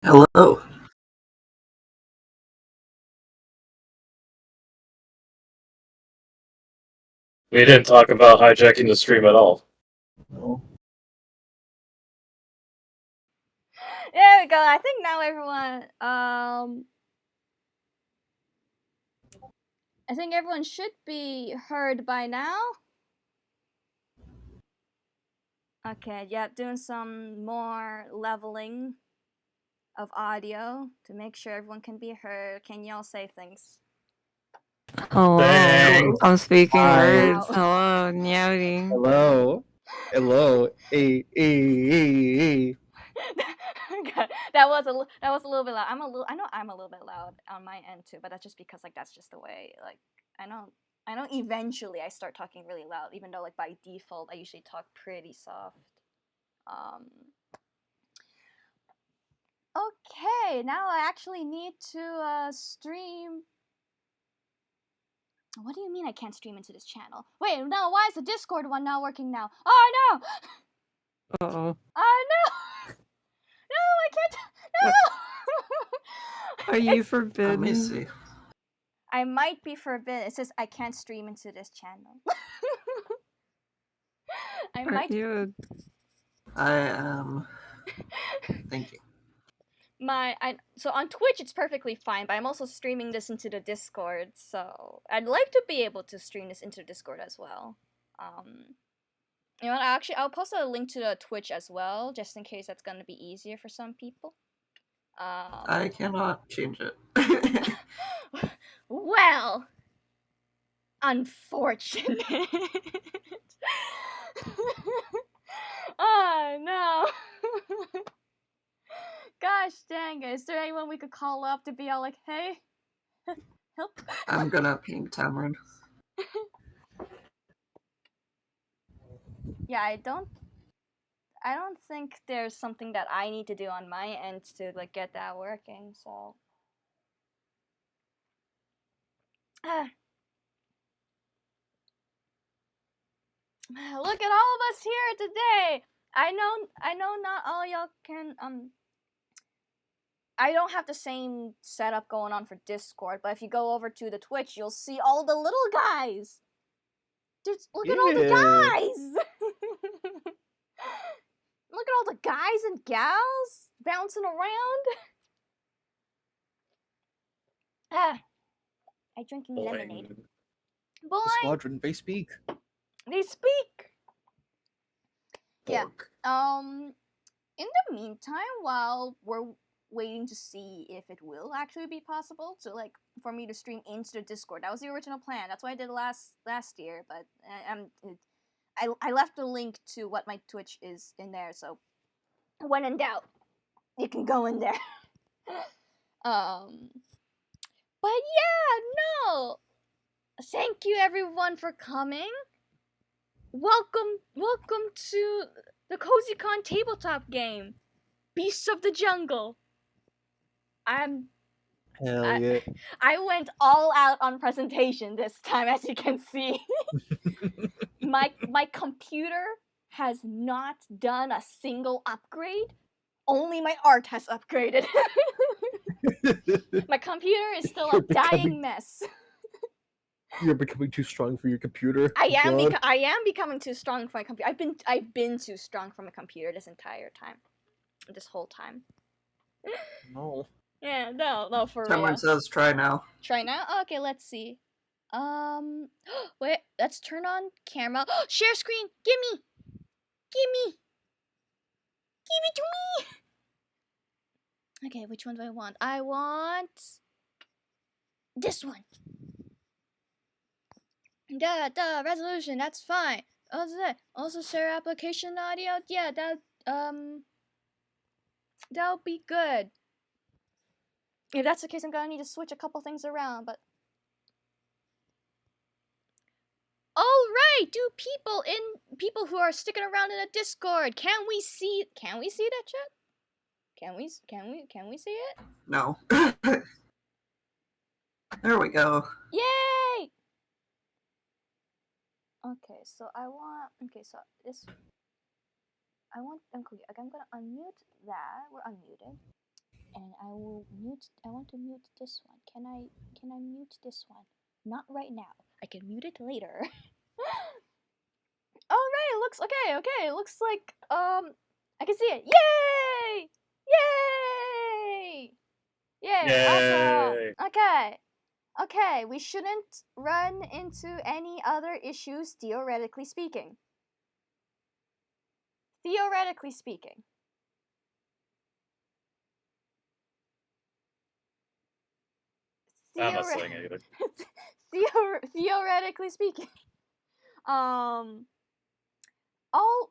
Hello. We didn't talk about hijacking the stream at all. No. There we go. I think now everyone, I think everyone should be heard by now. Okay, yeah, doing some more leveling of audio to make sure everyone can be heard. Can y'all say things? Hello. Thanks. I'm speaking Hi. words. Hello, Nyouting. Hello. Hello. Hey. that was a little bit loud. I know I'm a little bit loud on my end too, but that's just because like that's just the way. Like I know eventually I start talking really loud, even though like by default I usually talk pretty soft. Okay, now I actually need to stream. What do you mean I can't stream into this channel? Wait, no, why is the Discord one not working now? Oh no! Uh-oh. Oh no! No, I can't. No! Are you forbidden? Let me see. I might be forbidden. It says I can't stream into this channel. I might. You? I am. Thank you. So on Twitch it's perfectly fine, but I'm also streaming this into the Discord, so I'd like to be able to stream this into Discord as well. You know what, actually I'll post a link to the Twitch as well, just in case that's gonna be easier for some people. I cannot change it. Well, unfortunate. Oh no. Gosh dang it. Is there anyone we could call up to be all like, hey? Help? I'm gonna ping Tamron. Yeah, I don't think there's something that I need to do on my end to like get that working, so look at all of us here today. I know not all y'all can I don't have the same setup going on for Discord, but if you go over to the Twitch, you'll see all the little guys. Look at all the guys. Look at all the guys and gals bouncing around. I drinking lemonade. Boy, The squadron, they speak. They speak. Yeah. Pork. In the meantime, while we're waiting to see if it will actually be possible to like for me to stream into the Discord. That was the original plan. That's what I did last year, but I left a link to what my Twitch is in there, so when in doubt, you can go in there. But yeah, no. Thank you everyone for coming. Welcome to the Cozycon tabletop game, Beasts of the Jungle. Hell I- yeah. I went all out on presentation this time, as you can see. My computer has not done a single upgrade. Only my art has upgraded. My computer is still a You're dying mess. You're becoming too strong for your computer. I am God. I am becoming too strong for my computer. I've been too strong for my computer this entire time. This whole time. No. Yeah, no, for Tamron real. says try now. Try now? Okay, let's see. Wait, let's turn on camera. Share screen! Gimme! Gimme! Give it to me! Okay, which one do I want? I want this one. Resolution, that's fine. Also share application audio? Yeah, that'll be good. If that's the case, I'm gonna need to switch a couple things around, but... Alright, do people who are sticking around in a Discord, can we see that chat? Can we see it? No. There we go. Yay! Okay, so I'm gonna unmute that. We're unmuted. And I want to mute this one. Can I mute this one? Not right now. I can mute it later. Alright, it looks okay. It looks like I can see it. Yay! Yay! Yay! Awesome. Okay, we shouldn't run into any other issues, theoretically speaking. I'm not saying anything. Theoretically speaking. All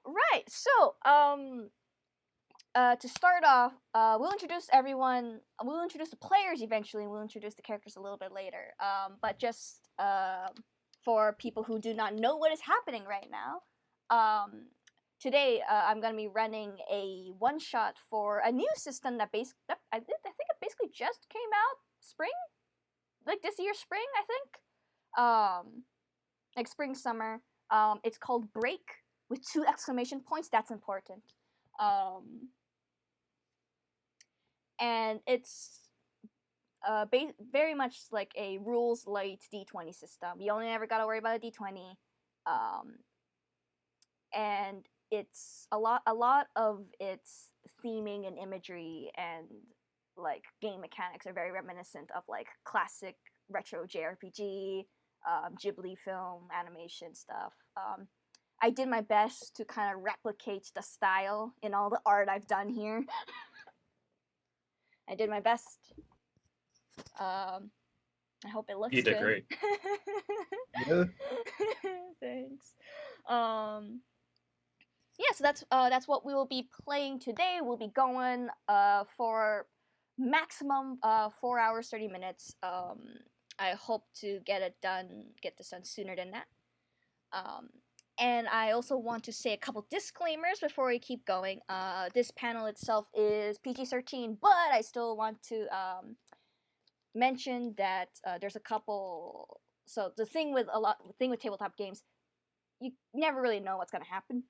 right. So, to start off, we'll introduce everyone. We'll introduce the players eventually, and we'll introduce the characters a little bit later. But just for people who do not know what is happening right now, today I'm gonna be running a one-shot for a new system that I think it basically just came out spring, like this year spring, I think, like spring summer. It's called Break with 2 exclamation points. That's important. And it's very much like a rules light D20 system. You only ever gotta worry about a D20, and it's a lot of its theming and imagery and like game mechanics are very reminiscent of like classic retro JRPG, Ghibli film animation stuff. I did my best to kind of replicate the style in all the art I've done here. I did my best. I hope it looks good. You did great. Yeah. Thanks. Yeah, so that's what we will be playing today. We'll be going for maximum 4 hours 30 minutes. I hope to get this done sooner than that. And I also want to say a couple disclaimers before we keep going. This panel itself is PG-13, but I still want to mention that there's a couple. So the thing with tabletop games, you never really know what's gonna happen.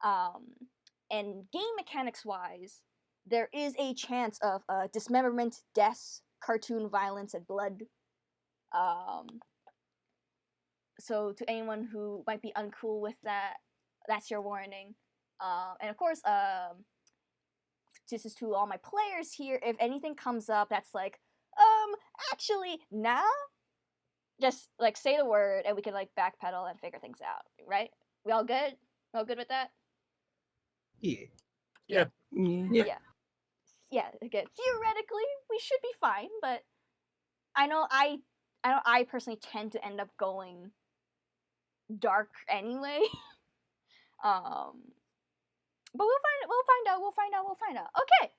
And game mechanics wise, there is a chance of dismemberment, death, cartoon violence, and blood. So to anyone who might be uncool with that, that's your warning. And of course, this is to all my players here. If anything comes up that's like, actually, nah, just like say the word and we can like backpedal and figure things out, right? We all good? We all good with that? Yeah. Yeah. Yeah, again, theoretically, we should be fine, but I know I personally tend to end up going dark anyway. But we'll find out. Okay.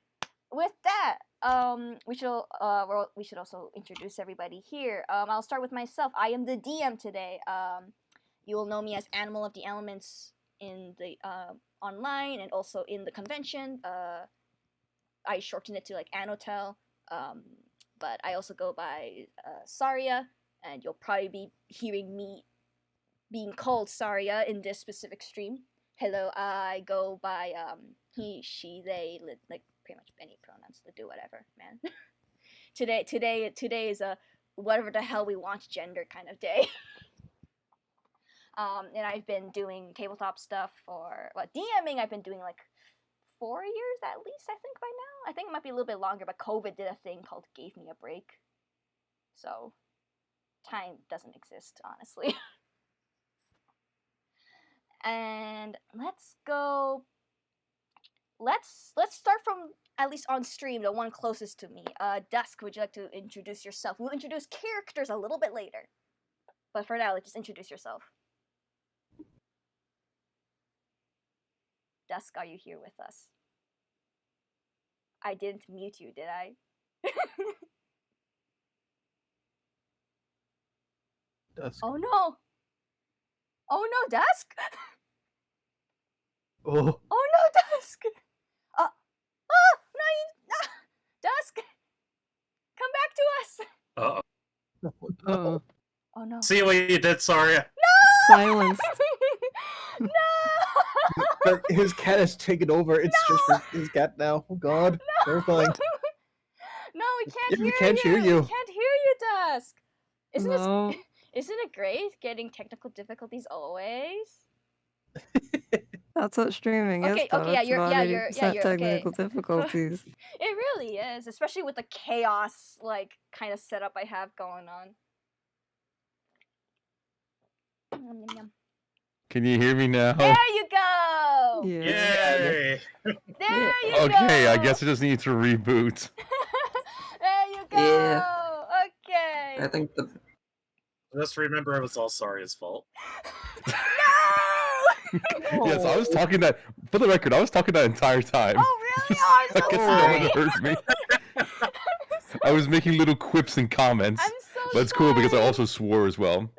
With that, we should also introduce everybody here. I'll start with myself. I am the DM today. You will know me as Animal of the Elements in the online and also in the convention. I shortened it to like Anotel. but I also go by Saria, and you'll probably be hearing me being called Saria in this specific stream. Hello, I go by he, she, they, like pretty much any pronouns to do whatever, man. today is a whatever the hell we want gender kind of day. And I've been doing tabletop stuff for DMing. I've been doing like 4 years at least, I think, by now. I think it might be a little bit longer, but COVID did a thing called Gave Me a Break. So time doesn't exist, honestly. And let's start from, at least on stream, the one closest to me. Dusk, would you like to introduce yourself? We'll introduce characters a little bit later. But for now, just introduce yourself. Dusk, are you here with us? I didn't mute you, did I? Dusk. Oh no! Oh no, Dusk! Oh. Oh no, Dusk! Dusk! Come back to us! Uh-oh. Uh-oh. Oh no. See what you did, Saria? Silence. No! But his cat has taken over. It's just for his cat now. Oh God. Terrifying. No, we can't Yeah, hear we can't you. hear you. We can't hear you, Dusk. No. Isn't it great getting technical difficulties always? That's what streaming is, Okay, though. okay, yeah, It's you're- about yeah, 80% you're- yeah, you're- okay. technical difficulties. It really is, especially with the chaos kind of setup I have going on. Yum, yum, yum. Can you hear me now? There you go. Yeah. Yay! There you go. Okay, I guess I just need to reboot. There you go. Yeah. Okay. I think the Just remember it was all Saria's fault. No. Yes, I was talking that. For the record, I was talking that entire time. Oh really? Oh, I'm Like, so no sorry. one heard me. I was making little quips and comments, I'm so but it's cool because I sorry. also swore as well.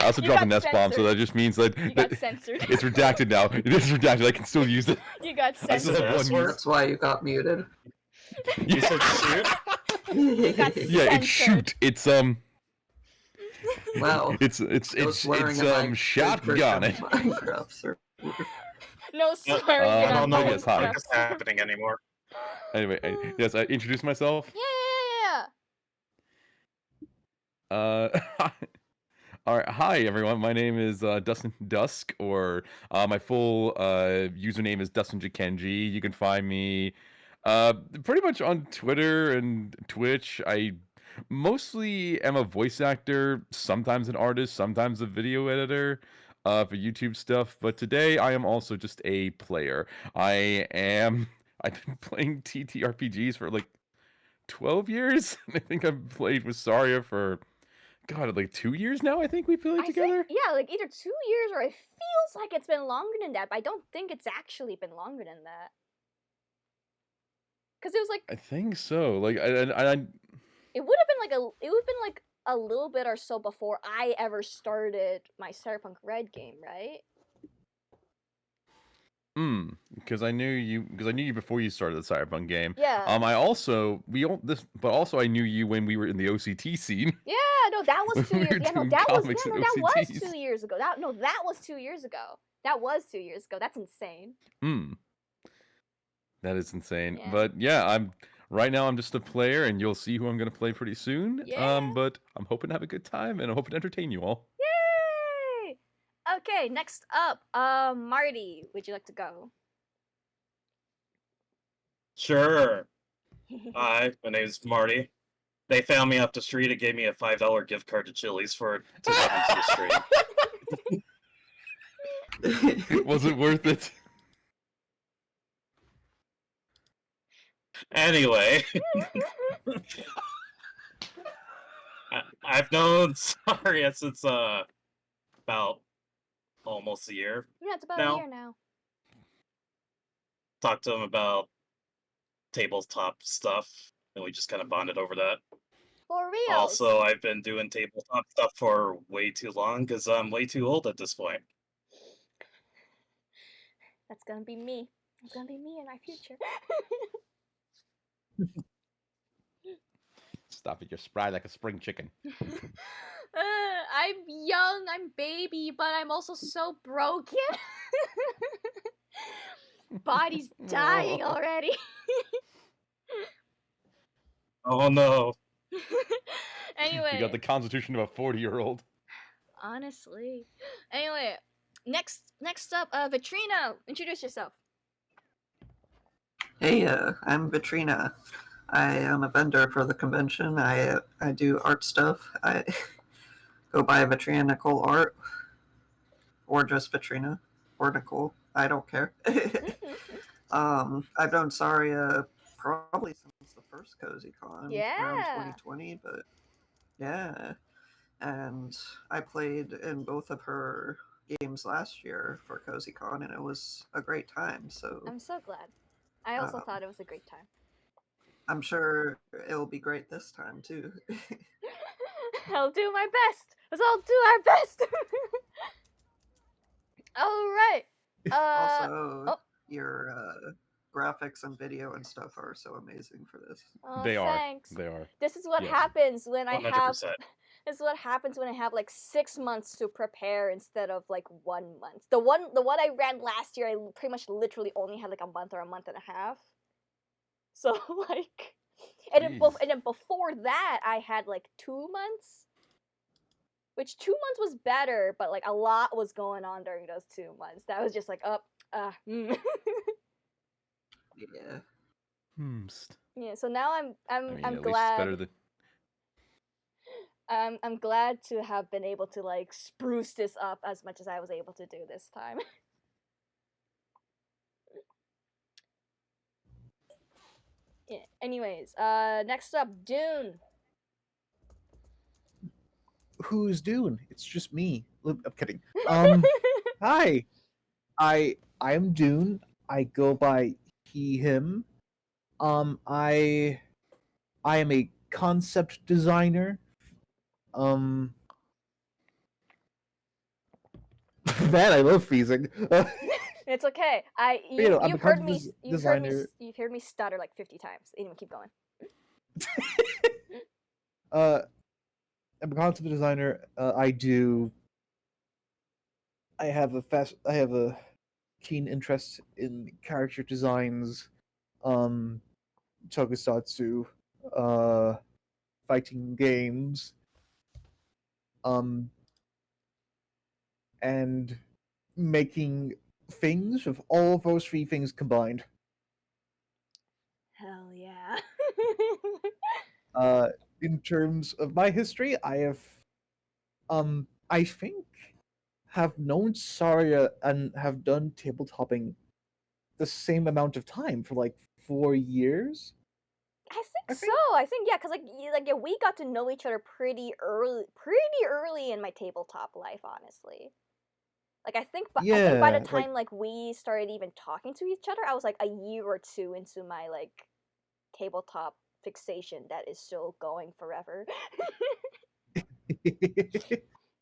I also You dropped an got S-bomb, so censored. that just means that, You that got censored. it's redacted now. It is redacted. I can still use it. You got I still censored. have one S word? use. that's why you got muted. You said shoot? got Yeah, it's censored. shoot. It's Wow. it's No swearing in my shotgun it. first Minecraft server. No swearing I in don't on know Minecraft. what's hot. What's happening anymore? Anyway, yes, I introduced myself. Yeah. All right, hi everyone. My name is Dustin Dusk, or my full username is Dustin Jikenji. You can find me pretty much on Twitter and Twitch. I mostly am a voice actor, sometimes an artist, sometimes a video editor for YouTube stuff. But today I am also just a player. I've been playing TTRPGs for like 12 years. I think I've played with Saria for God, like 2 years now. I think we played I together. think, yeah, like either 2 years or it feels like it's been longer than that, but I don't think it's actually been longer than that. Because it was like I think so. Like, it would have been like a little bit or so before I ever started my Cyberpunk Red game, right? because I knew you before you started the Cyberpunk game. Yeah. But also I knew you when we were in the OCT scene. Yeah, no, that was 2 We years. were Yeah, no, doing that was comics yeah, and no, that was OCTs. 2 years ago. That was 2 years ago. That was 2 years ago. That's insane. That is insane. Yeah. But yeah, right now I'm just a player, and you'll see who I'm gonna play pretty soon. Yeah. But I'm hoping to have a good time, and I'm hoping to entertain you all. Yay! Okay, next up, Marty, would you like to go? Sure. Hi, my name's Marty. They found me off the street and gave me a $5 gift card to Chili's to come into the stream. Was it worth it? Anyway, I've known Saria since about almost a year. Yeah, it's about No. a year now. Talked to him about tabletop stuff, and we just kind of bonded over that. For real. Also, I've been doing tabletop stuff for way too long because I'm way too old at this point. That's gonna be me. It's gonna be me in my future. Stop it. You're spry like a spring chicken. I'm young, I'm baby, but I'm also so broken. Body's dying already. Oh no. Anyway. You got the constitution of a 40-year-old. Honestly. Anyway, next up, Vetrina, introduce yourself. Hey, I'm Vetrina. I am a vendor for the convention. I do art stuff. I go by Vetrina Nicole Art, or just Vetrina, or Nicole. I don't care. I've known Saria probably since the first Cozycon around 2020, but yeah. And I played in both of her games last year for Cozycon, and it was a great time. So I'm so glad. I also thought it was a great time. I'm sure it'll be great this time too. I'll do my best. Let's all do our best. All right. Also, your graphics and video and stuff are so amazing for this. Oh, They thanks. are. They are. This is what Yes. happens when 100%. This is what happens when I have like 6 months to prepare instead of like 1 month. The one I ran last year, I pretty much literally only had like a month or a month and a half. So like, and then before that, I had like 2 months, which 2 months was better, but like a lot was going on during those 2 months. That was just like Yeah. Yeah. So now I'm I mean, at least it's glad. better than... I'm glad to have been able to like spruce this up as much as I was able to do this time. Yeah. Anyways, next up, Doon. Who's Doon? It's just me. I'm kidding. Hi. I am Doon. I go by he, him. I am a concept designer. Man, I love freezing. It's okay. You've heard me stutter like 50 times. Anyway, keep going. I'm a concept designer. I have a keen interest in character designs, tokusatsu, fighting games, and making things with all of those three things combined. Hell yeah. In terms of my history, I think have known Saria and have done tabletopping the same amount of time for like 4 years. I think so. I think yeah, because we got to know each other pretty early in my tabletop life, honestly. Like I think by the time like we started even talking to each other, I was like a year or two into my like tabletop fixation that is still going forever.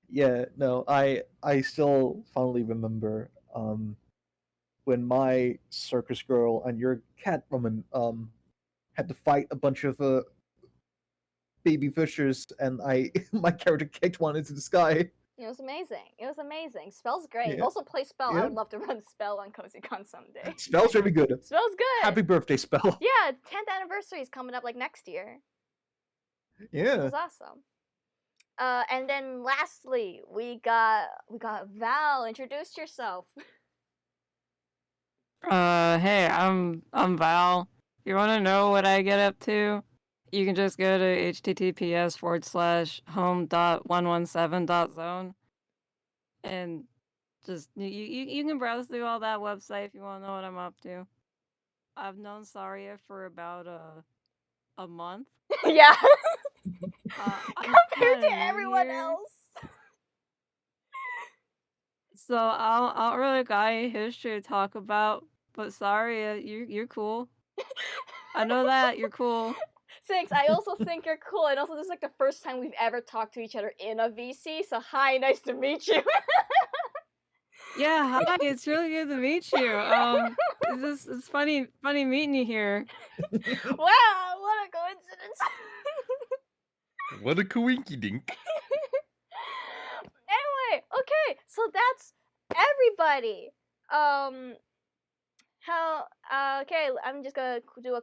Yeah, no, I still fondly remember when my circus girl and your cat woman had to fight a bunch of baby fishers, and my character kicked one into the sky. It was amazing. It was amazing. Spell's great. Yeah. Also play Spell. Yeah. I would love to run Spell on Cozycon someday. Spell's really good. Spell's good. Happy birthday, Spell. Yeah, 10th anniversary is coming up like next year. Yeah. It was awesome. And then lastly, we got Val. Introduce yourself. Hey, I'm Val. You want to know what I get up to? You can just go to https:/home.117.zone and just you can browse through all that website if you want to know what I'm up to. I've known Saria for about a month. Yeah. Compared to everyone else. So I don't really got any history to talk about, but Saria, you're cool. I know that you're cool. Thanks. I also think you're cool, and also this is like the first time we've ever talked to each other in a VC. So hi, nice to meet you. Yeah, hi. It's really good to meet you. It's funny meeting you here. Wow, what a coincidence. What a coinky dink. Anyway, okay, so that's everybody. Okay, I'm just gonna do a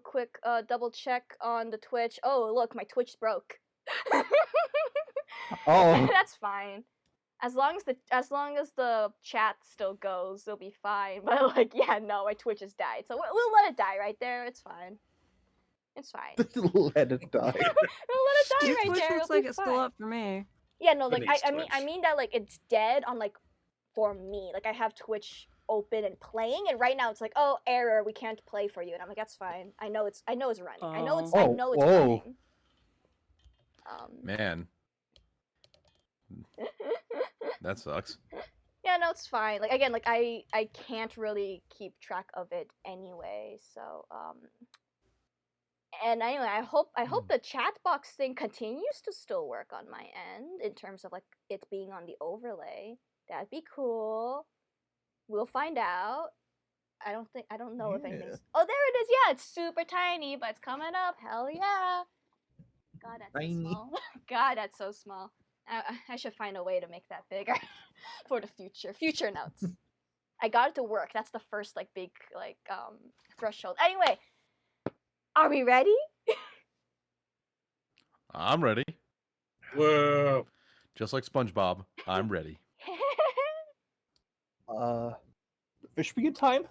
quick double check on the Twitch. Oh, look, my Twitch broke. Oh. That's fine. As long as the chat still goes, it'll be fine. But like, yeah, no, my Twitch has died, so we'll let it die right there. It's fine. It's fine. Let it die. We'll let it die Your right Twitch there. looks It'll like be it's fine. still up for me. Yeah, no, like Who needs I Twitch? mean that like it's dead on like for me. Like I have Twitch open and playing, and right now it's like, oh, error, we can't play for you. And I'm like, that's fine. I know it's running. I know it's whoa. running. Man, that sucks. Yeah, no, it's fine. Like again, like I can't really keep track of it anyway. So and anyway, I hope the chat box thing continues to still work on my end in terms of like it being on the overlay. That'd be cool. We'll find out. I don't know if anything's. Oh, there it is. Yeah, it's super tiny, but it's coming up. Hell yeah. God, that's Tiny. so small. God, that's so small. I should find a way to make that bigger for the future. Future notes. I got it to work. That's the first like big like threshold. Anyway, are we ready? I'm ready. Whoa. Just like SpongeBob, I'm ready. Fish begin time?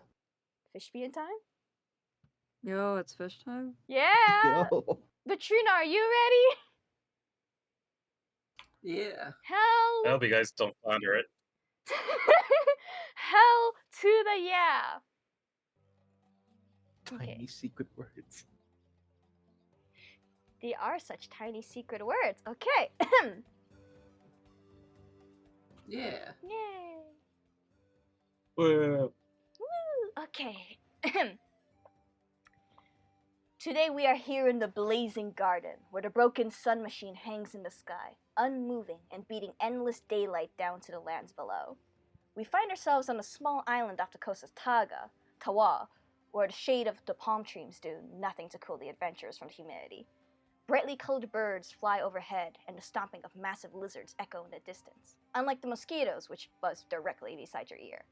Fish be in time? Yo, it's fish time. Yeah. Yo. Vetrina, are you ready? Yeah. I Hell. hope you guys don't flounder it. Hell to the yeah. Tiny Okay. secret words. They are such tiny secret words. Okay. Yeah. Yay. Whoa. Woo. Okay. Today we are here in the blazing garden, where the broken sun machine hangs in the sky, unmoving and beating endless daylight down to the lands below. We find ourselves on a small island off the coast of Tawa, where the shade of the palm trees do nothing to cool the adventurers from the humidity. Brightly colored birds fly overhead, and the stomping of massive lizards echo in the distance, unlike the mosquitoes which buzz directly beside your ear.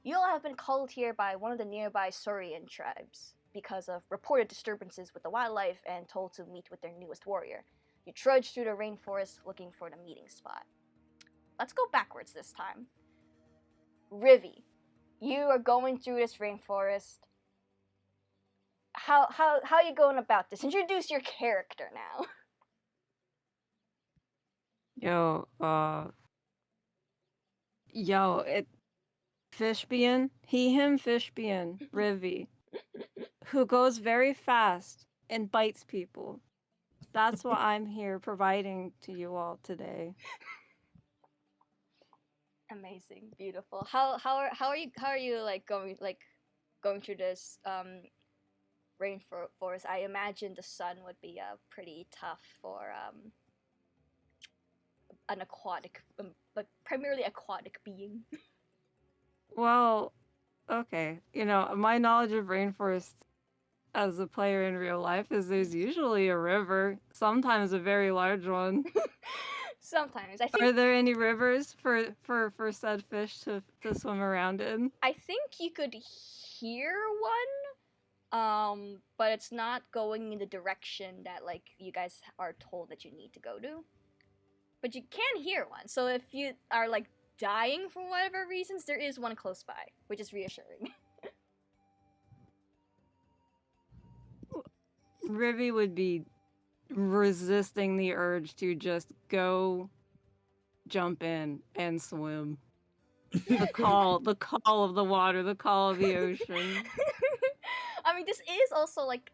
You all have been called here by one of the nearby Saurian tribes because of reported disturbances with the wildlife and told to meet with their newest warrior. You trudge through the rainforest looking for the meeting spot. Let's go backwards this time. Rivi, you are going through this rainforest. How are you going about this? Introduce your character now. It Fishbean, him Fishbean, Rivi, who goes very fast and bites people. That's what I'm here providing to you all today. Amazing, beautiful. How are you like going through this rainforest? I imagine the sun would be pretty tough for an aquatic, like primarily aquatic being. Well, okay. My knowledge of rainforests as a player in real life is there's usually a river, sometimes a very large one. Sometimes I Are think there any rivers for said fish to swim around in? I think you could hear one, but it's not going in the direction that like you guys are told that you need to go to. But you can hear one. So if you are like dying for whatever reasons, there is one close by, which is reassuring. Rivi would be resisting the urge to just go jump in and swim. The call of the water, the call of the ocean. I mean, this is also like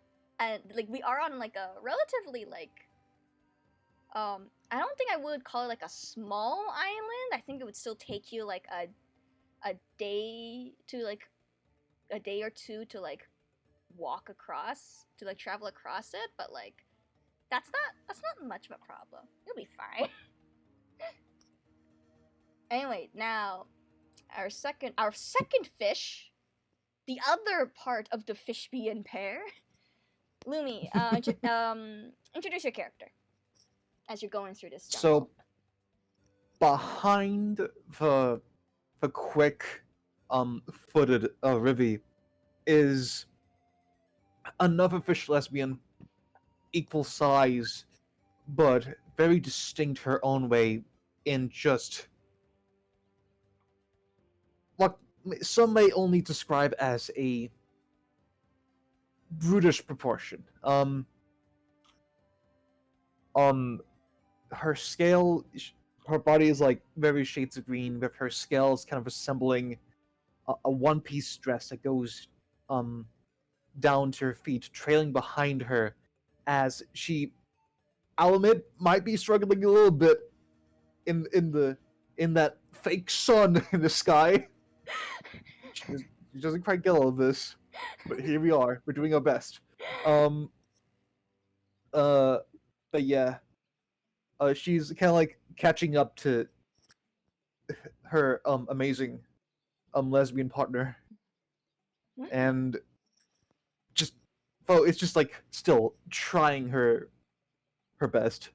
we are on like a relatively like I don't think I would call it like a small island. I think it would still take you like a day or two to like walk across, to like travel across it, but like that's not much of a problem. You'll be fine. Anyway, now our second fish, the other part of the fish being pair. Lumi, introduce your character. as you're going through this So jungle. behind the quick footed Rivi is another fish lesbian, equal size, but very distinct her own way in just what some may only describe as a brutish proportion. Her scale, her body is like very shades of green, with her scales kind of resembling a one-piece dress that goes down to her feet, trailing behind her as she, I'll admit, might be struggling a little bit in that fake sun in the sky. She doesn't quite get all of this, but here we are. We're doing our best. But yeah, she's kind of like catching up to her amazing lesbian partner, and just it's just like still trying her best.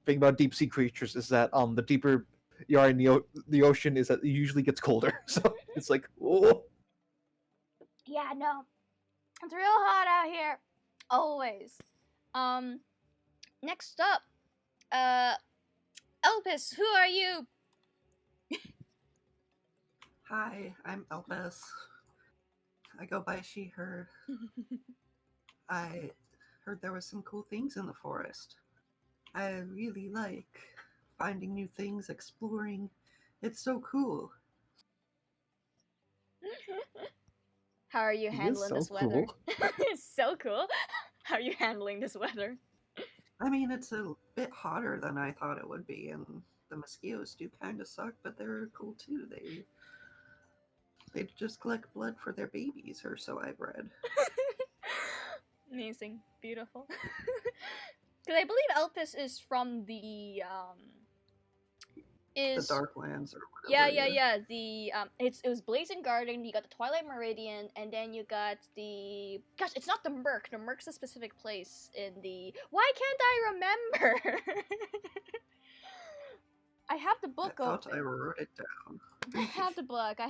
Thing about deep sea creatures is that the deeper you are in the ocean is that it usually gets colder. So it's like, oh. Yeah, no. It's real hot out here. Always. Next up, Elpis, who are you? Hi, I'm Elvis. I go by she, her. I heard there was some cool things in the forest. I really like finding new things, exploring. It's so cool. How are you He is handling so this weather? cool. It's so cool. How are you handling this weather? I mean, it's a bit hotter than I thought it would be, and the mosquitoes do kind of suck, but they're cool too. They just collect blood for their babies, or so I've read. Amazing. Beautiful. Because I believe Elpis is from the The Darklands or yeah. whatever. It was Blazing Garden. You got the Twilight Meridian, and then you got the it's not the Merc. The Merc's a specific place in the. Why can't I remember? I have the book I thought open. I wrote it down. I have the book.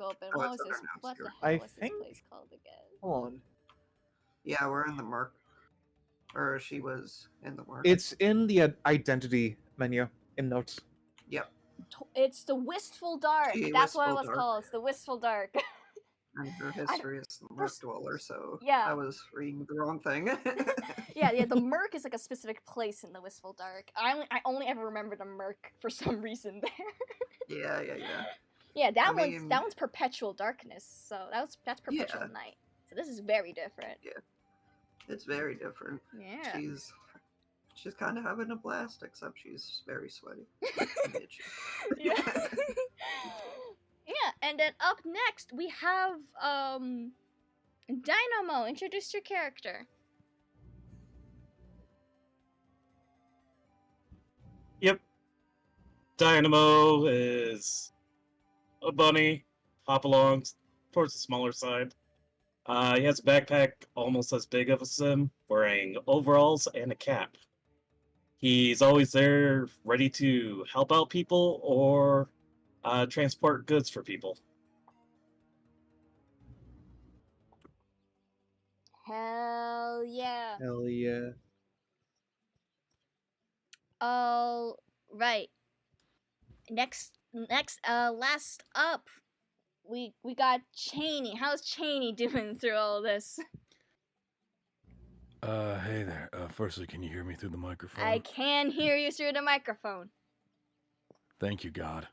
open. Oh, What it's was this? okay now, What the Stuart. hell I was this think- place called again? Hold on. Yeah, we're in the mark. Or she was in the mark. It's in the identity menu in notes. Yep. It's the Wistful Dark. Gee, That's what it Wistful was Dark. called. It's the Wistful Dark. And her history is the Merc Dweller, so yeah. I was reading the wrong thing. yeah. The Merc is like a specific place in the Wistful Dark. I only ever remember the Merc for some reason there. Yeah. Yeah, that one's Perpetual Darkness. So that's Perpetual Yeah. Night. So this is very different. Yeah. It's very different. Yeah. She's kind of having a blast, except she's very sweaty. yeah. Yeah, and then up next we have Dynamo. Introduce your character. Yep. Dynamo is a bunny, hop along towards the smaller side. He has a backpack almost as big as him, wearing overalls and a cap. He's always there, ready to help out people or transport goods for people. Hell yeah. Hell yeah. All right. Last up, we got Cheney. How's Cheney doing through all this? Hey there. Firstly, can you hear me through the microphone? I can hear you through the microphone. Thank you, God.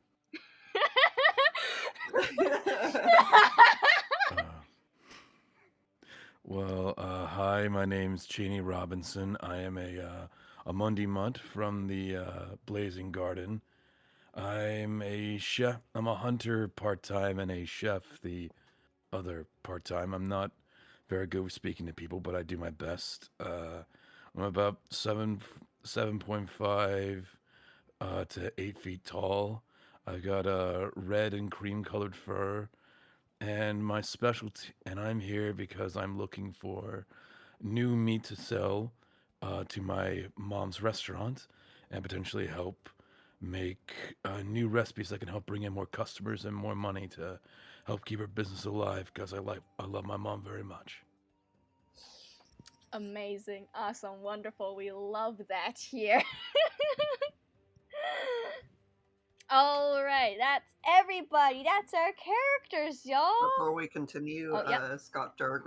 Hi, my name's Cheney Robinson. I am a Mundi Mutt from the Blazing Garden. I'm a chef. I'm a hunter part-time and a chef the other part-time. I'm not very good with speaking to people, but I do my best. I'm about 7.5 to 8 feet tall. I got a red and cream colored fur, and my specialty. And I'm here because I'm looking for new meat to sell. to my mom's restaurant and potentially help make new recipes that can help bring in more customers and more money to help keep her business alive, because I love my mom very much. Amazing, awesome, wonderful. We love that here. Alright, that's everybody. That's our characters, y'all. Before we continue, Scott Durg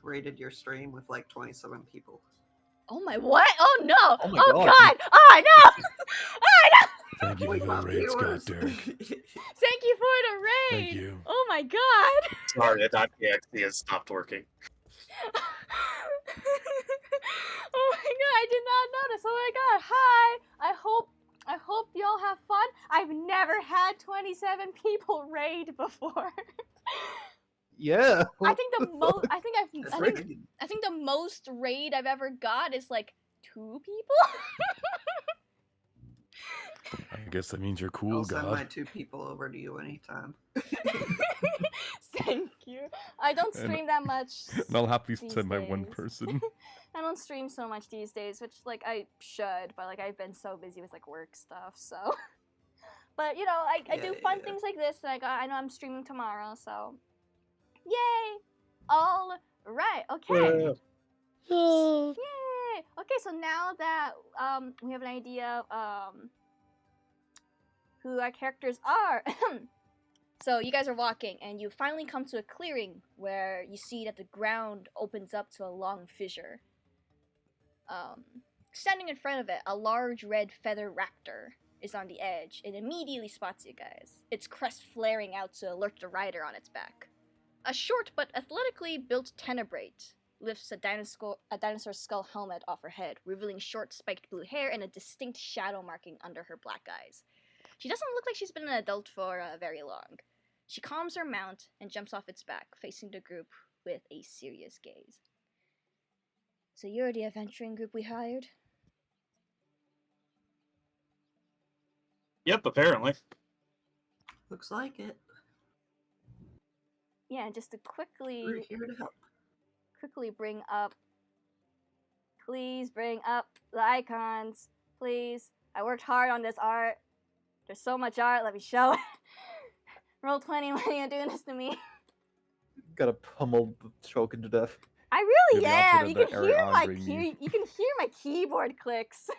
rated your stream with like 27 people. Oh my what? Oh no! Oh my Oh God. god! Oh no! Oh no! Thank you for the raid, Scott Dirk. Thank you for the raid! Thank you. Oh my god! Sorry, that .exe has stopped working. Oh my god, I did not notice. Oh my god, hi! I hope y'all have fun. I've never had 27 people raid before. Yeah. I think the most I think the most raid I've ever got is like 2 people. I guess that means you're cool, I'll send my God. 2 people over to you anytime. Thank you. I don't stream that much. And I'll happily these send my one days. person. I don't stream so much these days, which like I should, but like I've been so busy with like work stuff, so. But you know, I do fun things like this, and I know I'm streaming tomorrow, so. Yay! All right. Okay. Yay! Okay, so now that we have an idea of who our characters are. So you guys are walking, and you finally come to a clearing where you see that the ground opens up to a long fissure. Standing in front of it, a large red feather raptor is on the edge and immediately spots you guys, its crest flaring out to alert the rider on its back. A short but athletically built tenebrate lifts a dinosaur skull helmet off her head, revealing short spiked blue hair and a distinct shadow marking under her black eyes. She doesn't look like she's been an adult for very long. She calms her mount and jumps off its back, facing the group with a serious gaze. So you're the adventuring group we hired? Yep, apparently. Looks like it. Yeah, just to We're here to help. quickly bring up. Please bring up the icons. Please. I worked hard on this art. There's so much art. Let me show it. Roll 20 when you're doing this to me. Gotta pummel the choking to death. I really You're the am. opposite You of can the hear my Andre meme. you can hear my keyboard clicks.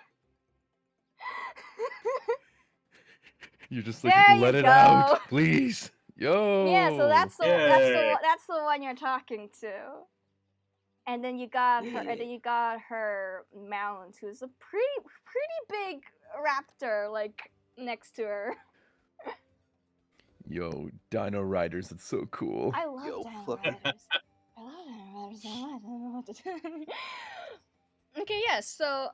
You're just like, There let you it go. out, please. Yo. Yeah, so that's Yay. the one you're talking to. And then you got her. And then you got her mount, who's a pretty big raptor, like next to her. Yo, Dino Riders, that's so cool. I love Yo, Dino flip. Riders. I love Dino Riders so much. I don't know what to do. Okay, yeah. So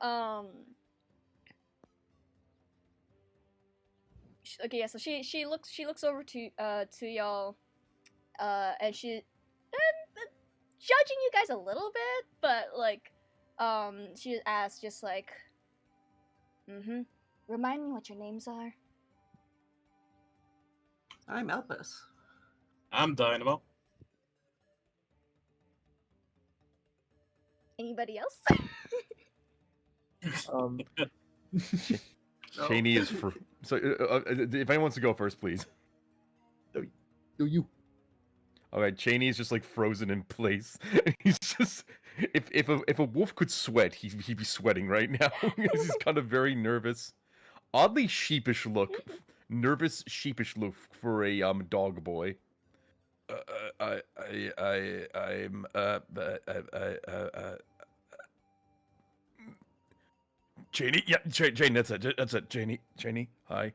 okay, yeah. So she looks over to y'all, and she judging you guys a little bit, but like she asks just like, remind me what your names are. I'm Elpis. I'm Dynamo. Anybody else? Um, Cheney is for. So, if anyone wants to go first, please. do you? All right, Cheney is just like frozen in place. He's just if a wolf could sweat, he'd be sweating right now. He's kind of very nervous, oddly sheepish look, nervous sheepish look for a dog boy. I'm Cheney. Yeah, Jane. That's it. Cheney. Hi.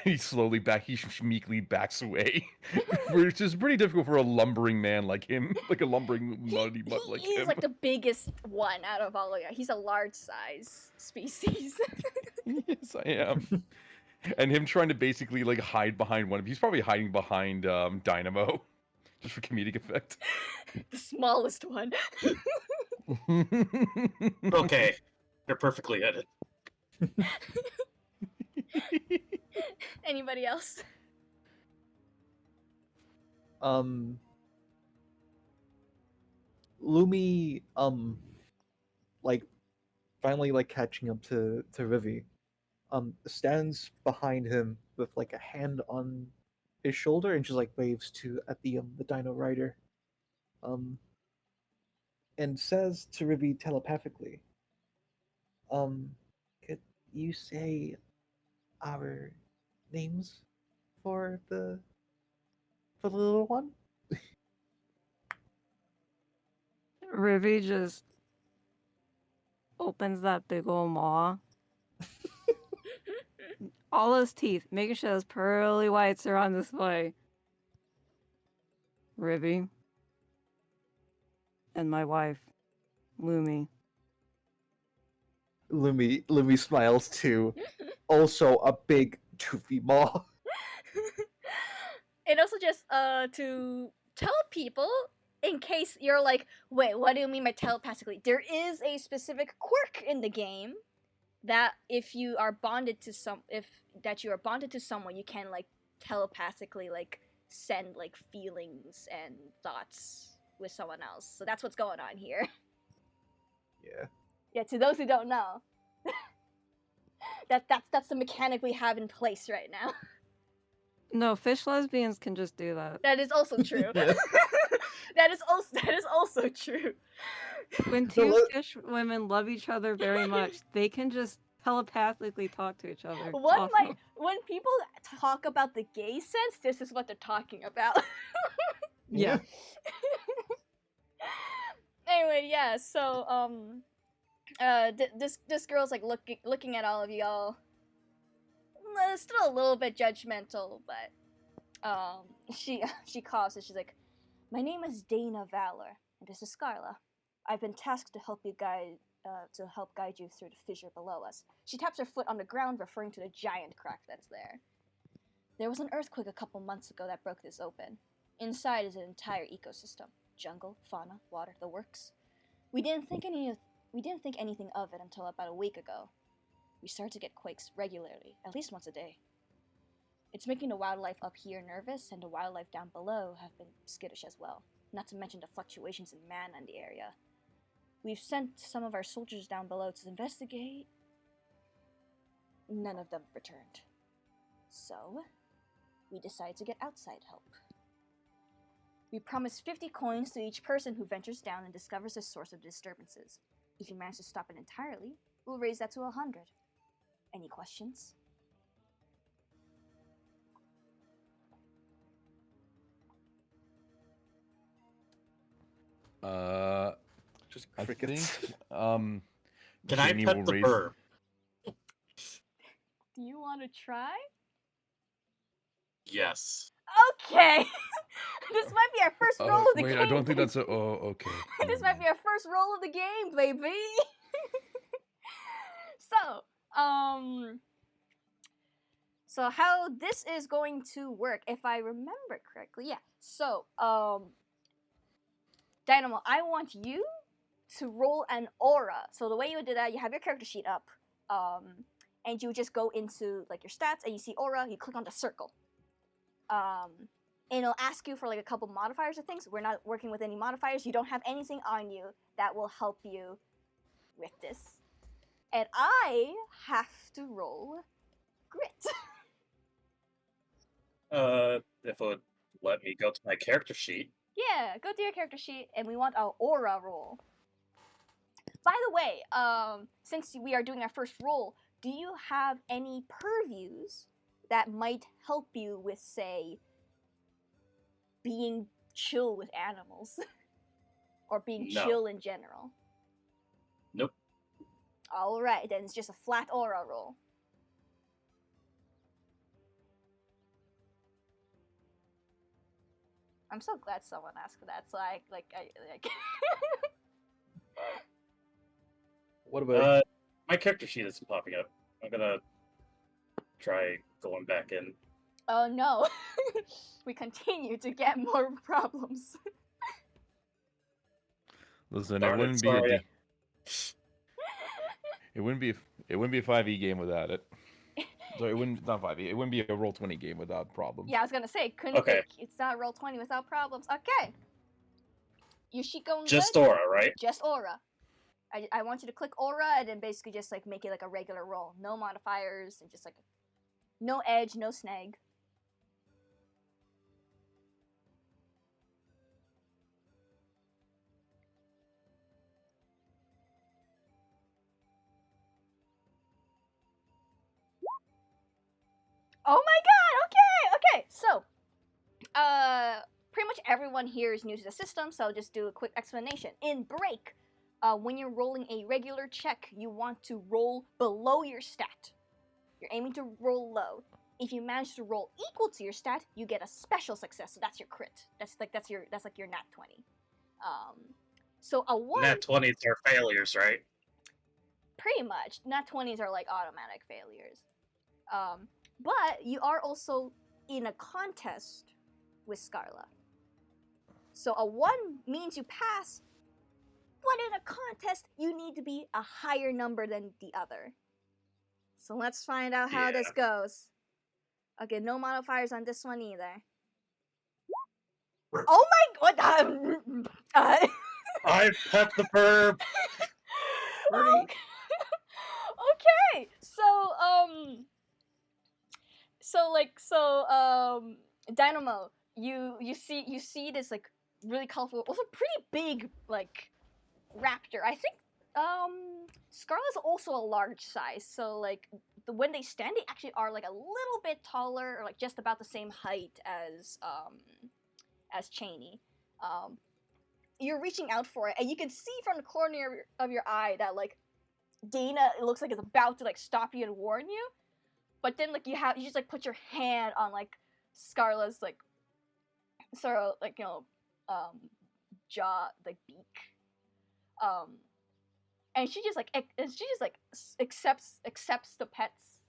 He meekly backs away, which is pretty difficult for a lumbering man like him, like a lumbering muddy mutt like him. He's like the biggest one out of all of you. He's a large size species. Yes, I am. And him trying to basically like hide behind he's probably hiding behind Dynamo, just for comedic effect. The smallest one. Okay, they're perfectly edited. Anybody else? Lumi like finally like catching up to Rivi, stands behind him with like a hand on his shoulder and just like waves to at the Dino Rider, and says to Rivi telepathically, could you say our names for the little one? Rivi just opens that big old maw. All those teeth, making sure those pearly whites are on display. Rivi. And my wife, Lumi. Lumi smiles too. Also a big toothy maw. And also just to tell people, in case you're like, wait, what do you mean by telepathically? There is a specific quirk in the game that if you are bonded to someone, you can like telepathically like send like feelings and thoughts with someone else. So that's what's going on here. Yeah. Yeah, to those who don't know. That's the mechanic we have in place right now. No, fish lesbians can just do that. That is also true. that is also true. When two fish women love each other very much, they can just telepathically talk to each other. When people talk about the gay sense, this is what they're talking about. Yeah. Anyway, yeah. So this girl's like looking at all of y'all. Still a little bit judgmental, but she coughs and she's like, "My name is Dana Valor, and this is Scarla. I've been tasked to help guide you through the fissure below us." She taps her foot on the ground, referring to the giant crack that's there. "There was an earthquake a couple months ago that broke this open. Inside is an entire ecosystem: jungle, fauna, water, the works. We didn't think anything of it until about a week ago. We started to get quakes regularly, at least once a day. It's making the wildlife up here nervous, and the wildlife down below have been skittish as well, not to mention the fluctuations in man in the area. We've sent some of our soldiers down below to investigate. None of them returned. So, we decided to get outside help. We promised 50 coins to each person who ventures down and discovers the source of the disturbances. If you manage to stop it entirely, we'll raise that to 100. Any questions?" Just I crickets. think Can Jamie I pet will the raise- bird? Do you want to try? Yes. Okay! This might be our first roll of the wait, game. I don't think that's a. Oh, okay. This might be our first roll of the game, baby! So how this is going to work, if I remember correctly, yeah. So, Dynamo, I want you to roll an aura. So the way you would do that, you have your character sheet up, and you just go into like your stats, and you see aura. You click on the circle, and it'll ask you for like a couple modifiers or things. We're not working with any modifiers. You don't have anything on you that will help you with this, and I have to roll grit. If it would let me go to my character sheet. Yeah, go to your character sheet, and we want our aura roll. By the way, since we are doing our first roll, do you have any purviews that might help you with, say, being chill with animals? Or being No. chill in general? Nope. Alright, then it's just a flat aura roll. I'm so glad someone asked for that, so I. What about My character sheet isn't popping up. I'm gonna try going back in. Oh no. We continue to get more problems. Listen, Darn it it, wouldn't be sorry. it wouldn't be a 5e game without it. Sorry, it wouldn't not 5e. It wouldn't be a Roll20 game without problems. Yeah, I was gonna say, Okay. it's not Roll20 without problems. Okay. Your sheet going Just good? aura, right? Just aura. I want you to click aura and then basically just like make it like a regular roll. No modifiers and just like no edge, no snag. Oh my god, okay! So, pretty much everyone here is new to the system, so I'll just do a quick explanation. In Break, when you're rolling a regular check, you want to roll below your stat. You're aiming to roll low. If you manage to roll equal to your stat, you get a special success, so that's your crit. That's like your nat 20. So a 1... Nat 20s are failures, right? Pretty much. Nat 20s are like automatic failures. But you are also in a contest with Scarla. So a 1 means you pass, but in a contest, you need to be a higher number than the other. So let's find out how this goes. Okay, no modifiers on this one either. Oh my god! I pet the verb! Okay, Dynamo, you see this like really colorful, also pretty big like raptor. I think Scarlet's also a large size, so like when they stand, they actually are like a little bit taller, or like just about the same height as Cheney. You're reaching out for it, and you can see from the corner of your eye that like Dana, it looks like, is about to like stop you and warn you, but then like you just like put your hand on like Scarlet's like sort of like jaw, like beak, and she just like accepts the pets.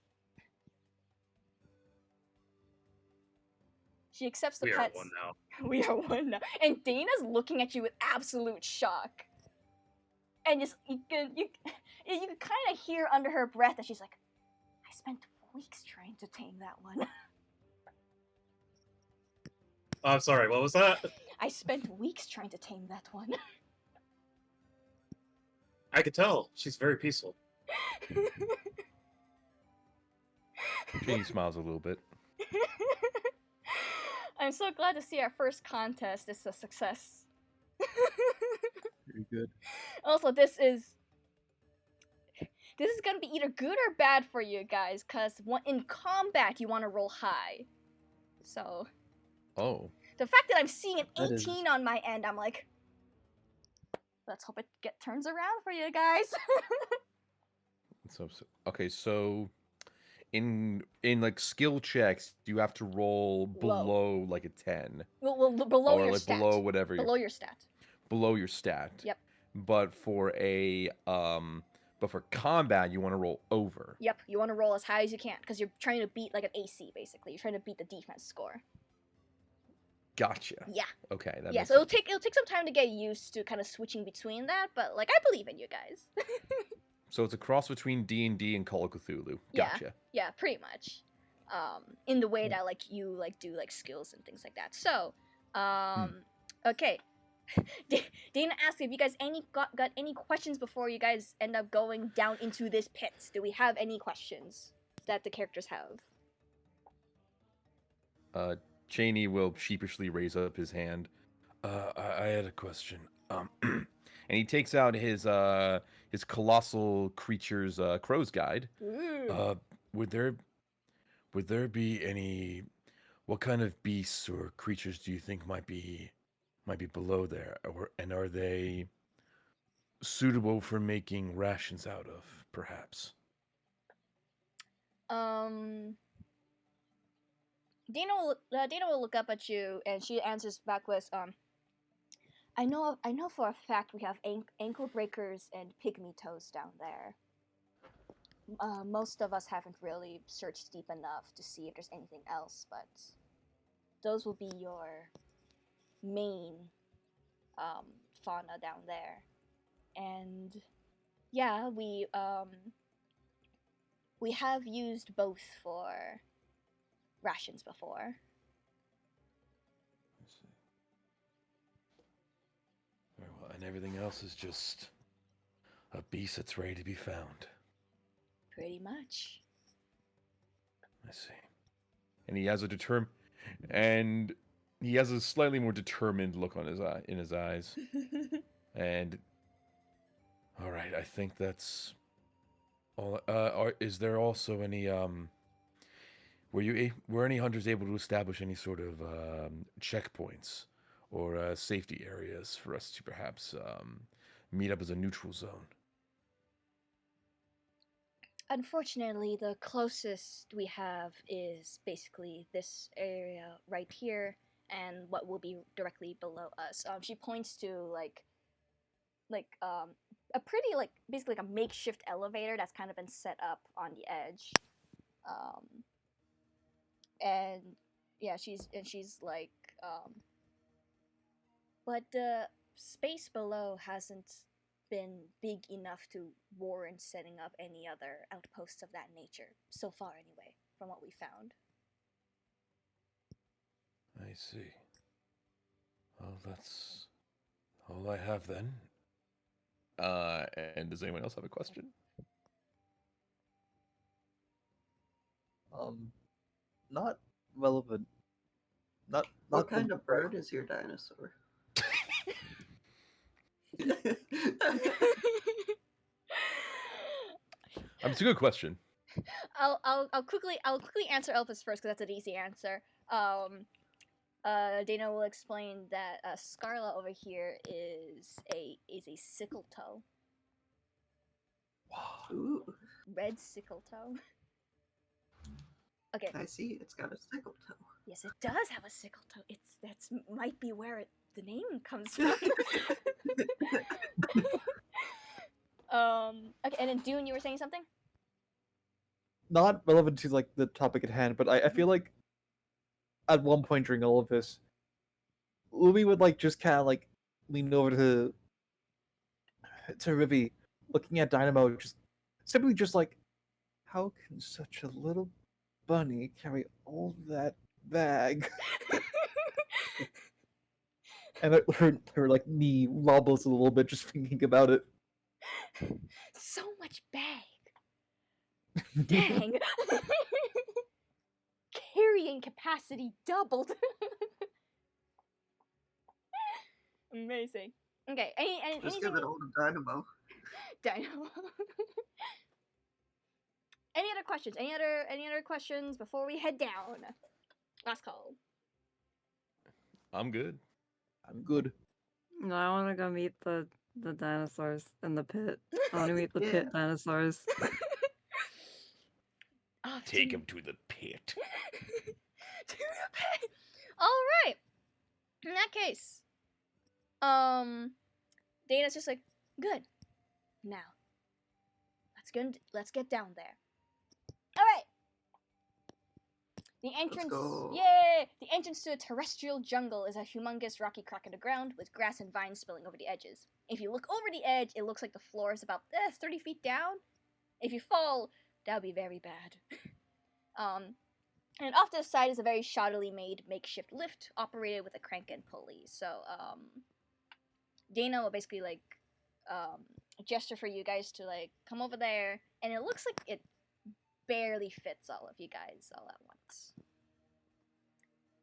She accepts the pets. We are one now. We are one now. And Dana's looking at you with absolute shock. And just you can kind of hear under her breath that she's like, I spent weeks trying to tame that one. I'm sorry, what was that? I spent weeks trying to tame that one. I could tell. She's very peaceful. Jenny smiles a little bit. I'm so glad to see our first contest is a success. Very good. Also, this is gonna be either good or bad for you guys, because in combat you want to roll high. So. Oh. The fact that I'm seeing an 18 on my end, I'm like, let's hope it turns around for you guys. Okay, so in like skill checks, you have to roll below like a 10. Well, below or your like stat. below whatever. Below your stat. Below your stat. Yep. But for combat, you want to roll over. Yep, you want to roll as high as you can because you're trying to beat like an AC basically. You're trying to beat the defense score. Gotcha. Yeah. Okay. Yeah, so it'll take some time to get used to kind of switching between that, but like I believe in you guys. So it's a cross between D&D and Call of Cthulhu. Gotcha. Yeah, pretty much. In the way that like you like do like skills and things like that. So, okay. Dana asked if you guys got any questions before you guys end up going down into this pit. Do we have any questions that the characters have? Cheney will sheepishly raise up his hand. I had a question. And he takes out his colossal creatures crow's guide. Ooh. Would there be any? What kind of beasts or creatures do you think might be below there, and are they suitable for making rations out of, perhaps? Dana will look up at you, and she answers back with, I know for a fact we have ankle breakers and pygmy toes down there. Most of us haven't really searched deep enough to see if there's anything else, but those will be your main fauna down there. And yeah, we have used both for rations before. I see. Very well, and everything else is just A beast that's ready to be found. Pretty much. I see. And he has a slightly more determined look on in his eyes. And all right, I think that's all. Is there also any were any hunters able to establish any sort of checkpoints or safety areas for us to perhaps meet up as a neutral zone? Unfortunately, the closest we have is basically this area right here and what will be directly below us. She points to a pretty basically like a makeshift elevator that's kind of been set up on the edge. And yeah, she's like but the space below hasn't been big enough to warrant setting up any other outposts of that nature, so far anyway, from what we found. I see. Well, that's all I have then. And does anyone else have a question? Not relevant. Not What kind of bird is your dinosaur? It's a good question. I'll quickly answer Elpis first because that's an easy answer. Dana will explain that Scarla over here is a sickle toe. Ooh, Red sickle toe. Okay. I see. It's got a sickle toe. Yes, it does have a sickle toe. That's might be where the name comes from. Okay, and then Doon, you were saying something? Not relevant to like the topic at hand, but I feel like at one point during all of this, Umi would like just kind of like lean over to Rivi, looking at Dynamo, just simply just like, how can such a little bunny carry all that bag? And her like knee wobbles a little bit just thinking about it. So much bag. Dang. Carrying capacity doubled. Amazing. Okay, Just give it all to Dynamo. Dynamo. Any other questions? Any other questions before we head down? Last call. I'm good. I'm good. No, I want to go meet the dinosaurs in the pit. I want to meet the pit dinosaurs. Take him to the pit. To the pit. All right. In that case, Dana's just like, good. Now, let's get down there. All right. The entrance, yay! The entrance to a terrestrial jungle is a humongous rocky crack in the ground with grass and vines spilling over the edges. If you look over the edge, it looks like the floor is about 30 feet down. If you fall, that would be very bad. And off to the side is a very shoddily made makeshift lift operated with a crank and pulley. So, Dana will basically like gesture for you guys to like come over there, and it looks like it barely fits all of you guys all at once.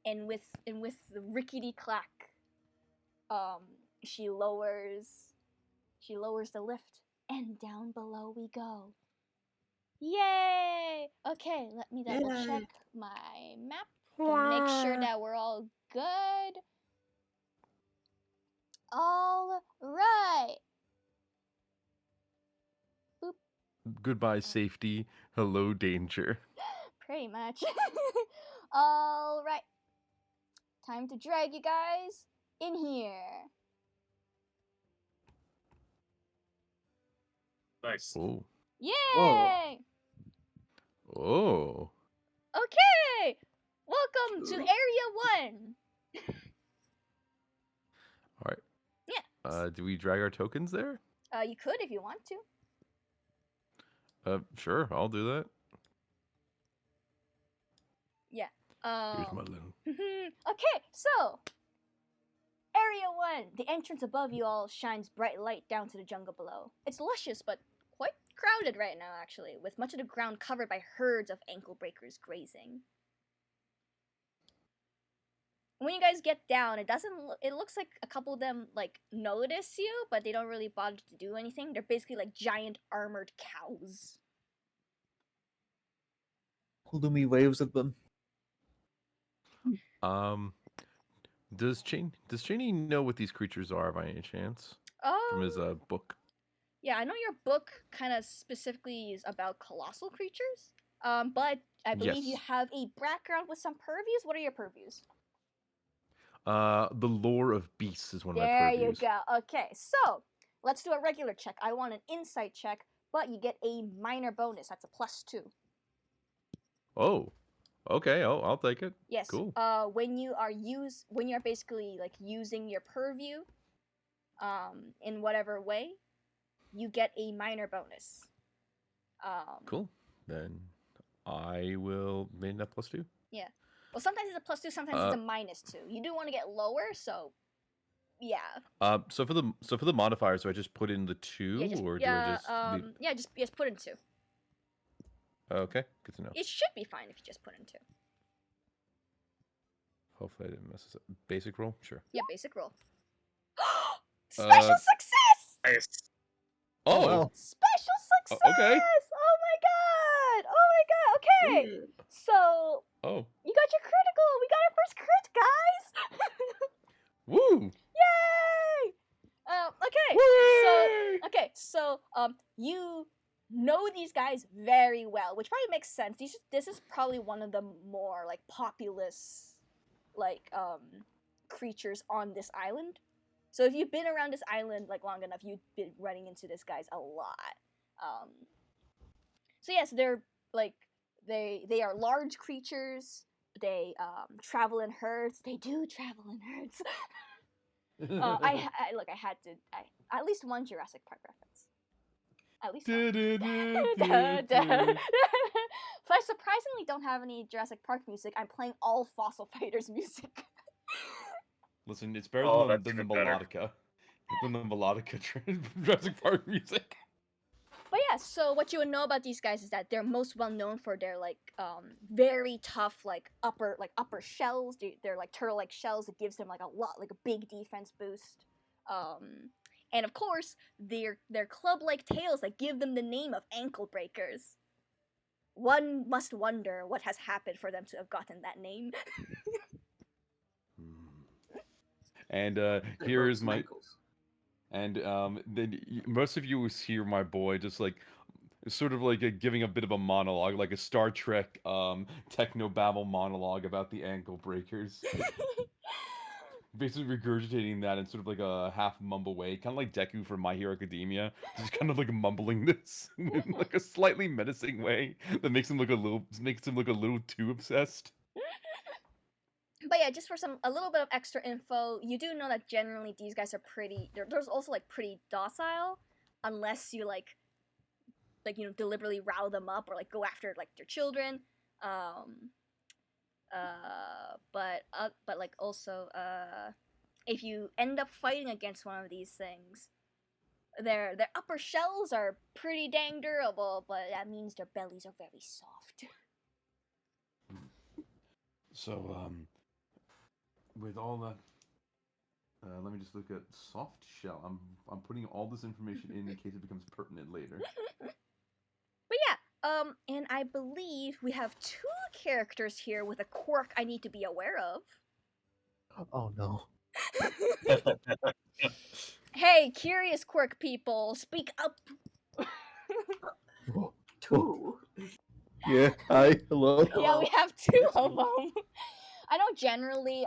And with the rickety clack, she lowers the lift, and down below we go. Yay! Okay, let me double check my map to make sure that we're all good. All right. Boop. Goodbye, safety. Hello, danger. Pretty much. All right. Time to drag you guys in here. Nice. Oh. Yay! Oh. Okay. Welcome to Area 1. All right. Yeah. Do we drag our tokens there? You could if you want to. Sure. I'll do that. Yeah. Here's my little. Okay, so Area 1! The entrance above you all shines bright light down to the jungle below. It's luscious, but quite crowded right now, actually, with much of the ground covered by herds of ankle breakers grazing. When you guys get down, it looks like a couple of them, like, notice you, but they don't really bother to do anything. They're basically like giant armored cows. Lumi waves at them. Does Cheney know what these creatures are by any chance? From his book? Yeah, I know your book kind of specifically is about colossal creatures. But I believe you have a background with some purviews. What are your purviews? The lore of beasts is one of my There purviews. you go. Okay, so let's do a regular check. I want an insight check, but you get a minor bonus. That's a +2. Oh, okay. Oh, I'll take it. Yes. Cool. When you're basically like using your purview, in whatever way, you get a minor bonus. Cool. Then I will make that +2. Yeah. Well, sometimes it's a +2, sometimes it's a -2. You do want to get lower, so yeah. So for the modifiers, do I just put in the 2, or do I just leave... yeah, just put in 2. Okay, good to know. It should be fine if you just put in 2. Hopefully I didn't mess this up. Basic roll? Sure. Yeah, basic roll. Special success! Nice. Oh! Wow. Special success! Okay. Oh my god! Oh my god! Okay! So, Oh. you got your critical! We got our first crit, guys! Woo! Yay! Okay. Whee! So, you know these guys very well, which probably makes sense. This is probably one of the more, like, populous, like, creatures on this island. So if you've been around this island, like, long enough, you've been running into these guys a lot. So yes, they're, like, they are large creatures. They, travel in herds. They do travel in herds. I had to, at least one Jurassic Park reference. At least one. So I surprisingly don't have any Jurassic Park music. I'm playing all Fossil Fighters music. Listen, it's better Oh, than that's the even better. melodica. Than the melodica Jurassic Park music. But yeah, so what you would know about these guys is that they're most well known for their like very tough like upper shells. They're like turtle-like shells that gives them like a big defense boost. And of course, their club-like tails that give them the name of ankle breakers. One must wonder what has happened for them to have gotten that name. And here's my... And then most of you will hear my boy just like sort of like giving a bit of a monologue, like a Star Trek techno-babble monologue about the ankle breakers. Basically regurgitating that in sort of like a half mumble way, kind of like Deku from My Hero Academia, just kind of like mumbling this in like a slightly menacing way that makes him look a little too obsessed. But yeah, just for a little bit of extra info, you do know that generally these guys are pretty. There's also like pretty docile, unless you like deliberately rile them up or like go after like their children. But like also if you end up fighting against one of these things, their upper shells are pretty dang durable, but that means their bellies are very soft. So with all that, let me just look at soft shell. I'm putting all this information in case it becomes pertinent later. But yeah, and I believe we have 2 characters here with a quirk I need to be aware of. Oh no. Hey, curious quirk people, speak up. 2. Yeah. Hi. Hello. Yeah, we have 2 of them. I know generally,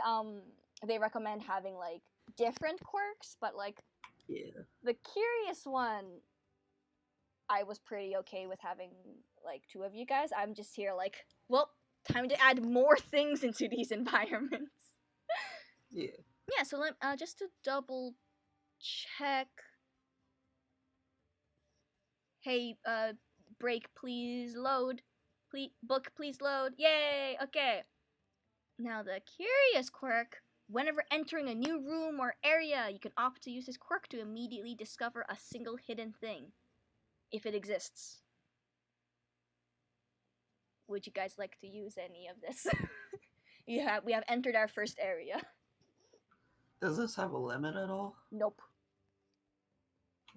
they recommend having like different quirks, but like the curious one, I was pretty okay with having like 2 of you guys. I'm just here like, well, time to add more things into these environments. Yeah, so just to double check. Hey, break, please load. Book, please load. Yay! Okay. Now the curious quirk Whenever entering a new room or area, you can opt to use this quirk to immediately discover a single hidden thing, if it exists. Would you guys like to use any of this? We have entered our first area. Does this have a limit at all? Nope.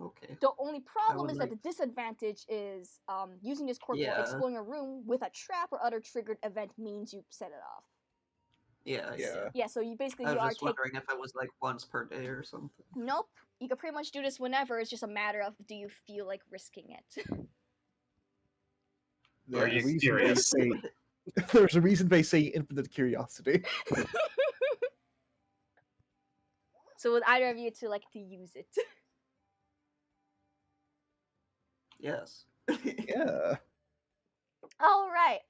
Okay. The only problem is like... that the disadvantage is using this quirk while Yeah. exploring a room with a trap or other triggered event means you set it off. Yeah, yeah. Yeah, so you basically I you was are just wondering if it was like once per day or something. Nope. You can pretty much do this whenever. It's just a matter of do you feel like risking it. Are you serious? There's a reason they say infinite curiosity. So would either of you two like to use it? Yes. Yeah. All right.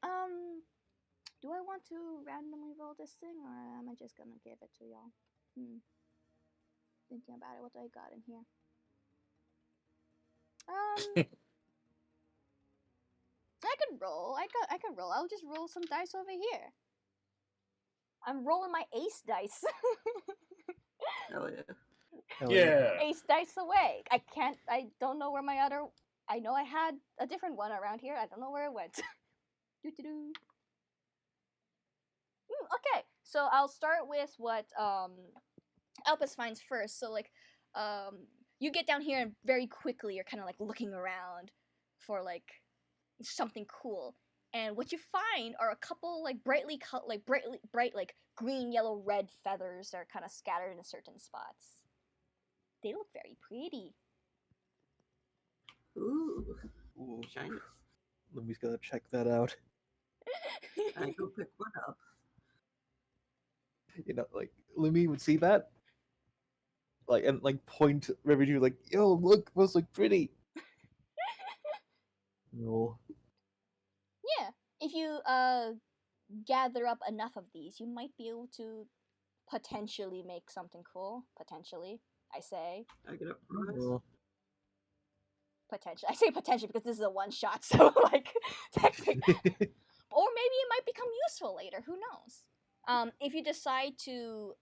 Do I want to randomly roll this thing, or am I just gonna give it to y'all? Thinking about it, what do I got in here? I could roll. I could roll. I'll just roll some dice over here. I'm rolling my ace dice. Hell yeah. Yeah. Ace dice away. I don't know where my other. I know I had a different one around here. I don't know where it went. Okay, so I'll start with what Elpis finds first. So like, you get down here and very quickly you're kind of like looking around for like something cool, and what you find are a couple like bright like green, yellow, red feathers that are kind of scattered in certain spots. They look very pretty. Ooh. Ooh. Shiny. Lumi's gotta check that out. I go pick one up. You know, like Lumi would see that, like, and like point River to like, yo, look, those look pretty. No. Yeah, if you gather up enough of these, you might be able to potentially make something cool. Potentially, I say. I get a prize. Well, Potential. I say potential because this is a one shot, so like technically, or maybe it might become useful later. Who knows? If you decide to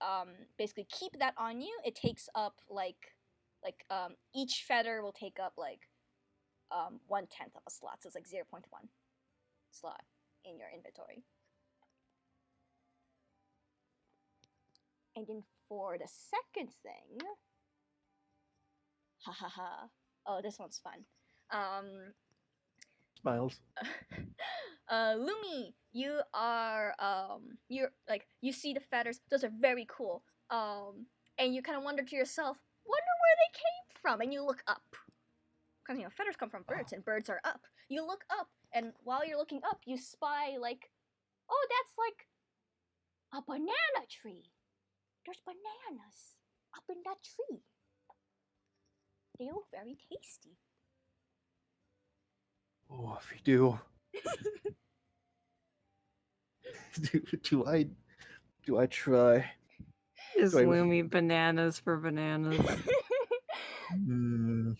basically keep that on you, it takes up each feather will take up like 1/10 of a slot, so it's like 0.1 slot in your inventory. And then for the second thing, ha ha ha. Oh, this one's fun. Smiles. Lumi, you are you're like you see the feathers; those are very cool. And you kind of wonder to yourself, wonder where they came from, and you look up because you know feathers come from birds, and birds are up. You look up, and while you're looking up, you spy like, oh, that's like a banana tree. There's bananas up in that tree. They look very tasty. Oh, if you do, do I try? Is Wait, Lumi bananas for bananas? Can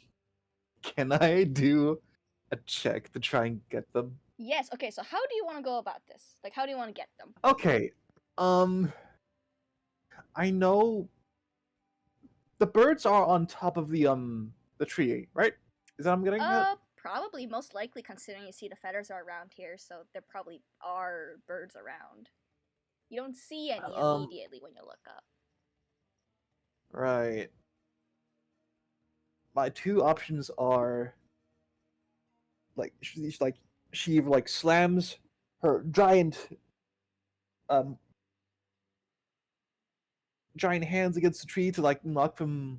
I do a check to try and get them? Yes. Okay. So how do you want to go about this? Like, how do you want to get them? Okay. I know the birds are on top of the tree, right? Is that what I'm getting at? Probably, most likely, considering you see the feathers are around here, so there probably are birds around. You don't see any immediately when you look up. Right. My two options are she like slams her giant hands against the tree to like knock them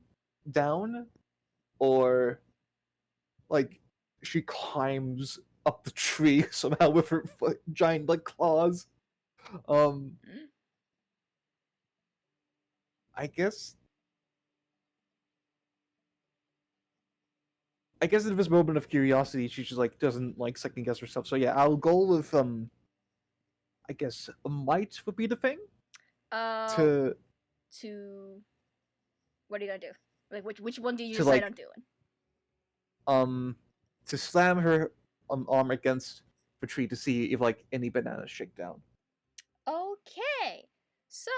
down, or like she climbs up the tree somehow with her giant like claws. I guess in this moment of curiosity, she just like doesn't like second guess herself. So yeah, I'll go with I guess a might would be the thing. To what are you gonna do? Like which one do you decide on doing? To slam her arm against the tree to see if like any bananas shake down. Okay, so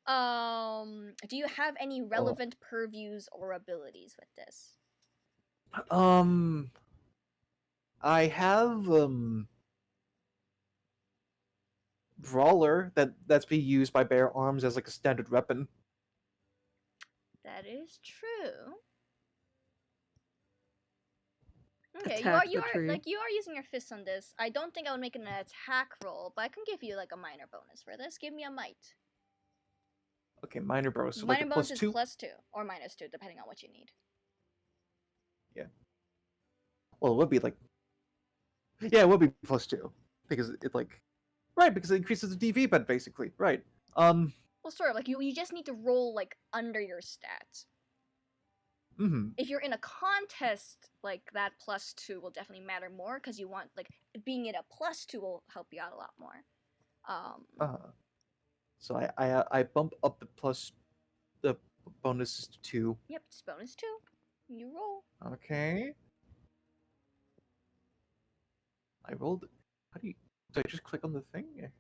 Do you have any relevant purviews or abilities with this? I have Brawler that's being used by Bear Arms as like a standard weapon. That is true. Okay, Attack you the are tree. like you are using your fists on this. I don't think I would make an attack roll, but I can give you like a minor bonus for this. Give me a might. Okay, minor bonus. So Minor like a bonus plus is two. +2 or -2, depending on what you need. Well, it would be like. Yeah, it would be +2 because it like. Right, because it increases the DV, but basically, right. Well, sort of like you just need to roll like under your stats. If you're in a contest, like that +2 will definitely matter more because you want like being in a +2 will help you out a lot more. So I bump up the bonuses to 2. Yep, it's -2. You roll. Okay. I rolled. How do you? Do I just click on the thing? Yeah,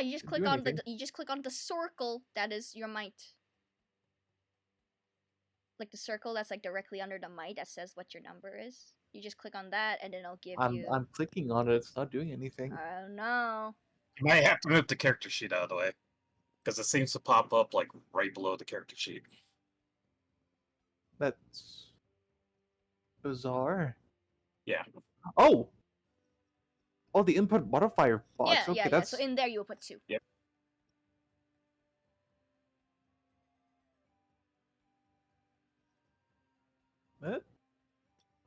you just Didn't click do on anything. you just click on the circle that is your might. Like the circle that's like directly under the might that says what your number is. You just click on that and then it'll give you. I'm clicking on it. It's not doing anything. I don't know. You might have to move the character sheet out of the way. Because it seems to pop up like right below the character sheet. That's bizarre. Yeah. Oh, the input modifier box. Yeah, Okay, yeah. that's So in there you will put 2. Yep. What?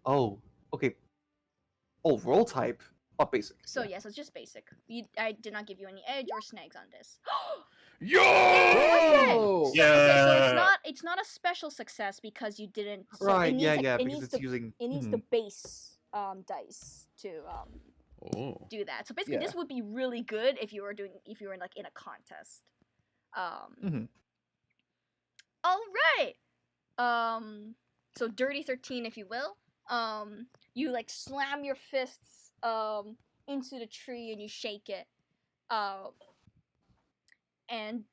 Oh, okay. Oh, roll type. Oh, basic. So yeah, so it's just basic. I did not give you any edge or snags on this. Yo! Oh! Okay, so it's not a special success because you didn't. So Right. It needs, Yeah. like, Yeah. It Because needs it's using. it needs the base dice to Oh. do that. So basically, Yeah. this would be really good if you were in like in a contest. All right. So dirty 13, if you will. You like slam your fists into the tree and you shake it. And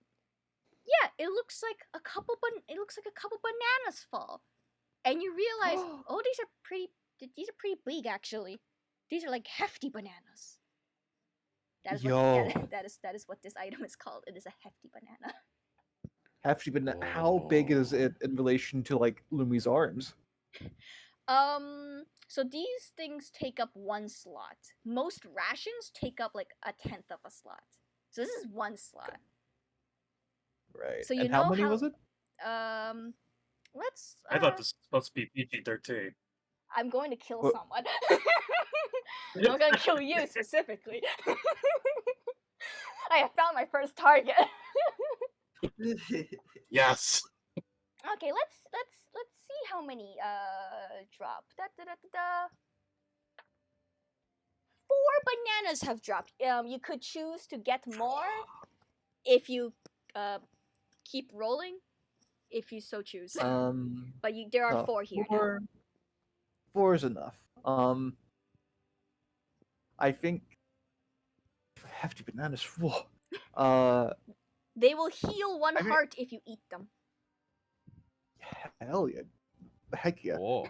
yeah, it looks like a couple bananas fall. And you realize, oh, these are pretty big actually. These are like hefty bananas. That is that is what this item is called. It is a hefty banana. Hefty, but how big is it in relation to like Lumi's arms? So these things take up 1 slot. Most rations take up like a 10th of a slot. So this is 1 slot. Right. So you and know how many was it? Let's. I thought this was supposed to be PG-13. I'm going to kill What? someone. I'm going to kill you specifically. I have found my first target. Yes. Okay, let's see how many drop. 4 bananas have dropped. You could choose to get more if you keep rolling, if you so choose. But there are 4 here now. 4 is enough. I think hefty bananas. Whoa. They will heal 1 I mean- heart if you eat them. Hell yeah. Heck yeah. Oh.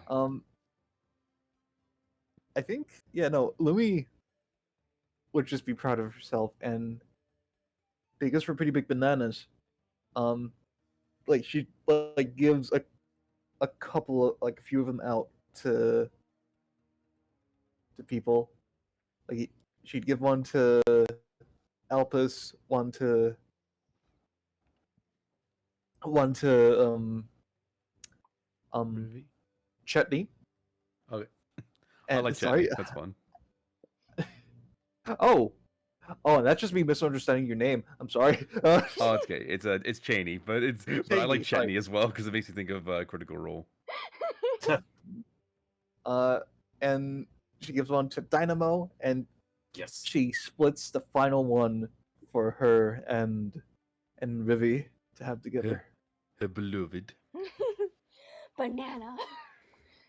I think Lumi would just be proud of herself, and because for pretty big bananas, like she like gives a couple of like a few of them out to people. Like she'd give one to Alpus, one to Chutney. Okay. I And, like sorry. Chetney. That's fun. Oh, that's just me misunderstanding your name. I'm sorry. Oh, it's okay. It's Cheney, but I like Cheney, Chetney as well because it makes me think of Critical Role. And she gives one to Dynamo, and Yes. she splits the final one for her and Vivi to have together. Her beloved. Banana.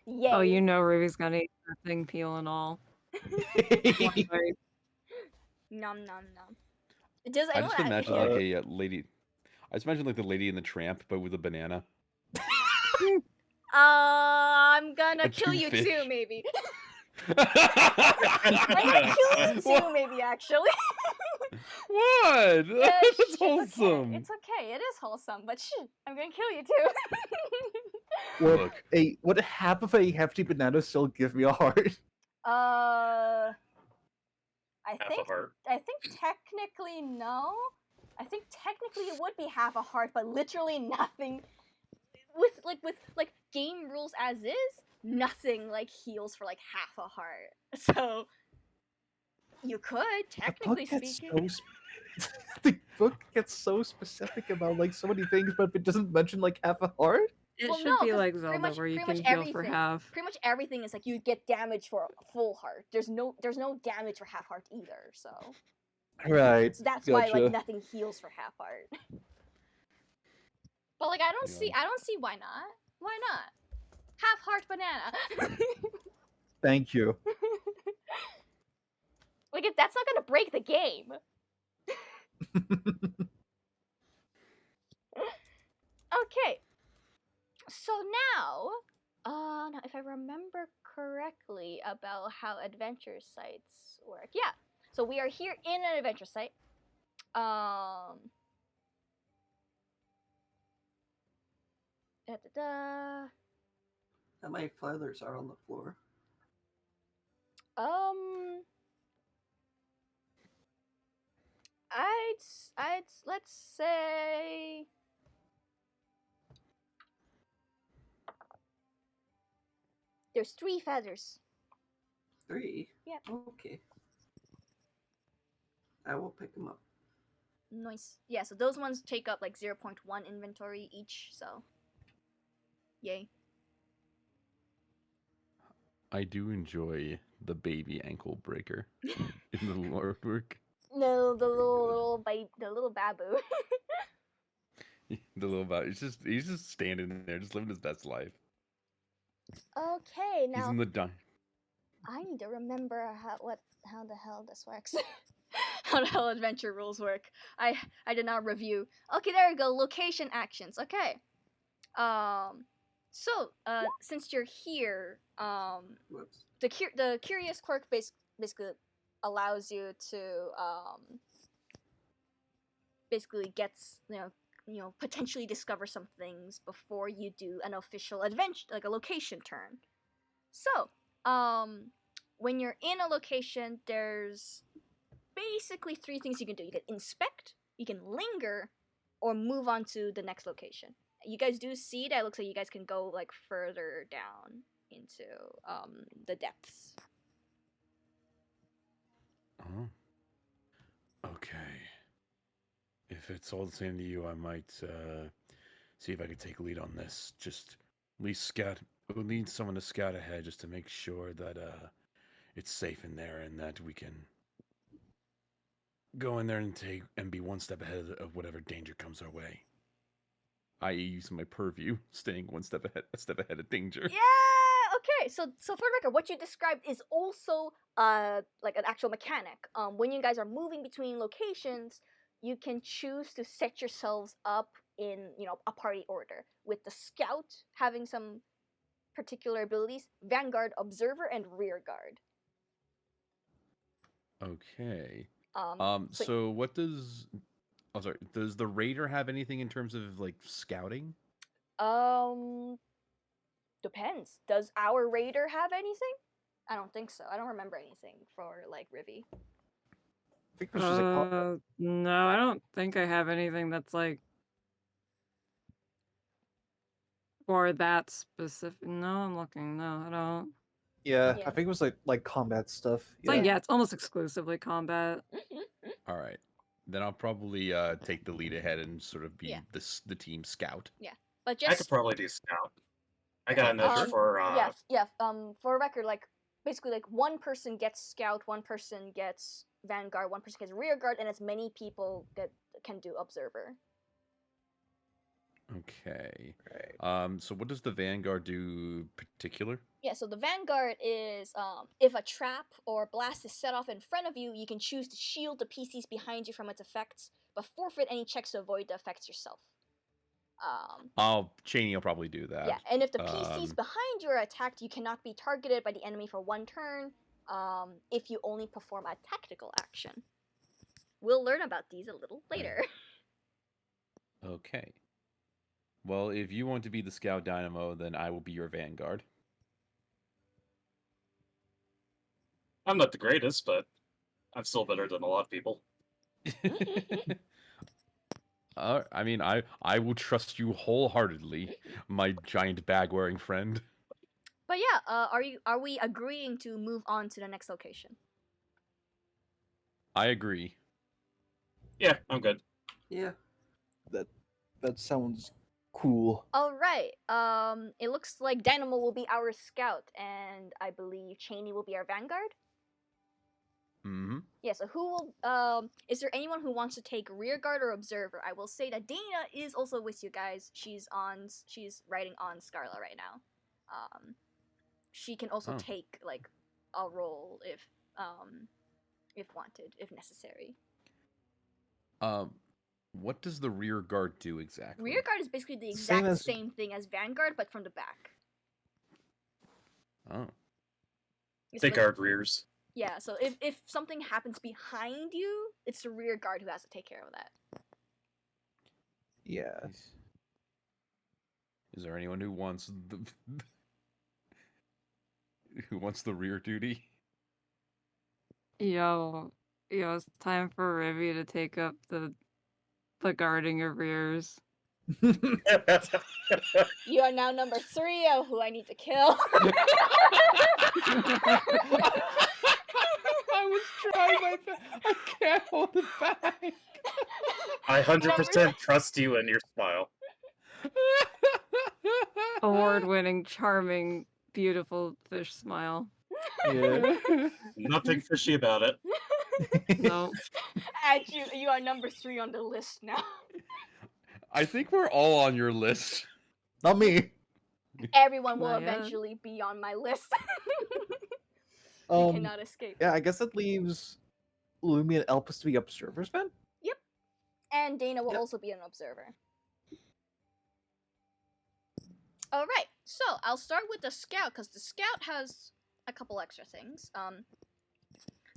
Yay. Oh, you know Ruby's gonna eat that thing, peel and all. One bite. Nom nom nom. Does I anyone just imagine like a lady. I just imagine like the Lady and the Tramp, but with a banana. I'm gonna And kill two you fish. too, maybe. I'm gonna kill you too, What? maybe, actually. What? Yeah, That's it's wholesome. okay. It's okay. It is wholesome, but I'm gonna kill you too. Look. Would half of a hefty banana still give me a heart? I Half think a heart. technically no. I think technically it would be half a heart, but literally nothing. With game rules as is, nothing like heals for like half a heart. So you could technically speaking. The book gets so specific about like so many things, but if it doesn't mention like half a heart. It Well, should no, be 'cause like pretty Zelda, much- where you pretty can much heal for everything. half. Pretty much everything is like you get damage for a full heart. There's no damage for half heart either. So Right. so that's why Gotcha. like nothing heals for half heart. But like I don't see why not. Why not? Half heart banana. Thank you. Like if that's not gonna break the game. Okay. So now if I remember correctly about how adventure sites work. Yeah. So we are here in an adventure site. Da, da, da. How many feathers are on the floor? I'd let's say there's 3 feathers. 3? Yeah. Okay. I will pick them up. Nice. Yeah, so those ones take up like 0.1 inventory each, so yay. I do enjoy the baby ankle breaker in the lore work. No, the little babu. The little bit. He's just standing there, just living his best life. Okay, He's now in the dime. I need to remember how the hell this works. How the hell adventure rules work. I did not review. Okay, there we go. Location actions. Okay. So since you're here, Whoops. the curious quirk basically allows you to basically gets potentially discover some things before you do an official adventure, like a location turn. So when you're in a location, there's basically 3 things you can do. You can inspect, you can linger, or move on to the next location. You guys do see that it looks like you guys can go like further down into the depths. Oh. Okay. If it's all the same to you, I might see if I could take lead on this. Just at least scout. We'll need someone to scout ahead just to make sure that it's safe in there and that we can go in there and be one step ahead of whatever danger comes our way. I.e., using my purview, staying a step ahead of danger. Yeah. Okay. So for the record, what you described is also like an actual mechanic. When you guys are moving between locations, you can choose to set yourselves up in a party order, with the scout having some particular abilities: vanguard, observer, and rear guard. Okay. So So what does? Oh, sorry. Does the raider have anything in terms of like scouting? depends. Does our raider have anything? I don't think so. I don't remember anything for like Rivy. I think this is a combat. No, I don't think I have anything that's like for that specific. No, I'm looking. No, I don't. Yeah, Yeah. I think it was like combat stuff. It's like, yeah, it's almost exclusively combat. All right. Then I'll probably take the lead ahead and sort of be Yeah. the team scout. But I just could probably do scout. I got enough for for a record, like basically like one person gets scout, one person gets vanguard, one person gets rear guard, and as many people that can do observer. Okay. Right. So what does the Vanguard do particular? Yeah, so the Vanguard is if a trap or blast is set off in front of you, you can choose to shield the PCs behind you from its effects, but forfeit any checks to avoid the effects yourself. Cheney will probably do that. Yeah, and if the PCs behind you are attacked, you cannot be targeted by the enemy for 1 turn if you only perform a tactical action. We'll learn about these a little later. Okay. Well, if you want to be the Scout Dynamo, then I will be your Vanguard. I'm not the greatest, but I'm still better than a lot of people. I mean, I will trust you wholeheartedly, my giant bag-wearing friend. But yeah, are we agreeing to move on to the next location? I agree. Yeah, I'm good. Yeah. That sounds cool. All right. It looks like Dynamo will be our scout, and I believe Cheney will be our vanguard. Mm-hmm. Yeah. So who will? Is there anyone who wants to take rear guard or observer? I will say that Dana is also with you guys. She's riding on Scarla right now. She can also take like a role if wanted, if necessary. What does the rear guard do exactly? Rear guard is basically the exact same thing as vanguard, but from the back. Oh. They guard rears. Yeah, so if something happens behind you, it's the rear guard who has to take care of that. Yeah. Is there anyone who wants the rear duty? Yo, it's time for Rivy to take up the guarding of rears. You are now number 3 of who I need to kill. I was trying my best. I can't hold it back. I 100% trust you and your smile. Award-winning, charming, beautiful fish smile. Yeah. Nothing fishy about it. No. And you are number 3 on the list now. I think we're all on your list. Not me. Everyone will Not yet. eventually be on my list. You Um, cannot escape. Yeah, I guess that leaves Lumi and Elpis to be observers then? Yep. And Dana will also be an observer. Alright, so I'll start with the scout, because the scout has a couple extra things.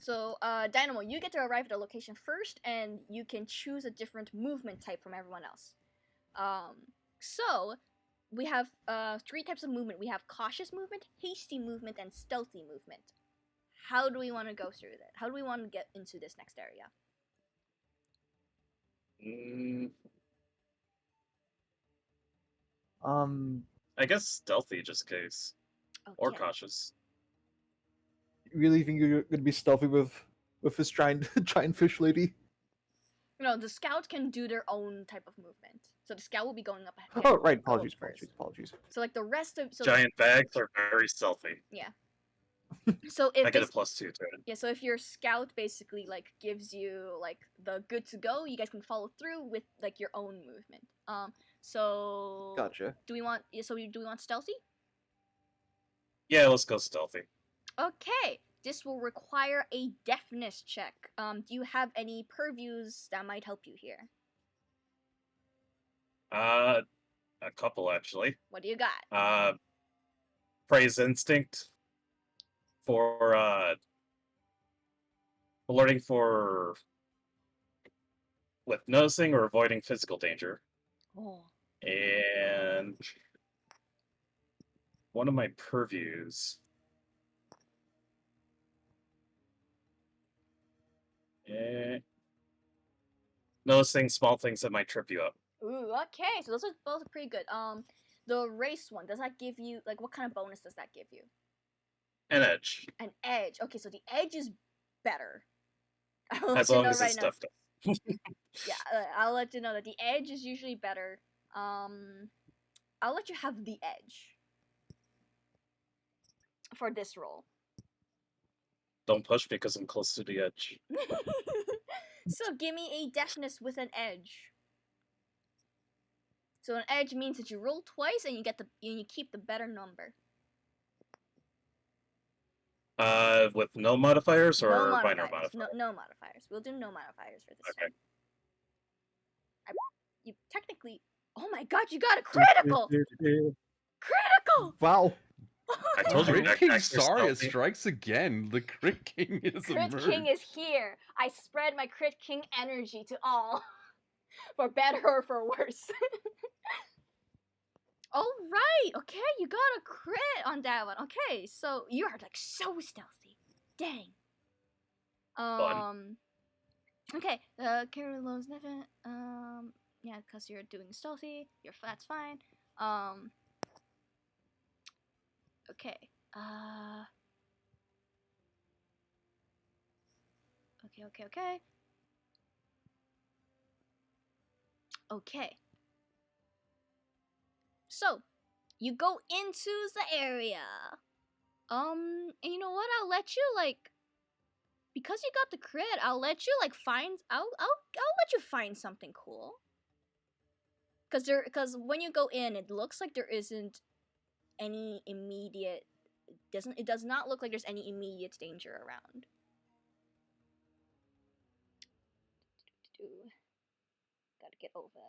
So, Dynamo, you get to arrive at the location first, and you can choose a different movement type from everyone else. So, we have 3 types of movement. We have cautious movement, hasty movement, and stealthy movement. How do we want to go through that? How do we want to get into this next area? I guess stealthy just in case. Or Okay. cautious. You really think you're gonna be stealthy with this giant fish lady? No, the scout can do their own type of movement. So the scout will be going up ahead. Oh, right. go up Apologies. So like the rest of Giant bags are very stealthy. so if I get a this- +2 to it. Yeah, so if your scout basically like gives you like the good to go, you guys can follow through with like your own movement. So Gotcha. do we want stealthy? Yeah, let's go stealthy. Okay. This will require a deafness check. Do you have any purviews that might help you here? A couple actually. What do you got? Praise instinct for alerting for with noticing or avoiding physical danger. Oh. And one of my purviews. Noticing small things that might trip you up. Ooh, okay. So those are both pretty good. The race one, does that give you like what kind of bonus does that give you? An edge. An edge. Okay, so the edge is better. I'll As let you long know as right it's now. stuffed. Yeah, I'll let you know that the edge is usually better. I'll let you have the edge for this roll. Don't push because I'm close to the edge. So give me a deafness with an edge. So an edge means that you roll twice and you keep the better number. With no modifiers or No minor modifiers. modifiers? No modifiers. We'll do no modifiers for this time. You technically. Oh my god! You got a critical. Critical. Wow. I told you. Crit King X are Saria stealthy. strikes again. The Crit King is Crit emerged. King is here. I spread my Crit King energy to all, for better or for worse. All right. Okay, you got a crit on that one. Okay, so you are like so stealthy. Dang. Fun. Okay. Carry lows nothing. Yeah, because you're doing stealthy. That's fine. Okay. Okay. Okay. So, you go into the area. And you know what? I'll let you because you got the crit. I'll let you find. I'll let you find something cool. Because when you go in, it looks like there isn't any immediate. It does not look like there's any immediate danger around. Gotta get over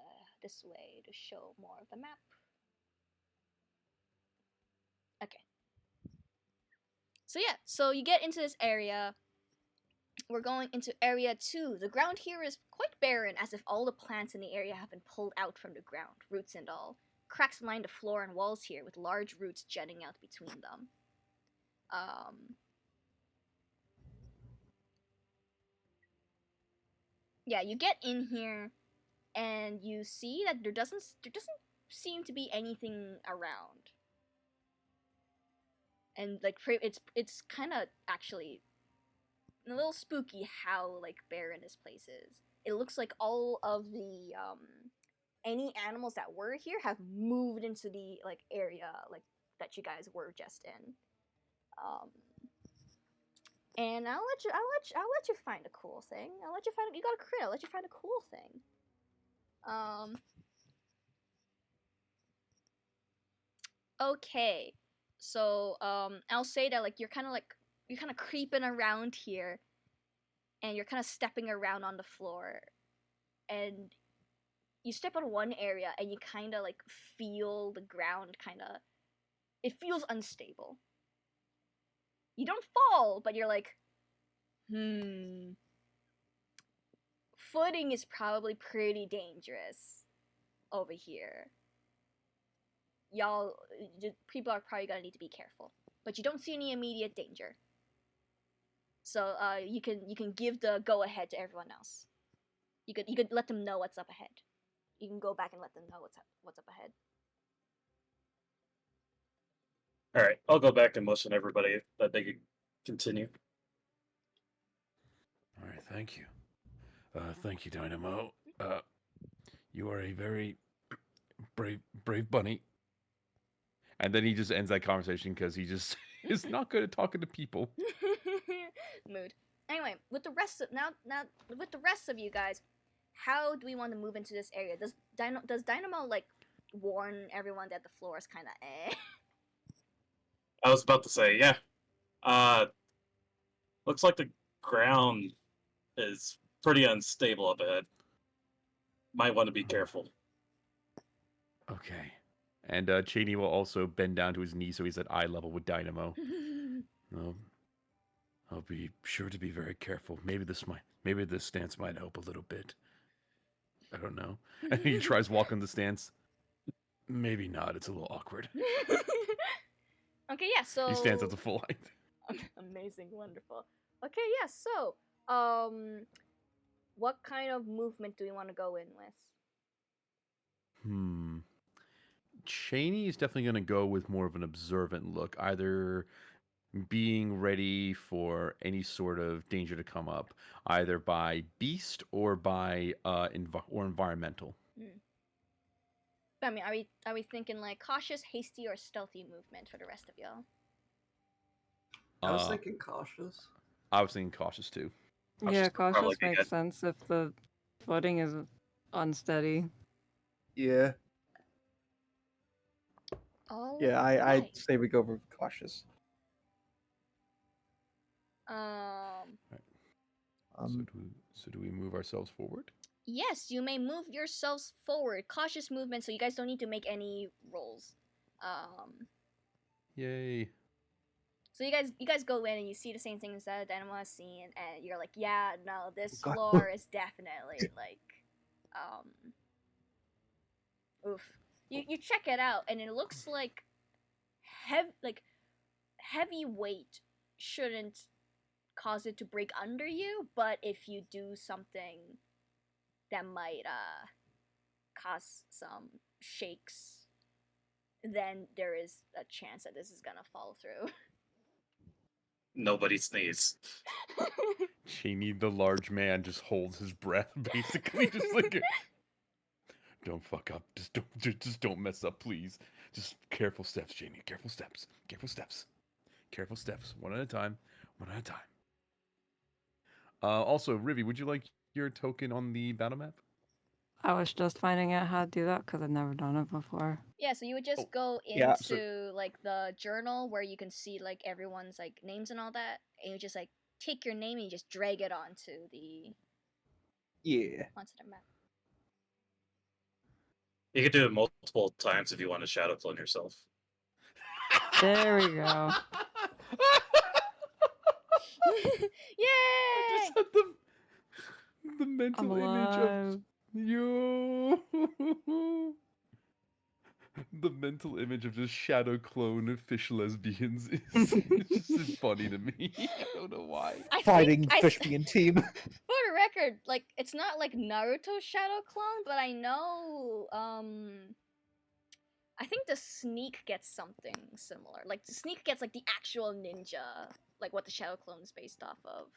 this way to show more of the map. Okay. So yeah, so you get into this area. We're going into area 2. The ground here is quite barren, as if all the plants in the area have been pulled out from the ground, roots and all. Cracks line the floor and walls here, with large roots jutting out between them. Yeah, you get in here, and you see that there doesn't seem to be anything around. And it's kind of actually a little spooky how barren this place is. It looks like all of the any animals that were here have moved into the area that you guys were just in. And I'll let you find a cool thing. You got a crit. I'll let you find a cool thing. Okay. So I'll say that you're kind of creeping around here, and you're kind of stepping around on the floor, and you step on one area and you kind of feel the ground it feels unstable. You don't fall, but you're footing is probably pretty dangerous over here. People are probably gonna need to be careful, but you don't see any immediate danger. So you can give the go ahead to everyone else. You could let them know what's up ahead. You can go back and let them know what's up ahead. All right, I'll go back and motion everybody that they can continue. All right, thank you. Thank you, Dynamo. You are a very brave bunny. And then he just ends that conversation because he just is not good at talking to people. Mood. Anyway, with the rest of you guys, how do we want to move into this area? Does Dynamo warn everyone that the floor is kind of eh? I was about to say, yeah. Looks like the ground is pretty unstable up ahead. Might want to be careful. Okay. And Cheney will also bend down to his knee so he's at eye level with Dynamo. I'll be sure to be very careful. Maybe this stance might help a little bit. I don't know. And he tries walking the stance. Maybe not. It's a little awkward. Okay, yeah. So he stands at the full height. Amazing, wonderful. Okay, yeah. So, what kind of movement do we want to go in with? Cheney is definitely going to go with more of an observant look, either being ready for any sort of danger to come up, either by beast or by environmental. I mean, are we thinking cautious, hasty, or stealthy movement for the rest of y'all? I was thinking cautious. I was thinking cautious too. Yeah, cautious makes sense if the footing is unsteady. Yeah. Oh. Yeah, I'd right. say we go with cautious. So do we move ourselves forward? Yes, you may move yourselves forward. Cautious movement, so you guys don't need to make any rolls. Yay. So you guys go in and you see the same things that Dynamo has seen, and you're like, yeah, no, this God. floor is definitely like, oof. You check it out, and it looks like heavy weight shouldn't cause it to break under you, but if you do something that might cause some shakes, then there is a chance that this is gonna fall through. Nobody sneeze. Cheney, the large man, just holds his breath, basically, just like, don't fuck up, just don't mess up, please. Just careful steps, Cheney. Careful steps. Careful steps. Careful steps. One at a time. One at a time. Also, Rivi, would you like your token on the battle map? I was just finding out how to do that because I've never done it before. Yeah, so you would just go into yeah, like the journal where you can see like everyone's like names and all that, and you just like take your name and you just drag it onto the map. You could do it multiple times if you want to shadow clone yourself. There we go. Yay! I just had the mental image of yo. The mental image of just shadow clone fish lesbians is just funny to me. I don't know why. Fighting Fishman team. For the record, like it's not like Naruto shadow clone, but I know I think the sneak gets something similar. Like the sneak gets like the actual ninja, like what the shadow clone is based off of.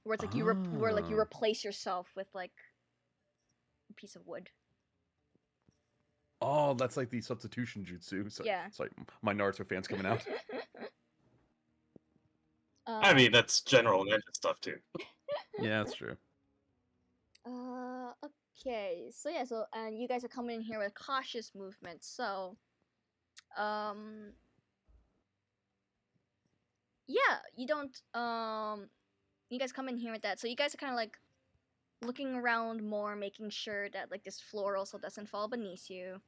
Where it's like where like you replace yourself with like a piece of wood. Oh, that's like the substitution jutsu. So, yeah. Sorry, my Naruto fans coming out. I mean, that's general ninja stuff too. Yeah, that's true. Okay. So yeah, and you guys are coming in here with cautious movement. So yeah, you don't you guys come in here with that. So you guys are kind of like looking around more, making sure that like this floor also doesn't fall beneath you.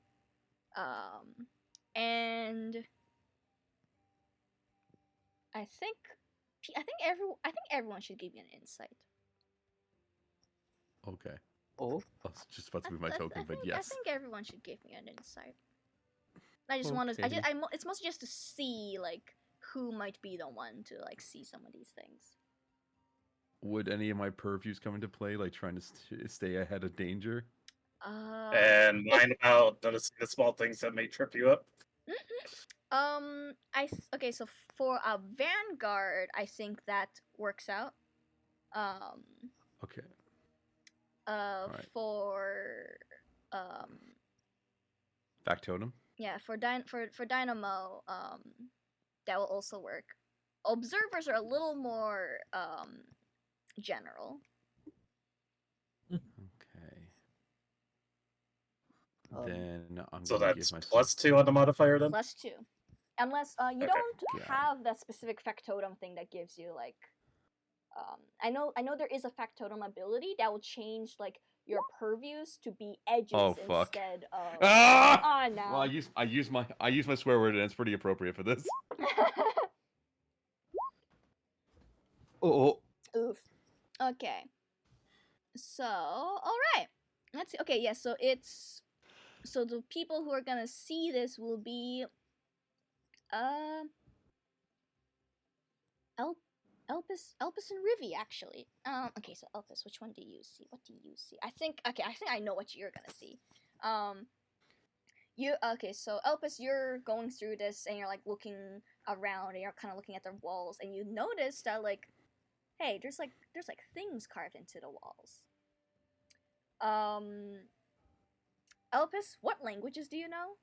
And I think everyone should give you an insight. Okay. Oh, I was just about to move my token, but yes. I think everyone should give me an insight. I just want to. It's mostly just to see like who might be the one to like see some of these things. Would any of my purviews come into play, like trying to stay ahead of danger? And mind about noticing the small things that may trip you up. Okay, so for a vanguard, I think that works out. Okay. Right. For Factotum. Yeah, for Dynamo, that will also work. Observers are a little more general. Okay. Then I'm so gonna that's give myself +2 on the modifier then? +2. Unless you don't have that specific factotum thing that gives you like I know there is a factotum ability that will change like your purviews to be edges instead of no. Well, I use my swear word and it's pretty appropriate for this. Oh. Oof. Okay. So, all right. Let's see. Okay, yeah, so the people who are going to see this will be Elpis and Rivi actually. Okay, so Elpis, which one do you see? What do you see? I think I know what you're going to see. So Elpis, you're going through this and you're like looking around and you're kind of looking at the walls and you notice that like hey, there's like things carved into the walls. Elpis, what languages do you know?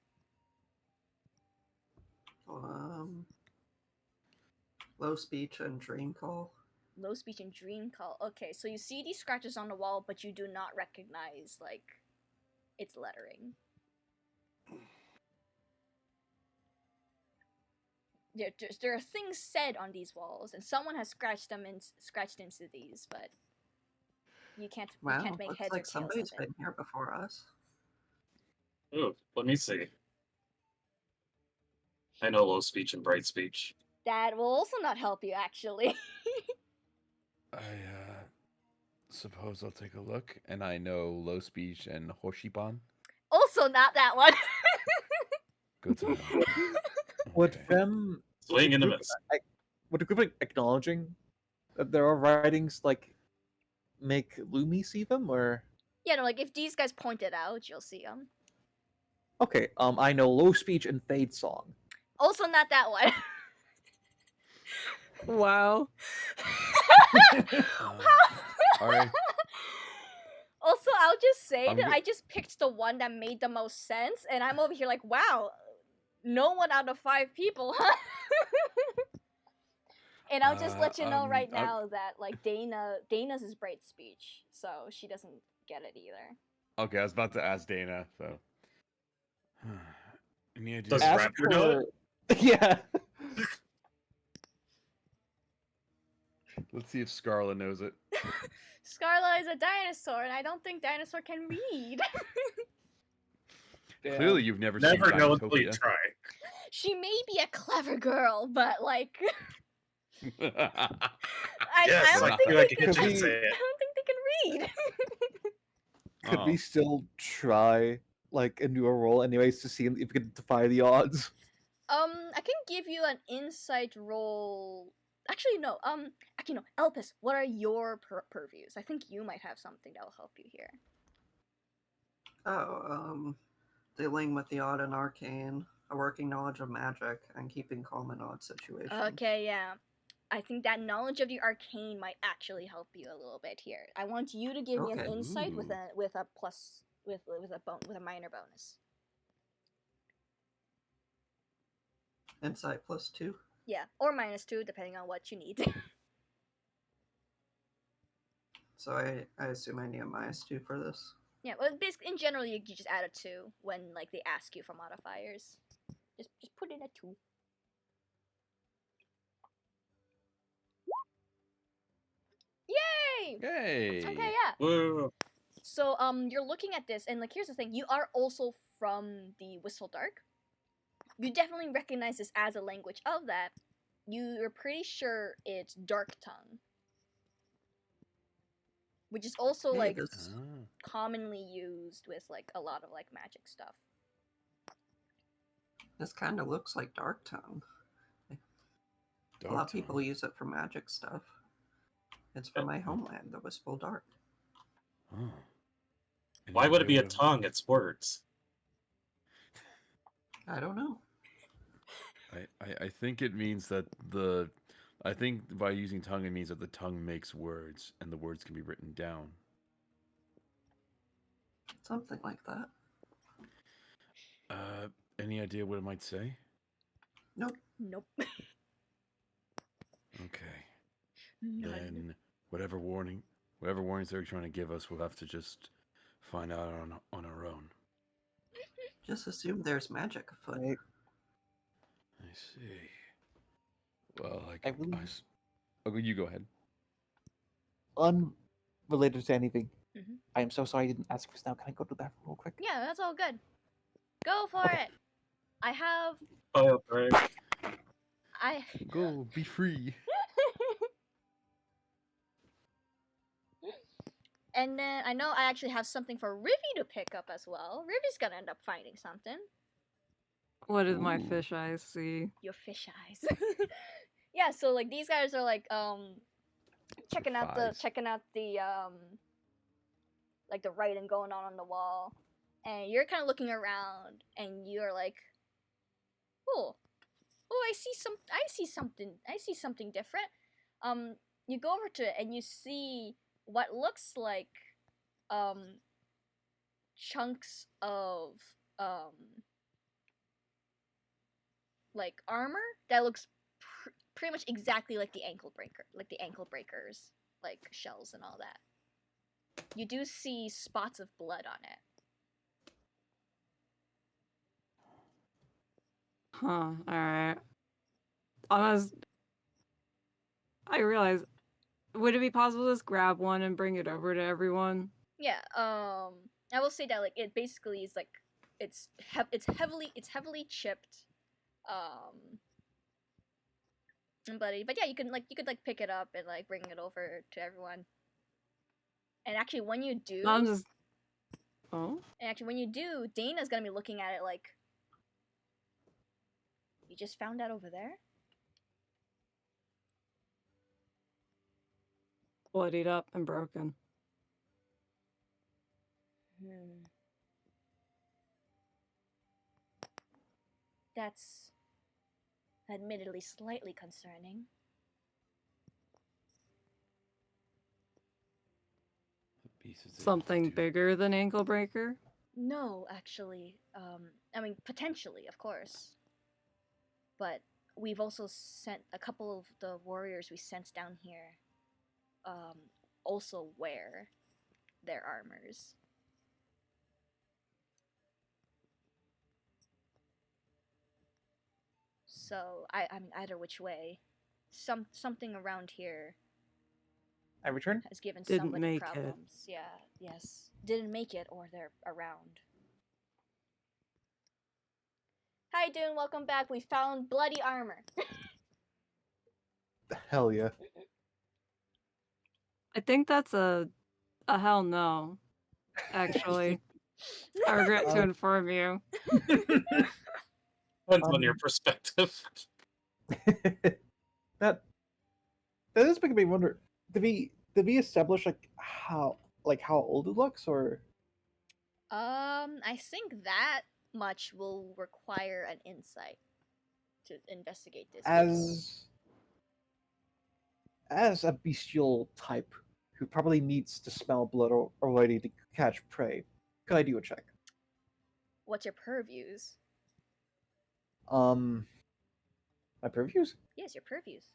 Low speech and dream call. Low speech and dream call. Okay, so you see these scratches on the wall, but you do not recognize like its lettering. there are things said on these walls, and someone has scratched into these, but you can't make looks heads like or tails somebody's of it. been here before us. Ooh, let me see. I know low speech and bright speech. That will also not help you, actually. I suppose I'll take a look, and I know low speech and Hoshiban. Also not that one. Good to know. Would Okay. them Swing and a group miss. would the group acknowledging that there are writings like make Lumi see them, or Yeah, no, like if these guys point it out, you'll see them. okay? I know low speech and fade song. Also not that one. Wow. All right. Also, I'll just say I'm that go- I just picked the one that made the most sense, and I'm over here like, wow, no one out of 5 people, huh? And I'll just let you know right now that like Dana's is bright speech, so she doesn't get it either. Okay, I was about to ask Dana. So, any idea? Does Ask Raptor know her. Yeah. Let's see if Scarlet knows it. Scarla is a dinosaur, and I don't think dinosaur can read. Clearly, you've never Never seen know until you Dinotopia. try. She may be a clever girl, but like, Yes, I don't I think feel like they you can could should be- say I it. don't think they can read. Could Oh. we still try like a newer roll anyways to see if we can defy the odds? I can give you an insight roll. Actually, no. No. Elpis, what are your purviews? I think you might have something that will help you here. Dealing with the odd and arcane, a working knowledge of magic, and keeping calm in odd situations. Okay, yeah. I think that knowledge of the arcane might actually help you a little bit here. I want you to give me an Okay. insight with Ooh. a plus with a minor bonus. Insight +2. Yeah, or -2 depending on what you need. So I assume I need a -2 for this. Yeah, well, basically, in general, you just add a 2 when like they ask you for modifiers. Just put in a 2. Yay! Yay! Okay, yeah. Woo. So you're looking at this, and like here's the thing: you are also from the Whistle Dark. You definitely recognize this as a language of that. You're pretty sure it's Dark Tongue, which is also Hey, like this commonly used with like a lot of like magic stuff. kind of looks like Dark Tongue. A lot of people use it for magic stuff. It's from my homeland, the Wistful Dark. Oh. Why would it be a tongue? It's words. I don't know. I think it means that I think by using tongue it means that the tongue makes words and the words can be written down. Something like that. Any idea what it might say? Nope. Nope. Okay. None. Then whatever warnings they're trying to give us, we'll have to just find out on our own. Just assume there's magic afoot. Right. I see. Well, I will- okay, you go ahead. Unrelated to anything. Mhm. I am so sorry I didn't ask for now. Can I go do that real quick? Yeah, that's all good. Go for Okay. it. I have. Oh, right. Go, be free. And then I know I actually have something for Rivy to pick up as well. Rivy's gonna end up finding something. What did my Ooh. fish eyes see? Your fish eyes. Yeah, so like these guys are like checking out the like the writing going on the wall, and you're kind of looking around, and you're like, oh, I see something different. You go over to it, and you see what looks like chunks of like armor that looks pretty much exactly like the ankle breakers, like shells and all that. You do see spots of blood on it. Huh, alright. Honest, I realize, would it be possible to just grab one and bring it over to everyone? Yeah. I will say that like it basically is like it's heavily chipped. But yeah, you could like pick it up and like bring it over to everyone. And actually, when you do, I'm just. Oh. and actually when you do, Dana's gonna be looking at it like, you just found that over there. Bloodied up and broken. That's admittedly slightly concerning. Something bigger than ankle breaker? No, actually. I mean, potentially, of course. But we've also sent a couple of the warriors we sent down here, also wear their armors. So, I mean, either which way, something around here I return? has given Didn't somebody make it. problems. Yeah, yes. Didn't make it, or they're around. Hi, Doon, welcome back. We found bloody armor. Hell yeah. I think that's a hell no. Actually, I regret to inform you. Depends on your perspective. that is making me wonder. Did we establish how old it looks, or I think that much will require an insight to investigate this. as a bestial type who probably needs to smell blood already to catch prey, could I do a check? What's your purviews? My purviews? Yes, your purviews.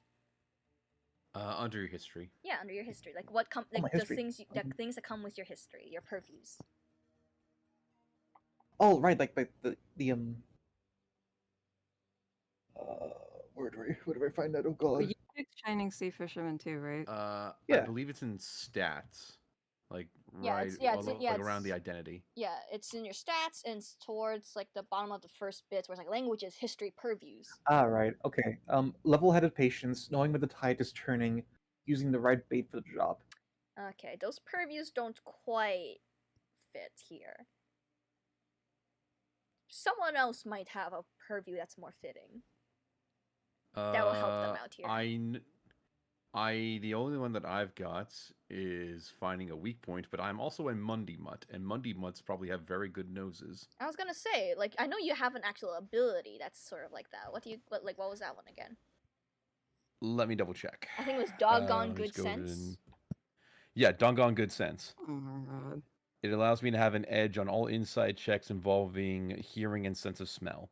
Under your history. Yeah, under your history. Like what my the history. the things that come with your history, your purviews. Oh, right, like the where do I find that? Oh But god. you picked Shining Sea Fisherman too, right? I Yeah. believe it's in stats. Like Yeah, right, it's- yeah, it's- like yeah, around the it's- identity. Yeah, it's in your stats and it's towards like the bottom of the first bits where it's like languages, history, purviews. Ah, right. Okay. Level-headed patience, knowing when the tide is turning, using the right bait for the job. Okay, those purviews don't quite fit here. Someone else might have a purview that's more fitting. That will help them out here. The only one that I've got is finding a weak point, but I'm also a Mundy Mutt, and Mundy Mutts probably have very good noses. I was gonna say, like, I know you have an actual ability that's sort of like that. What was that one again? Let me double check. I think it was Doggone Let me Good just go Sense. Yeah, doggone good sense. Oh my god. It allows me to have an edge on all inside checks involving hearing and sense of smell.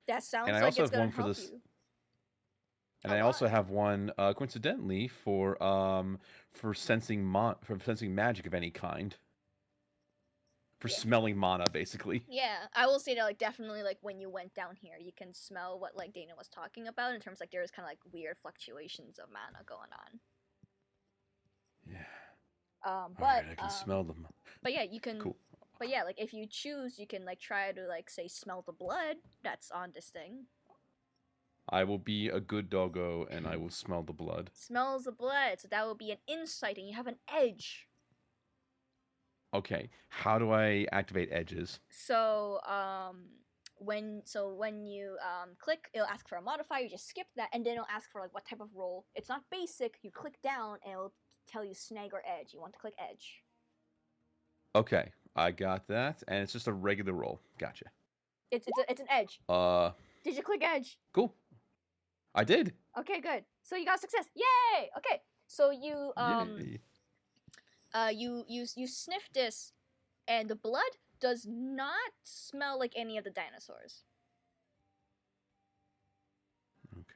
That sounds And I like also it's have gonna one for help this. you. And A I also lot. have one, coincidentally, for sensing magic of any kind. For Yeah. smelling mana, basically. Yeah, I will say that like definitely like when you went down here, you can smell what like Dana was talking about in terms like there's kind of like weird fluctuations of mana going on. Yeah. But Alright, I can smell them. But yeah, you can. Cool. But yeah, like if you choose, you can like try to like say smell the blood that's on this thing. I will be a good doggo, and I will smell the blood. Smells the blood, so that will be an insight, and you have an edge. Okay, how do I activate edges? So when you click, it'll ask for a modifier. You just skip that, and then it'll ask for like what type of roll. It's not basic. You click down, and it'll tell you snag or edge. You want to click edge. Okay, I got that, and it's just a regular roll. Gotcha. It's an edge. Did you click edge? Cool. I did. Okay, good. So you got success. Yay! Okay. So you Yay. you sniff this, and the blood does not smell like any of the dinosaurs.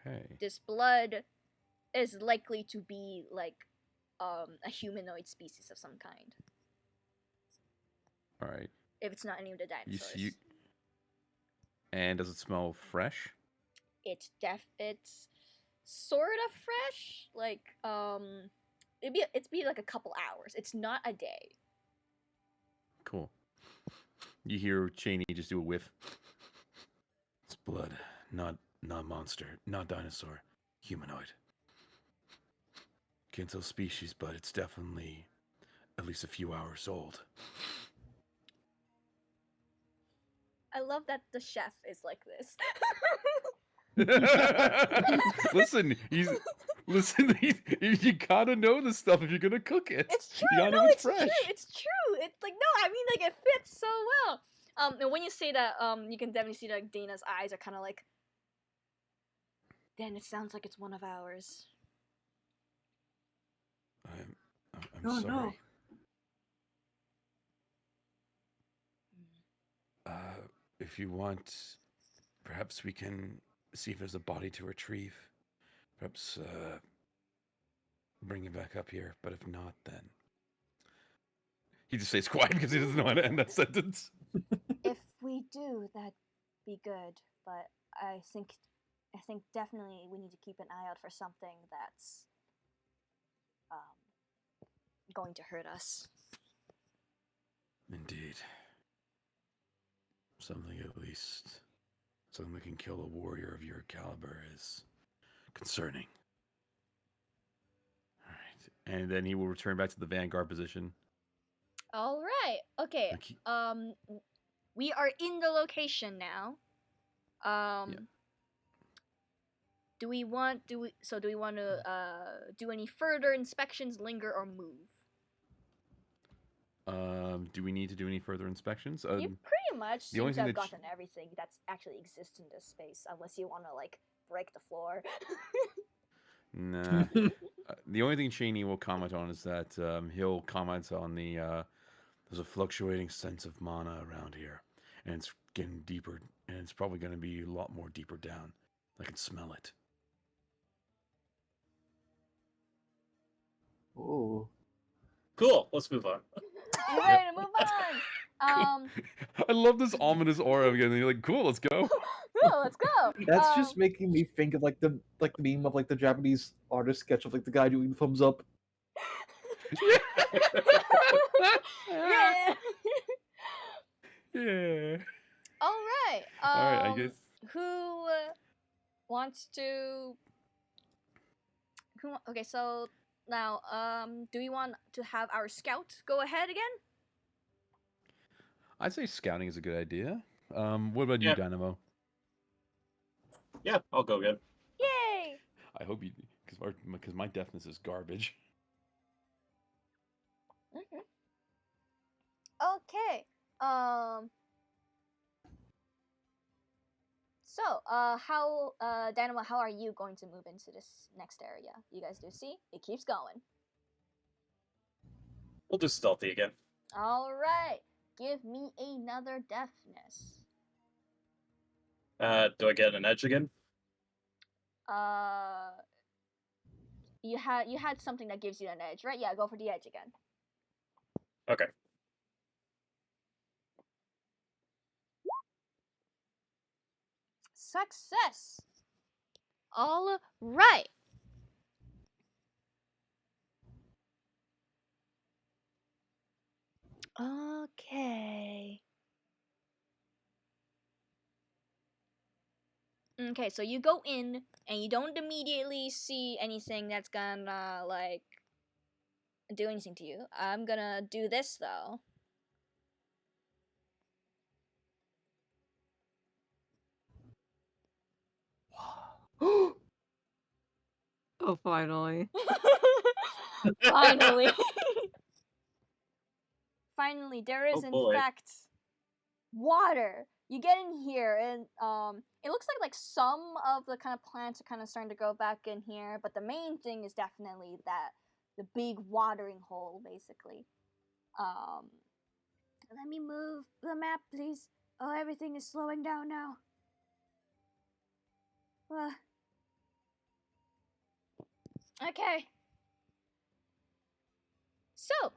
Okay. This blood is likely to be like a humanoid species of some kind. All right. If it's not any of the dinosaurs. And does it smell fresh? it's sort of fresh. Like it's be like a couple hours. It's not a day. Cool. You hear Cheney just do a whiff. It's blood, not monster, not dinosaur, humanoid. Can't tell species, but it's definitely at least a few hours old. I love that the chef is like this. Listen, you gotta know this stuff if you're gonna cook it. It's true. You gotta No, know it's fresh. true. It's true. It's like no, I mean like it fits so well. And when you say that, you can definitely see like Dana's eyes are kind of like. Then it sounds like it's one of ours. I'm sorry. No. If you want, perhaps we can see if there's a body to retrieve. Perhaps bring it back up here. But if not, then he just stays quiet because he doesn't know how to end that sentence. If we do, that'd be good. But I think definitely we need to keep an eye out for something that's going to hurt us. Indeed. Something that can kill a warrior of your caliber is concerning. All right, and then he will return back to the vanguard position. All right. Okay. We are in the location now. Do we want to do any further inspections, linger, or move? Do we need to do any further inspections? You pretty much seem only to thing have that gotten everything that's actually exists in this space, unless you want to like break the floor. Nah. The only thing Cheney will comment on is that he'll comment on the there's a fluctuating sense of mana around here, and it's getting deeper, and it's probably going to be a lot more deeper down. I can smell it. Oh. Cool. Let's move on. You ready to move on? I love this ominous aura again. And you're like, cool, let's go. Cool, let's go. That's just making me think of like the meme of like the Japanese artist sketch of like the guy doing the thumbs up. Yeah. Yeah. All right. All right, I guess. Who wants to? Okay, so now, do we want to have our scout go ahead again? I'd say scouting is a good idea. What about you, Dynamo? Yeah, I'll go again. Yay! I hope you, because my deafness is garbage. Okay. So, how, Dynamo, how are you going to move into this next area? You guys do see? It keeps going. We'll do stealthy again. Alright. Give me another deafness. Do I get an edge again? You had something that gives you an edge, right? Yeah, go for the edge again. Okay. Success! All right. Okay. Okay, so you go in and you don't immediately see anything that's gonna like do anything to you. I'm gonna do this though. Oh, finally. Finally. Finally, there is in fact water. You get in here and it looks like some of the kind of plants are kind of starting to go back in here, but the main thing is definitely that the big watering hole basically. Let me move the map, please. Oh, everything is slowing down now. Okay. So,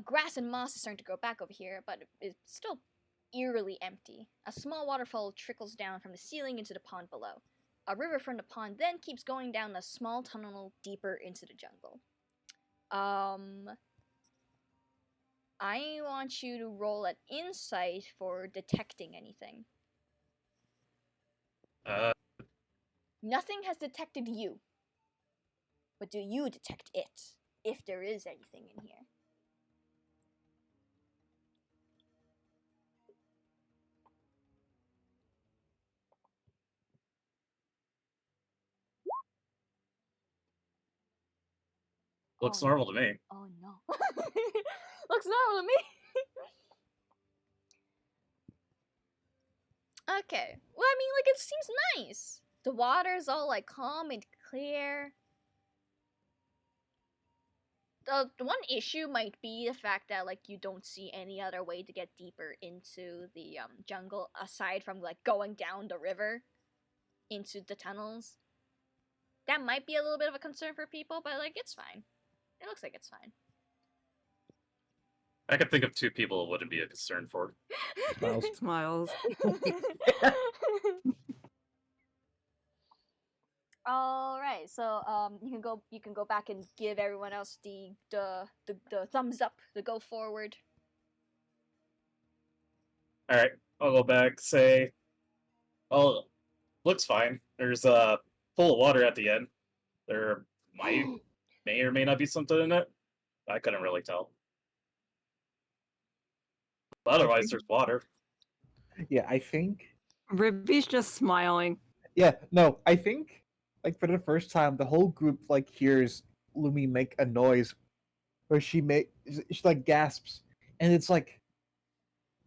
grass and moss is starting to grow back over here, but it's still eerily empty. A small waterfall trickles down from the ceiling into the pond below. a river from the pond then keeps going down a small tunnel deeper into the jungle. I want you to roll an insight for detecting anything. Nothing has detected you. But do you detect it, if there is anything in here? Looks normal to me. Oh no. Looks normal to me. Okay. Well, I mean, like, it seems nice. The water's all, like, calm and clear. The one issue might be the fact that, like, you don't see any other way to get deeper into the jungle aside from, like, going down the river into the tunnels. That might be a little bit of a concern for people, but, like, it's fine. It looks like it's fine. I could think of 2 people it wouldn't be a concern for. Smiles. All right, so you can go back and give everyone else the thumbs up to go forward. All right, I'll go back. Say, oh, looks fine. There's a pool of water at the end. There may or may not be something in it. I couldn't really tell. But otherwise, there's water. Yeah, I think. Ribby's just smiling. Yeah, no, I think like for the first time, the whole group like hears Lumi make a noise where she like gasps, and it's like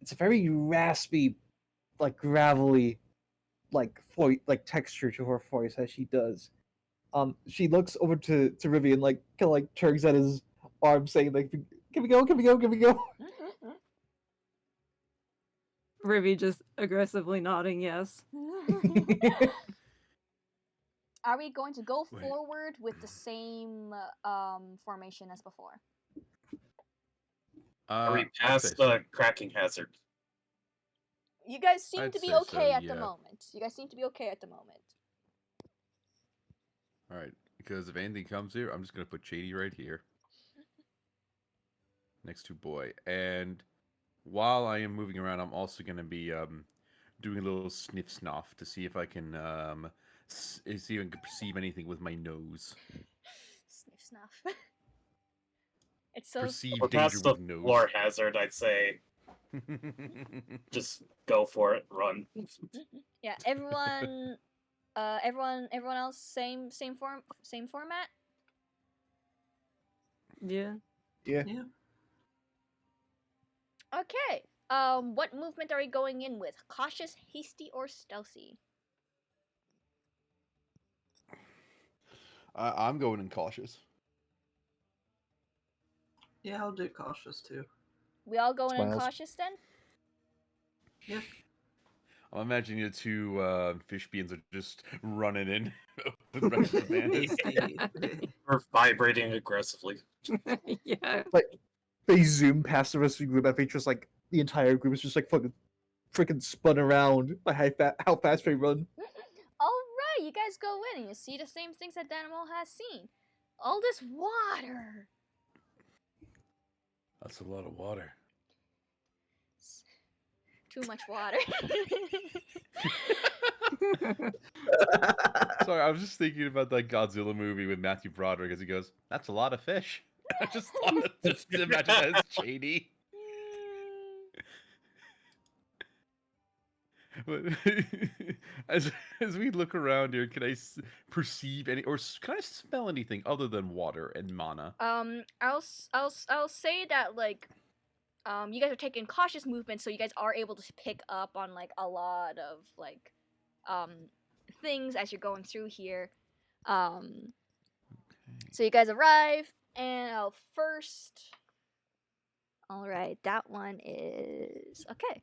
it's a very raspy, like gravelly, like texture to her voice as she does. She looks over to Ribby and like kind of like tugs at his arm, saying like, "Can we go? Can we go? Can we go?" Ribby just aggressively nodding yes. Are we going to go forward with the same formation as before? Are we past the cracking hazard? You guys seem I'd to be say okay so, at the yeah. moment. You guys seem to be okay at the moment. All right, because if anything comes here, I'm just gonna put Shady right here, next to Boy. And while I am moving around, I'm also gonna be doing a little sniff snuff to see if I can see if I can perceive anything with my nose. Sniff snuff. It's so Perceive We're danger past the with nose. floor hazard, I'd say. Just go for it. Run. yeah. Everyone else same format. Yeah. Yeah. Yeah. Okay. What movement are we going in with? Cautious, hasty, or stealthy? I'm going in cautious. Yeah, I'll do cautious too. We all going in Smiles. cautious then? Yeah. I'm imagining the 2 fish beans are just running in with the rest of the bandits. We're vibrating aggressively. Yeah. They zoom past the rest of the group, and they just like the entire group is just like fucking freaking spun around by how fast they run. Alright, you guys go in and you see the same things that Danimal has seen. All this water. That's a lot of water. Too much water. Sorry, I was just thinking about that Godzilla movie with Matthew Broderick as he goes, "That's a lot of fish." I just thought, just imagine that as Shady. But as we look around here, can I perceive any, or can I smell anything other than water and mana? I'll say that like, you guys are taking cautious movements, so you guys are able to pick up on like a lot of like, things as you're going through here. So you guys arrive, and I'll first. All right, that one is okay.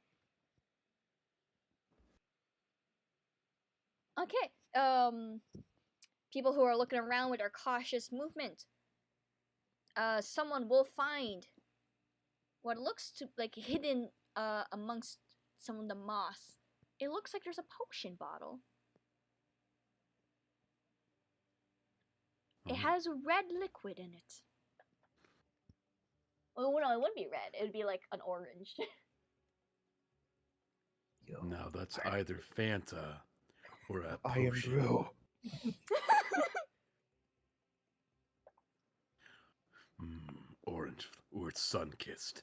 Okay. People who are looking around with their cautious movement. Someone will find what looks to like hidden amongst some of the moss. It looks like there's a potion bottle. It has red liquid in it. Well, no, it wouldn't be red. It would be like an orange. Yo, Now that's either Fanta or a I am potion. Drew. Orange or it's sun-kissed.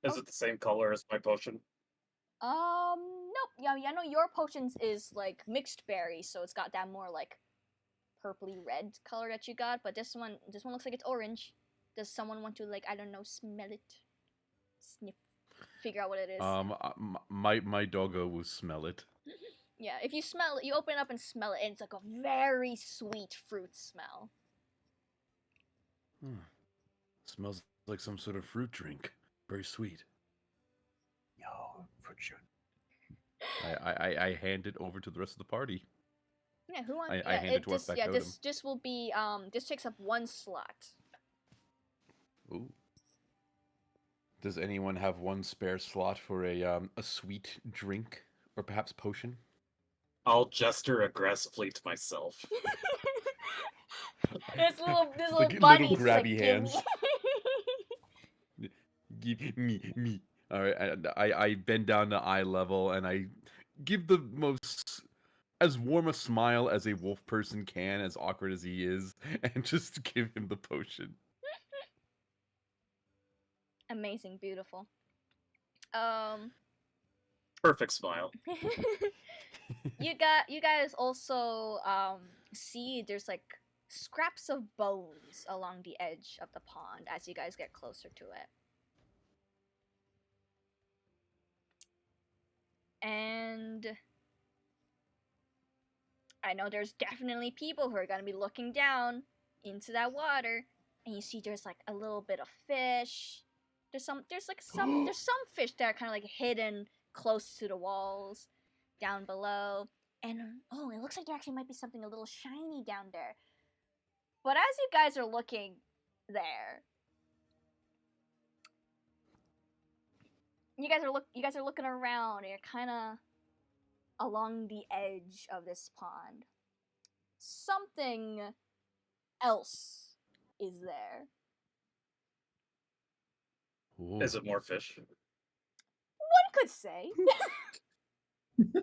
Is it the same color as my potion? Nope. Yeah, I know your potions is like mixed berry, so it's got that more like purpley red color that you got. But this one looks like it's orange. Does someone want to, like, I don't know, smell it, sniff, figure out what it is? My doggo will smell it. Yeah, if you smell it, you open it up and smell it, and it's like a very sweet fruit smell. Smells like some sort of fruit drink. Very sweet. Yo, fruit shoot. I hand it over to the rest of the party. Yeah, who wants? I hand it to our factotum. This will be this takes up 1 slot. Ooh. Does anyone have 1 spare slot for a sweet drink or perhaps potion? I'll gesture aggressively to myself. This little Like bunny little grabby hands. Give Give me. All right, I bend down to eye level and I give the most as warm a smile as a wolf person can, as awkward as he is, and just give him the potion. Amazing, beautiful. Perfect smile. You guys also see there's like scraps of bones along the edge of the pond as you guys get closer to it. And I know there's definitely people who are gonna be looking down into that water, and you see there's like a little bit of fish. There's some fish that are kind of like hidden close to the walls down below, and oh, it looks like there actually might be something a little shiny down there. But as you guys are looking there, you guys are looking around, and you're kind of along the edge of this pond. Something else is there. Ooh. Is it more fish? One could say.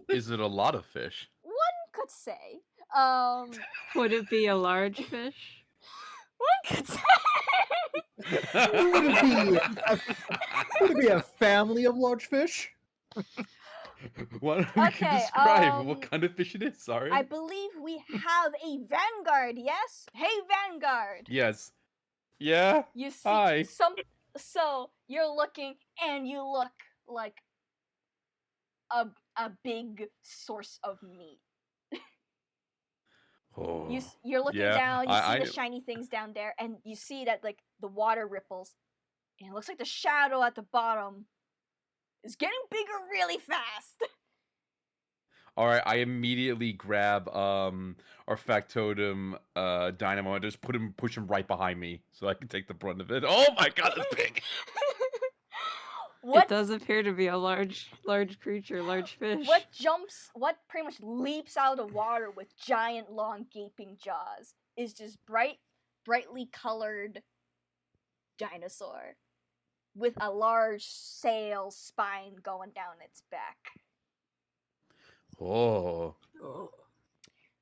Is it a lot of fish? One could say. Would it be a large fish? One could say. Would it be a family of large fish? What we Okay, can describe what kind of fish it is. Sorry. I believe we have a vanguard. Yes. Hey, vanguard. Yes. Yeah. You see Hi. So you're looking, and you look like a big source of meat. Oh. You're looking Yeah, down, you see I- the shiny things down there, and you see that like the water ripples, and it looks like the shadow at the bottom is getting bigger really fast. All right. I immediately grab our factotum dynamo and just push him right behind me so I can take the brunt of it. Oh my god, it's big. It What does appear to be a large creature, large fish. what pretty much leaps out of the water with giant long gaping jaws is just brightly colored dinosaur with a large sail spine going down its back. Oh. Oh.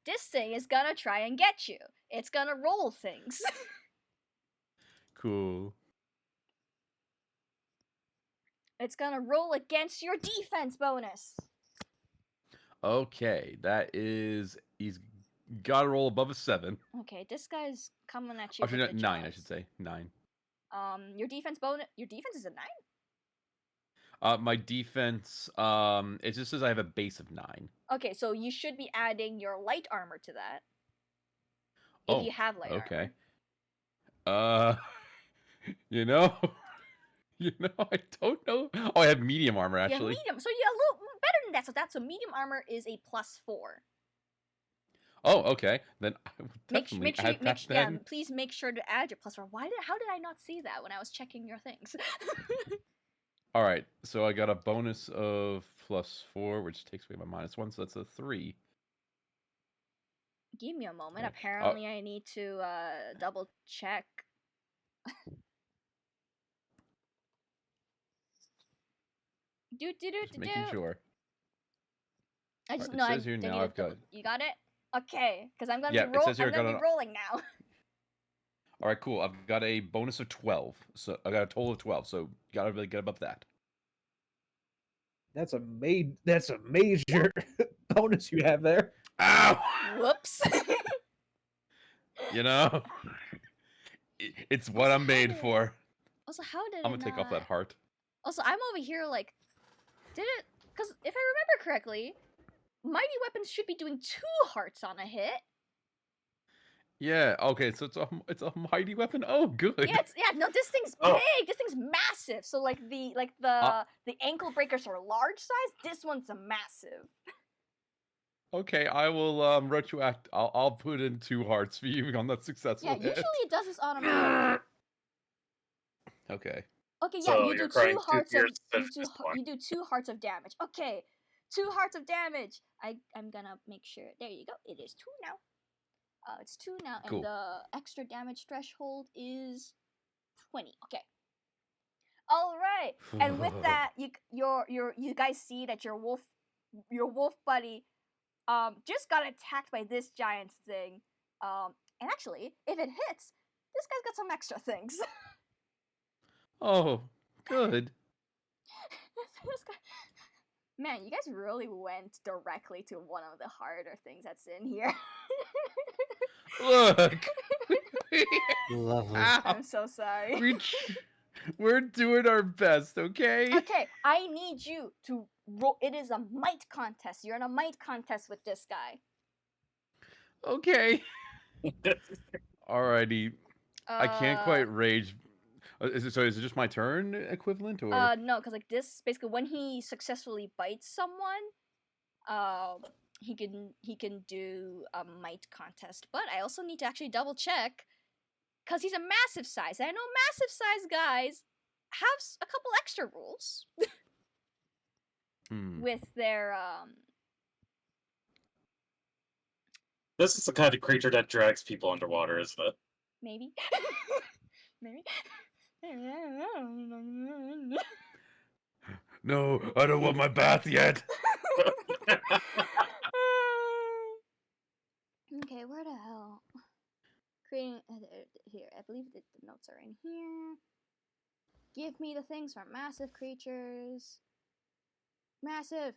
This thing is gonna try and get you. It's gonna roll things. Cool. It's gonna roll against your defense bonus. Okay, he's got to roll above a 7. Okay, this guy's coming at you. Actually, with the 9, I jaws. should say. 9. Your defense is a 9? My defense, it just says I have a base of 9. Okay, so you should be adding your light armor to that. If you have light okay. armor. I don't know. Oh, I have medium armor, Yeah, actually. medium. So you're a little better than that. So medium armor is a +4. Oh, okay. Then I would Make definitely sure add that then. please make sure to add your +4. How did I not see that when I was checking your things? All right, so I got a bonus of +4, which takes away my -1, so that's a 3. Give me a moment. Okay. Apparently, I need to double check. Just making sure. I just It no. I says here didn't now need I've to got. double- You got it. Okay, because I'm gonna Yeah, be it says here I'm I got gonna be rolling now. All right, cool. I've got a bonus of 12, so I got a total of 12. So gotta really get above that. That's a major bonus you have there. Ow! Whoops. You know, it's what Also, I'm made how did- for. Also, how did I'm it gonna take off that not- heart. Also, I'm over here like, did it? Because if I remember correctly, mighty weapons should be doing 2 hearts on a hit. Yeah. Okay. So it's a mighty weapon. Oh, good. No, this thing's Oh. big. This thing's massive. So like the ankle breakers are large size. This one's a massive. Okay, I will retroact. I'll put in 2 hearts for you on that successful Yeah, hit. usually it does this automatically. Okay. Okay, yeah, So you do you're 2 crying 2 hearts of tears instead of just 1. you do 2 hearts of damage. Okay, 2 hearts of damage. I'm gonna make sure. There you go. It is 2 now. It's 2 now, and Cool. the extra damage threshold is 20. Okay. All right, and with that, you guys see that your wolf buddy just got attacked by this giant thing. And actually, if it hits, this guy's got some extra things. Oh, good. This guy- Man, you guys really went directly to one of the harder things that's in here. Look. Lovely. Ow. I'm so sorry. We're doing our best, okay? Okay, I need you to roll. It is a might contest. You're in a might contest with this guy. Okay. Alrighty. I can't quite rage. Is it just my turn equivalent, or? No, because like this, basically, when he successfully bites someone, he can do a might contest. But I also need to actually double check, because he's a massive size. And I know massive size guys have a couple extra rules with their This is the kind of creature that drags people underwater, isn't it? maybe. Maybe. No, I don't want my bath yet. Okay, where the hell? Creating here. I believe that the notes are in here. Give me the things for massive creatures. Massive.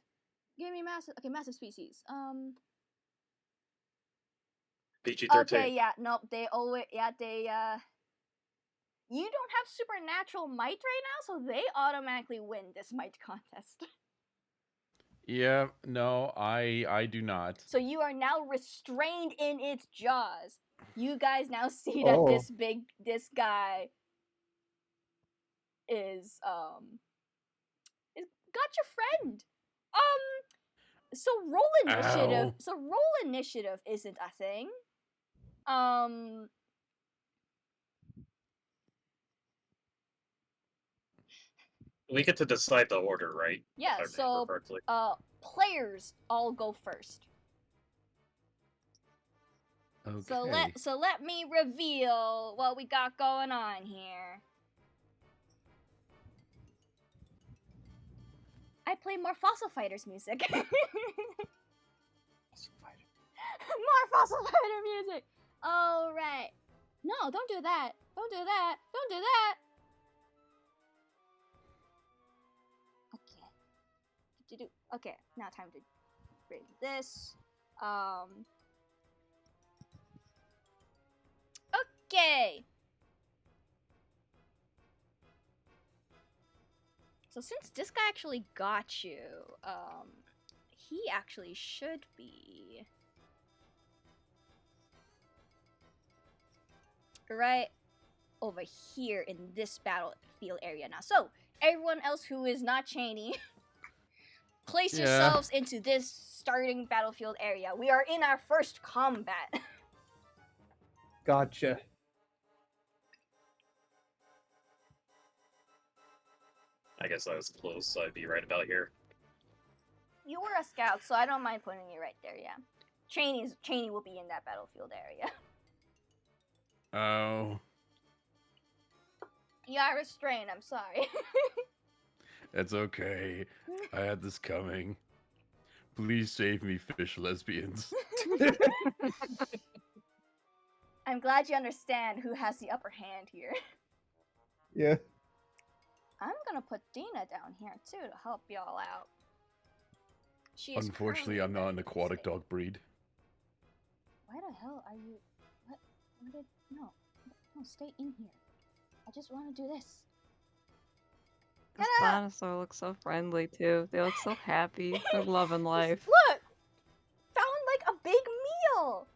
Give me massive. Okay, massive species. PG-13. Okay, yeah, nope. They always, they You don't have supernatural might right now, so they automatically win this might contest. Yeah, no, I do not. So you are now restrained in its jaws. You guys now see that this guy is got your friend. So roll initiative. Ow. So roll initiative isn't a thing. We get to decide the order, right? Yeah, If I so remember correctly. players all go first. Okay. So let me reveal what we got going on here. I play more Fossil Fighters music. More Fossil Fighter music. All right. No, don't do that. Don't do that. Don't do that. Okay. Okay, now time to bring this. Okay. So since this guy actually got you, he actually should be right over here in this battlefield area now. So everyone else who is not Cheney, place yourselves into this starting battlefield area. We are in our first combat. Gotcha. I guess I was close, so I'd be right about here. You were a scout, so I don't mind putting you right there, yeah. Cheney will be in that battlefield area. Oh, You are restrained. I'm sorry. it's okay. I had this coming. Please save me, fish lesbians. I'm glad you understand who has the upper hand here. Yeah. I'm gonna put Dina down here too to help y'all out. She is Unfortunately, currently I'm not an ready to aquatic stay. dog breed. Why the hell are you? What? No, stay in here. I just want to do this. This Get up! dinosaur looks so friendly too. They look so happy. They're loving life. Look, found like a big meal.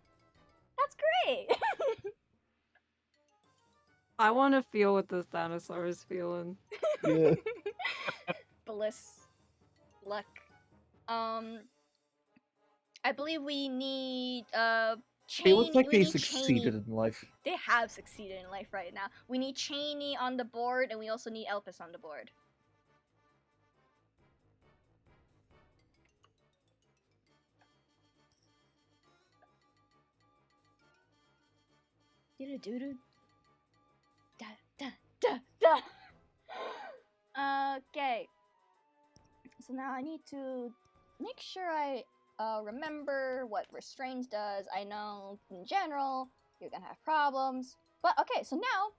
That's great. I want to feel what this dinosaur is feeling. Yeah. Bliss, luck. I believe we need It looks like we they need succeeded Cheney. in life. They have succeeded in life right now. We need Cheney on the board, and we also need Elpis on the board. Do-do-do-do. Da da da da. Okay. So now I need to make sure I remember what restraints does. I know in general you're gonna have problems, but okay. So now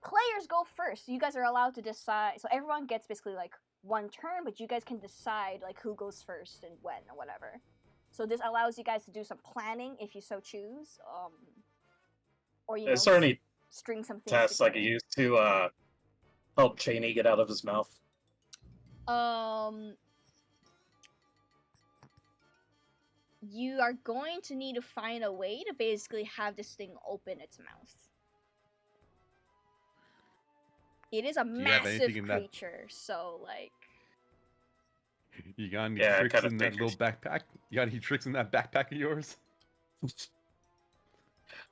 players go first. So you guys are allowed to decide. So everyone gets basically like one turn, but you guys can decide like who goes first and when or whatever. So this allows you guys to do some planning if you so choose. Or you know, Is there any string some things tests I together. could use to help Cheney get out of his mouth? You are going to need to find a way to basically have this thing open its mouth. It is a massive creature, so like. You got any Yeah, tricks kinda in that little figured. backpack? You got any tricks in that backpack of yours?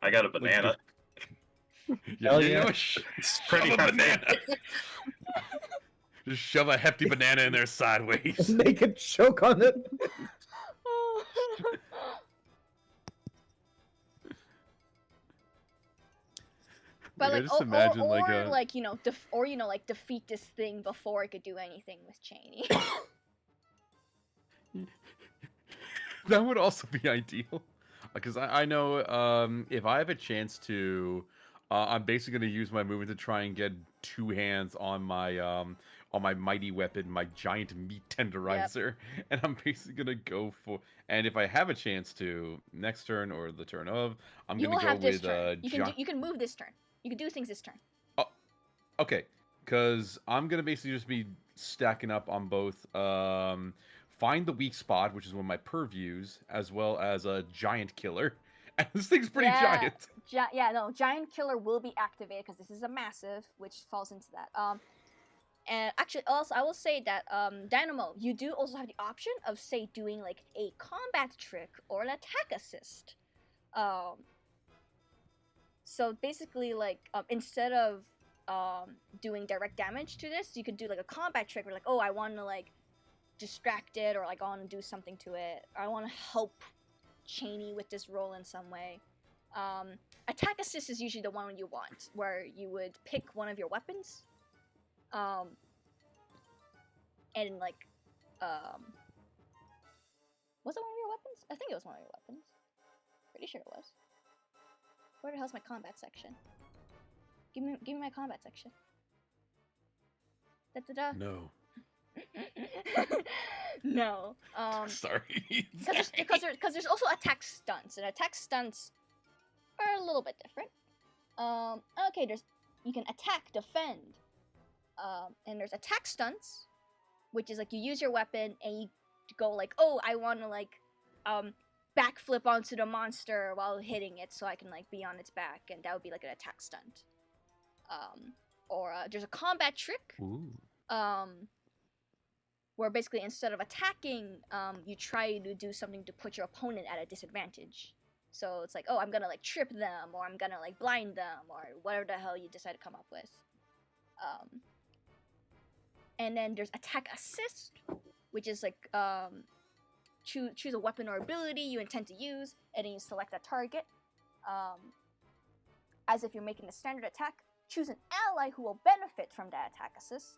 I got a banana. Yeah, Hell you yeah. know, It's pretty shove a hefty. banana. Just shove a hefty banana in there sideways. Make it choke on it. But I like, just imagine like a like you know, like defeat this thing before it could do anything with Cheney. that would also be ideal, because I know if I have a chance to, I'm basically going to use my movement to try and get two hands on my mighty weapon, my giant meat tenderizer, and I'm basically going to go for. And if I have a chance to next turn or the turn of, I'm You going will to go have this with turn. You can move this turn. You can do things this turn. Okay, because I'm gonna basically just be stacking up on both find the weak spot, which is one of my purviews, as well as a giant killer. And this thing's pretty giant. Giant killer will be activated because this is a massive, which falls into that. And actually, also I will say that Dynamo, you do also have the option of say doing like a combat trick or an attack assist. So basically, like instead of doing direct damage to this, you could do like a combat trick where like, oh, I want to like distract it, or like I want to do something to it, or I want to help Cheney with this roll in some way. Attack assist is usually the one you want, where you would pick one of your weapons, and like, was it one of your weapons? I think it was one of your weapons. Pretty sure it was. Where the hell's my combat section? Give me my combat section. Da-da-da. No. No. Sorry. Because there's also attack stunts, and attack stunts are a little bit different. Okay, you can attack, defend, and there's attack stunts, which is like you use your weapon and you go like, oh, I want to like, backflip onto the monster while hitting it, so I can like be on its back, and that would be like an attack stunt. Or there's a combat trick. Ooh. Where basically instead of attacking, you try to do something to put your opponent at a disadvantage. So it's like, oh, I'm gonna like trip them, or I'm gonna like blind them, or whatever the hell you decide to come up with. And then there's attack assist, which is like choose a weapon or ability you intend to use, and then you select a target. As if you're making a standard attack, choose an ally who will benefit from that attack assist.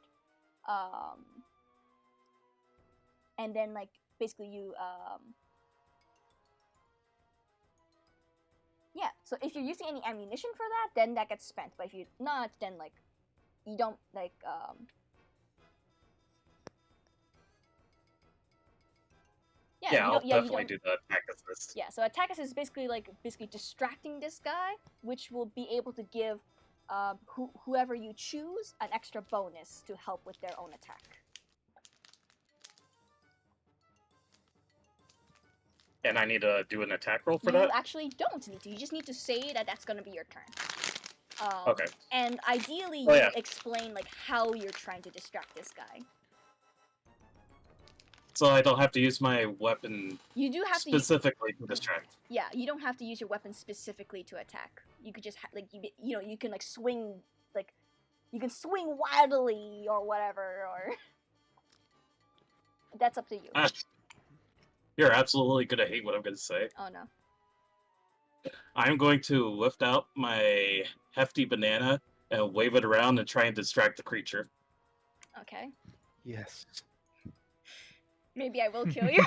And then like basically you yeah, so if you're using any ammunition for that, then that gets spent. But if you're not, then like you don't like Yeah, I'll definitely do the attack assist. Yeah, so attack assist is basically distracting this guy, which will be able to give whoever you choose an extra bonus to help with their own attack. And I need to do an attack roll for you that? You actually don't need to. You just need to say that that's going to be your turn. Okay. And ideally, Oh, you yeah. explain like how you're trying to distract this guy. So I don't have to use my weapon You do have specifically to distract. Yeah, you don't have to use your weapon specifically to attack. You could just you can like swing you can swing wildly or whatever, or that's up to you. You're absolutely gonna hate what I'm gonna say. Oh no. I'm going to lift out my hefty banana and wave it around and try and distract the creature. Okay. Yes. Maybe I will kill you.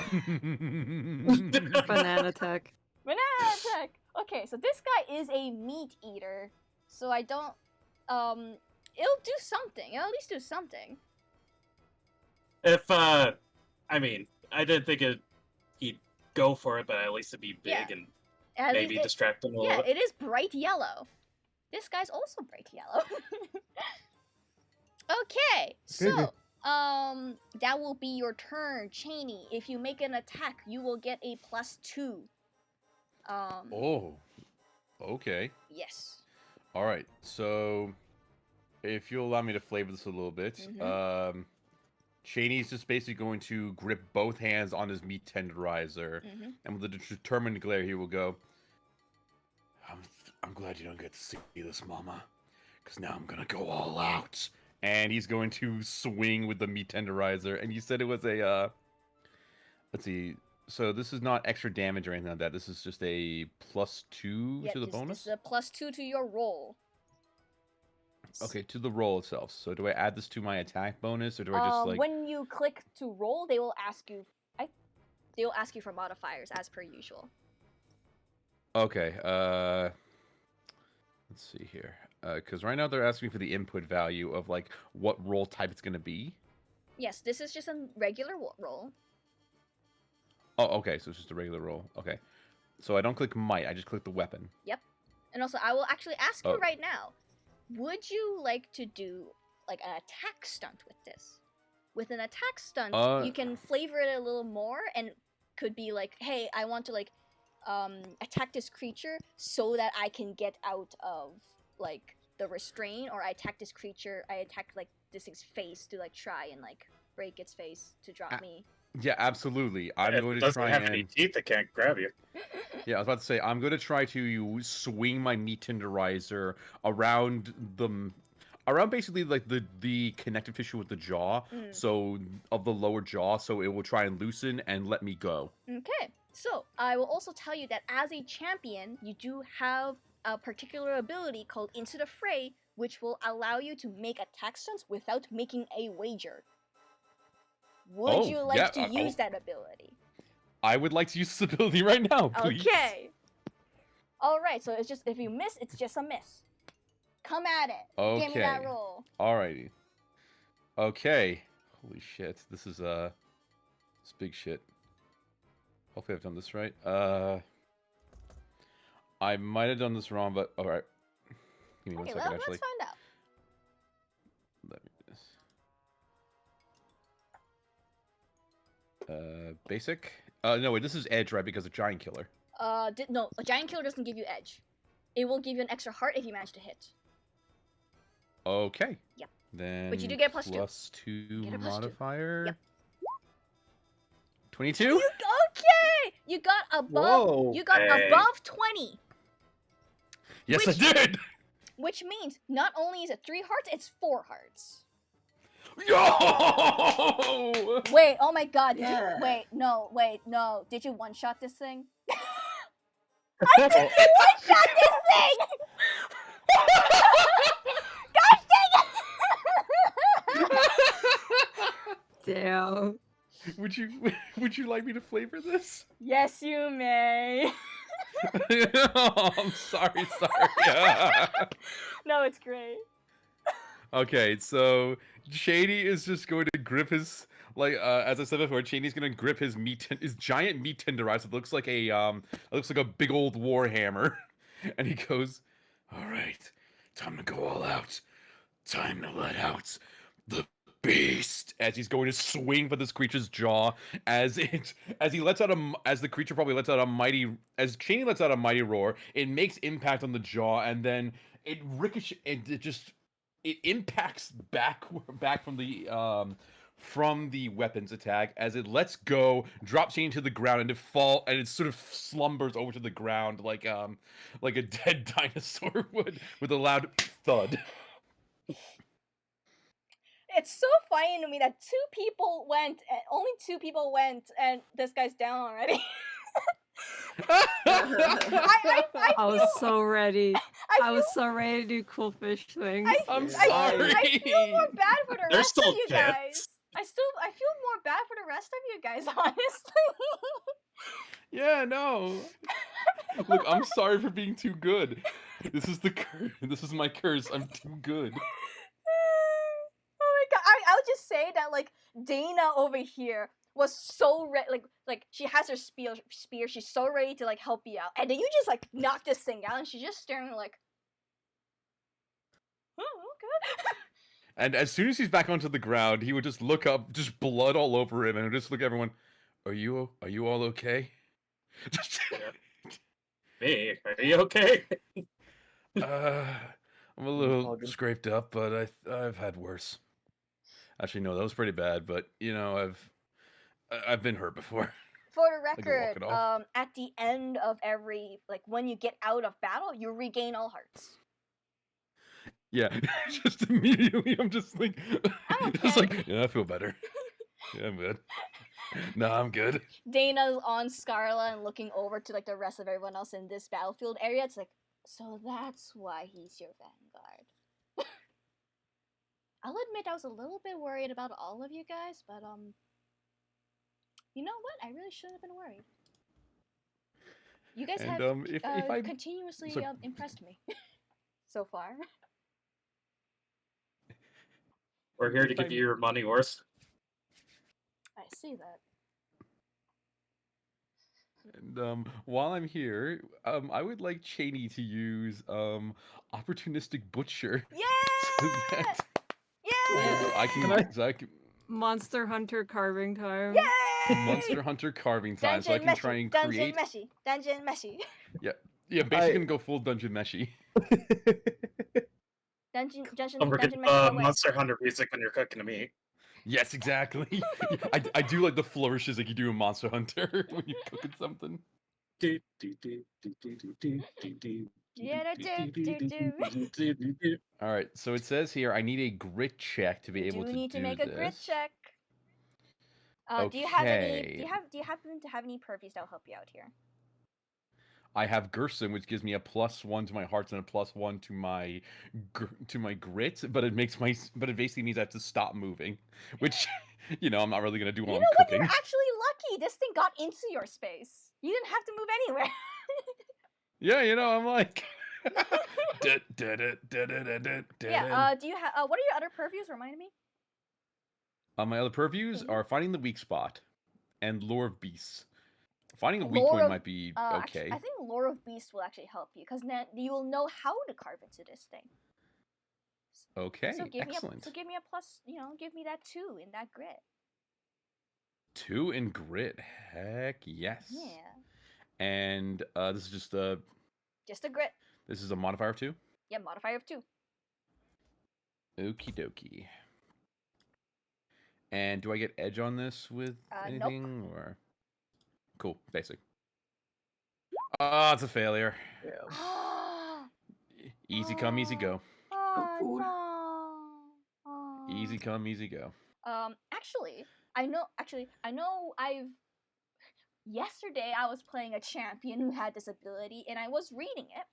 Banana tech. Banana attack! Okay, so this guy is a meat eater, so I don't, it'll do something. It'll at least do something. If, I mean, I didn't think he'd go for it, but at least it'd be big and maybe distract him a little bit. Yeah, it is bright yellow. This guy's also bright yellow. Okay, so, that will be your turn, Cheney. If you make an attack, you will get a +2. Oh, okay. Yes. All right. So, if you'll allow me to flavor this a little bit, Cheney's just basically going to grip both hands on his meat tenderizer, and with a determined glare, he will go, I'm glad you don't get to see this, Mama, because now I'm gonna go all out. And he's going to swing with the meat tenderizer. And you said it was a, let's see. So this is not extra damage or anything like that. This is just a +2 to the bonus? This is a +2 to your roll. Okay, to the roll itself. So do I add this to my attack bonus, or do I just like... When you click to roll, they will ask you... They will ask you for modifiers, as per usual. Okay, let's see here. Because right now they're asking me for the input value of, like, what roll type it's going to be. Yes, this is just a regular roll. Oh, okay, so it's just a regular roll. Okay. So I don't click might, I just click the weapon. Yep. And also, I will actually ask you right now, would you like to do, like, an attack stunt with this? With an attack stunt, you can flavor it a little more, and could be like, hey, I want to, like, attack this creature so that I can get out of, like, the restraint, or I attack this creature, I attack, like, this thing's face to, like, try and, like, break its face to drop me. Yeah, absolutely. I'm going to doesn't try have and... any teeth that can't grab you. Yeah, I was about to say, I'm going to try to swing my meat tenderizer around basically, like, the connective tissue with the jaw, so, of the lower jaw, so it will try and loosen and let me go. Okay, so I will also tell you that as a champion, you do have a particular ability called Into the Fray, which will allow you to make attack stunts without making a wager. Would you like to use that ability? I would like to use this ability right now, please. Okay. Alright, so it's just, if you miss, it's just a miss. Come at it. Okay. Give me that roll. Alrighty. Okay. Holy shit. This is, it's big shit. Hopefully I've done this right. I might have done this wrong, but alright. Give me one second, actually. Let's find out. Let me do this. Basic? No, wait, this is edge, right? Because of Giant Killer. No, a Giant Killer doesn't give you edge. It will give you an extra heart if you manage to hit. Okay. Yep. Then But you do get +2. +2 modifier. Yep. 22? Okay! You got above. Whoa. You got above 20. Yes, I did! Which means not only is it 3 hearts, it's 4 hearts. Yo! Wait, oh my god, did Yeah. you wait, no, did you one-shot this thing? Oh, One-shot this thing! Gosh dang it! Damn. Would you like me to flavor this? Yes, you may. Oh, I'm sorry. No, it's great. Okay, so Shady is just going to grip his as I said before, Shady's gonna grip his giant meat tenderizer. It looks like a big old war hammer, and he goes, "All right, time to go all out. Time to let out the beast." As he's going to swing for this creature's jaw, as the creature probably lets out a mighty, as Shady lets out a mighty roar, it makes impact on the jaw, and then it ricochets, it impacts back from the weapons attack as it lets go, drops Shane to the ground, and it sort of slumbers over to the ground like a dead dinosaur would, with a loud thud. It's so funny to me that only two people went, and this guy's down already. I was so ready. I was feel- so ready to do cool fish things. I'm Yeah. sorry. I feel more bad for the There's rest of still you chips. guys. I feel more bad for the rest of you guys, honestly. Yeah, no. Look, I'm sorry for being too good. This is the curse. This is my curse. I'm too good. Oh my god! I would just say that like Dana over here was so ready, like she has her spear. She's so ready to like help you out, and then you just like knock this thing out, and she's just staring like, oh, good. And as soon as he's back onto the ground, he would just look up, just blood all over him, and just look at everyone. Are you all okay? Me, are you okay? I'm a little Hogging. scraped up, but I've had worse. Actually, no, that was pretty bad. But you know, I've been hurt before. For the I can walk record, it off. at the end of every when you get out of battle, you regain all hearts. Yeah, just immediately, I'm just like, I'm just okay. like, yeah, I feel better. Yeah, I'm good. No, I'm good. Dana's on Scarla and looking over to like the rest of everyone else in this battlefield area. It's like, so that's why he's your vanguard. I'll admit I was a little bit worried about all of you guys, but you know what? I really shouldn't have been worried. You guys And have if I continuously so- impressed me so far. We're here to If give I- you your money worth. I see that. And while I'm here, I would like Cheney to use opportunistic butcher. So Yeah! that Yeah! I can Monster Hunter carving time. Yay! Monster Hunter carving time, so I can try and create. Dungeon meshy. Yeah, basically gonna go full dungeon meshy. Dungeon Don't forget meshy. No way. Monster Hunter music when you're cooking a meat. Yes, exactly. I do like the flourishes like you do in Monster Hunter when you're cooking something. All right, so it says here I need a grit check to be able to You need to do make a grit this. check. Do you happen to have any purviews that'll help you out here? I have Gerson, which gives me a +1 to my hearts and a +1 to my grit, but it basically means I have to stop moving, which I'm not really gonna do while You I'm know what? cooking. You're actually lucky. This thing got into your space. You didn't have to move anywhere. Yeah, I'm like. Yeah. Do you have? What are your other purviews? Remind me. My other purviews are finding the weak spot and lore of beasts. Finding a weak Lore point of- might be Actually, okay. I think Lore of Beast will actually help you because then you will know how to carve into this thing. Okay, So excellent. give me a plus. Give me that 2 in that grit. 2 in grit. Heck yes. Yeah. And this is just Just a grit. this is a modifier of 2. Yeah, modifier of 2. Okie dokie. And do I get edge on this with Nope. anything or? Cool, basic. Ah, it's a failure. Yeah. Oh Easy come, easy go. food. no. Oh. Easy come, easy go. Actually, I know. Yesterday, I was playing a champion who had this ability, and I was reading it.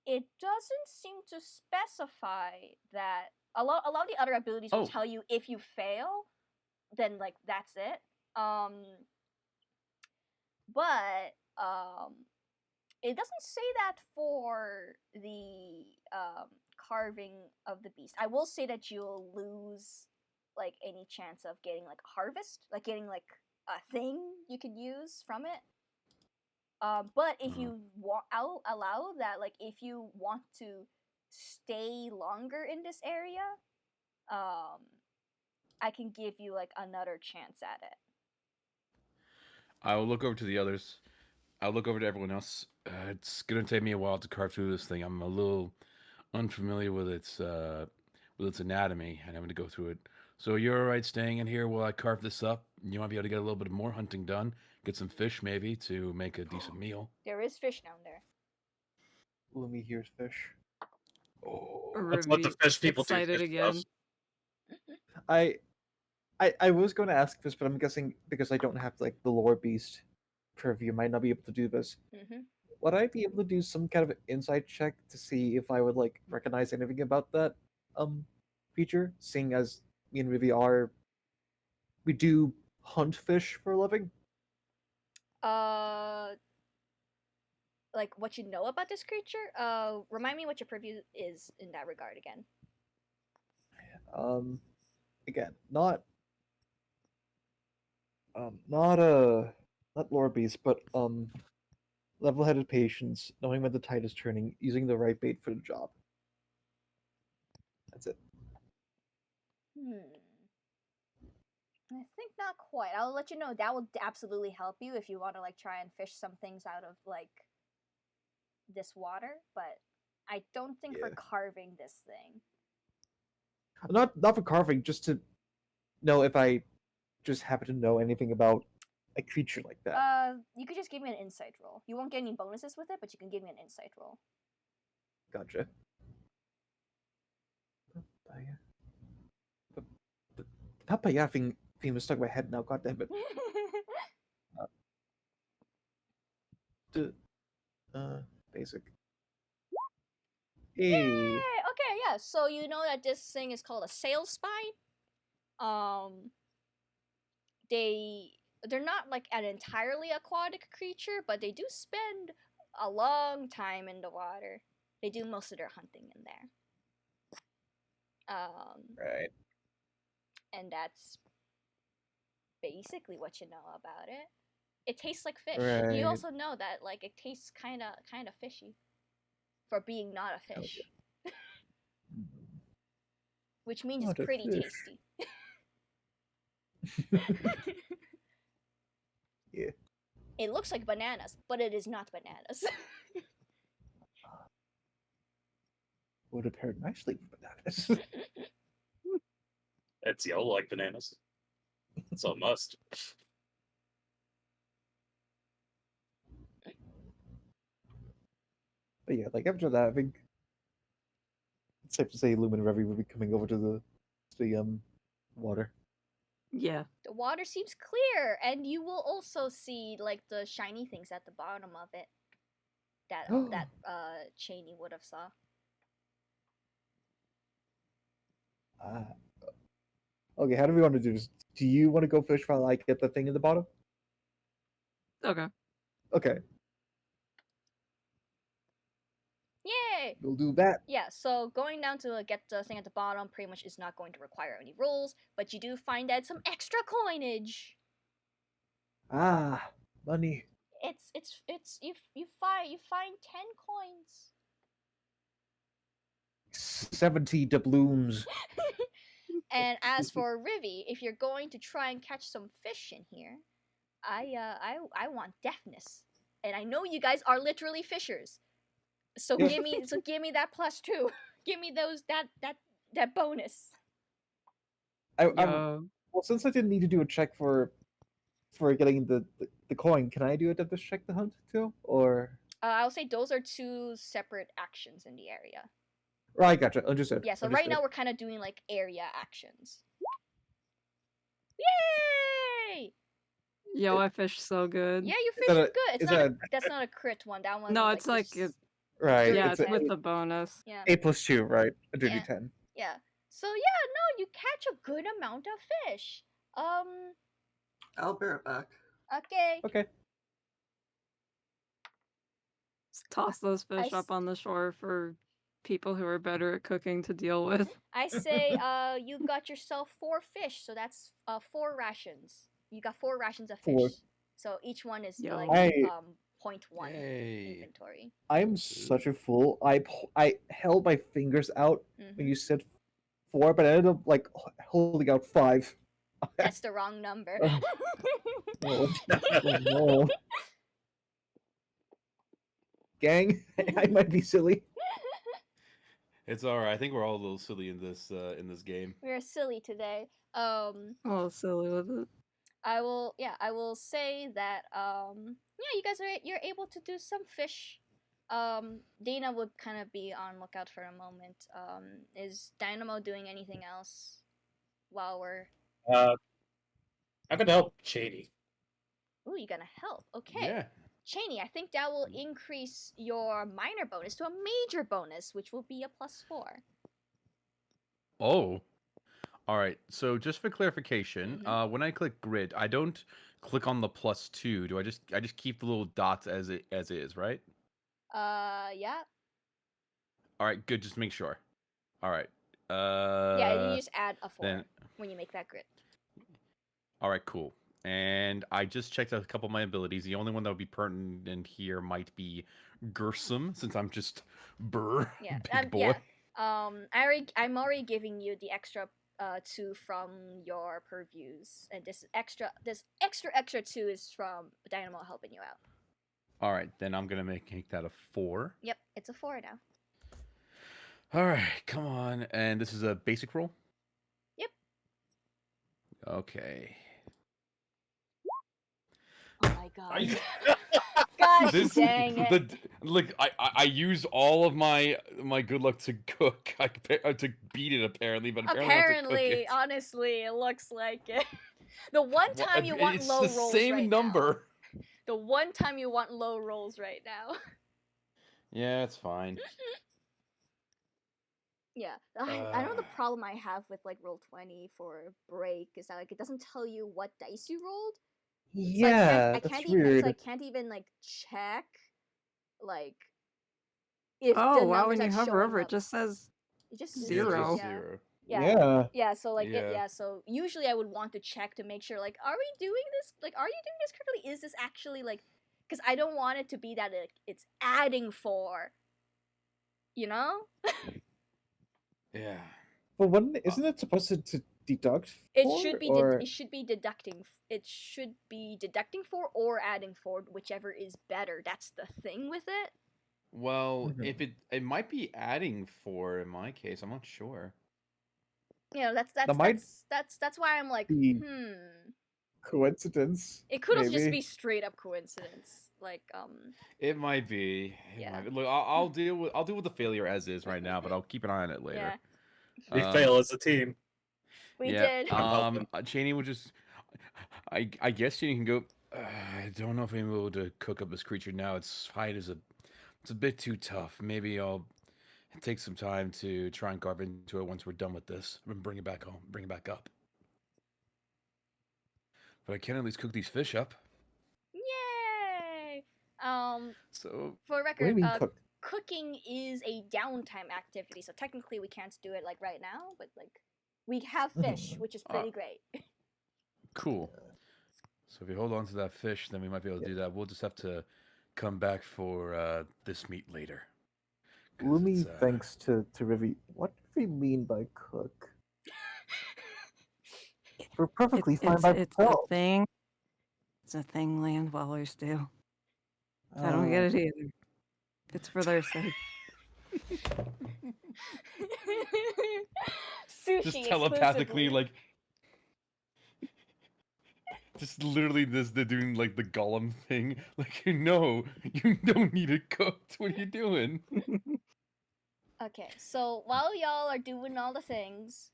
It doesn't seem to specify that. A lot of the other abilities will tell you if you fail, then like that's it. But it doesn't say that for the carving of the beast. I will say that you'll lose like any chance of getting like a harvest, like getting like a thing you could use from it. But if you I'll allow that, like if you want to stay longer in this area, I can give you like another chance at it. I will look over to the others. I'll look over to everyone else. It's gonna take me a while to carve through this thing. I'm a little unfamiliar with its anatomy, and I'm going to go through it. So you're all right staying in here while I carve this up? You might be able to get a little bit more hunting done. Get some fish maybe to make a decent meal. There is fish down there. Lumi hears fish. Oh, That's what the fish people do. Excited Fish again. stuff. I was going to ask this, but I'm guessing because I don't have like the lore beast purview, might not be able to do this. Mm-hmm. Would I be able to do some kind of insight check to see if I would like recognize anything about that feature? Seeing as me and Rivi we do hunt fish for a living. Like what you know about this creature? Remind me what your purview is in that regard again. Again, not lore beast, but level-headed patience, knowing when the tide is turning, using the right bait for the job. That's it. I think not quite. I'll let you know. That will absolutely help you if you want to like try and fish some things out of like this water, but I don't think for carving this thing. Not for carving, just to know if I just happen to know anything about a creature like that. You could just give me an insight roll. You won't get any bonuses with it, but you can give me an insight roll. Gotcha. The papaya thing was stuck in my head now. God damn it. Basic. Hey. Yay! Okay, yeah. So you know that this thing is called a sail spine. They're not like an entirely aquatic creature, but they do spend a long time in the water. They do most of their hunting in there. Right. And that's basically what you know about it. It tastes like fish. Right. You also know that like it tastes kind of fishy for being not a fish. Which means Not it's a pretty fish. tasty. Yeah. It looks like bananas, but it is not bananas. Would have paired nicely with bananas. It's yellow like bananas. It's a must. But yeah, like after that, I think it's safe to say Lumen Revi will be coming over to the water. Yeah. The water seems clear, and you will also see like the shiny things at the bottom of it. That Cheney would have saw. Okay, how do we want to do this? Do you want to go fish while I get the thing in the bottom? Okay. Okay, Yay! we'll do that. Yeah, so going down to get the thing at the bottom pretty much is not going to require any rolls, but you do find out some extra coinage. Ah, money. It's you find 10 coins. 70 doubloons. And as for Rivi, if you're going to try and catch some fish in here, I want deafness. And I know you guys are literally fishers. So Yeah. give me that +2. Give me that bonus. Well, since I didn't need to do a check for getting the coin, can I do a deafness check to hunt too? Or I'll say those are 2 separate actions in the area. Right, gotcha. Understood. Yeah, so right now we're kind of doing like area actions. Yay! Yo, I fish so good. Yeah, you fish are good. It's is not. that That's not a crit one. That one. No, it's like just- right? yeah, it's it's with the bonus. Yeah. 8+2, right? A Yeah. 10. Yeah. So yeah, no, you catch a good amount of fish. I'll bear it back. Okay. Okay. Just toss those fish up on the shore for people who are better at cooking to deal with. I say, you got yourself 4 fish, so that's 4 rations. You got 4 rations of fish. 4. So each one is Yo. like 0.1 Yay. inventory. I'm such a fool. I held my fingers out when you said 4, but I ended up like holding out 5. That's the wrong number. Oh, no. Gang, I might be silly. It's all right. I think we're all a little silly in this game. We're silly today. Oh, silly with it. I will say that yeah, you guys you're able to do some fish. Dana would kind of be on lookout for a moment. Is Dynamo doing anything else while we're I'm gonna help Shady. Ooh, you're gonna help. Okay. Yeah. Cheney, I think that will increase your minor bonus to a major bonus, which will be a +4. Oh. All right. So just for clarification, when I click grid, I don't click on the +2. Do I just keep the little dots as is, right? Yeah. All right. Good. Just make sure. All right. Yeah, you just add a 4 then- when you make that grid. All right. Cool. And I just checked out a couple of my abilities. The only one that would be pertinent here might be Gersum, since I'm just Yeah. big boy. Yeah. I'm already giving you the extra 2 from your purviews, and this extra 2 is from Dynamo helping you out. All right, then I'm gonna make that a 4. Yep, it's a 4 now. All right, come on. And this is a basic roll? Yep. Okay. Oh my god. Gosh dang it. Look, I use all of my good luck to cook. To beat it apparently, but apparently I have to cook it. Honestly, it looks like it. The one time you want low rolls It's the same right number. now. The one time you want low rolls right now. Yeah, it's fine. Yeah, I know the problem I have with like Roll20 for break is that like it doesn't tell you what dice you rolled. Yeah, I that's can't weird. even, so I can't even like check like if Oh the wow, numbers when you are hover showing over, up. it just says It just zero. Yeah. Zero. Yeah. So like Yeah. so usually I would want to check to make sure like are we doing this? Like are you doing this correctly? Is this actually like cuz I don't want it to be that it's adding 4. You know? Yeah. But isn't it supposed to deduct? It 4, should be or... it should be deducting 4 or adding 4, whichever is better. That's the thing with it. Well, if it might be adding 4 in my case. I'm not sure. You know, that's why I'm like, be coincidence. It could also just maybe. be straight up coincidence. Like It might be. Yeah. Look, I'll deal with the failure as is right now, but I'll keep an eye on it later. Yeah. We fail as a team. We yeah, did. Cheney would just. I guess Cheney can go. I don't know if I'm able to cook up this creature now. Its fight is it's a bit too tough. Maybe I'll take some time to try and carve into it once we're done with this and bring it back home, bring it back up. But I can at least cook these fish up. Yay! So For What do you record, mean cook? cooking is a downtime activity, so technically we can't do it like right now, but like we have fish, which is pretty great. cool. So if you hold on to that fish, then we might be able to do that. We'll just have to come back for this meat later. 'Cause Rumi it's, thanks to Rivi. What do we mean by cook? We're perfectly fine by It's a ourselves. thing. It's a thing land dwellers do. I don't get it either. It's for their sake. Sushi just telepathically, exclusively. like, just literally they're doing like the Gollum thing. Like, no, you don't need it cooked. What are you doing? Okay, so while y'all are doing all the things,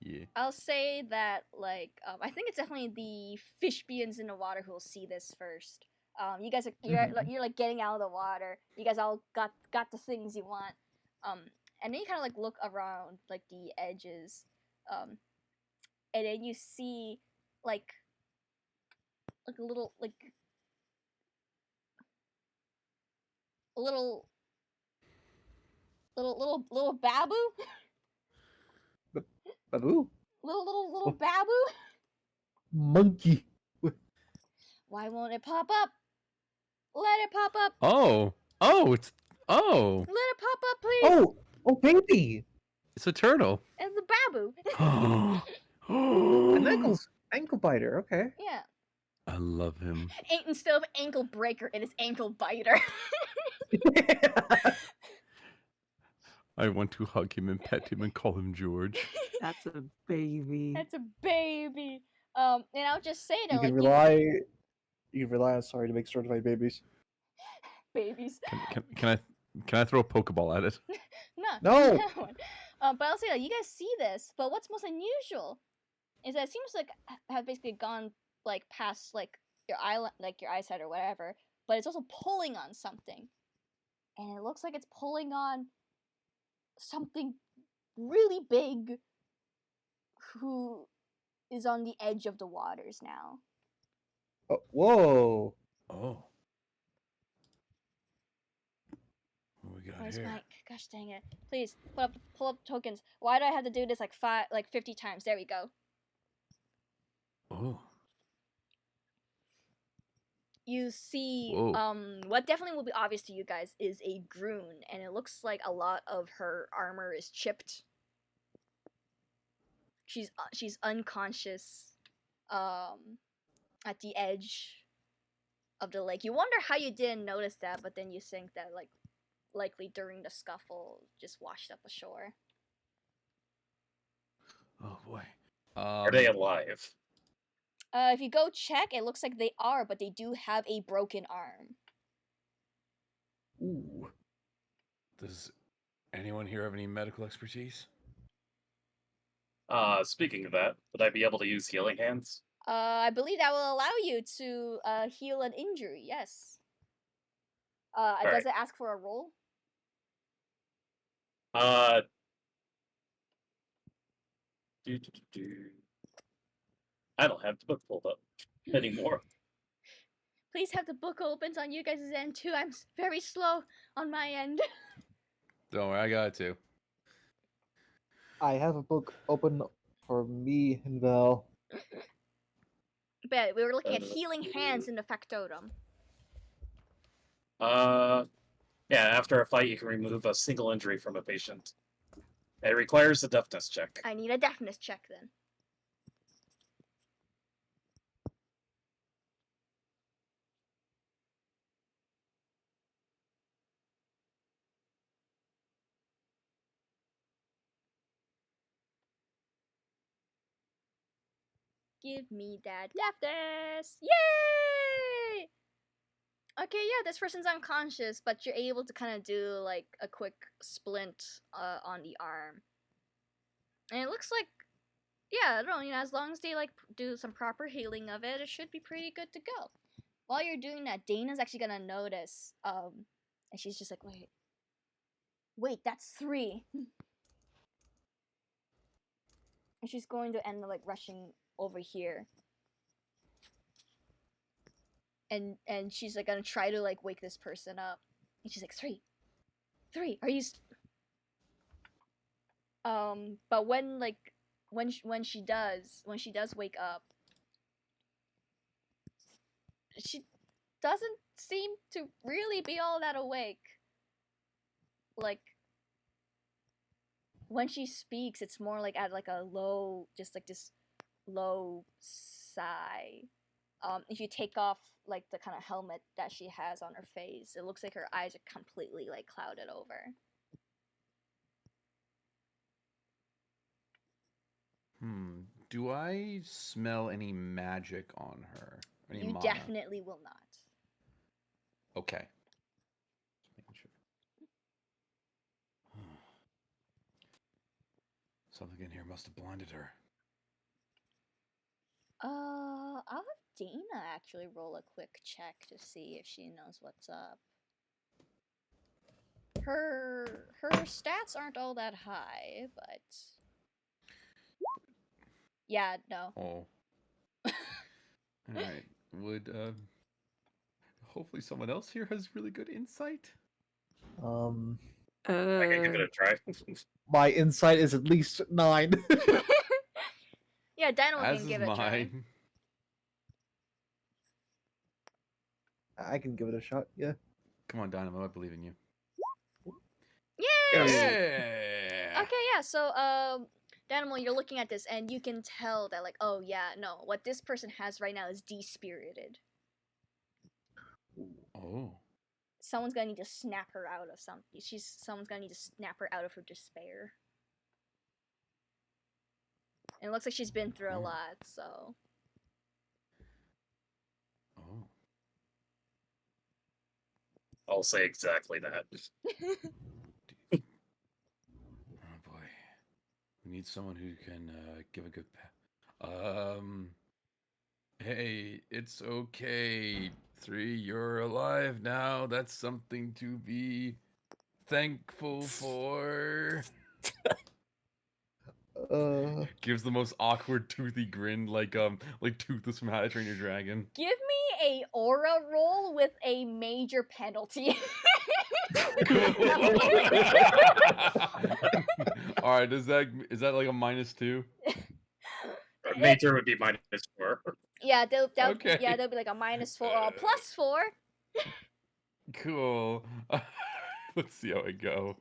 Yeah. I'll say that like I think it's definitely the fish beings in the water who will see this first. You guys are you're like getting out of the water. You guys all got the things you want. And then you kind of like look around like the edges, and then you see like a little a little babu, Babu? little babu. Monkey. Why won't it pop up? Let it pop up. Oh, it's Let it pop up, please. Oh, baby. it's a turtle. And the babu. An ankle biter. Okay. Yeah. I love him. Instead of ankle breaker, it is ankle biter. I want to hug him and pet him and call him George. That's a baby. That's a baby. And I'll just say that You can like rely on Sorry to make certified babies. babies. Can I throw a Pokeball at it? No. But I'll say that you guys see this, but what's most unusual is that it seems like have basically gone like past like your eyesight or whatever, but it's also pulling on something, and it looks like it's pulling on something really big who is on the edge of the waters now. Oh, whoa. Oh. What we got Where's here? my gosh dang it. Please pull up tokens. Why do I have to do this like 50 times? There we go. Oh. You see Whoa. what definitely will be obvious to you guys is a Groon, and it looks like a lot of her armor is chipped. She's unconscious at the edge of the lake. You wonder how you didn't notice that, but then you think that like likely during the scuffle just washed up ashore. Oh boy. Are they alive? If you go check, it looks like they are, but they do have a broken arm. Ooh. Does anyone here have any medical expertise? Speaking of that, would I be able to use healing hands? I believe that will allow you to heal an injury. Yes. Does Alright. it ask for a roll? Do. I don't have the book pulled up anymore. Please have the book opens on you guys' end too. I'm very slow on my end. Don't worry, I got it too. I have a book open for me and Val. But we were looking at healing hands in the factotum. Yeah, after a fight, you can remove a single injury from a patient. It requires a deafness check. I need a deafness check then. Give me that deafness! Yay! Okay, yeah, this person's unconscious, but you're able to kind of do like a quick splint on the arm. And it looks like, yeah, I don't know, as long as they like do some proper healing of it, it should be pretty good to go. While you're doing that, Dana's actually gonna notice, and she's just like, wait, that's 3. And she's going to end up like rushing over here. And she's like gonna try to like wake this person up. And she's like, 3, are you but when she does wake up, she doesn't seem to really be all that awake. Like when she speaks, it's more like at like a low, just like this low sigh. If you take off like the kind of helmet that she has on her face, it looks like her eyes are completely like clouded over. Do I smell any magic on her? Any You mana? definitely will not. Okay. Just making sure. Something in here must have blinded her. I'll have Dana actually roll a quick check to see if she knows what's up. Her stats aren't all that high, but yeah, no. Oh. Alright. Would hopefully someone else here has really good insight? I can give it a try. My insight is at least 9. Yeah, Dynamo As can is give it a try. mine. I can give it a shot, yeah. Come on, Dynamo, I believe in you. Yay! Yeah! Okay, yeah, so, Dynamo, you're looking at this, and you can tell that, like, oh, yeah, no, what this person has right now is despirited. Oh. Someone's gonna need to snap her out of something. Someone's gonna need to snap her out of her despair. And it looks like she's been through a lot, so... Oh. I'll say exactly that. Oh boy. We need someone who can give a good hey, it's okay. 3, you're alive now. That's something to be thankful for. Gives the most awkward toothy grin like Toothless from How to Train Your Dragon. Give me a aura roll with a major penalty. Alright, is that like a -2? Major would be -4. Yeah, Okay. yeah, they'll be like a -4 or a +4. Cool. Let's see how I go.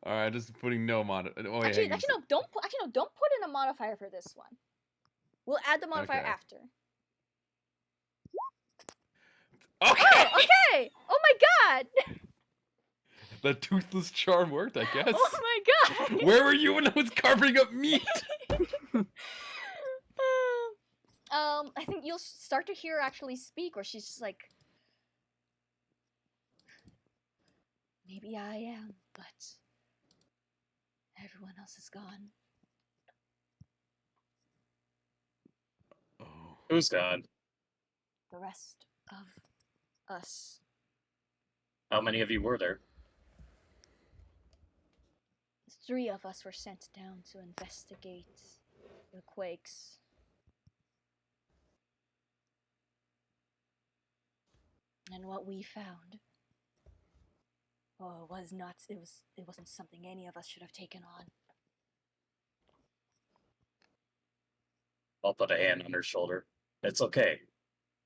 Alright, just putting no mod. Oh, Actually, no, don't put in a modifier for this one. We'll add the modifier Okay. after. Okay. Oh, okay. Oh my god. The toothless charm worked, I guess. Oh my god. Where were you when I was carving up meat? I think you'll start to hear her actually speak, where she's just like, maybe I am, but everyone else is gone. Oh. Who's gone? The rest of us. How many of you were there? 3 of us were sent down to investigate the quakes. And what we found, it wasn't something any of us should have taken on. I'll put a hand on her shoulder. It's okay.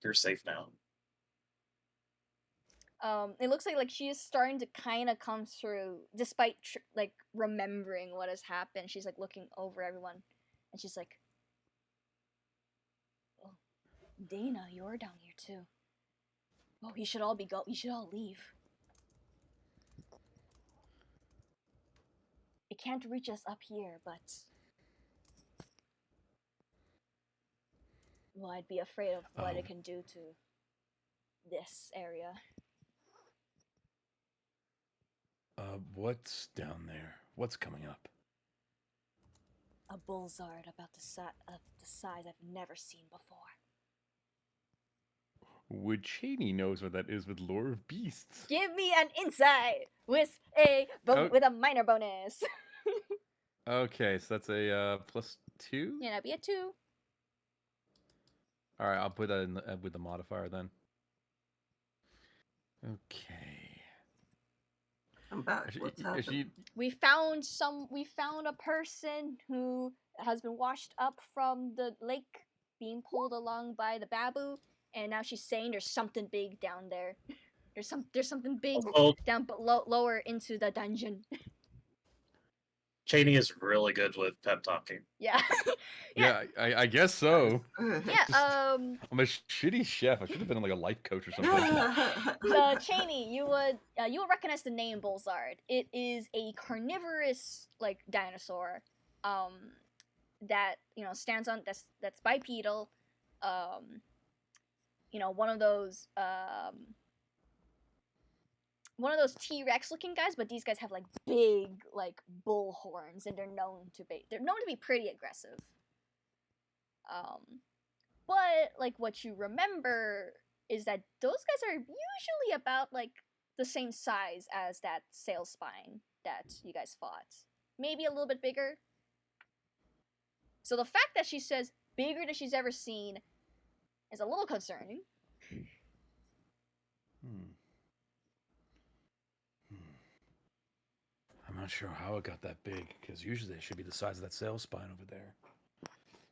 You're safe now. It looks like she is starting to kind of come through, despite like remembering what has happened. She's like looking over everyone, and she's like, "Oh, Dana, you're down here too. Oh, you should all leave. It can't reach us up here, but well, I'd be afraid of what it can do to this area." What's down there? What's coming up? A bullzard about the size I've never seen before. Would Cheney knows what that is with lore of beasts? Give me an insight with a with a minor bonus. Okay, so that's a +2. Yeah, that'd be a 2. All right, I'll put that in with the modifier then. Okay. I'm back. What's happening? We found a person who has been washed up from the lake, being pulled along by the babu, and now she's saying there's something big down there. There's something big down lower into the dungeon. Cheney is really good with pep talking. Yeah. Yeah, I guess so. Yeah. I'm a shitty chef. I should have been like a life coach or something. Cheney, you would recognize the name Bullzard. It is a carnivorous dinosaur, that stands on that's bipedal, one of those one of those T-Rex looking guys, but these guys have like big like bull horns, and they're known to be pretty aggressive. But like what you remember is that those guys are usually about like the same size as that sail spine that you guys fought. Maybe a little bit bigger. So the fact that she says bigger than she's ever seen is a little concerning. I'm not sure how it got that big, because usually it should be the size of that sail spine over there.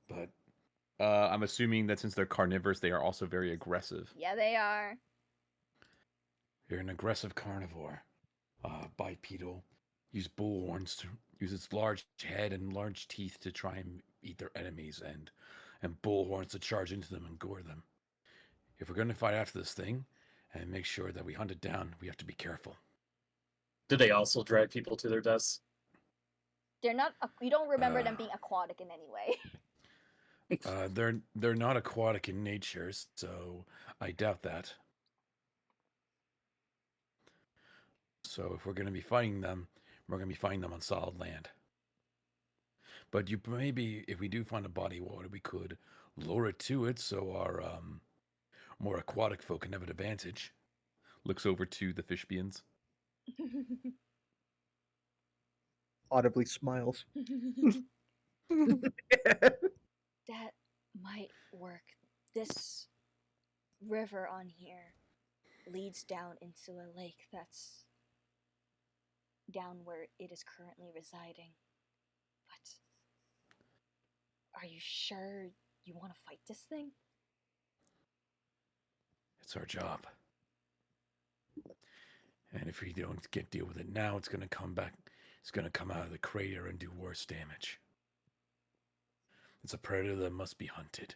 But I'm assuming that since they're carnivorous, they are also very aggressive. Yeah, they are. you're an aggressive carnivore, bipedal. Use bull horns to use its large head and large teeth to try and eat their enemies, and bull horns to charge into them and gore them. If we're going to fight after this thing and make sure that we hunt it down, we have to be careful. Do they also drag people to their deaths? They're not. You don't remember them being aquatic in any way. They're not aquatic in nature, so I doubt that. So if we're going to be fighting them, we're going to be fighting them on solid land. But you maybe, if we do find a body of water, we could lure it to it so our more aquatic folk can have an advantage. Looks over to the fishbeans. Audibly smiles. That might work. This river on here leads down into a lake that's down where it is currently residing. But are you sure you want to fight this thing? It's our job. And if we don't deal with it now, it's going to come back. It's going to come out of the crater and do worse damage. It's a predator that must be hunted.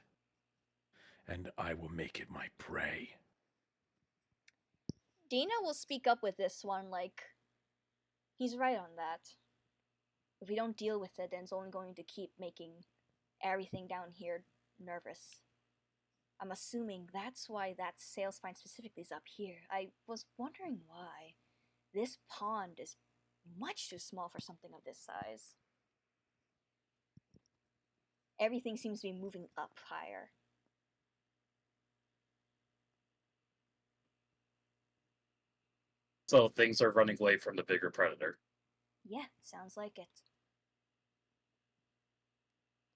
And I will make it my prey. Dana will speak up with this one, like, he's right on that. If we don't deal with it, then it's only going to keep making everything down here nervous. I'm assuming that's why that sail spine specifically is up here. I was wondering why. This pond is much too small for something of this size. Everything seems to be moving up higher. So things are running away from the bigger predator. Yeah, sounds like it.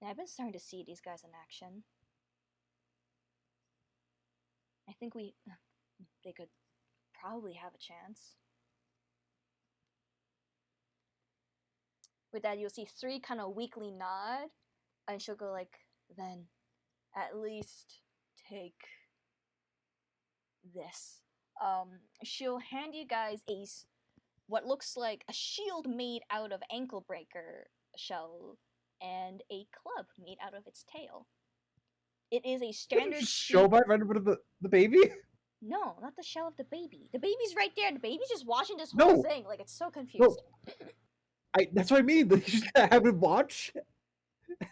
Yeah, I've been starting to see these guys in action. I think they could probably have a chance. With that, you'll see 3 kind of weakly nod, and she'll go like, then at least take this. She'll hand you guys what looks like a shield made out of ankle breaker shell and a club made out of its tail. It is a standard show by right over the baby? No, not the shell of the baby. The baby's right there. The baby's just watching this whole thing. Like, it's so confused. No. That's what I mean. You just have him watch.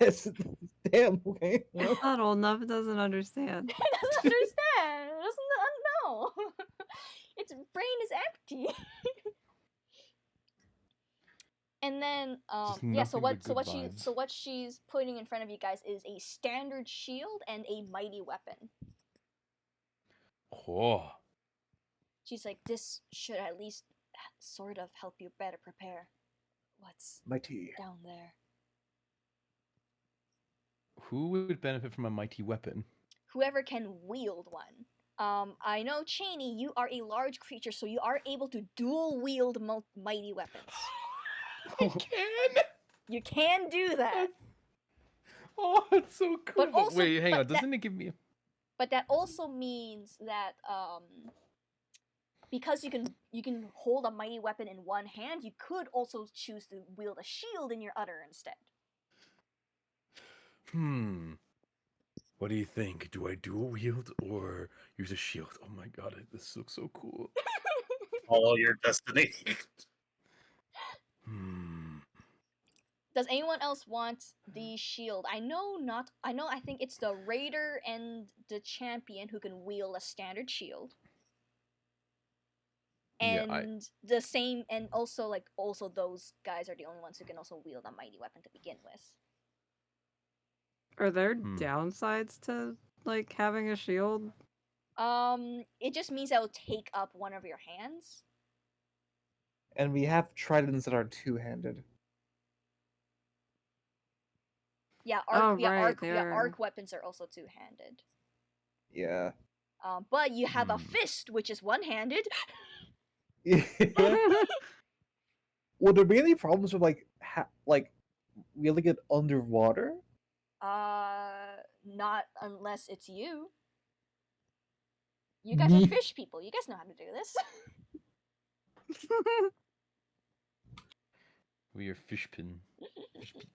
Damn, okay. It's not old enough. It doesn't understand. It doesn't understand. It doesn't know. Its brain is empty. And then, yeah. So what she's putting in front of you guys is a standard shield and a mighty weapon. Oh. She's like, this should at least sort of help you better prepare what's mighty down there. Who would benefit from a mighty weapon? Whoever can wield one. I know, Cheney, you are a large creature, so you are able to dual wield mighty weapons. I can. You can do that. Oh, it's so cool. But also, wait, hang on. Doesn't it give me? But that also means that because you can hold a mighty weapon in one hand, you could also choose to wield a shield in your other instead. What do you think? Do I dual wield or use a shield? Oh my god, this looks so cool. Follow your destiny. Does anyone else want the shield? I think it's the raider and the champion who can wield a standard shield. And the same, and also like also those guys are the only ones who can also wield a mighty weapon to begin with. Are there downsides to like having a shield? It just means that will take up one of your hands. And we have tridents that are two-handed. Yeah, arc weapons are also two-handed. Yeah. But you have a fist, which is one-handed. Would there be any problems with like wielding it underwater? Not unless it's you. You guys are fish people. You guys know how to do this. We are fishpin.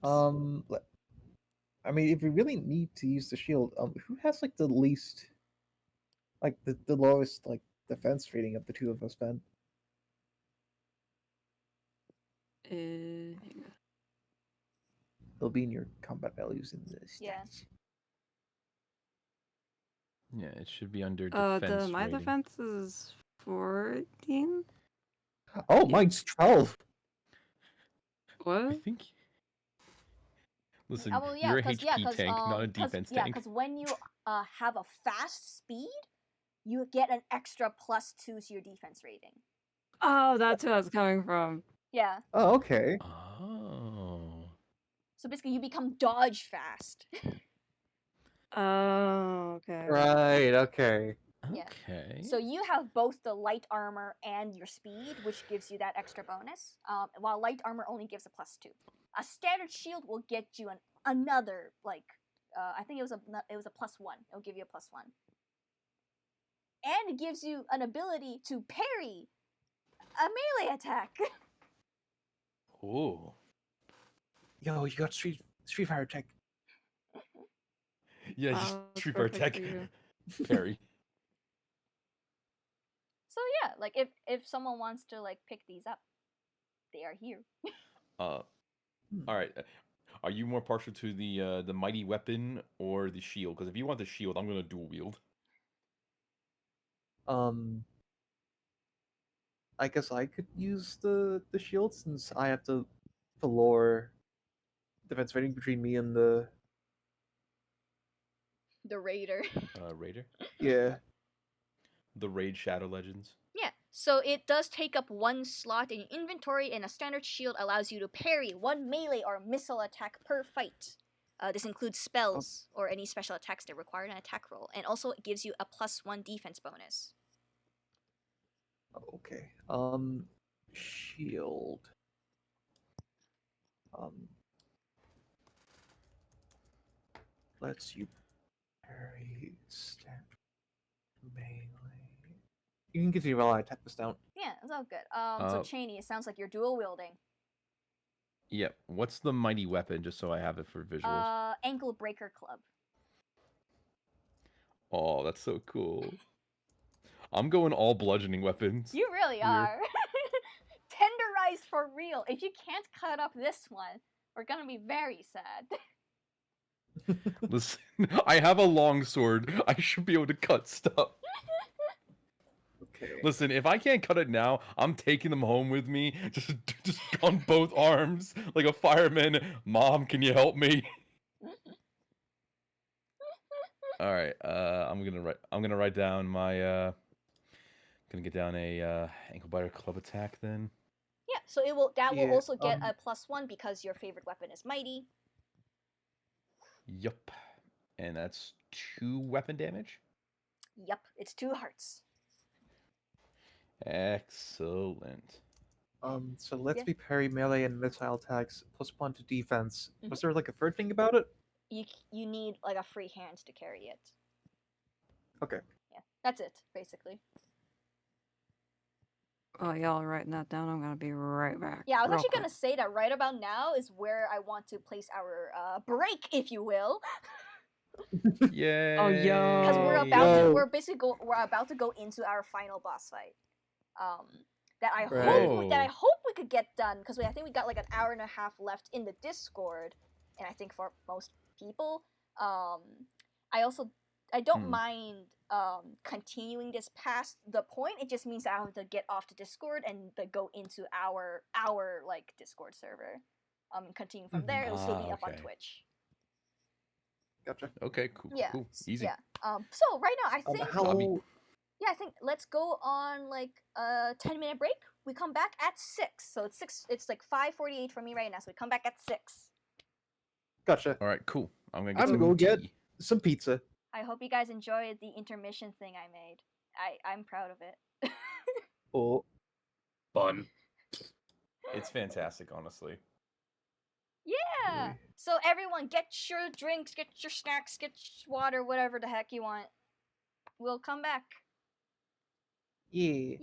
I mean, if we really need to use the shield, who has like the least, like the lowest like defense rating of the two of us, Ben? It'll be in your combat values in the stats. Yeah. Yeah, it should be under defense. My rating. defense is 14. Oh, mine's 12. What? I think. Listen, well, you're a HP tank, not a defense tank. Yeah, because when you have a fast speed, you get an extra +2 to your defense rating. Oh, that's who that's coming from. Yeah. Oh, okay. Oh. So basically, you become dodge fast. Oh, okay. Right, okay. Yeah. Okay. So you have both the light armor and your speed, which gives you that extra bonus. While light armor only gives a +2. A standard shield will get you another like I think it was a +1. It'll give you a +1, and it gives you an ability to parry a melee attack. Oh. Yo, you got Street Fighter tech. Yeah, just Street Fighter tech. Parry. So yeah, like if someone wants to like pick these up, they are here. All right. Are you more partial to the mighty weapon or the shield? Because if you want the shield, I'm gonna dual wield. I guess I could use the shield since I have the lower defense rating between me and the Raider. Raider. Yeah. The Raid Shadow Legends. Yeah, so it does take up 1 slot in your inventory, and a standard shield allows you to parry 1 melee or missile attack per fight. This includes spells or any special attacks that require an attack roll, and also it gives you a +1 defense bonus. Okay. Shield. Lets you parry, stamp, melee. You can continue while I type this down. Yeah, it's all good. So Cheney, it sounds like you're dual wielding. Yeah. What's the mighty weapon, just so I have it for visuals? Ankle breaker club. Oh, that's so cool. I'm going all bludgeoning weapons. You really are. Tenderized for real. If you can't cut up this one, we're gonna be very sad. Listen, I have a long sword. I should be able to cut stuff. Okay. Listen, if I can't cut it now, I'm taking them home with me, just on both arms, like a fireman. Mom, can you help me? All right, I'm gonna write down my gonna get down a ankle biter club attack then. Yeah, so will also get a +1 because your favorite weapon is mighty. Yup, and that's 2 weapon damage. Yup, it's 2 hearts. Excellent. So let's be parry melee and missile attacks +1 to defense. Was there like a third thing about it? You need like a free hand to carry it. Okay. Yeah, that's it basically. Oh, y'all are writing that down. I'm gonna be right back. Yeah, I was actually gonna say that right about now is where I want to place our break, if you will. Yeah. Oh, yo. Because we're about to go into our final boss fight. That I hope we could get done because I think we got like an hour and a half left in the Discord, and I think for most people, I also I don't mind continuing this past the point. It just means I have to get off the Discord and go into our like Discord server. Continue from there. It'll still be up on okay. Twitch. Gotcha. Okay, cool, Yeah. cool, easy. Yeah. So right now I think How I think let's go on like a 10-minute break. We come back at 6. So it's like 5:48 for me right now. So we come back at 6. Gotcha. All right, cool. I'm gonna I'm get gonna some go get tea. some pizza. I hope you guys enjoyed the intermission thing I made. I'm proud of it. Oh, Fun. It's fantastic, honestly. Yeah. So everyone, get your drinks, get your snacks, get your water, whatever the heck you want. We'll come back. yeah. Yay!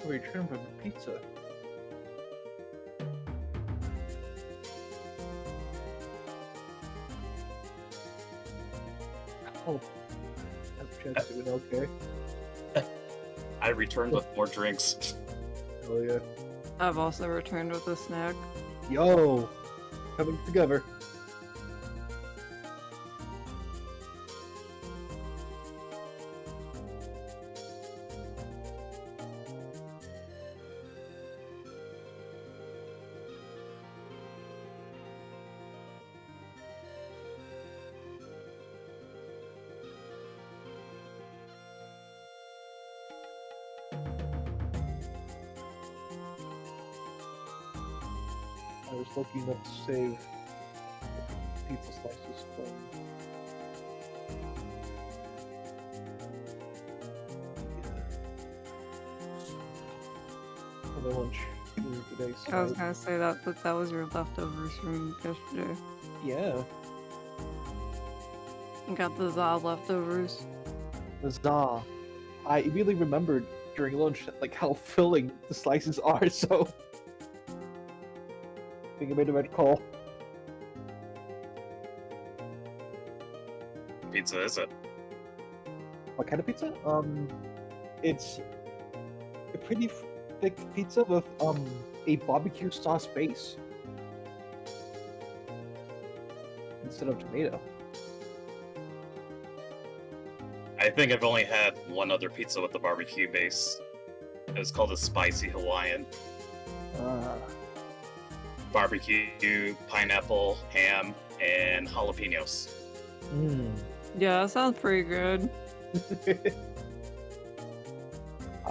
Return from the pizza. Oh, Chad's doing okay. I returned with more drinks. Hell yeah. I've also returned with a snack. Yo, coming together. I was lucky enough to save pizza slices from my lunch today. So I was gonna say that, but that was your leftovers from yesterday. yeah, You got the za leftovers. huzzah! I immediately remembered during lunch like how filling the slices are. So I think I made the right call. Pizza is it? What kind of pizza? It's a pretty thick pizza with a barbecue sauce base instead of tomato. I think I've only had one other pizza with the barbecue base. It was called a spicy Hawaiian. Barbecue, pineapple, ham, and jalapenos. Yeah, that sounds pretty good.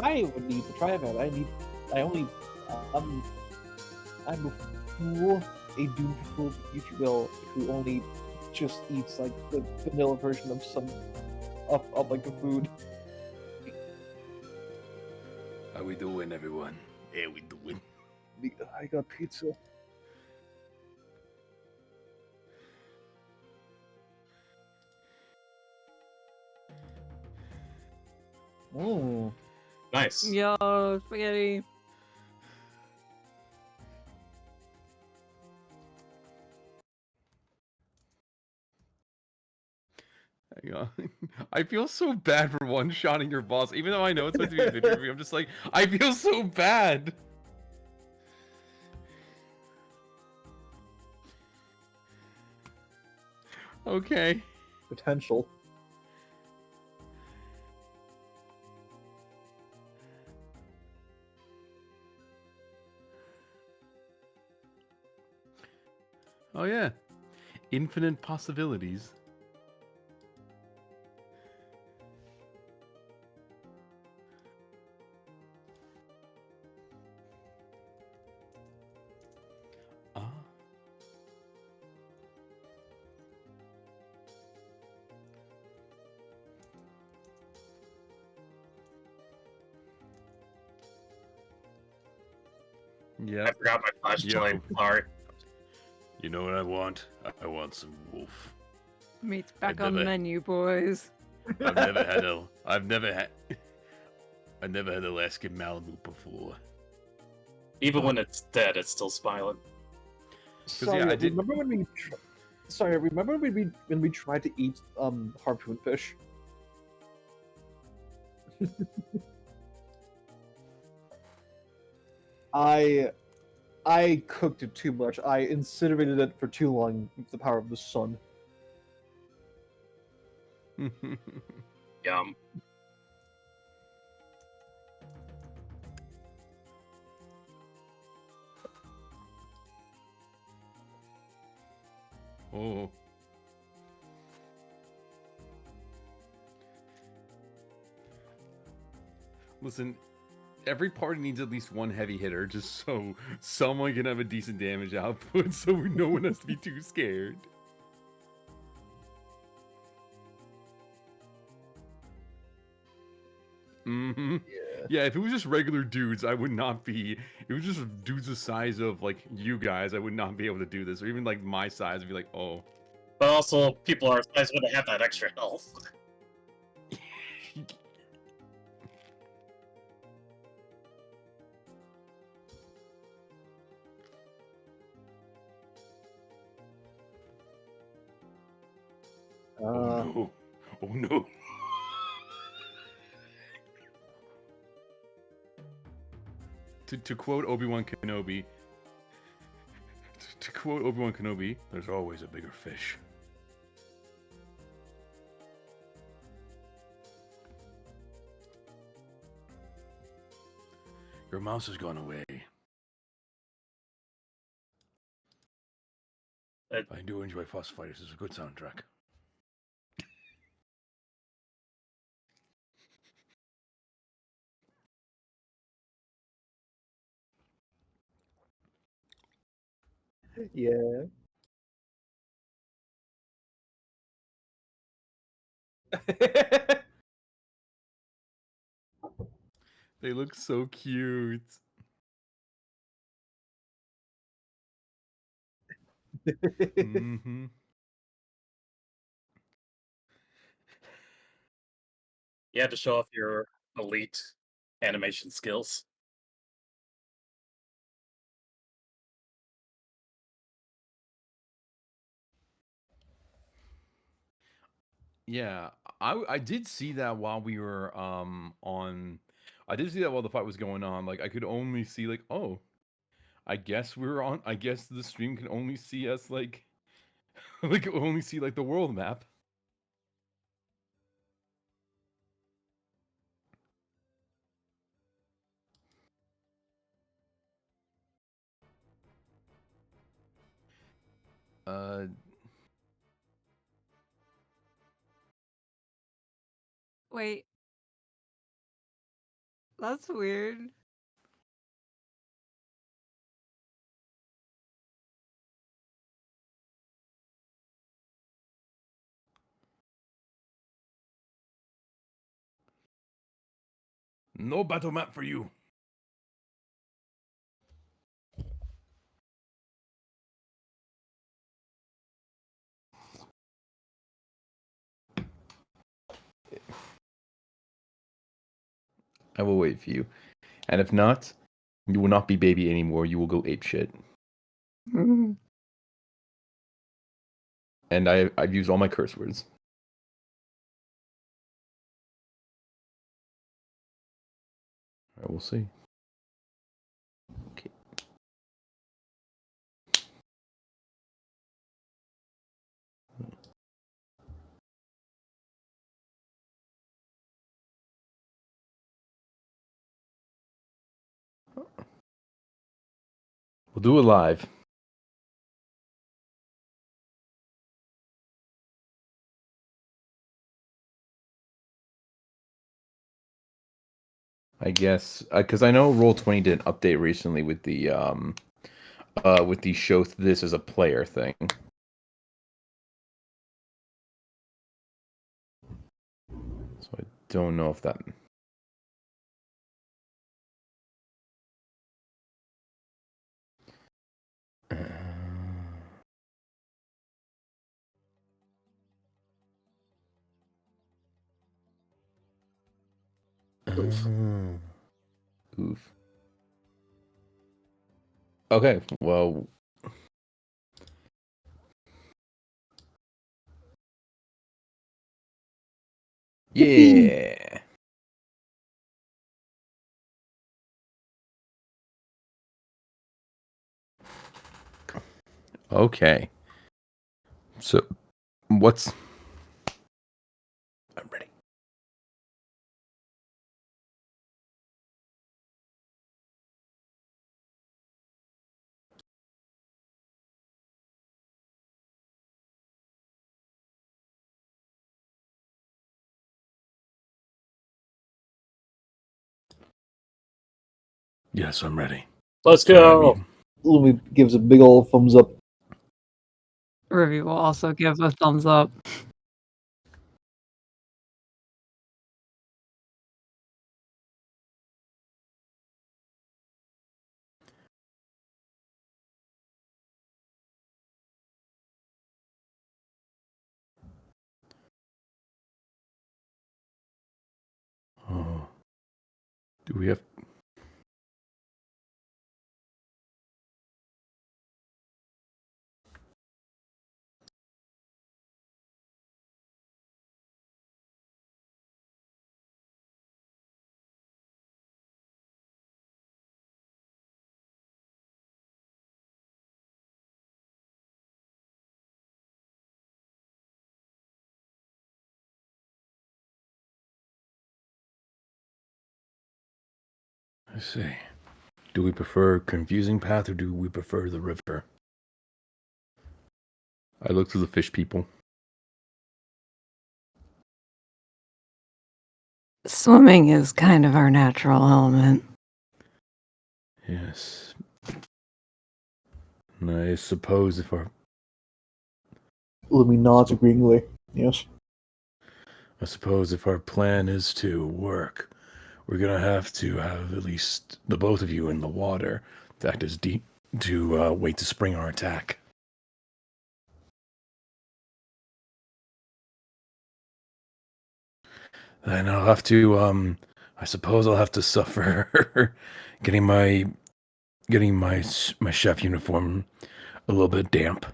I would need to try that. I'm a fool, a Doon fool, if you will, who only just eats like the vanilla version of some of like the food. How we doing, everyone? How we doing? I got pizza. Oh, Nice. Yo, spaghetti. Hang on. I feel so bad for one-shotting your boss, even though I know it's meant to be a video review. I'm just like, I feel so bad. Okay. potential. Oh yeah. Infinite possibilities. Ah. Yeah. I forgot my flashlight. Sorry. You know what I want? I want some wolf. Meat's back I've on the never- menu, boys. I've never had Alaskan Malamute before. Even when it's dead, it's still smiling. Sorry, yeah, I did- remember when we? Remember when we tried to eat harpoon fish? I cooked it too much. I incinerated it for too long with the power of the sun. Yum. Oh. Listen, every party needs at least one heavy hitter, just so someone can have a decent damage output, so no one has to be too scared. Mm-hmm. Yeah, if it was just regular dudes, I would not be. If it was just dudes the size of like you guys, I would not be able to do this. Or even like my size, I'd be like, oh. But also, people our size wouldn't have that extra health. Oh no! Oh no! To quote Obi-Wan Kenobi, there's always a bigger fish. Your mouse has gone away. I do enjoy Fast Fighters. It's a good soundtrack. Yeah. They look so cute. Mm-hmm. You had to show off your elite animation skills. Yeah, I did see that while we were on. I did see that while the fight was going on. Like I could only see like, oh, I guess we're on. I guess the stream can only see us like, like only see like the world map. Uh, Wait. That's weird. No battle map for you. I will wait for you, and if not, you will not be baby anymore. You will go ape shit. And I've used all my curse words. I will see. Okay. We'll do it live. I guess because I know Roll20 did an update recently with the show this as a player thing. So I don't know if that. Oof. Okay, well. Yeah. Okay. So, what's... I'm ready. Yes, I'm ready. Let's Sorry, go. Lumi gives a big old thumbs up. Ruby will also give a thumbs up. Oh. Do we have... Let's see. Do we prefer confusing path or do we prefer the river? I look to the fish people. Swimming is kind of our natural element. Yes. And I suppose if our Lumi nods agreeingly. Yes. I suppose if our plan is to work, we're gonna have to have at least the both of you in the water to act as deep to wait to spring our attack. Then I'll have to I suppose I'll have to suffer getting my chef uniform a little bit damp.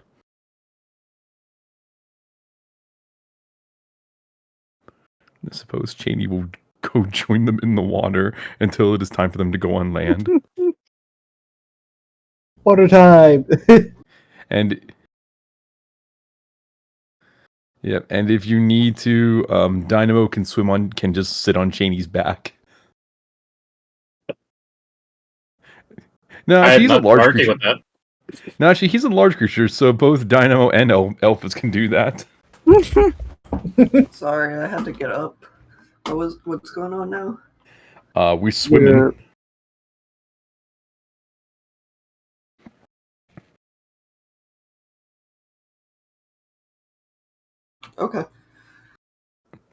I suppose Cheney will go join them in the water until it is time for them to go on land. Water time! And yep, and if you need to, Dynamo can just sit on Cheney's back. No, I'm he's a not large arguing creature. with that. No, actually, he's a large creature, so both Dynamo and Elphas can do that. Sorry, I had to get up. What's going on now? We're swimming. We're- Okay.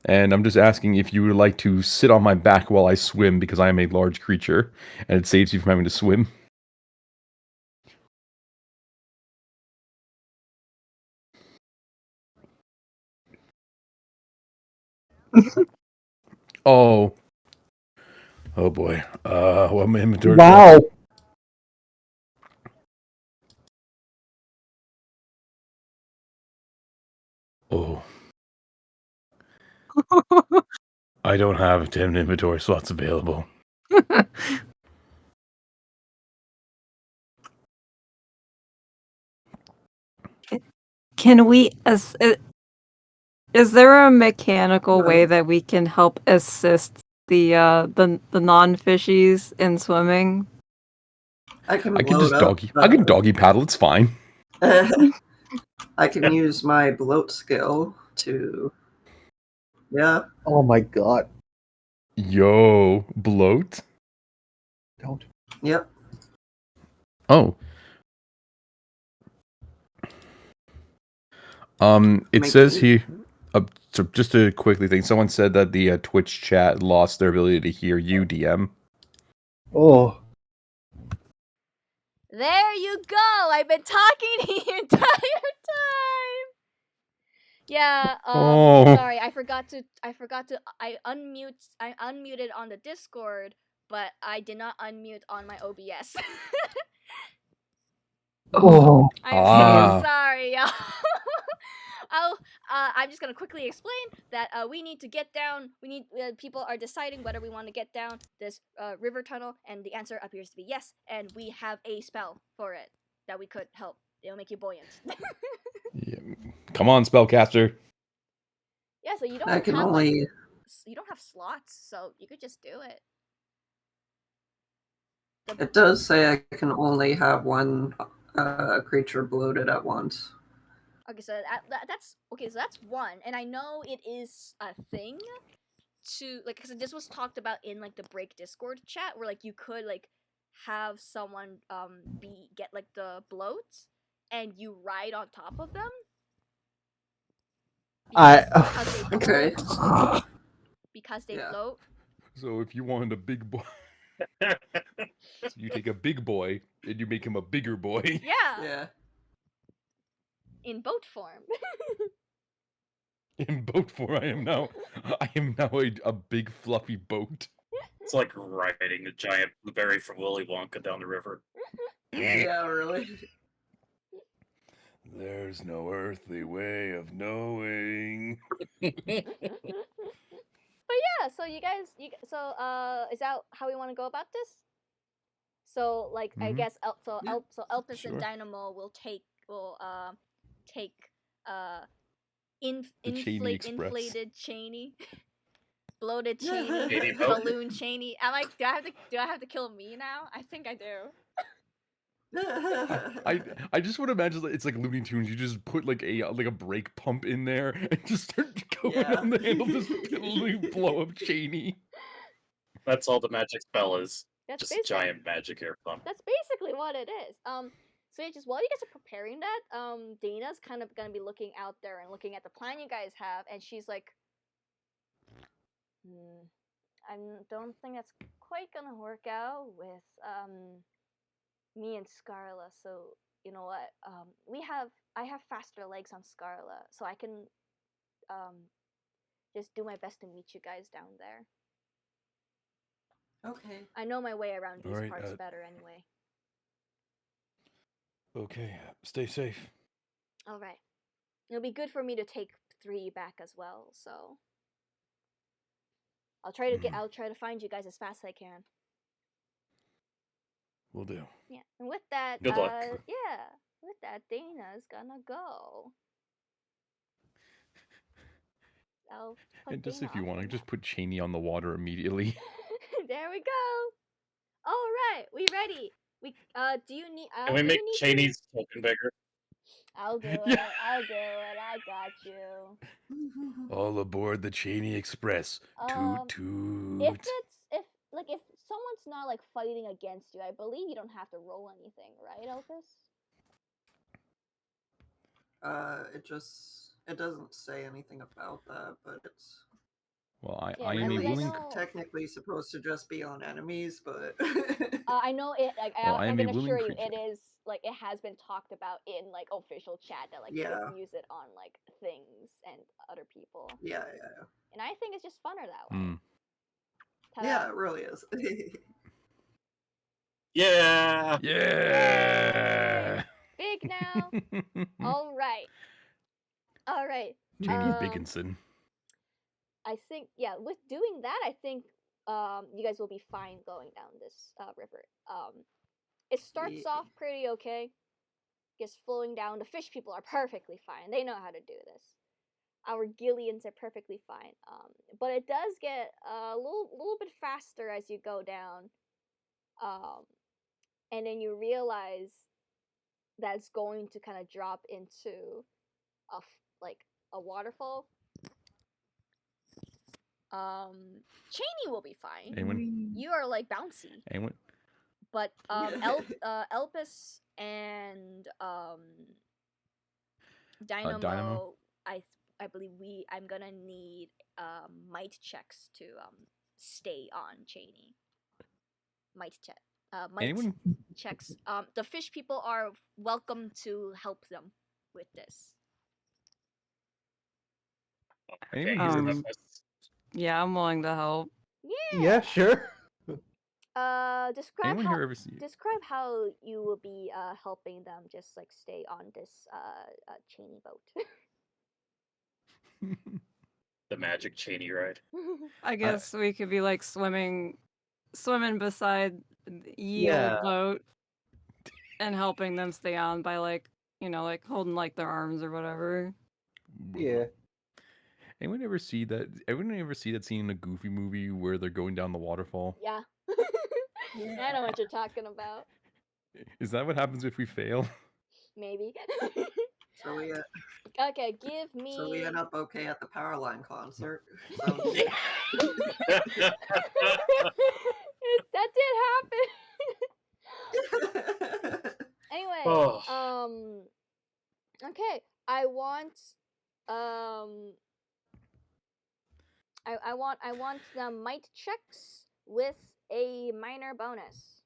And I'm just asking if you would like to sit on my back while I swim because I am a large creature, and it saves you from having to swim. Oh. Oh boy. What my inventory? Wow! Oh. I don't have 10 inventory slots available. Can we? Is there a mechanical No. way that we can help assist the non-fishies in swimming? I can I can load just up, doggy. I can doggy paddle. It's fine. I can use my bloat skill to. Yeah. Oh my god. Yo, bloat. Don't. Yep. Oh. It Make says me- here. So just to quickly think, someone said that the Twitch chat lost their ability to hear you, DM. Oh. There you go. I've been talking the entire time. Yeah. Oh. Sorry, I forgot to. I unmuted on the Discord, but I did not unmute on my OBS. Oh. I'm Ah. so sorry, y'all. I'm just gonna quickly explain that we need to get down. We need people are deciding whether we want to get down this river tunnel, and the answer appears to be yes. And we have a spell for it that we could help. It'll make you buoyant. Yeah. Come on, spellcaster. Yeah, so you don't I can have only. you don't have slots, so you could just do it. It does say I can only have one creature bloated at once. Okay, so that's okay. So that's one, and I know it is a thing to like because this was talked about in like the break Discord chat where like you could like have someone get like the bloats and you ride on top of them. Because they Okay. float. Because they Yeah. float. So if you wanted a big boy, so you take a big boy and you make him a bigger boy. Yeah. Yeah. In boat form. In boat form, I am now a big fluffy boat. It's like riding a giant blueberry from Willy Wonka down the river. Yeah, really. There's no earthly way of knowing. But yeah, so you guys, is that how we want to go about this? So like I Mhm. guess Yeah. Elpis Sure. and Dynamo will take The Cheney Express. inflated Cheney Exploded Cheney, Cheney boat. balloon Cheney. I'm like, do I have to kill me now? I think I do. I just want to imagine it's like Looney Tunes. You just put like a brake pump in there and just start going Yeah. on the handle, just blow up Cheney. That's all the magic spell is. That's Just a basically, giant magic air pump. that's basically what it is. So yeah, just while you guys are preparing that, Dana's kind of gonna be looking out there and looking at the plan you guys have, and she's like, I don't think that's quite gonna work out with me and Scarla. So you know what? I have faster legs on Scarla, so I can just do my best to meet you guys down there. Okay. I know my way around these Alright, parts better anyway. Okay, stay safe. All right. It'll be good for me to take 3 back as well. So I'll try to find you guys as fast as I can. Will do. Yeah. And with that, Good luck. with that, Dana's gonna go. I'll put And just Dana if you off want the to, just map. put Cheney on the water immediately. There we go. All right, we ready? We do you need? Can we do make you need Cheney's token bigger? I'll do it. Yeah. I'll do it. I got you. All aboard the Cheney Express. Toot toot. If someone's not like fighting against you, I believe you don't have to roll anything, right, Elvis? It doesn't say anything about that, but it's Well, I Yeah, am I a mean, I willing. know- technically supposed to just be on enemies, but I know it. Like, Well, I I am can a willing assure you, creature. it is like it has been talked about in like official chat that like you Yeah. can use it on like things and other people, yeah, and I think it's just funner that way. Mm. Ta-da. yeah, it really is. Yeah. Yeah. Big now. All right. Cheney Um, Bigginson. I think with doing that, I think you guys will be fine going down this river. It starts Yeah. off pretty okay, just flowing down. The fish people are perfectly fine. They know how to do this. Our Gillians are perfectly fine. But it does get a little bit faster as you go down. And then you realize that's going to kind of drop into a waterfall. Cheney will be fine. Anyone? You are like bouncy, Anyone? but Yeah. Elpis and Dynamo, Dynamo? I believe I'm gonna need might checks to stay on Cheney. Might Anyone? checks. The fish people are welcome to help them with this. Okay, Anyone here's here? the- Yeah, I'm willing to help. Yeah, sure. Describe Anyone how here ever see? describe how you will be helping them just like stay on this Cheney boat. the magic Cheney ride. I guess we could be like swimming beside the Yeah. old boat and helping them stay on by like holding like their arms or whatever. Yeah. Anyone ever see that? Anyone ever see that scene in a Goofy movie where they're going down the waterfall? Yeah. I know what you're talking about. Is that what happens if we fail? Maybe. So we Okay, give me. so we end up okay at the Powerline concert. Sounds good. That did happen. Anyway, Oh. okay. I want the might checks with a minor bonus.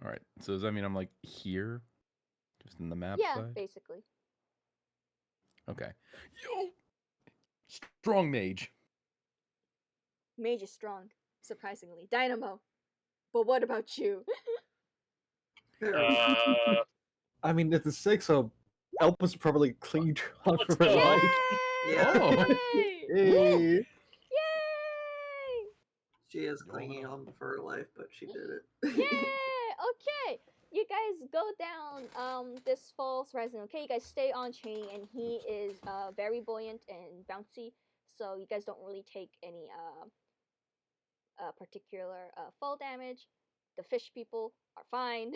All right. So does that mean I'm like here, just in the map Yeah, side? basically. Okay. Yo, strong mage. Mage is strong, surprisingly. Dynamo. But what about you? I mean, it's a 6, so Elpis probably clinged on for her Let's go. life. Yeah. Oh. Hey. Yay! She is clinging on for her life, but she did it. Yay! Okay, you guys go down this falls horizon. Okay, you guys stay on Cheney, and he is very buoyant and bouncy. so you guys don't really take any particular fall damage. The fish people are fine.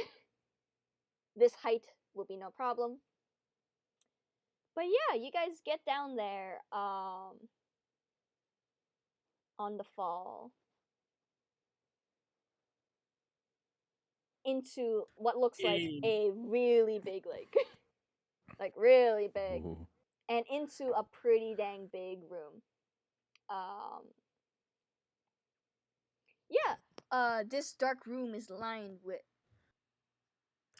This height will be no problem. But yeah, you guys get down there on the fall into what looks like a really big lake. Like really big. Ooh. And into a pretty dang big room. Yeah, this dark room is lined with...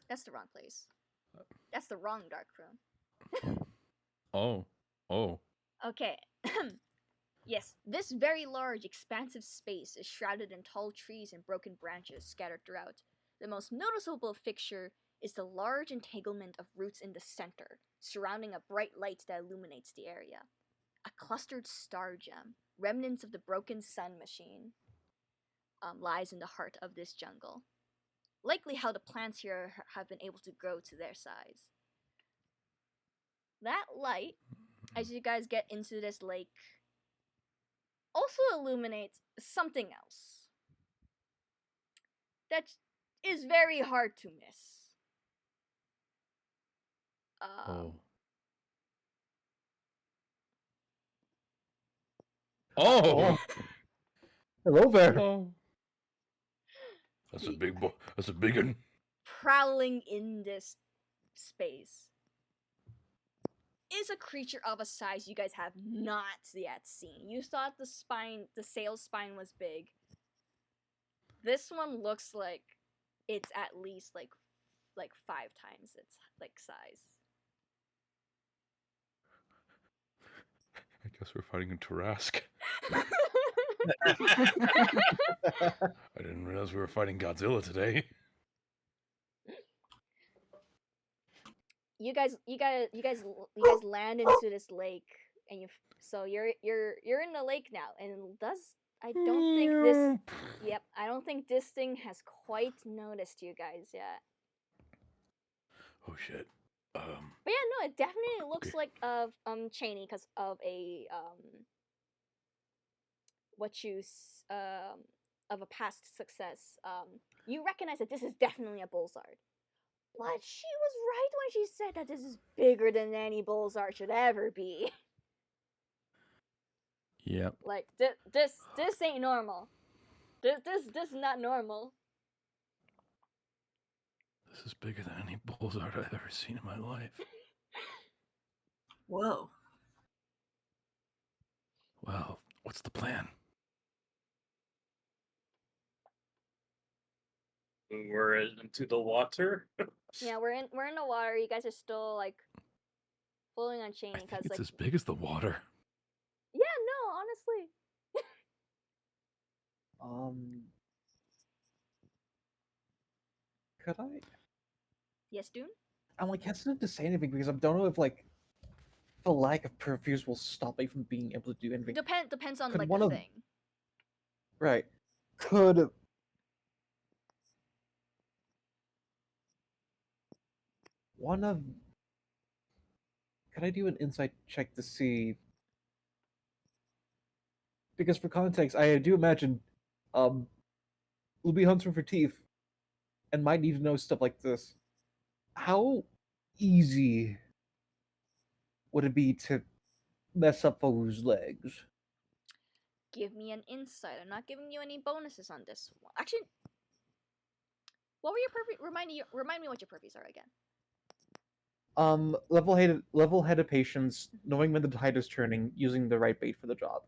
That's the wrong place. That's the wrong dark room. Oh. Okay. Yes, this very large, expansive space is shrouded in tall trees and broken branches scattered throughout. The most noticeable fixture is the large entanglement of roots in the center, surrounding a bright light that illuminates the area. A clustered star gem, remnants of the broken sun machine, lies in the heart of this jungle. Likely how the plants here have been able to grow to their size. That light, as you guys get into this lake, also illuminates something else that is very hard to miss. Oh. Hello there. Oh. That's a big boy. That's a big one. Prowling in this space is a creature of a size you guys have not yet seen. You thought the sail spine was big. This one looks like it's at least like 5 times its size. I guess we're fighting a Tarask. I didn't realize we were fighting Godzilla today. You guys land into this lake, and you're in the lake now, and I don't think this thing has quite noticed you guys yet. Oh shit. But yeah, no, it definitely looks Okay. like Cheney because of a of a past success. You recognize that this is definitely a bullsard. But she was right when she said that this is bigger than any bullsard should ever be. Yep. Like this ain't normal. This is not normal. This is bigger than any bullsard I've ever seen in my life. Whoa. Well, what's the plan? We're into the water. Yeah, we're in the water. You guys are still like floating on chain I think because it's like as big as the water. yeah, no, honestly. Could I? Yes, Doon? I'm like hesitant to say anything because I don't know if like the lack of purviews will stop me from being able to do anything. Depends on Could like one the of- thing. Right. Could I do an insight check to see? Because for context, I do imagine will be hunting for teeth and might need to know stuff like this. How easy would it be to mess up those legs? Give me an insight. I'm not giving you any bonuses on this one. Actually, what were your purpose? Remind me what your purposes are again. Level-headed patience, knowing when the tide is turning, using the right bait for the job.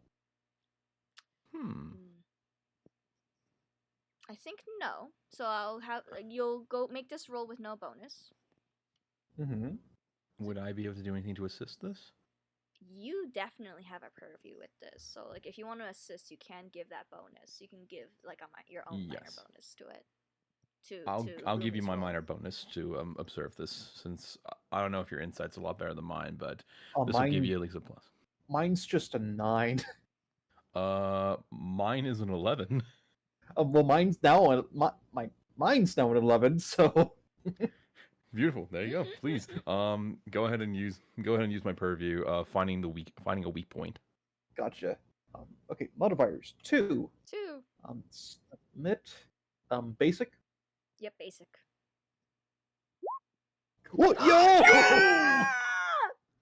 I think no. So I'll have you'll go make this roll with no bonus. Mm-hmm. Would I be able to do anything to assist this? You definitely have a purview with this. So like if you want to assist, you can give that bonus. You can give like your own minor Yes. bonus to it. I'll give you Lumi's my roll. minor bonus to observe this, since I don't know if your insight's a lot better than mine, but Oh, this will give you at least a plus. Mine's just a 9. Mine is an 11. Well, mine's now mine's now an 11. So Beautiful. There you go. Please, go ahead and use my purview. Finding a weak point. Gotcha. Okay, modifiers 2. 2. Submit. Basic. Yep, basic. What? Yo! Yeah!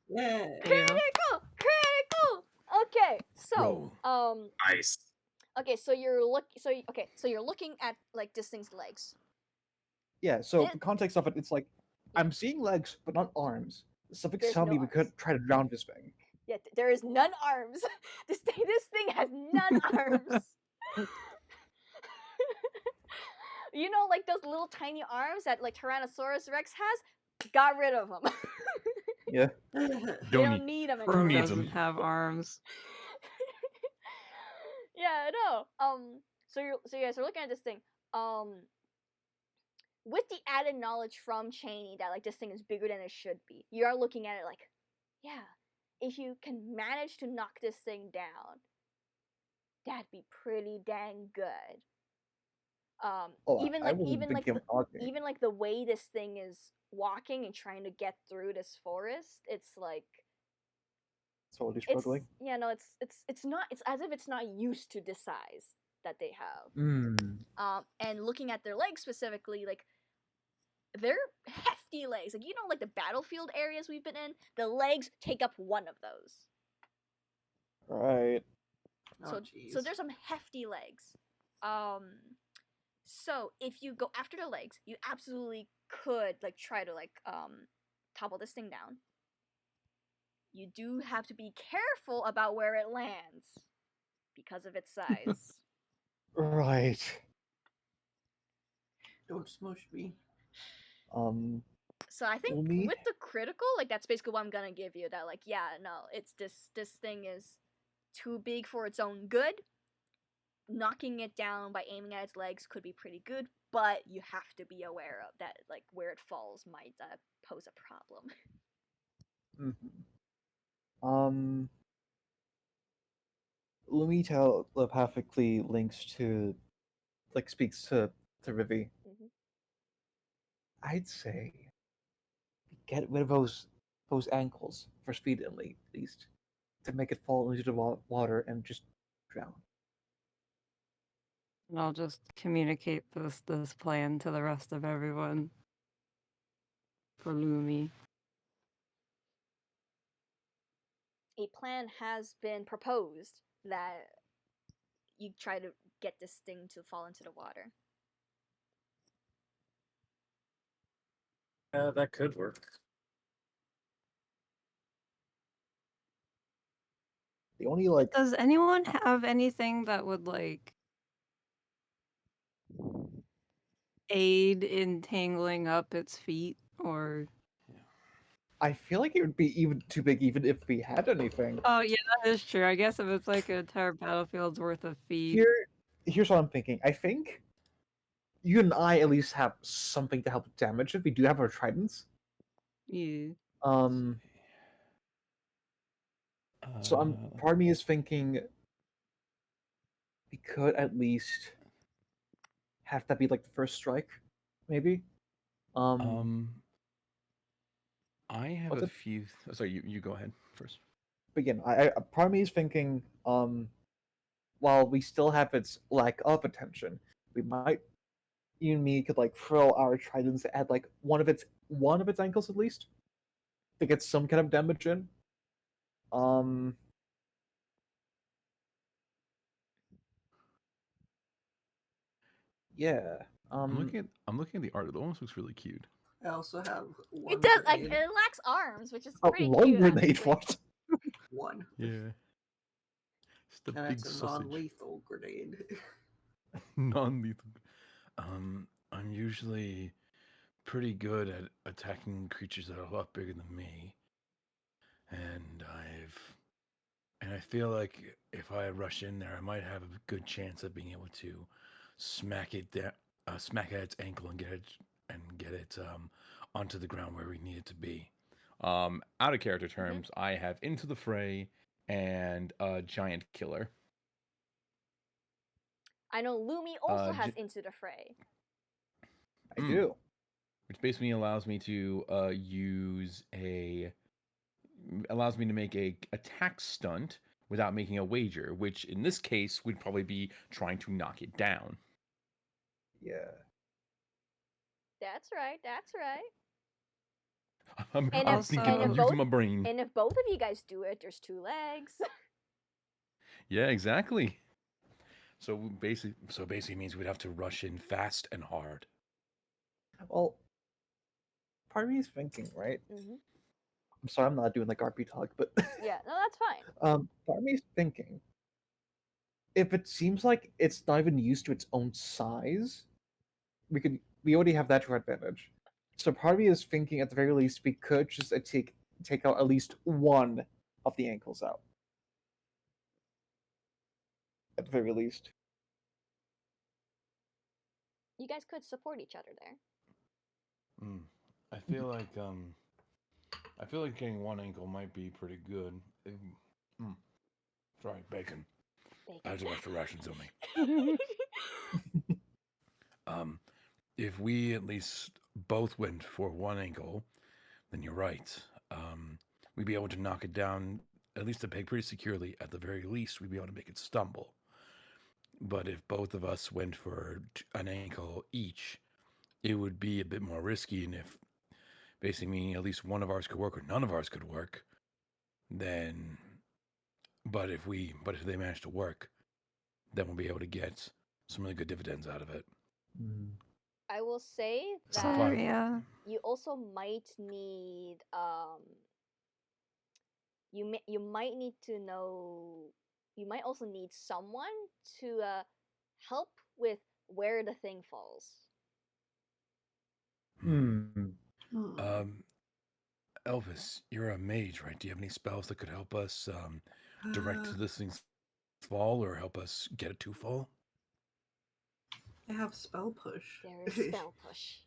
Yeah. Critical! Critical! Okay, so Roll. Nice. okay, so you're looking at like this thing's legs. Yeah. So It- the context of it, it's like I'm seeing legs, but not arms. Something There's tell no me we could arms. try to drown this thing. Yeah, there is none arms. This thing has none arms. You know, like those little tiny arms that like Tyrannosaurus Rex has. Got rid of them. Yeah. They Don't don't need them Who anymore. needs Doesn't 'em? have arms. Yeah, no. So you guys are looking at this thing. With the added knowledge from Cheney that like this thing is bigger than it should be, you are looking at it like, yeah, if you can manage to knock this thing down, that'd be pretty dang good. Even I like wasn't even like thinking the, of knocking. even like the way this thing is walking and trying to get through this forest, it's like Totally it's struggling. yeah, no, it's not, it's as if it's not used to this size that they have. And looking at their legs specifically, like they're hefty legs. Like, you know, like the battlefield areas we've been in, the legs take up one of those. Right. Oh, So jeez. there's some hefty legs. So if you go after the legs, you absolutely could like try to like topple this thing down. You do have to be careful about where it lands because of its size. Right. Don't smush me. So I think Umi? with the critical, like that's basically what I'm gonna give you. That like, yeah, no, it's this thing is too big for its own good. Knocking it down by aiming at its legs could be pretty good, but you have to be aware of that, like where it falls might pose a problem. Lumi telepathically links to, like, speaks to Rivi. I'd say get rid of those ankles for speed at least, to make it fall into the water and just drown. And I'll just communicate this plan to the rest of everyone. For Lumi. A plan has been proposed that you try to get this thing to fall into the water. That could work. The only like Does anyone have anything that would like aid in tangling up its feet, or I feel like it would be even too big even if we had anything. oh yeah, that is true. I guess if it's like an entire battlefield's worth of feet. Here's what I'm thinking. I think you and I at least have something to help damage it. We do have our tridents. Yeah. So part of me is thinking we could at least have that be like the first strike, maybe. I have What's a it? few. Sorry, you go ahead first. But again, I part of me is thinking, while we still have its lack of attention, we might, you and me could like throw our tridents at like one of its ankles at least, to get some kind of damage in. Yeah. I'm looking at the art. It almost looks really cute. I also have one. It does. Like, grenade. it lacks arms, which is Oh, pretty one cute. grenade actually. what? One. Yeah. It's the And big it's a sausage. non-lethal grenade. Non-lethal. I'm usually pretty good at attacking creatures that are a lot bigger than me, and I feel like if I rush in there, I might have a good chance of being able to smack it smack at its ankle and get it onto the ground where we need it to be. Out of character terms, I have Into the Fray and Giant Killer. I know Lumi also has Into the Fray. I do. Which basically allows me to allows me to make a attack stunt without making a wager, which in this case would probably be trying to knock it down. Yeah. That's right. That's right. I'm Also- thinking, I'm using my brain. And if both of you guys do it, there's 2 legs. Yeah, exactly. So basically means we'd have to rush in fast and hard. Well, part of me is thinking, right? Mm-hmm. I'm sorry, I'm not doing like RP talk, but Yeah, no, that's fine. part of me is thinking, if it seems like it's not even used to its own size, we already have that to our advantage. So part of me is thinking, at the very least, we could just take out at least one of the ankles out. At the very least. You guys could support each other there. I feel like getting one ankle might be pretty good. Sorry, bacon. Add some extra rations on me. If we at least both went for one ankle, then you're right. We'd be able to knock it down, at least the peg pretty securely. At the very least, we'd be able to make it stumble. But if both of us went for an ankle each, it would be a bit more risky. And if basically meaning at least one of ours could work or none of ours could work, then. But if they manage to work, then we'll be able to get some really good dividends out of it. I will say that So, yeah. you also might need you might need to know, you might also need someone to help with where the thing falls. Elvis, you're a mage, right? Do you have any spells that could help us direct this thing's fall or help us get it to fall? I have spell push. There is spell push.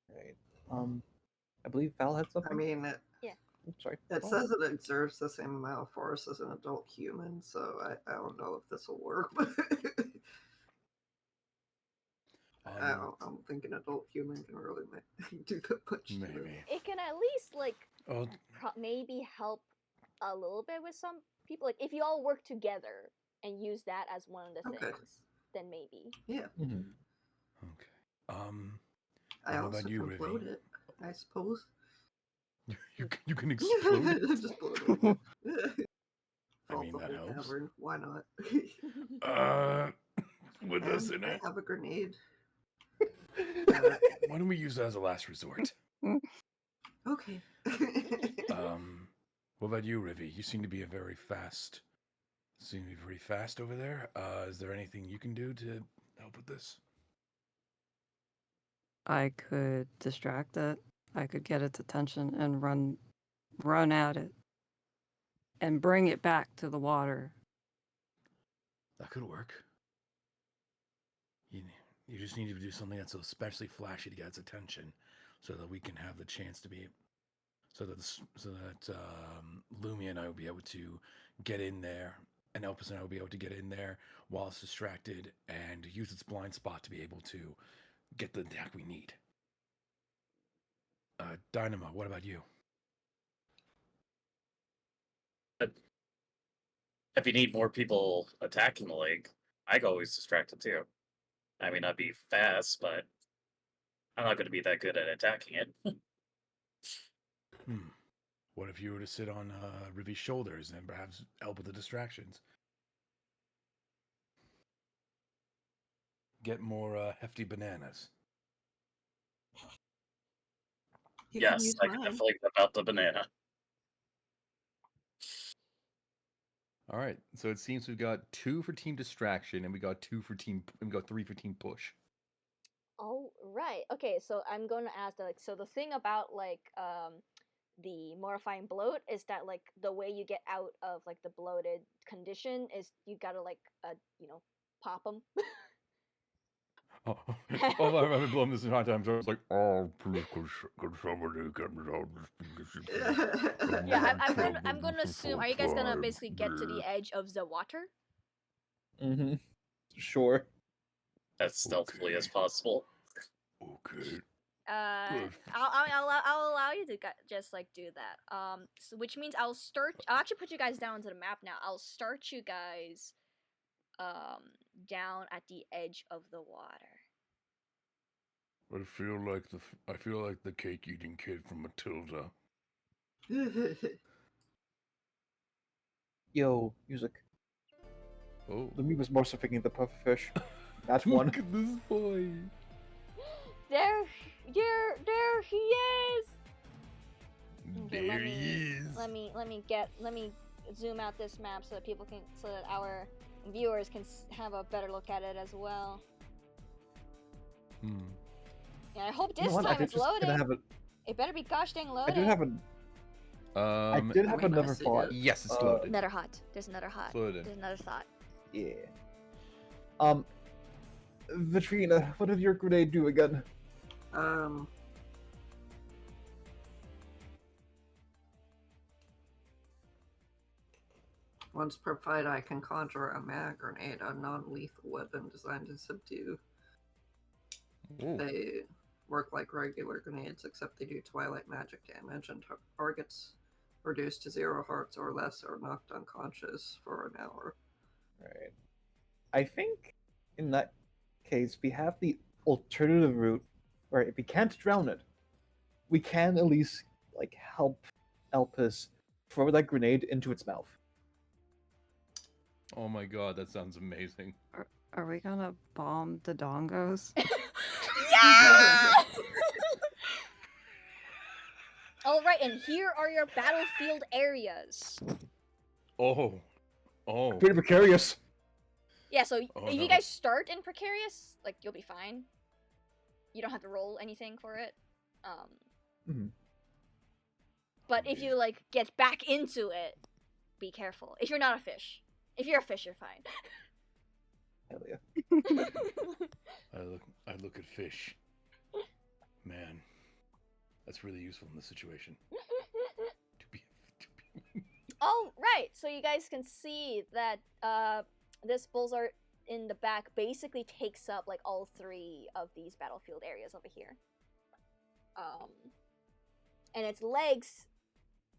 Right. I believe Val had something. I mean, Oops, sorry. it says it exerts the same amount of force as an adult human, so I don't know if this will work, but I'm thinking adult human can really do the push. Maybe. It can at least like Oh, maybe help a little bit with some people. Like if you all work together and use that as one of the Okay. things, then maybe. Yeah. okay. I What also about you, can float Rivi? it, I suppose. You can explode it. Just blow it up. I mean, that helps. Cavern. Why not? With this in I it. have a grenade. Why don't we use that as a last resort? Okay. What about you, Rivi? You seem to be pretty fast over there. Is there anything you can do to help with this? I could distract it. I could get its attention and run at it and bring it back to the water. That could work. You just need to do something that's especially flashy to get its attention, so that we can have the chance to be, so that Lumia and I will be able to get in there, and Elpis and I will be able to get in there while it's distracted and use its blind spot to be able to get the attack we need. Dynamo, what about you? If you need more people attacking the lake, I can always distract it too. I mean, I'd be fast, but I'm not going to be that good at attacking it. What if you were to sit on Rivi's shoulders and perhaps help with the distractions? Get more hefty bananas. You can Yes, use I can mine. definitely whip out the banana. All right, so it seems we've got 2 for team distraction, and we got 3 for team push. Oh right. Okay, so I'm going to ask that. Like, so the thing about like the mortifying bloat is that like the way you get out of like the bloated condition is you gotta like pop them. Oh, I've been blowing this entire time, so it's like, oh, please, could somebody get me out of this? Yeah, I'm gonna assume. Are you guys gonna basically get to the edge of the water? Sure. As stealthily as possible. Okay. I'll allow you to just like do that. So which means I'll actually put you guys down onto the map now. I'll start you guys down at the edge of the water. I feel like the cake eating kid from Matilda. Yo, music. Oh. The me was more so thinking the pufferfish. That's one. Look at this boy. There he is. Okay, There he is. Let me zoom out this map so that our viewers can have a better look at it as well. Yeah, I hope this time it's loading. It better be gosh dang loading. I did have another thought. Yes, it's loaded. Another hot. There's another hot. Loaded. There's another thought. Yeah. Vetrina, what did your grenade do again? Once per fight, I can conjure a mag grenade, a non-lethal weapon designed to subdue. Ooh. They work like regular grenades, except they do twilight magic damage, and targets reduced to 0 hearts or less are knocked unconscious for an hour. Right. I think in that case we have the alternative route where if we can't drown it, we can at least like help Elpis throw that grenade into its mouth. Oh my god, that sounds amazing. Are we gonna bomb the dongos? Yeah! Alright, and here are your battlefield areas. Oh. Pretty precarious. Yeah, so Oh, if no. you guys start in precarious, like, you'll be fine. You don't have to roll anything for it. But if you, like, get back into it, be careful. If you're not a fish. If you're a fish, you're fine. Hell yeah. I look at fish. Man, that's really useful in this situation. Oh, right. So you guys can see that this bullseye in the back basically takes up like all 3 of these battlefield areas over here. And its legs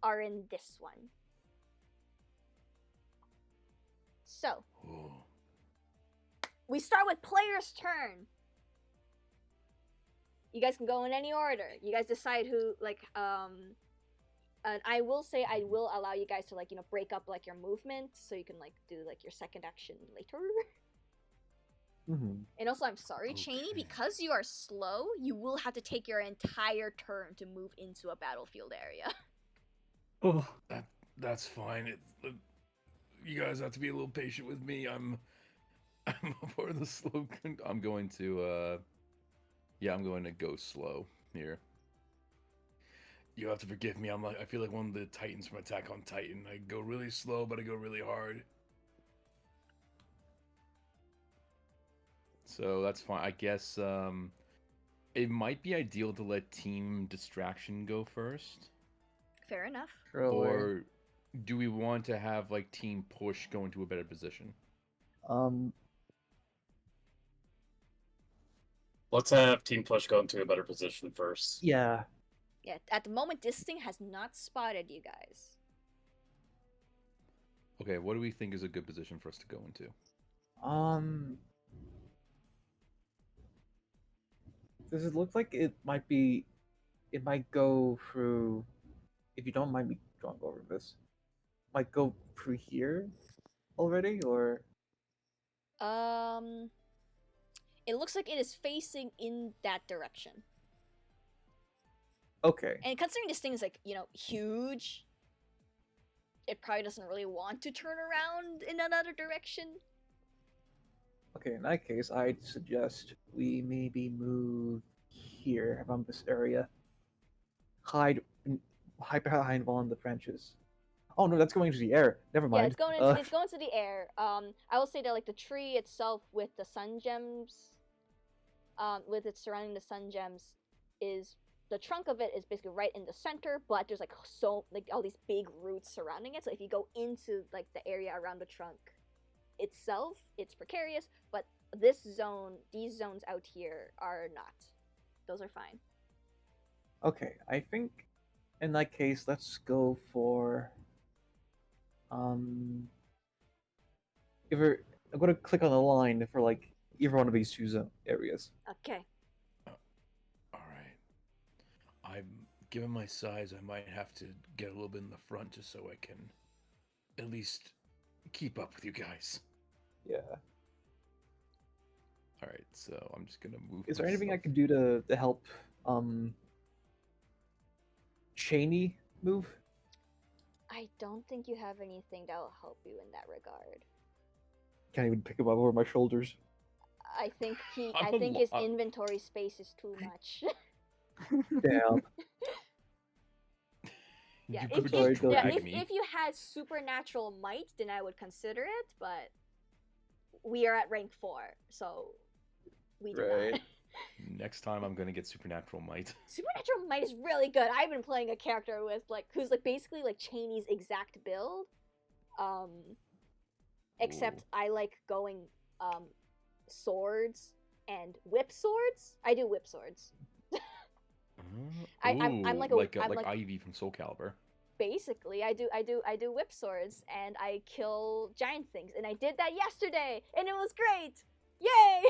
are in this one. So, we start with player's turn. You guys can go in any order. You guys decide who, like, and I will say I will allow you guys to, like, you know, break up, like, your movement so you can, like, do, like, your second action later. And also, I'm sorry, Cheney, because you are slow, you will have to take your entire turn to move into a battlefield area. Oh. That's fine. You guys have to be a little patient with me. I'm a part of the slow. I'm going to go slow here. You have to forgive me. I feel like one of the Titans from Attack on Titan. I go really slow, but I go really hard. So that's fine. I guess it might be ideal to let Team Distraction go first. Fair enough. Or do we want to have like Team Push go into a better position? Let's have Team Push go into a better position first. Yeah. Yeah, at the moment, this thing has not spotted you guys. Okay, what do we think is a good position for us to go into? Does it look like it might go through, if you don't mind me going over this, might go through here already, or? It looks like it is facing in that direction. Okay. And considering this thing is, like, you know, huge, it probably doesn't really want to turn around in another direction. Okay, in that case, I'd suggest we maybe move here around this area. Hide behind one of the branches. Oh no, that's going into the air. Never mind. Yeah, it's going to the air. I will say that, like, the tree itself with the sun gems, with it surrounding the sun gems, is the trunk of it is basically right in the center, but there's like all these big roots surrounding it. So if you go into like the area around the trunk itself, it's precarious. But these zones out here are not. Those are fine. Okay, I think in that case, let's go for either I'm gonna click on the line for like either one of these two areas. Okay. All right. I'm given my size, I might have to get a little bit in the front just so I can at least keep up with you guys. Yeah. All right, so I'm just gonna move. Is there anything I myself. can do to help Cheney move? I don't think you have anything that will help you in that regard. Can't even pick him up over my shoulders. I think I'm I a think his lot. inventory space is too much. Damn. Yeah, You if, could sorry, just don't- drag if, me. if you had supernatural might, then I would consider it, but we are at rank 4, so we do Right. not. Next time, I'm gonna get supernatural might. Supernatural might is really good. I've been playing a character with who's basically Cheney's exact build. Except Ooh. I like going swords and whip swords. I do whip swords. I'm like like Ivy from Soul Calibur. Basically, I do whip swords and I kill giant things, and I did that yesterday, and it was great. Yay!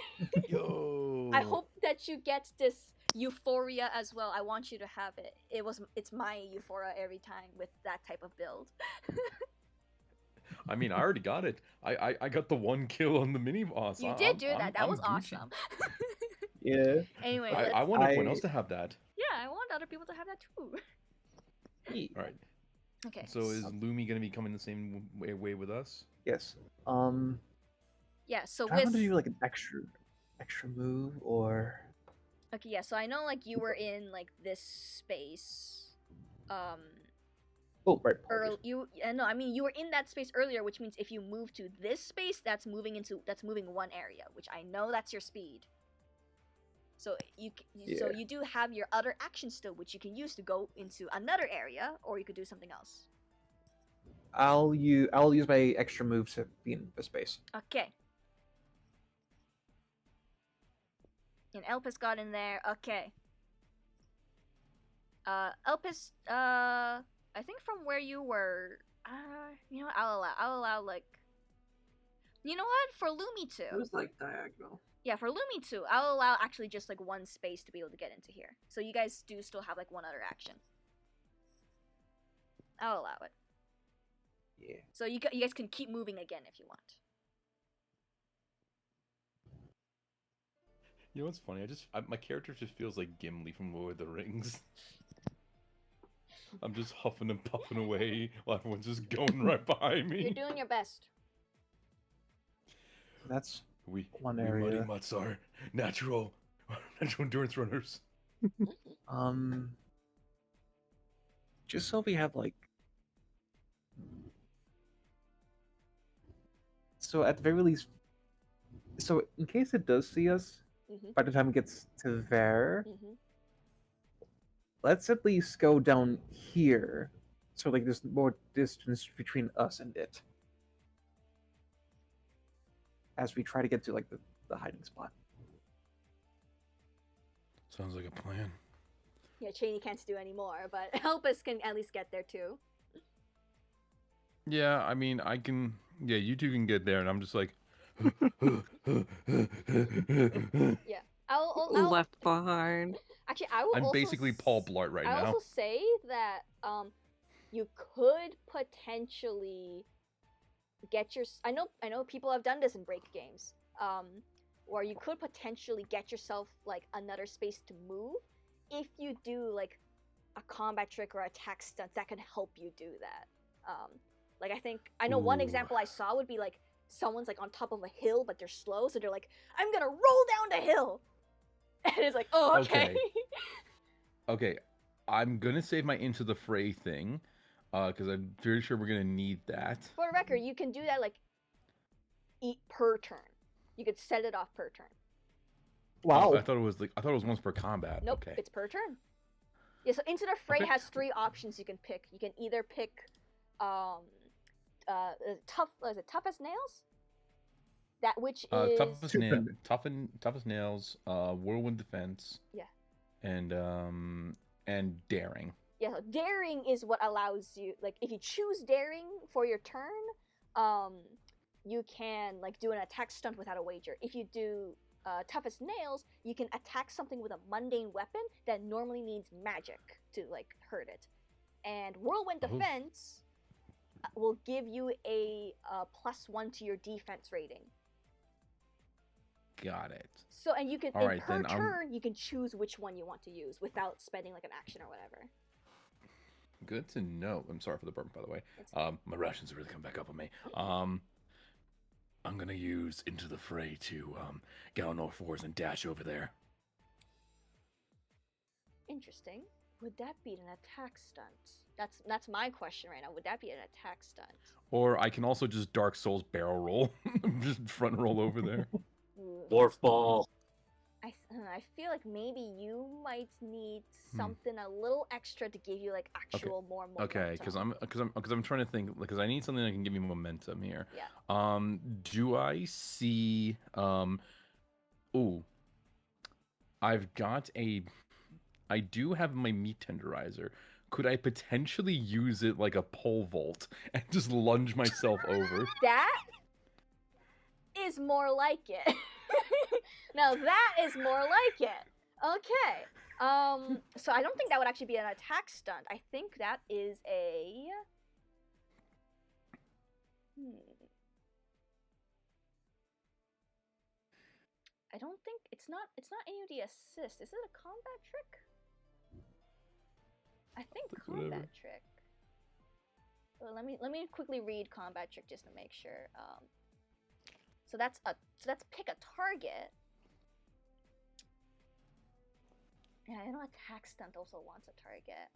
Yo. I hope that you get this euphoria as well. I want you to have it. It's my euphoria every time with that type of build. I mean, I already got it. I got the one kill on the mini boss. You did do that. That was Gucci. awesome. Yeah. Anyway, I want everyone else to have that. Yeah, I want other people to have that too. All right. Okay. So is Lumi gonna be coming the same way with us? Yes. Yeah. So Do I want with to do like an extra move or? okay, yeah. So I know you were in this space. Oh, right. apologies. No, I mean you were in that space earlier, which means if you move to this space, that's moving one area, which I know that's your speed. So so you do have your other action still, which you can use to go into another area, or you could do something else. I'll use my extra move to be in the space. Okay. And Elpis got in there. Okay. Elpis, I think from where you were, you know what, I'll allow you know what, for Lumi It too. was diagonal. Yeah, for Lumi too, I'll allow actually just one space to be able to get into here. So you guys do still have one other action. I'll allow it. Yeah. So you guys can keep moving again if you want. You know what's funny? My character just feels like Gimli from Lord of the Rings. I'm just huffing and puffing away while everyone's just going right behind me. You're doing your best. That's We one Muddy area. Mutts are natural endurance runners. Just so we have so at the very least, so in case it does see us, Mhm. by the time it gets to there, Mhm. let's at least go down here, so there's more distance between us and it, as we try to get to the hiding spot. Sounds like a plan. Yeah, Cheney can't do anymore, but Elpis can at least get there too. Yeah, I mean, I can. Yeah, you two can get there, and I'm just like. Yeah, I'll Left behind. actually I will. I'm also basically Paul Blart right I now. also say that you could potentially get your. I know people have done this in break games. Where you could potentially get yourself another space to move if you do a combat trick or attack stunt that can help you do that. I know one Ooh. example I saw would be someone's on top of a hill but they're slow, so they're I'm gonna roll down the hill, and it's oh okay. Okay, I'm gonna save my Into the Fray thing, because I'm pretty sure we're gonna need that. For the record, you can do that per turn. You could set it off per turn. Wow. Oh, I thought it was once per combat. Nope, Okay. it's per turn. Yeah, so Into the Fray Okay. has 3 options you can pick. You can either pick tough as nails? That which is Toughest nails, whirlwind defense. Yeah. And and daring. Yeah, so daring is what allows you, like, if you choose daring for your turn, you can, like, do an attack stunt without a wager. If you do tough as nails, you can attack something with a mundane weapon that normally needs magic to, like, hurt it. And whirlwind defense will give you a +1 to your defense rating. Got it. So, and you can, All right, per then, turn, you can choose which one you want to use without spending, like, an action or whatever. Good to know. I'm sorry for the burp, by the way. My rations have really come back up on me. I'm gonna use Into the Fray to get on all fours and dash over there. Interesting. Would that be an attack stunt? That's my question right now. Would that be an attack stunt? Or I can also just Dark Souls barrel roll. Just front roll over there. Dwarf ball. I feel like maybe you might need something a little extra to give you, like, actual more momentum. Okay, because I'm trying to think, because I need something that can give me momentum here. Yeah. Do I see ooh, I do have my meat tenderizer. Could I potentially use it like a pole vault and just lunge myself over? That is more like it. Now that is more like it. Okay. So I don't think that would actually be an attack stunt. I think that is a... I don't think it's not AUD assist. Is it a combat trick? I think combat trick. Well, let me quickly read combat trick just to make sure. So that's pick a target. Yeah, I know attack stunt also wants a target.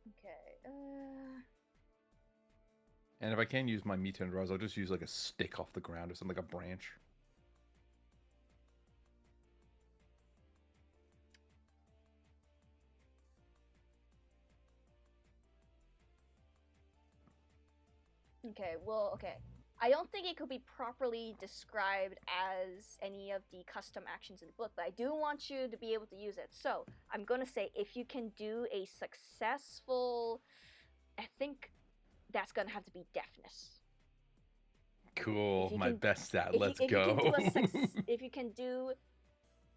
Okay. And if I can use my meat tenderizer, I'll just use like a stick off the ground or something, like a branch. Okay, well, okay. I don't think it could be properly described as any of the custom actions in the book, but I do want you to be able to use it. So, I'm going to say if you can do a successful... I think that's going to have to be deafness. Cool, my best stat. Let's go. If you can do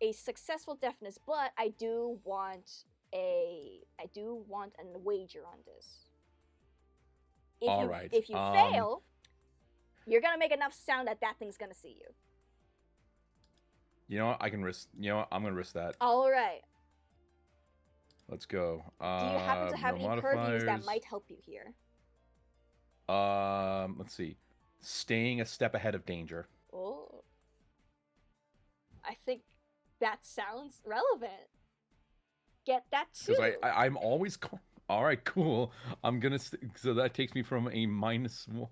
a successful deafness, but I do want a wager on this. If you fail, you're gonna make enough sound that thing's gonna see you. You know what? I can risk. You know what? I'm gonna risk that. All right. Let's go. Do you happen to have any purviews that might help you here? Let's see. Staying a step ahead of danger. Oh. I think that sounds relevant. Get that too. Because I'm always... All right, cool. I'm gonna... So that takes me from a -1.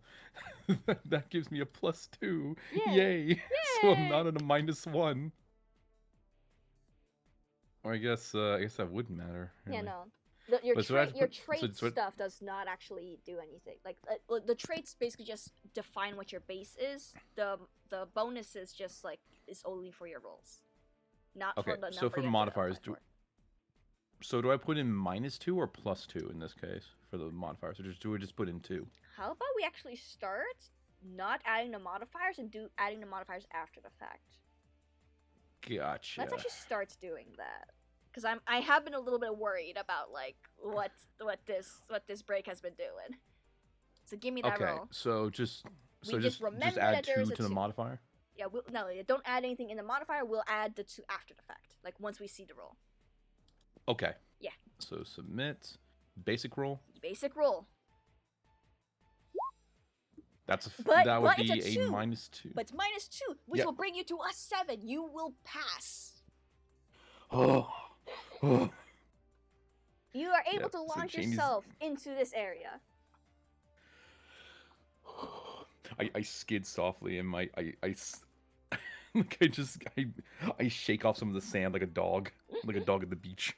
That gives me a +2. Yay. So I'm not at a -1. Or I guess that wouldn't matter. Really. Yeah, no. Your trait stuff does not actually do anything. Like the traits basically just define what your base is. The bonuses just like is only for your rolls, not for the number. So for modifiers, do I put in -2 or +2 in this case for the modifiers, or do we just put in 2? How about we actually start not adding the modifiers and adding the modifiers after the fact? Gotcha. Let's actually start doing that. Because I have been a little bit worried about like what this break has been doing. So give me that roll. Okay, so just add 2 to the modifier. Yeah, no, don't add anything in the modifier. We'll add the 2 after the fact, like once we see the roll. Okay. Yeah. So submit basic roll. Basic roll. That would be a -2. But it's -2, which will bring you to a 7. You will pass. You are able to launch yourself into this area. I skid softly and I shake off some of the sand like a dog at the beach.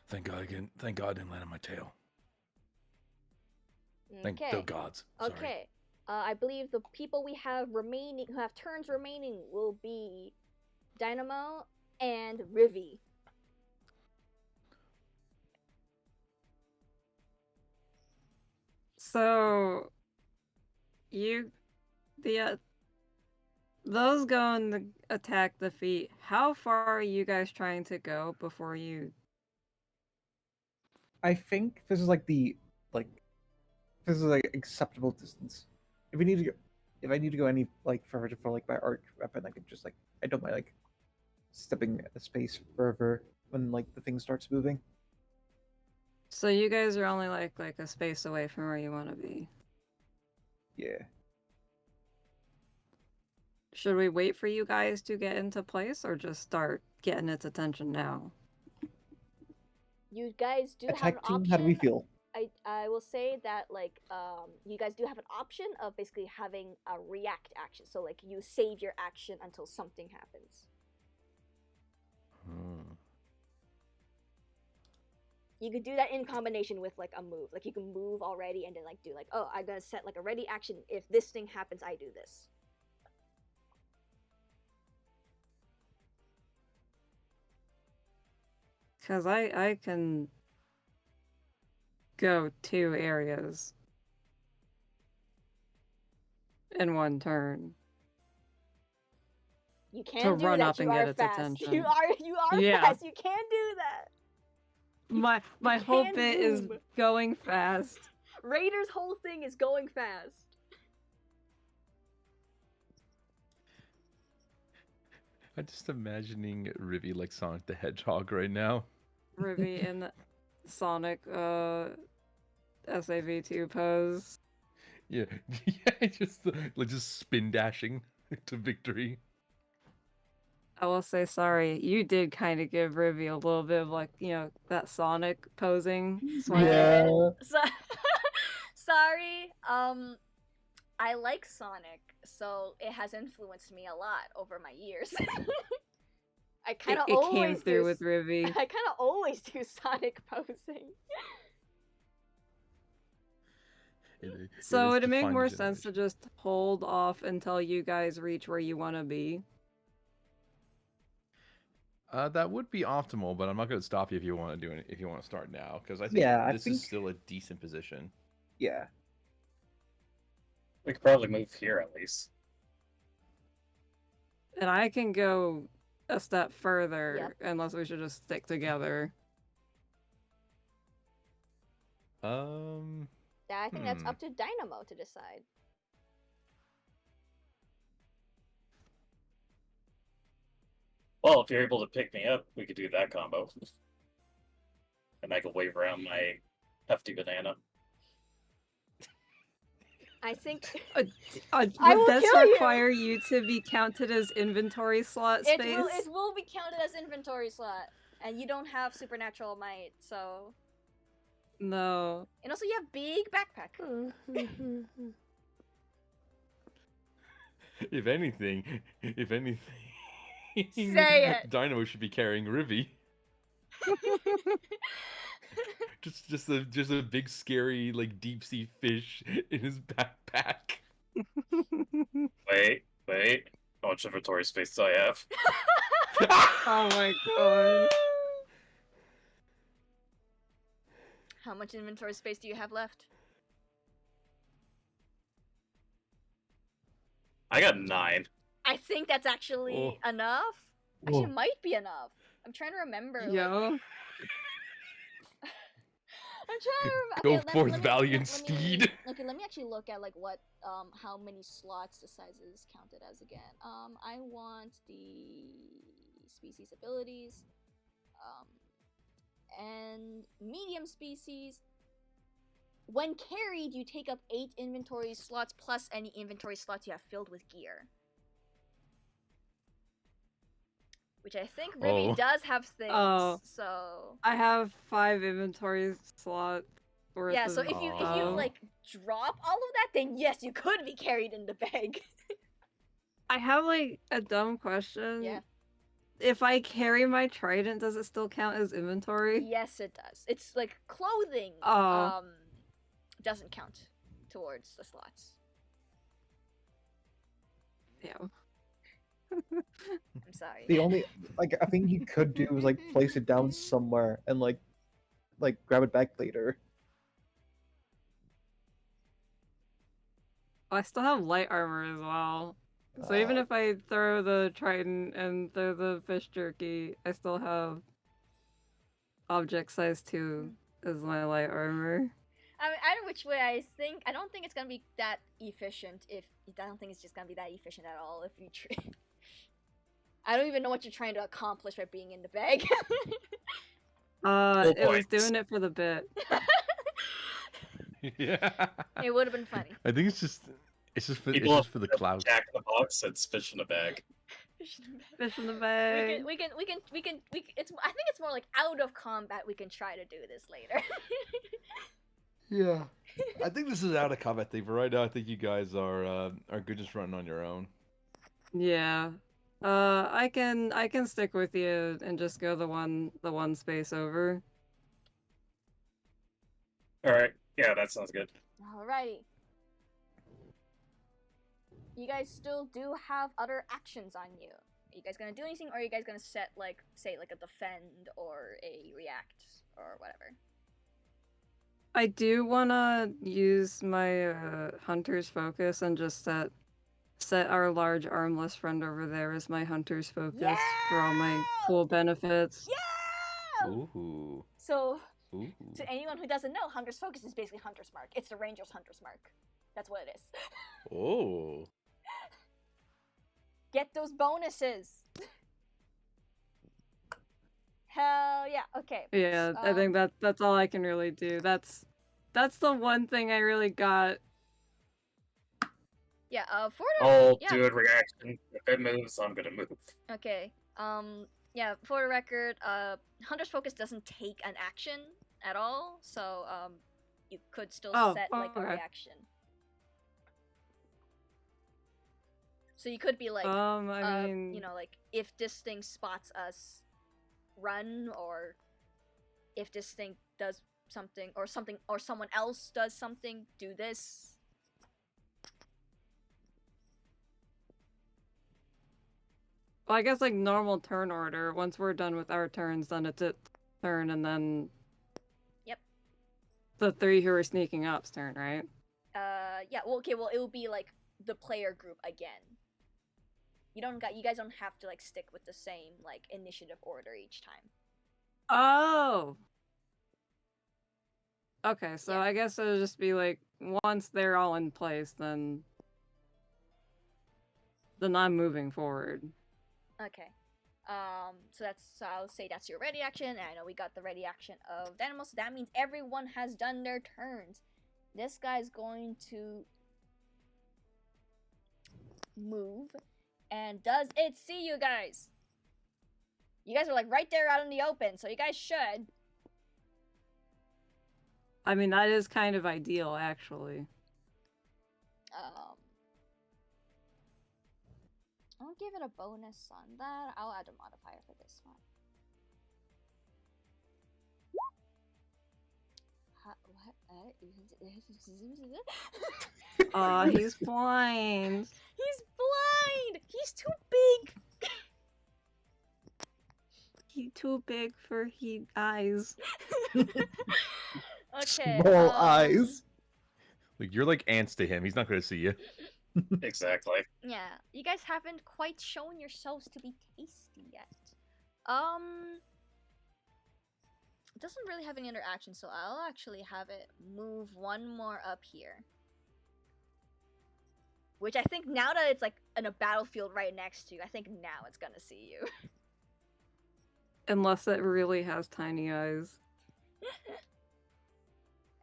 Thank God I didn't land on my tail. Thank the gods. Sorry. Okay. I believe the people we have remaining, who have turns remaining, will be Dynamo and Rivi. So, those going to attack the feet. How far are you guys trying to go before you? I think this is acceptable distance. If I need to go any further for my arc weapon, I could just I don't mind stepping a space further when the thing starts moving. So you guys are only like a space away from where you want to be. Yeah. Should we wait for you guys to get into place, or just start getting its attention now? You guys do have an Attack team, option. how do we feel? I will say that you guys do have an option of basically having a react action. So you save your action until something happens. You could do that in combination with a move. You can move already and then do oh, I'm gonna set a ready action. If this thing happens, I do this. Because I can go 2 areas in one turn. You can to do run that. up You and are get its fast. attention. You are Yeah. fast. You can do that. My whole can bit is zoom. going fast. Raider's whole thing is going fast. I'm just imagining Rivi like Sonic the Hedgehog right now. Rivi in Sonic SAV2 pose. Yeah, just spin dashing to victory. I will say sorry. You did kind of give Rivi a little bit of that Sonic posing. Yeah. So, sorry. I like Sonic, so it has influenced me a lot over my years. I kind of It always came through do, with Rivi. I kind of always do Sonic posing. So would it make more sense to just hold off until you guys reach where you want to be? That would be optimal, but I'm not going to stop you if you want to do it. If you want to start now, because I think this is still a decent position. Yeah. We could probably move here at least. And I can go a step further, unless we should just stick together. I think that's up to Dynamo to decide. Well, if you're able to pick me up, we could do that combo. And I could wave around my hefty banana. I think would will this kill you. require you to be counted as inventory slot space? It will be counted as inventory slot, and you don't have supernatural might, so. No. And also, you have big backpack. If anything, Say it. Dynamo should be carrying Rivi. just a big scary deep sea fish in his backpack. Wait. How much inventory space do I have? Oh my god. How much inventory space do you have left? I got 9. I think that's actually enough. Actually, might be enough. I'm trying to remember. Yo. I'm trying to remember. Go forth, valiant steed. Okay, let me actually look at what how many slots the size is counted as again. I want the species abilities. And medium species. When carried, you take up 8 inventory slots plus any inventory slots you have filled with gear. Which I think Rivi does have things, so... I have 5 inventory slots worth Yeah, so of... if you drop all of that, then yes, you could be carried in the bag. I have a dumb question. Yeah. If I carry my trident, does it still count as inventory? Yes, it does. It's clothing. Oh. Doesn't count towards the slots. Yeah. I'm sorry. The only I think you could do is place it down somewhere and like grab it back later. I still have light armor as well. So even if I throw the trident and throw the fish jerky, I still have object size 2 as my light armor. I mean, either which way, I don't think it's gonna be that efficient. I don't think it's just gonna be that efficient at all. If you, I don't even know what you're trying to accomplish by being in the bag. It was doing it for the bit. Yeah. It would have been funny. I think it's just for the clout. Jack in the box, it's fish in a bag. Fish in the bag. We can. It's. I think it's more like out of combat. We can try to do this later. Yeah. I think this is out of combat thing, but right now I think you guys are good just running on your own. Yeah. I can stick with you and just go the one space over. All right. Yeah, that sounds good. Alrighty. You guys still do have other actions on you. Are you guys gonna do anything, or are you guys gonna set say a defend or a react or whatever? I do wanna use my hunter's focus and just set our large armless friend over there as my hunter's focus for all my cool benefits. Yeah! Ooh. So, Ooh. to anyone who doesn't know, Hunter's Focus is basically Hunter's Mark. It's the Ranger's Hunter's Mark. That's what it is. Oh. Get those bonuses! Hell yeah, okay. Yeah, I think that's all I can really do. That's the one thing I really got. Yeah, for the... I'll yeah. do a reaction. If it moves, I'm gonna move. Okay, yeah, for the record, Hunter's Focus doesn't take an action at all, so, you could still set, a reaction. So you could be like, I mean... you know, like, if this thing spots us, run, or if this thing does something, or someone else does something, do this. Well, I guess normal turn order. Once we're done with our turns, then it's its turn, and then... Yep. The 3 who are sneaking up's turn, right? Yeah, well, okay, well, it will be, the player group again. You guys don't have to, stick with the same, initiative order each time. Oh! Okay, so Yeah. I guess it'll just be, once they're all in place, then I'm moving forward. Okay. So I'll say that's your ready action, and I know we got the ready action of Dynamo, so that means everyone has done their turns. This guy's going to move, and does it see you guys? You guys are right there out in the open, so you guys should. I mean, that is kind of ideal, actually. I'll give it a bonus on that. I'll add a modifier for this one. What? Aw, he's blind. He's blind! He's too big! He's too big for eyes. Okay. Small eyes. You're ants to him. He's not going to see you. Exactly. Yeah, you guys haven't quite shown yourselves to be tasty yet. It doesn't really have any other action, so I'll actually have it move one more up here. Which I think now that it's in a battlefield right next to you, I think now it's gonna see you. Unless it really has tiny eyes.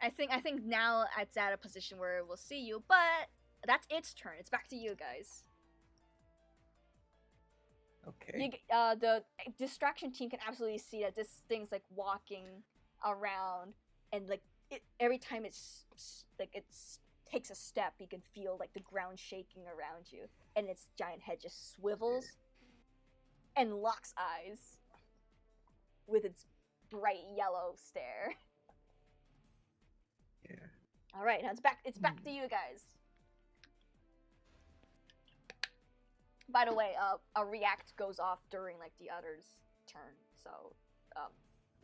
I think now it's at a position where it will see you, but that's its turn. It's back to you guys. Okay. The distraction team can absolutely see that this thing's walking around, and every time it takes a step, you can feel the ground shaking around you, and its giant head just swivels and locks eyes with its bright yellow stare. Yeah. All right, now it's back to you guys. By the way, a react goes off during like the other's turn, so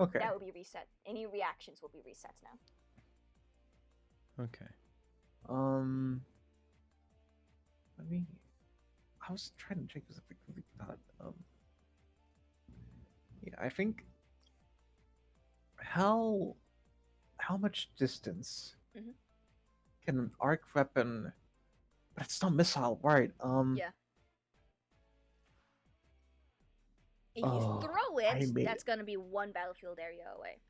Okay. that will be reset. Any reactions will be resets now. Okay. Let me. I was trying to check this. If not, yeah, I think. How much distance Mhm. can an arc weapon? But it's not missile, right? Yeah. If you Oh, throw I it, made that's gonna be one battlefield area away.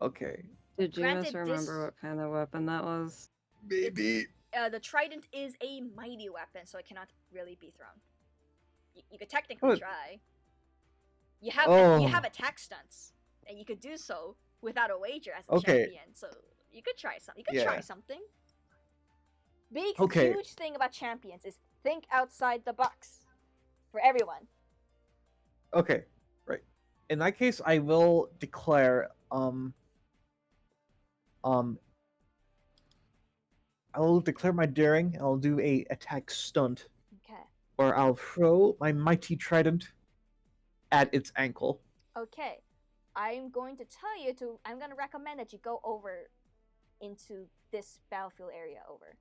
Okay. Did you Granted, misremember this- what kind of weapon that was? Maybe. The trident is a mighty weapon, so it cannot really be thrown. You could technically But- try. You have Oh. attack stunts, and you could do so without a wager as a Okay. champion. So you could try something. You could Yeah. try something. Big Okay. huge thing about champions is think outside the box for everyone. Okay. Right. In that case, I will declare. I will declare my daring. I'll do a attack stunt, Okay. or I'll throw my mighty trident at its ankle. Okay. I'm going to tell you to. I'm going to recommend that you go over into this battlefield area over,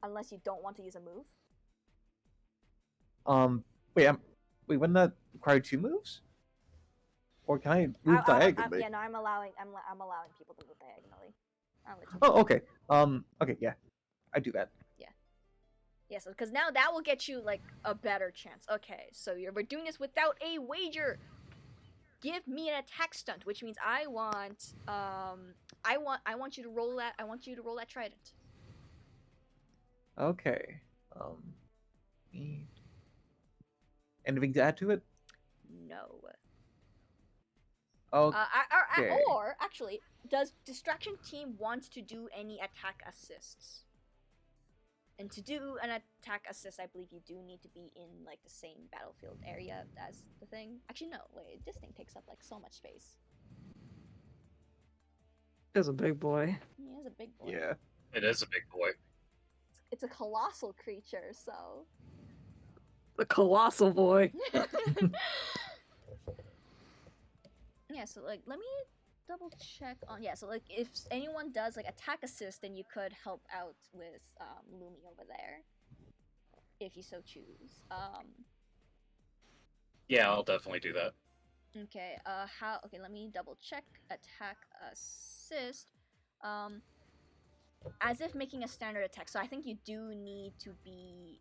unless you don't want to use a move. Wait, wouldn't that require 2 moves? Or can I move diagonally? Yeah, no, I'm allowing people to move diagonally. I'll let you Oh, okay. Okay, yeah, I do that. Yeah, so because now that will get you like a better chance. Okay, so we're doing this without a wager. Give me an attack stunt, which means I want you to roll that. I want you to roll that trident. Okay. Anything to add to it? No. Okay. Or actually, does distraction team want to do any attack assists? And to do an attack assist, I believe you do need to be in like the same battlefield area as the thing. Actually, no. Wait, this thing takes up like so much space. It's a big boy. He is a big boy. Yeah. It is a big boy. It's a colossal creature, so. The colossal boy. Yeah, so like let me double check on so like if anyone does like attack assist, then you could help out with Lumi over there. If you so choose. Yeah, I'll definitely do that. Okay, let me double check attack assist. As if making a standard attack. So I think you do need to be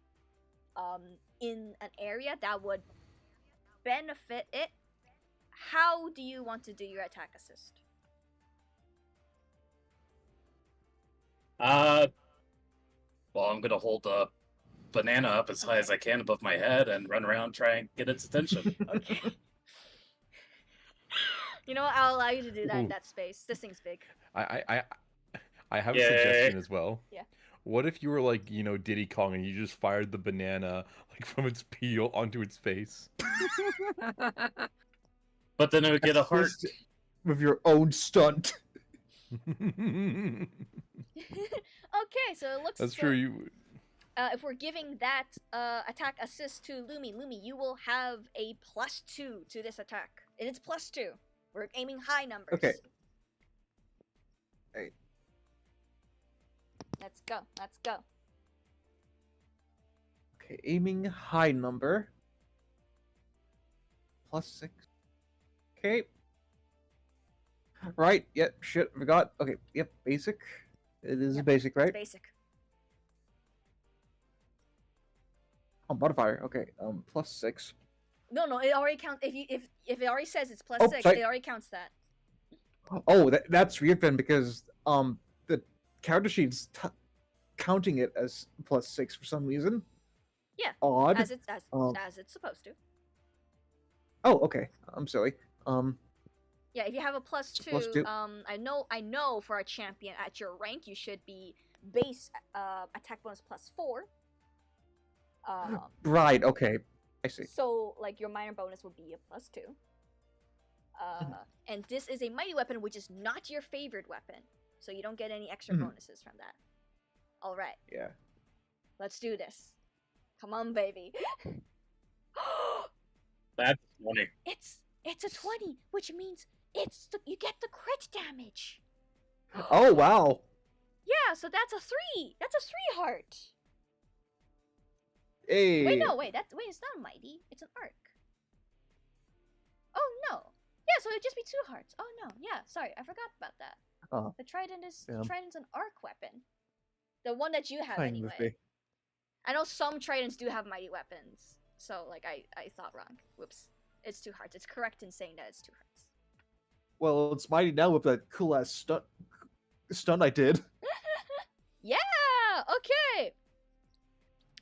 in an area that would benefit it. How do you want to do your attack assist? Well, I'm gonna hold the banana up as high as I can above my head and run around trying and get its attention. Okay. You know what? I'll allow you to do that in Ooh. that space. This thing's big. I have a Yay. suggestion as well. Yeah. What if you were like, Diddy Kong and you just fired the banana like from its peel onto its face? But then it would get a heart. Assist with your own stunt. Okay, so it looks. That's so, true. You. If we're giving that attack assist to Lumi, you will have a +2 to this attack. And it's +2. We're aiming high numbers. Okay. Hey. Let's go. Let's go. Okay, aiming high number. +6. Okay. Right, yep, shit, forgot. Okay, yep, basic. It is Yep, basic, right? It's basic. Oh, modifier, okay, +6. No, it already counts. If it already says it's +6, sorry. it already counts that. Oh, that's weird then, because the character sheet's counting it as +6 for some reason. Yeah, Odd. as it's supposed to. Oh, okay. I'm silly. Yeah, if you have a +2, +2. I know for a champion at your rank, you should be base attack bonus +4. Right. Okay. I see. So like your minor bonus would be a +2. And this is a mighty weapon, which is not your favorite weapon. so you don't get any extra Mhm. bonuses from that. All right, Yeah. let's do this. Come on, baby. That's funny. It's a 20, which means you get the crit damage. Oh wow. Yeah, so that's a 3. That's a 3 heart. Hey. Wait, no, wait, it's not a mighty. It's an arc. Oh no. Yeah, so it'd just be 2 hearts. Oh no, yeah, sorry, I forgot about that. The trident's an arc weapon. The one that you have Kind of anyway. be. I know some tridents do have mighty weapons, so like I thought wrong. Whoops. It's 2 hearts. It's correct in saying that it's 2 hearts. Well, it's mighty now with that cool ass stunt I did. Yeah. Okay.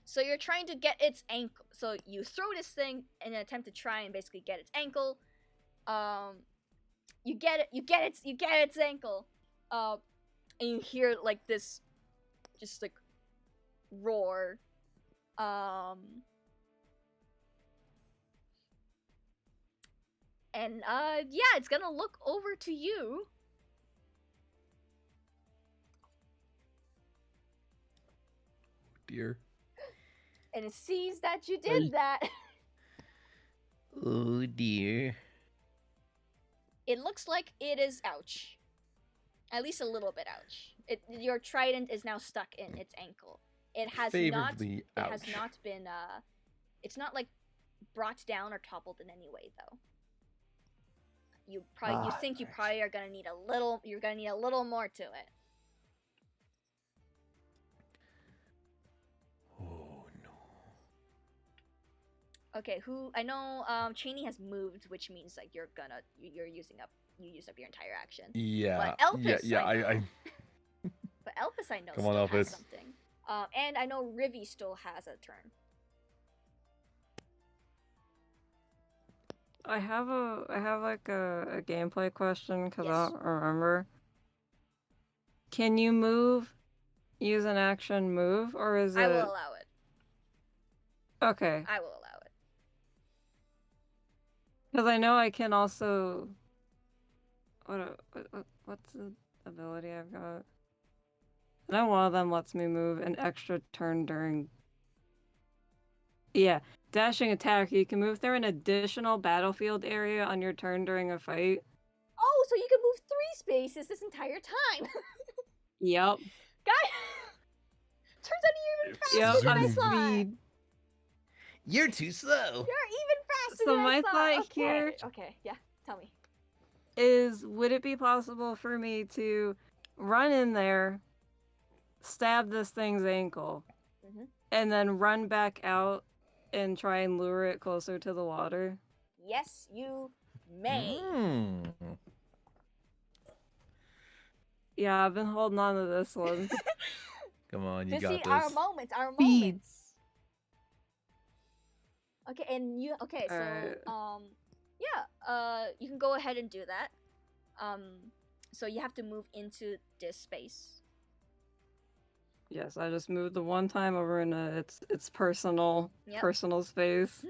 So you're trying to get its ankle. So you throw this thing in an attempt to try and basically get its ankle. You get its ankle. And you hear like this, just like roar. And yeah, it's gonna look over to you. Dear. And it sees that you did that. Oh dear. It looks like it is ouch. At least a little bit ouch. Your trident is now stuck in its ankle. It has Favorably not. ouch. It has not been. It's not like brought down or toppled in any way though. You think you probably are gonna need a little. You're gonna need a little more to it. Oh no. Okay, I know Cheney has moved, which means like you used up your entire action. Yeah. But Elpis, yeah. I But Elpis, I know, Come on, still has Elpis. something. And I know Rivy still has a turn. I have like a gameplay question because I Yes. don't remember. Can you use an action move, or is it? I will allow it. Okay. I will allow it. Because I know I can also. What's the ability I've got? I know one of them lets me move an extra turn during. Yeah, dashing attack. You can move through an additional battlefield area on your turn during a fight. Oh, so you can move 3 spaces this entire time. Yep. Guy, turns out you're even faster Yep. than I I'm thought. speed. You're too slow. You're even faster So than I my thought. thought Okay. here- Okay, yeah. Tell me. Would it be possible for me to run in there, stab this thing's ankle, Mhm. and then run back out and try and lure it closer to the water? Yes, you may. Mm. Yeah, I've been holding on to this one. Come on, you To got see this. our moments, our Speed. moments. Okay, and you okay, so Alright. yeah, you can go ahead and do that. So you have to move into this space. Yes, I just moved the one time over in its personal Yep. personal space.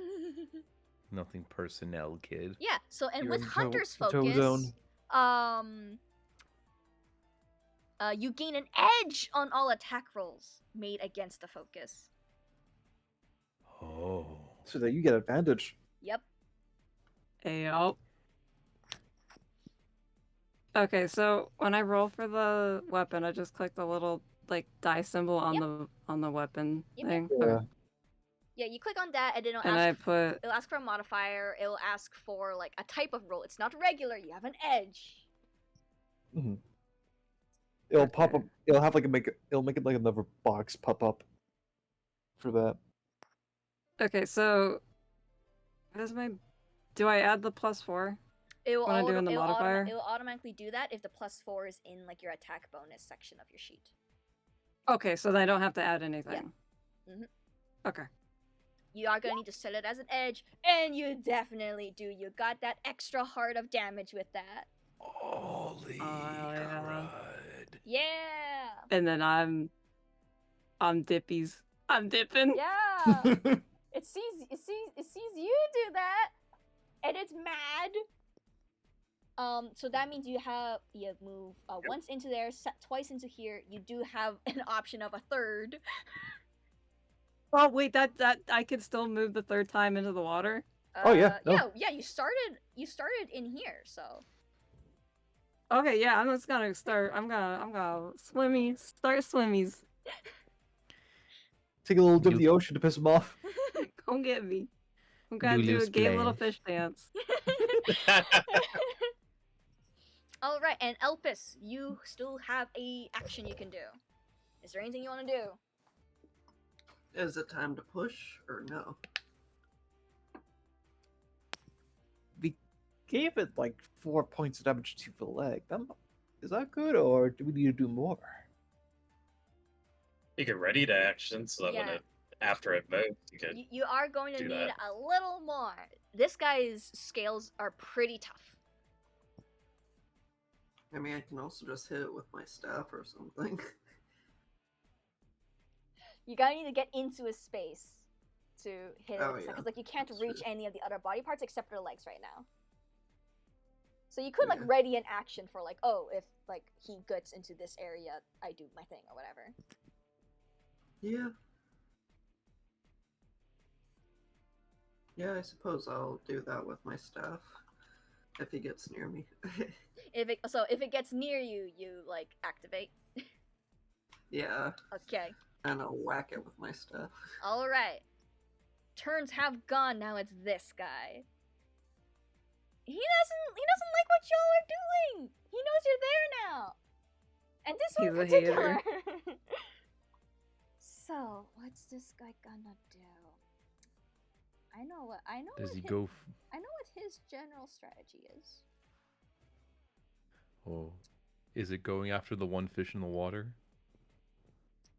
Nothing personnel, kid. Yeah, so and You're with in Hunter's the toe Focus, zone. you gain an edge on all attack rolls made against the focus. Oh. So that you get advantage. Yep. Yup. Okay, so when I roll for the weapon, I just click the little like die symbol on Yep. the weapon Yep, thing. Yeah. Okay. Yeah, you click on that and then And it'll ask for a modifier, it'll ask for like a type of roll. It's not regular, you have an edge. Mhm. It'll pop Okay. up. It'll make it like another box pop up. For that. Okay, so do I add the +4? It will When I'm doing the modifier? it will automatically do that if the +4 is in like your attack bonus section of your sheet. Okay, so then I don't have to add anything. Mhm. Okay. You are gonna need to set it as an edge, and you definitely do. You got that extra heart of damage with that. Holy yeah. crud. Yeah. And then I'm dippies. I'm dipping. Yeah. It sees you do that, and it's mad. So that means you move once into there, twice into here. You do have an option of a third. Oh wait, that I could still move the third time into the water. Oh, yeah, no. yeah. You started in here, so. Okay, yeah, I'm just gonna start. I'm gonna start swimmies. Take a little dip of the ocean to piss him off. Come get me. I'm gonna do a gay little fish dance. All right, and Elpis, you still have a action you can do. Is there anything you want to do? Is it time to push or no? We gave it like 4 points of damage to the leg. Is that good, or do we need to do more? You get ready to action so that when after it moves, you can. You are going to do need that. a little more. This guy's scales are pretty tough. I mean, I can also just hit it with my staff or something. You gotta need to get into his space to hit it. Oh, Because yeah. like you can't That's reach true. any of the other body parts except for the legs right now. So you could like Yeah. ready an action for like, oh, if like he gets into this area, I do my thing or whatever. Yeah. Yeah, I suppose I'll do that with my staff. If he gets near me. If it gets near you, you like activate. Yeah. Okay. And I'll whack it with my staff. All right. Turns have gone. Now it's this guy. He doesn't like what y'all are doing. He knows you're there now. And this one in He's a hater. particular. So, what's this guy gonna do? I know what Does he his- go? I know what his general strategy is. Oh, is it going after the one fish in the water?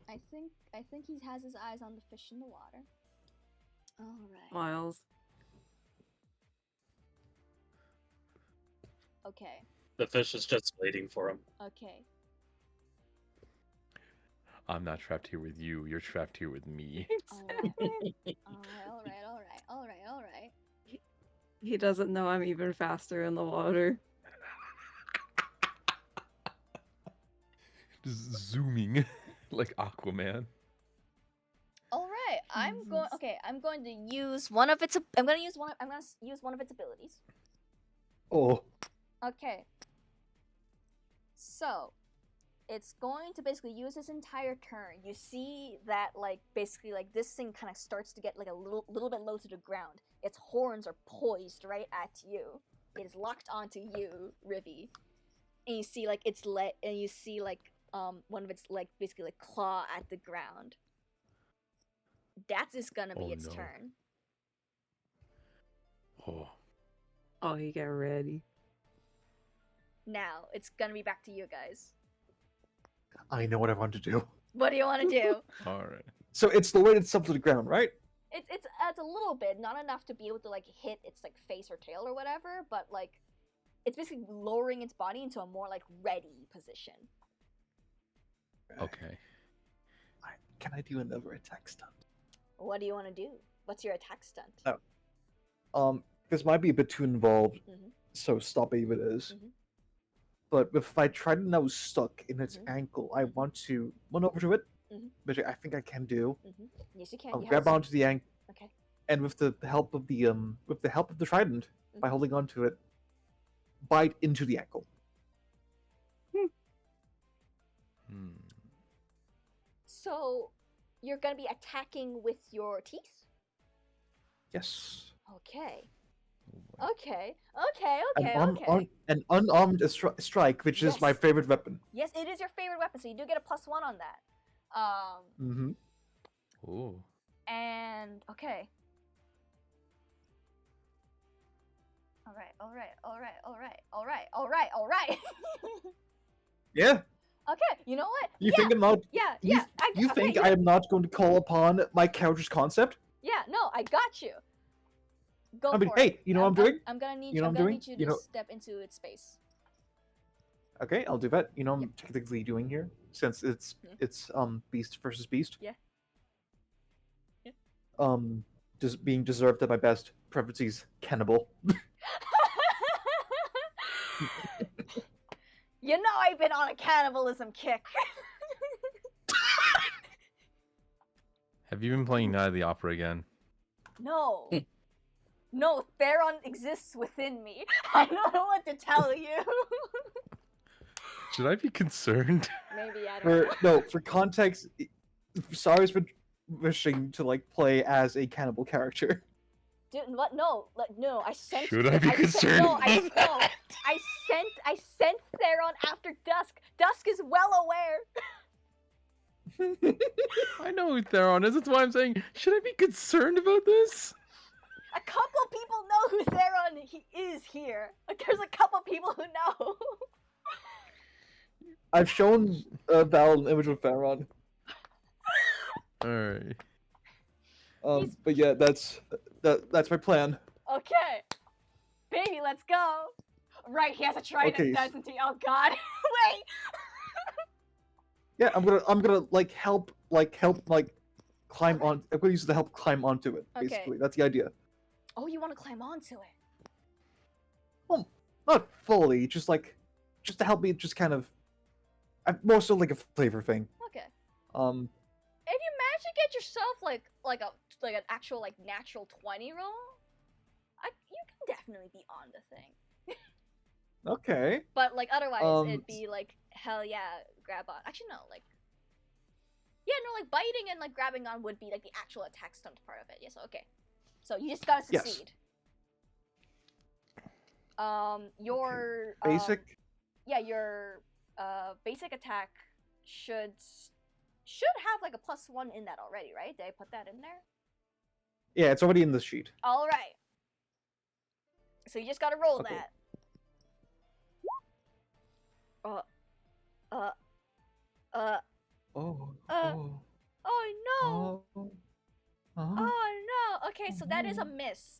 I think he has his eyes on the fish in the water. All right. Miles. Okay. The fish is just waiting for him. Okay. I'm not trapped here with you. You're trapped here with me. All right. All right. He doesn't know I'm even faster in the water. Just zooming like Aquaman. All right. I'm going to use one of its abilities. Oh, Okay. So, it's going to basically use this entire turn. You see that basically this thing kind of starts to get a little bit low to the ground. Its horns are poised right at you. It is locked onto you, Rivy. And you see one of its basically claw at the ground. That is gonna be Oh, its no. turn. Oh, Oh, you get ready. Now it's gonna be back to you guys. I know what I want to do. What do you want to do? all right. So it's lowered itself to the ground, right? It's a little bit, not enough to be able to hit its face or tail or whatever, but it's basically lowering its body into a more ready position. Okay. Can I do another attack stunt? What do you want to do? What's your attack stunt? This might be a bit too involved, Mhm. so stop it if it is. Mhm. But if I try to now stuck in its Mhm. ankle, I want to run over to it, Mhm. which I think I can do. Yes, you can. I'll You grab have onto the ankle, Okay. and with the help of the trident, by Mhm. holding onto it, bite into the ankle. Hmm. So you're gonna be attacking with your teeth? Yes. Okay. Oh, boy. Okay. An unarmed strike, which is my Yes. favorite weapon. Yes, it is your favorite weapon, so you do get a +1 on that. Mm-hmm. Oh. And okay. All right. Yeah. Okay, you know what? You yeah, think I'm not? yeah, you- yeah. You okay, think know- I am not going to call upon my character's concept? Yeah, no, I got you. Go I mean, for hey, it. you know what I'm doing? I'm gonna need You know I'm what gonna I'm need you doing? to You know- step into its space. Okay, I'll do that. You know what I'm technically doing here, since it's beast versus beast. Yeah. Yeah. Just being deserved at my best. Parentheses, cannibal. You know I've been on a cannibalism kick. Have you been playing Night of the Opera again? No. No, Theron exists within me. I don't know what to tell you. Should I be concerned? Maybe, I don't know. No, for context, Sari's been wishing to like play as a cannibal character. Dude, what? No, like, no. I sent. Should I be concerned? No, I sent Theron after Dusk. Dusk is well aware. I know who Theron is. That's why I'm saying, should I be concerned about this? A couple people know who Theron is here. Like, there's a couple people who know. I've shown Val an image of Theron. Alright. But yeah, that's my plan. Okay, baby, let's go. Right, he has a trident, Okay. doesn't he? Oh God, wait. Yeah, I'm gonna help climb on. I'm gonna use it to help climb onto it. Okay. Basically, that's the idea. Oh, you want to climb onto it? Well, not fully, just to help me, just kind of. More so like a flavor thing. Okay. Um, If you manage to get yourself like an actual like natural 20 roll, you can definitely be on the thing. okay. But like otherwise, it'd be like hell yeah, grab on. Actually no, like yeah, no, like biting and like grabbing on would be like the actual attack stunt part of it. Yes, okay. So you just gotta succeed. Yes. Your Basic. yeah, your basic attack should have like a +1 in that already, right? Did I put that in there? Yeah, it's already in the sheet. All right. So you just gotta roll Okay. that. Oh. Oh no! Oh. Oh no! Okay, so that is a miss.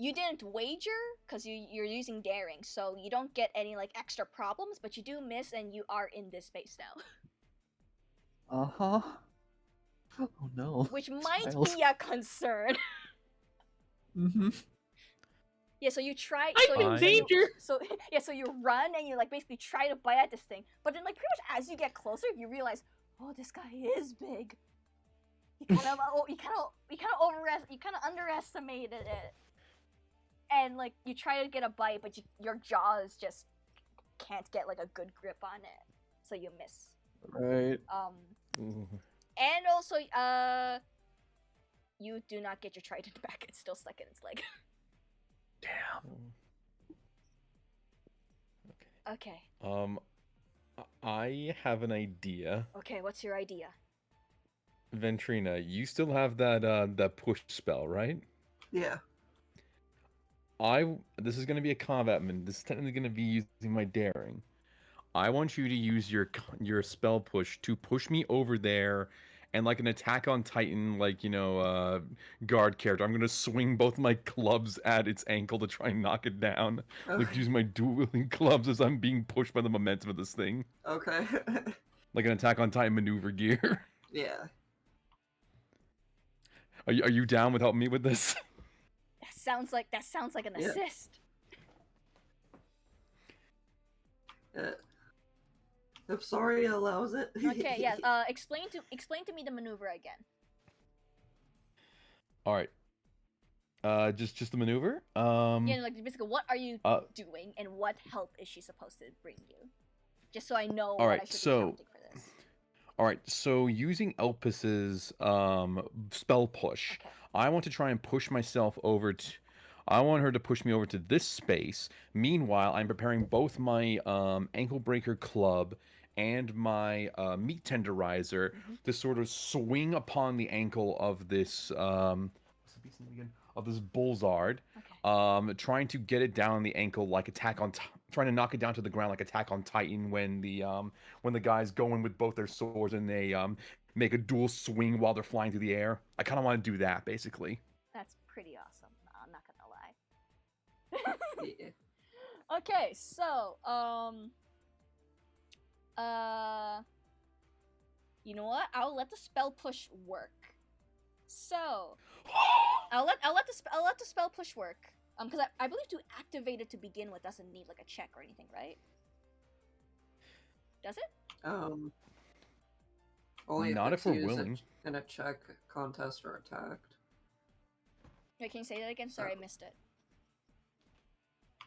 You didn't wager because you're using daring, so you don't get any like extra problems, but you do miss, and you are in this space now. Uh-huh. Oh no. Which might Smiles. be a concern. Mm-hmm. Yeah, so you try. I'm in danger. So yeah, so you run and you like basically try to bite at this thing, but then like pretty much as you get closer, you realize, oh, this guy is big. You kind of underestimated it, and like you try to get a bite, but your jaws just can't get like a good grip on it, so you miss. Right. And also you do not get your trident back. It's still stuck in its leg. Damn. Okay. I have an idea. Okay, what's your idea? Vetrina, you still have that push spell, right? Yeah. This is gonna be a combat man. This is technically gonna be using my daring. I want you to use your spell push to push me over there, and like an Attack on Titan, like guard character. I'm gonna swing both my clubs at its ankle to try and knock it down. Like using my dual wielding clubs as I'm being pushed by the momentum of this thing. Okay. Like an Attack on Titan maneuver gear. Yeah. Are you down with helping me with this? That sounds like an Yeah. assist. If sorry allows it. Okay, yeah. Explain to me the maneuver again. All right. Just the maneuver. Yeah, like basically, what are you doing, and what help is she supposed to bring you? Just so I know what I should be counting for this. All right. So using Elpis's spell push, Okay. I want to try and push myself over to. I want her to push me over to this space. Meanwhile, I'm preparing both my ankle breaker club and my meat tenderizer to sort of swing upon the ankle of this what's the beast's name again? Of this bullsard. Okay. Trying to get it down the ankle like trying to knock it down to the ground like Attack on Titan when the guys go in with both their swords and they make a dual swing while they're flying through the air. I kind of want to do that basically. That's pretty awesome. I'm not gonna lie. Yeah. Okay, so you know what? I'll let the spell push work. So I'll let the spell push work. Because I believe to activate it to begin with doesn't need like a check or anything, right? Does it? Only Not if if we're it's used willing. in a check, contest, or attacked. Wait, can you say that again? Sorry, I missed it.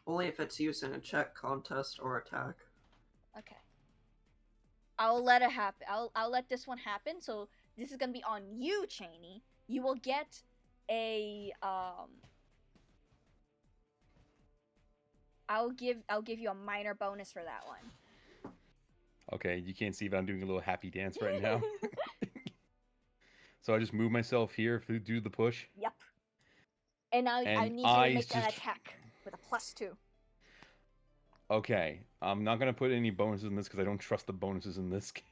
Only if it's used in a check, contest, or attack. Okay. I'll let it happen. I'll let this one happen. So this is gonna be on you, Cheney. You will get a I'll give you a minor bonus for that one. Okay, you can't see, but I'm doing a little happy dance right now. So I just move myself here to do the push. Yep. And now I And need you to I make an just- attack with a +2. Okay, I'm not gonna put any bonuses in this because I don't trust the bonuses in this game.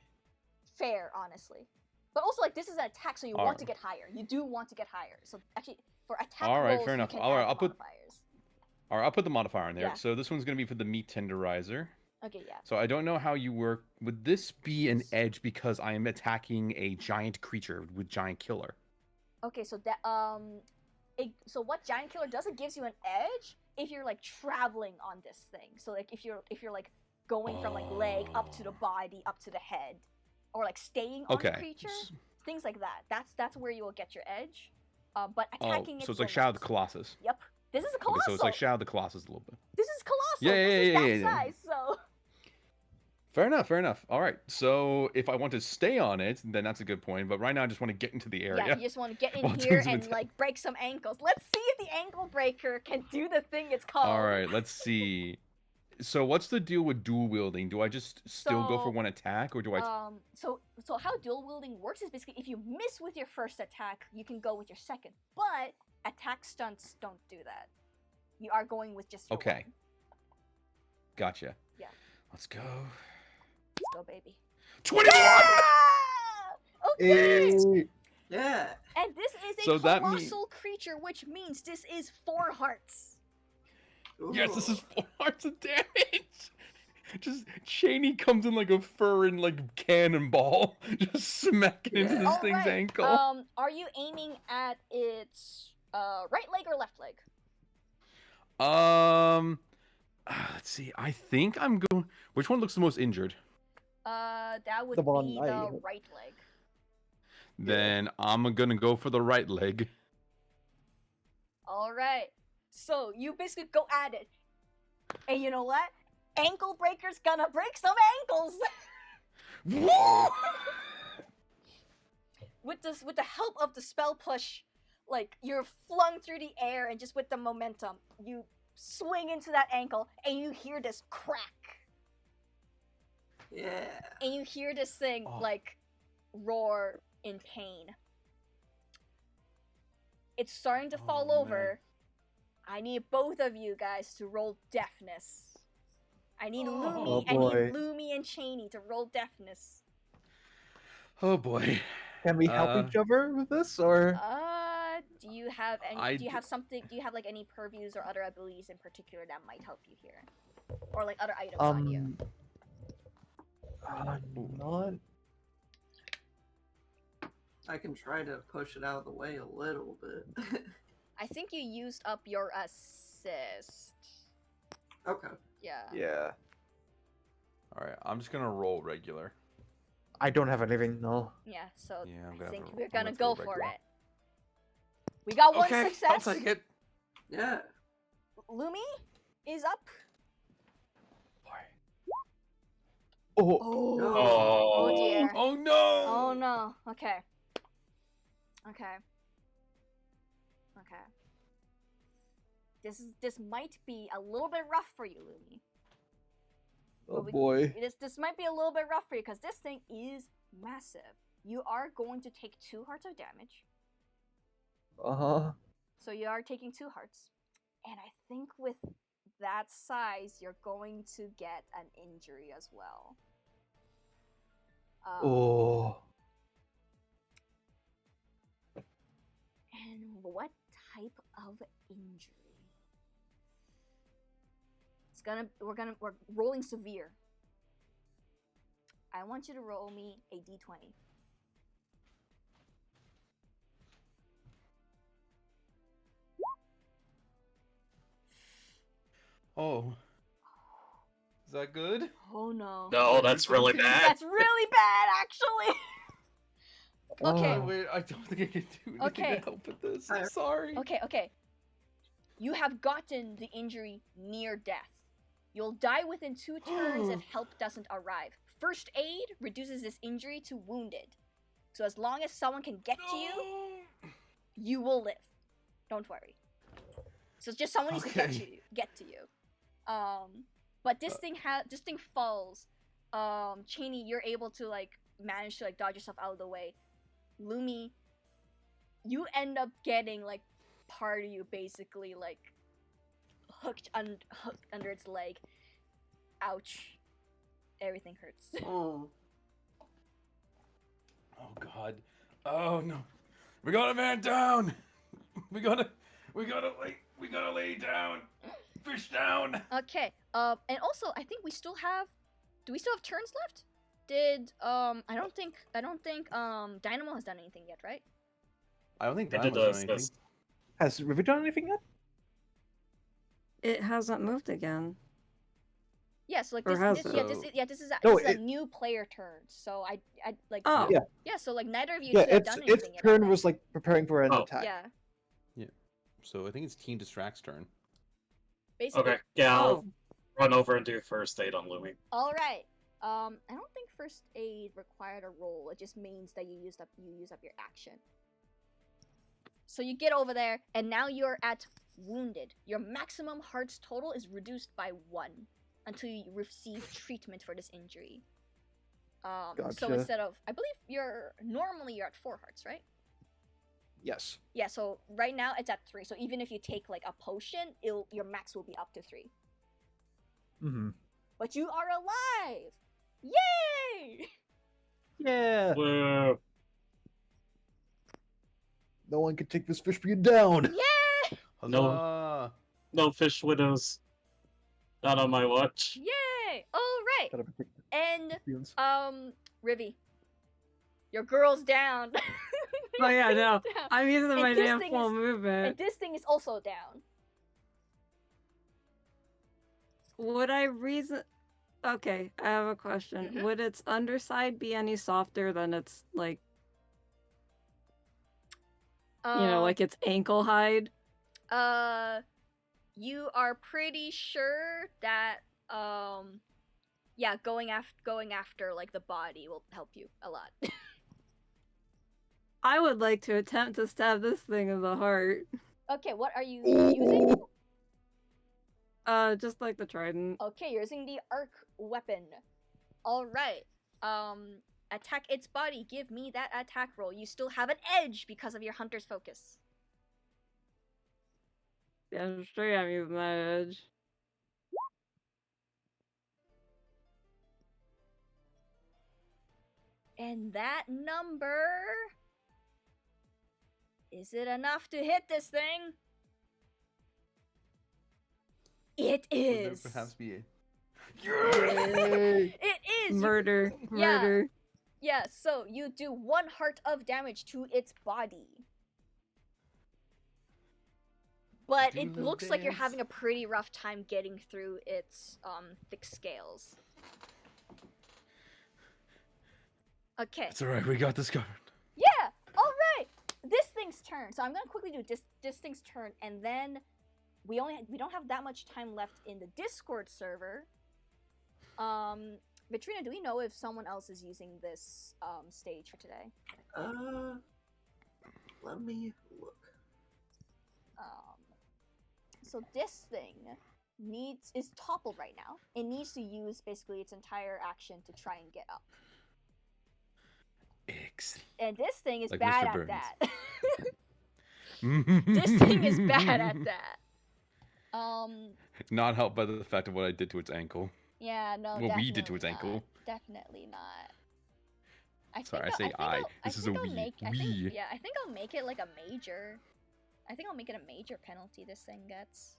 Fair, honestly. But also, like, this is an attack, so you want to get higher. You do want to get higher. So actually, for attack rolls, fair enough. you can All right, add I'll put- modifiers. All right, I'll put the modifier in there. Yeah. So this one's gonna be for the meat tenderizer. Okay, yeah. So I don't know how you work. Would this be an edge because I am attacking a giant creature with giant killer? Okay, so that so what giant killer does, it gives you an edge if you're like traveling on this thing. So like if you're like going from like leg up to the body, up to the head, or like staying on the creature, things like that. That's where you will get your edge. But attacking so it it's like will Shadow of not. the Colossus. Yep. This is a Okay, colossal. so it's like Shadow of the Colossus a little bit. This is colossal. Yeah, This is that yeah. size, so. Fair enough. All right. So if I want to stay on it, then that's a good point. But right now, I just want to get into the area. Yeah, you just want to get in While here doing some and like break some ankles. Let's see if the ankle breaker can do the thing it's called. All right. Let's see. So what's the deal with dual wielding? Do I just still go for So, one attack, or do I? So how dual wielding works is basically if you miss with your first attack, you can go with your second. But attack stunts don't do that. You are going with just your Okay. one. Gotcha. Yeah. Let's go. Let's go, baby. 21. Okay. Hey, Yeah. And this is a So that colossal creature, which means this is 4 hearts. Yes, this Ooh. is 4 hearts of damage. Just Cheney comes in like a furrin like cannonball, just smacking into this thing's Alright, ankle. Are you aiming at its right leg or left leg? Let's see. I think I'm going. Which one looks the most injured? That would The one be I the hit. right leg. Then I'm gonna go for the right leg. Alright. So you basically go at it. And you know what? Ankle breaker's gonna break some ankles! with the help of the spell push, like you're flung through the air and just with the momentum, you swing into that ankle and you hear this crack. Yeah. And you hear this thing like roar in pain. It's starting to fall over. I need both of you guys to roll deafness. I need Oh, I need boy. Lumi and Cheney to roll deafness. Oh boy. can we help each other with this, or? Do you have any? I do you d- have something? Do you have like any purviews or other abilities in particular that might help you here, or like other items on you? Not. I can try to push it out of the way a little bit. I think you used up your assist. Okay. Yeah. Yeah. All right. I'm just gonna roll regular. I don't have anything. No. Yeah. So Yeah, I'm I gonna think have to- we're I'm gonna gonna go throw for regular. it. We got one Okay, success. I'll take it. Yeah. Lumi is up. Oh. No. Oh dear. Oh no. Oh no. Okay. Okay. Okay. This might be a little bit rough for you, Lumi. Oh boy. This might be a little bit rough for you because this thing is massive. You are going to take 2 hearts of damage. Uh-huh. So you are taking 2 hearts. And I think with that size, you're going to get an injury as well. Oh. And what type of injury? We're rolling severe. I want you to roll me a d20. Oh. Is that good? Oh no. No, that's really bad. That's really bad, actually. Okay. Oh, wait, I don't think I can do anything Okay. to help with this. I'm sorry. Okay. You have gotten the injury near death. You'll die within 2 turns if help doesn't arrive. First aid reduces this injury to wounded. So as long as someone can get to you, you will live. Don't worry. So it's just someone needs to get to you. But this thing falls. Cheney, you're able to like manage to like dodge yourself out of the way. Lumi, you end up getting like part of you basically like hooked under its leg. Ouch. Everything hurts. Oh. Oh god. Oh no. We got a man down. We gotta lay down. Fish down. Okay. And also I think we still have. Do we still have turns left? I don't think Dynamo has done anything yet, right? I don't think It that did was anything. this. Has River done anything yet? It hasn't moved again. Yeah, so like Or this has is it? this is No, a new player turn. So I like Oh. Yeah. yeah, so like neither of you Yeah, two have its done anything its yet. I turn think. was like preparing for an Oh. attack. Yeah. So I think it's Team Distract's turn. Basically. Okay, yeah, I'll Oh. run over and do first aid on Lumi. All right. I don't think first aid required a roll. It just means that you use up your action. So you get over there, and now you're at wounded. Your maximum hearts total is reduced by 1 until you receive treatment for this injury. So Gotcha. instead of, I believe you're at 4 hearts, right? Yes. Yeah. So right now it's at 3. So even if you take like a potion, your max will be up to 3. Mm-hmm. But you are alive! Yay! Yeah. Whoa. No one can take this fish for you down. Yeah! No. Huzzah. No fish widows. Not on my watch. Yay! All right. Gotta protect the And fields. Rivy, your girl's down. Oh yeah, no. Down. I'm using And my this damn thing full is- movement. And this thing is also down. Would I reason? Okay, I have a question. Mhm. Would its underside be any softer than its like, like its ankle hide? You are pretty sure that yeah, going after like the body will help you a lot. I would like to attempt to stab this thing in the heart. Okay, what are you using? Just like the trident. Okay, you're using the arc weapon. All right. Attack its body. Give me that attack roll. You still have an edge because of your hunter's focus. Damn straight I'm using that edge. And that number... Is it enough to hit this thing? It Would there is. perhaps be a... Yay! It is. Murder. Yeah. Murder. Yeah, so you do 1 heart of damage to its body. But Do it the looks like you're dance. having a pretty rough time getting through its thick scales. Okay. It's alright, we got this covered. Yeah! Alright! This thing's turn. So I'm gonna quickly do this thing's turn, and then we don't have that much time left in the Discord server. Vetrina, do we know if someone else is using this stage for today? Let me look. So this thing is toppled right now. It needs to use basically its entire action to try and get up. Excellent. And this thing is Like bad Mr. at Burns. that. This thing is bad at that. Not helped by the fact of what I did to its ankle. Yeah, no. What we did to its definitely ankle. not. Definitely not. Sorry, I say I. This is a we. We. I think I'll make it like a major. I think I'll make it a major penalty this thing gets.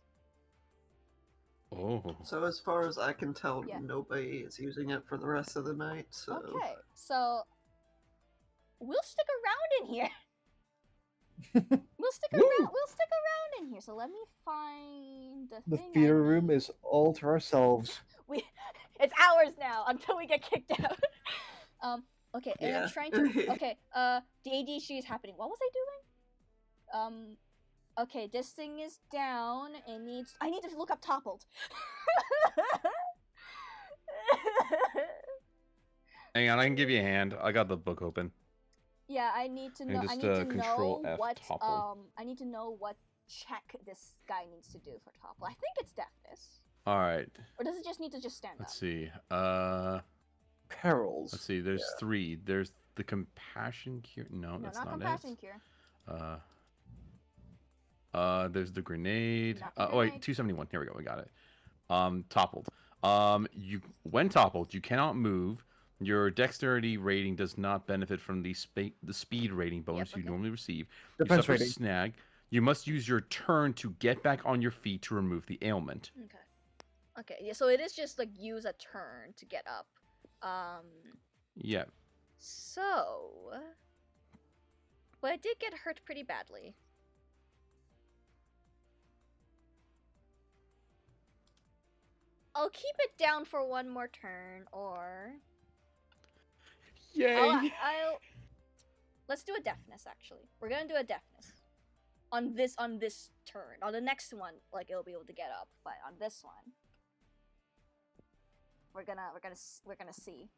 Oh. So as far as I can tell, Yeah. nobody is using it for the rest of the night. So Okay, so we'll stick around in here. We'll we'll stick around. We'll stick around in here. So let me find The thing I theater room need. is all to ourselves. It's ours now until we get kicked out. Okay, and I'm Yeah. trying to. Okay, the ADHD is happening. What was I doing? Okay, this thing is down. It needs. I need to look up toppled. Hang on, I can give you a hand. I got the book open. Yeah, I need to know. I just, need to Control know F, what. topple. I need to know what check this guy needs to do for topple. I think it's deafness. All right. Or does it just need to just stand Let's up? see. Perils. Let's see. There's 3. There's the compassion cure. No, No, that's not not compassion it. cure. There's the grenade. Not the Oh wait, grenade. 271. Here we go. We got it. Toppled. When toppled, you cannot move. Your dexterity rating does not benefit from the speed rating bonus you okay. normally receive. Defense you suffer rating. snag. You must use your turn to get back on your feet to remove the ailment. Okay. Okay. Yeah. So it is just like use a turn to get up. Yeah. So, but I did get hurt pretty badly. I'll keep it down for one more turn, or Yay! I'll let's do a deafness. Actually, we're gonna do a deafness on this turn. On the next one, like it'll be able to get up, but on this one, we're gonna see.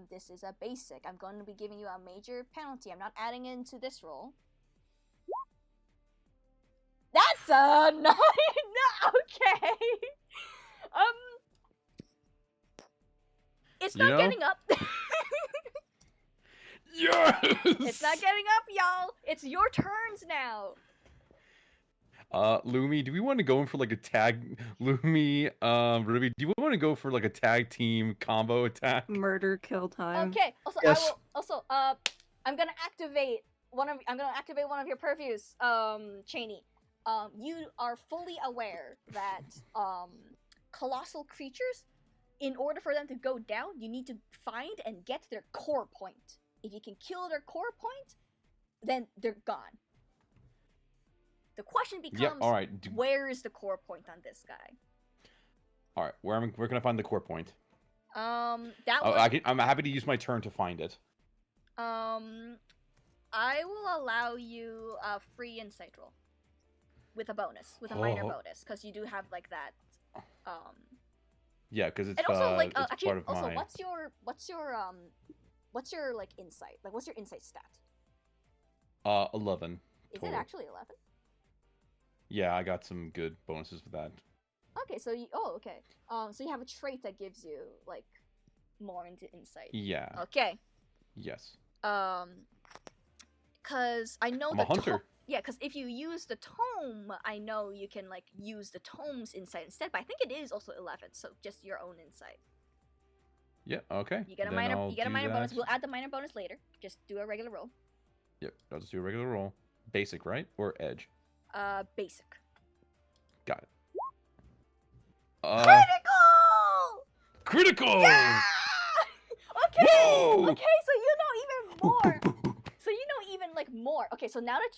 This is a basic. I'm going to be giving you a major penalty. I'm not adding it into this roll. That's a 9. No, okay. It's not getting up. Yes! It's not getting up, y'all. It's your turns now. Lumi, do we want to go in for like a tag? Lumi, Ruby, do you want to go for like a tag team combo attack? Murder kill time. Okay. Also, Yes. I'm gonna activate one of your purviews, Cheney. You are fully aware that colossal creatures, in order for them to go down, you need to find and get their core point. If you can kill their core point, then they're gone. The question becomes, Yeah, all right. where is the core point on this guy? All right, where can I find the core point? That Oh, one. I'm happy to use my turn to find it. I will allow you a free insight roll with a bonus, with a minor bonus, because you do have like that. Yeah, because it's And also, like, it's actually, part of also, my. what's your like insight? Like, what's your insight stat? 11. Is total. it actually 11? Yeah, I got some good bonuses for that. Okay, so okay. So you have a trait that gives you like more into insight. Yeah. Okay. Yes. Cause I know I'm the a hunter. yeah, cause if you use the tome, I know you can like use the tome's insight instead. But I think it is also 11, so just your own insight. Yeah. Okay. You get a Then minor. I'll You get a do minor bonus. that. We'll add the minor bonus later. Just do a regular roll. Yep. I'll just do a regular roll. Basic, right? Or edge. Basic. Got it. Critical! Critical! Yeah! Okay. Woo! Okay, so you know even more. So you know even like more. Okay, so now that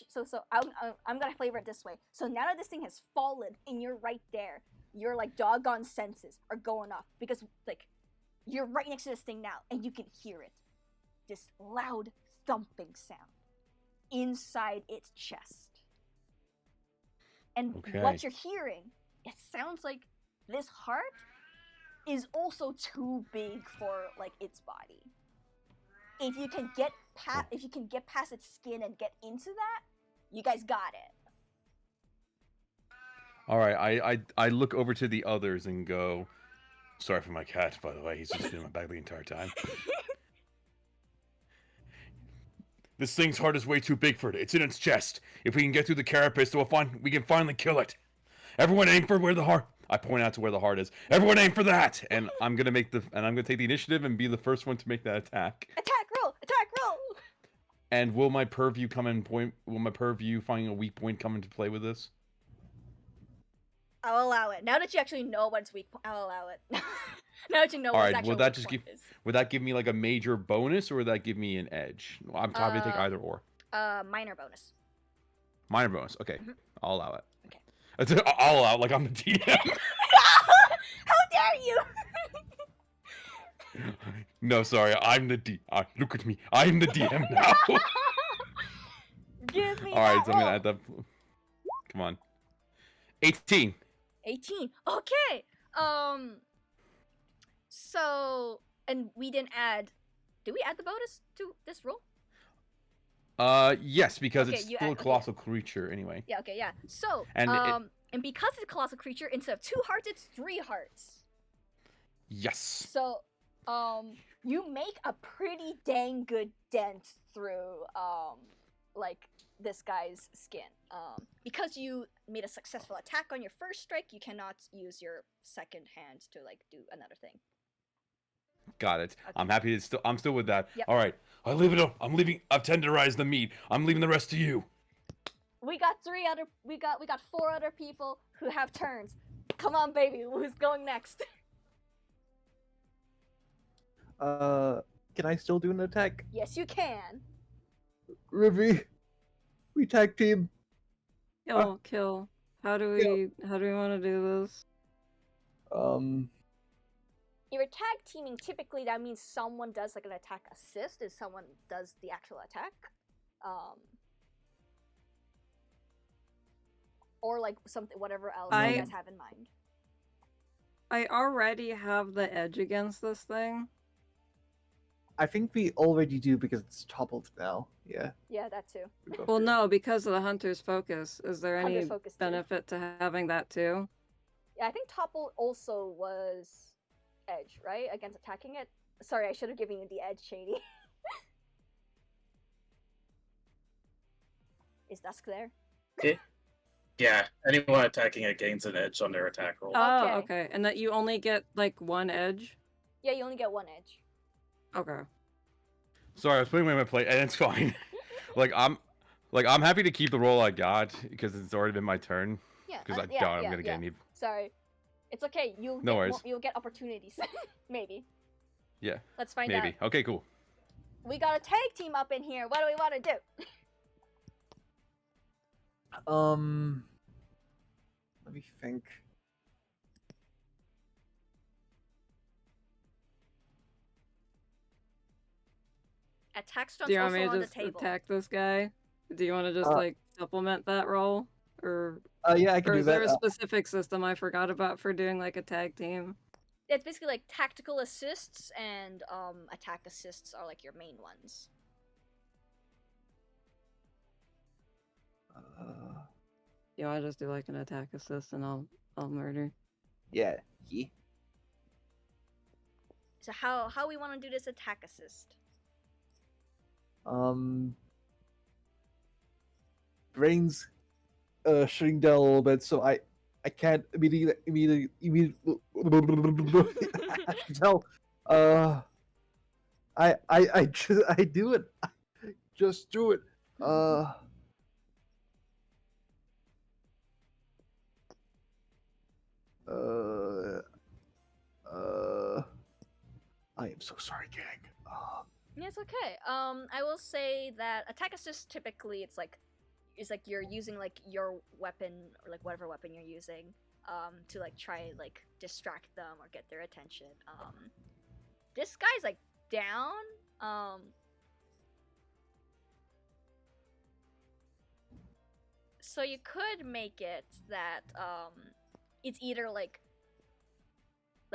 I'm gonna flavor it this way. So now that this thing has fallen and you're right there, your like doggone senses are going off because like you're right next to this thing now and you can hear it. This loud thumping sound inside its chest. And Okay. what you're hearing, it sounds like this heart is also too big for like its body. If you can get past its skin and get into that, you guys got it. All right. I look over to the others and go. Sorry for my cat, by the way. He's just in my bag the entire time. This thing's heart is way too big for it. It's in its chest. If we can get through the carapace, we can finally kill it. Everyone aim for where the heart. I point out to where the heart is. Everyone aim for that. And I'm gonna take the initiative and be the first one to make that attack. Attack roll! Attack roll! And will my purview finding a weak point come into play with this? I'll allow it. Now that you actually know what its weak point, I'll allow it. Now that you know All what right, its actual will that weak just point give- is. Would that give me like a major bonus, or would that give me an edge? I'm happy to take either or. Minor bonus. Minor bonus. Okay, Mhm. I'll allow it. Okay. I'll allow it like I'm the DM. How dare you! No, sorry, I'm the D. Look at me, I'm the DM now. Give me All right, that so I'm gonna roll. add that. Come on. 18. 18. Okay. So, and we didn't add. Did we add the bonus to this roll? Yes, because Okay, it's you still add- a colossal creature anyway. Yeah. Okay. Yeah. So, And and because it's a colossal creature, instead of 2 hearts, it's 3 hearts. Yes. So, you make a pretty dang good dent through, like this guy's skin. Because you made a successful attack on your first strike, you cannot use your second hand to like do another thing. Got it. Okay. I'm happy. I'm still with that. Yep. All right. I leave it up. I'm leaving. I've tenderized the meat. I'm leaving the rest to you. We got 4 other people who have turns. Come on, baby. Who's going next? Can I still do an attack? Yes, you can. Rivy, we tag team. Kill. How do we want to do this? If you're tag teaming, typically that means someone does like an attack assist and someone does the actual attack. Or like something, whatever else you guys have in mind. I already have the edge against this thing. I think we already do because it's toppled now. Yeah. Yeah, that too. Well, no, because of the hunter's focus. Is there any Hunter's focus too. benefit to having that too? Yeah, I think topple also was edge, right? Against attacking it. Sorry, I should have given you the edge, Shady. Is Dusk there? Yeah, anyone attacking it gains an edge on their attack roll. Oh, Okay. okay. And that you only get like 1 edge? Yeah, you only get 1 edge. Okay. Sorry, I was putting away my plate, and it's fine. I'm happy to keep the roll I got because it's already been my turn. Yeah. Because I yeah, doubt I'm yeah, gonna get any. Sorry. It's okay. No worries. You'll get opportunities. Maybe. Yeah. Let's find Maybe. out. Okay. Cool. We got a tag team up in here. What do we want to do? Let me think. Attack Do stunts you want also me on to the just table. attack this guy? Do you want to just like supplement that roll? Or Yeah, I can or do is there that. a specific system I forgot about for doing like a tag team? It's basically like tactical assists and attack assists are like your main ones. You want to just do like an attack assist and I'll murder. Yeah. So how we want to do this attack assist? Brains shutting down a little bit, so I can't immediately I can tell. I do it. Just do it. I am so sorry, gang. Yeah, it's okay. I will say that attack assist typically it's like you're using like your weapon or like whatever weapon you're using to like try and like distract them or get their attention. This guy's like down. So you could make it that it's either like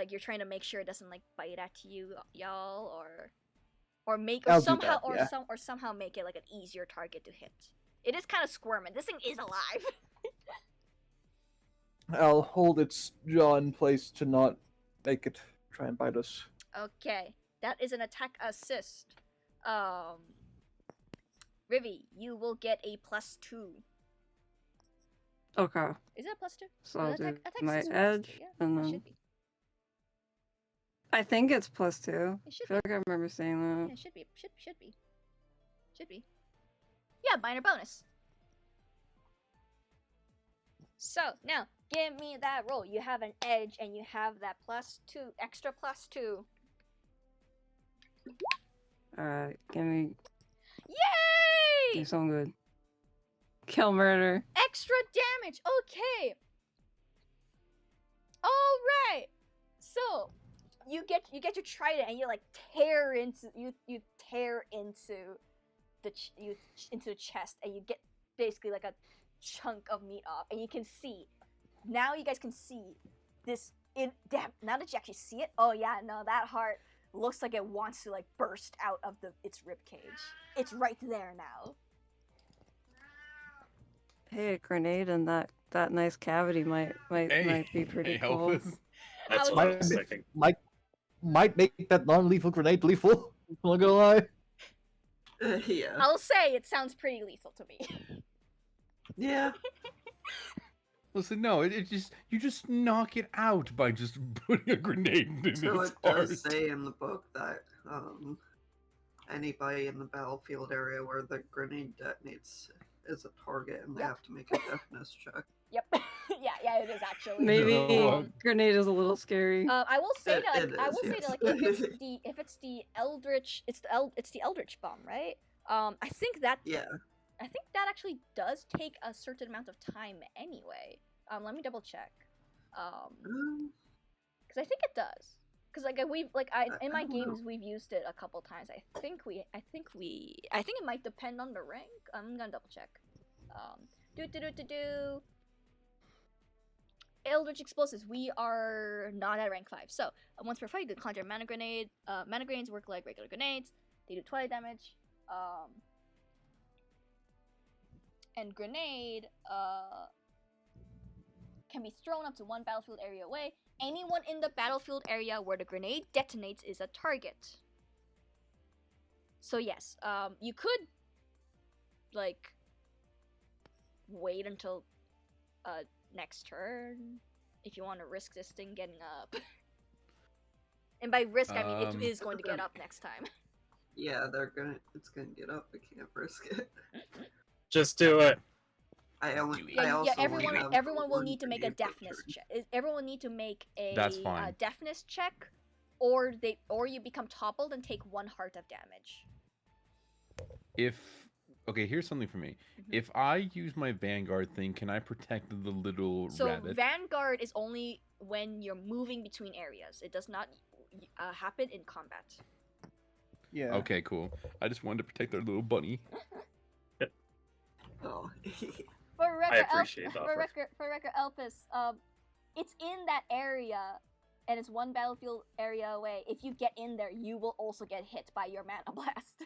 you're trying to make sure it doesn't like bite at you, y'all, or make or I'll do somehow that, yeah. or somehow make it like an easier target to hit. It is kind of squirming. This thing is alive. I'll hold its jaw in place to not make it try and bite us. Okay, that is an attack assist. Rivy, you will get a +2. Okay. Is it a +2? So I'll do Attack my assist edge +2, yeah, and it then should be. I think it's +2. It should I feel like I remember saying Yeah, that. it should be. Should be. Yeah, minor bonus. So now, give me that roll. You have an edge, and you have that +2, extra +2. Alright, give me. Yay! do some good. Kill murder. Extra damage. Okay. All right. So you get to trident and you like tear into into the chest, and you get basically like a chunk of meat off, and you can see. Now you guys can see this. Damn! Now that you actually see it, oh yeah, no, that heart looks like it wants to like burst out of its rib cage. It's right there now. Hey, a grenade in that nice cavity might be pretty cool. Elvis. That's what I was thinking. Might make that non-lethal grenade lethal. I'm not gonna lie. Yeah. I'll say it sounds pretty lethal to me. Yeah. Listen, no, it just you just knock it out by just putting a grenade in So its it heart. does say in the book that anybody in the battlefield area where the grenade detonates is a target, and they Yep. have to make a deafness check. Yep. yeah, it is actually. Maybe grenade is a little scary. I will say that It I is, will say yes. that like if it's the eldritch, it's the eldritch bomb, right? I think that Yeah. actually does take a certain amount of time anyway. Let me double check. Because I think it does. Because like in my I don't know. games we've used it a couple times. I think it might depend on the rank. I'm gonna double check. Eldritch explosives. We are not at rank 5. So once per fight, you can conjure a mana grenade. Mana grenades work like regular grenades. They do 20 damage. And grenade can be thrown up to one battlefield area away. Anyone in the battlefield area where the grenade detonates is a target. So yes, you could like wait until next turn if you want to risk this thing getting up. And by risk, I mean it is going to get up next time. Yeah, it's gonna get up. I can't risk it. Just do it. I also Everyone will one need to make a grenade per deafness turn. check. Everyone will need to make a That's fine. deafness check, or you become toppled and take 1 heart of damage. Okay, here's something for me. Mhm. If I use my Vanguard thing, can I protect the little So rabbit? Vanguard is only when you're moving between areas. It does not happen in combat. Yeah. Okay, cool. I just wanted to protect their little bunny. Oh. For record, appreciate the offer. for record, Elpis, it's in that area, and it's 1 battlefield area away. If you get in there, you will also get hit by your mana blast.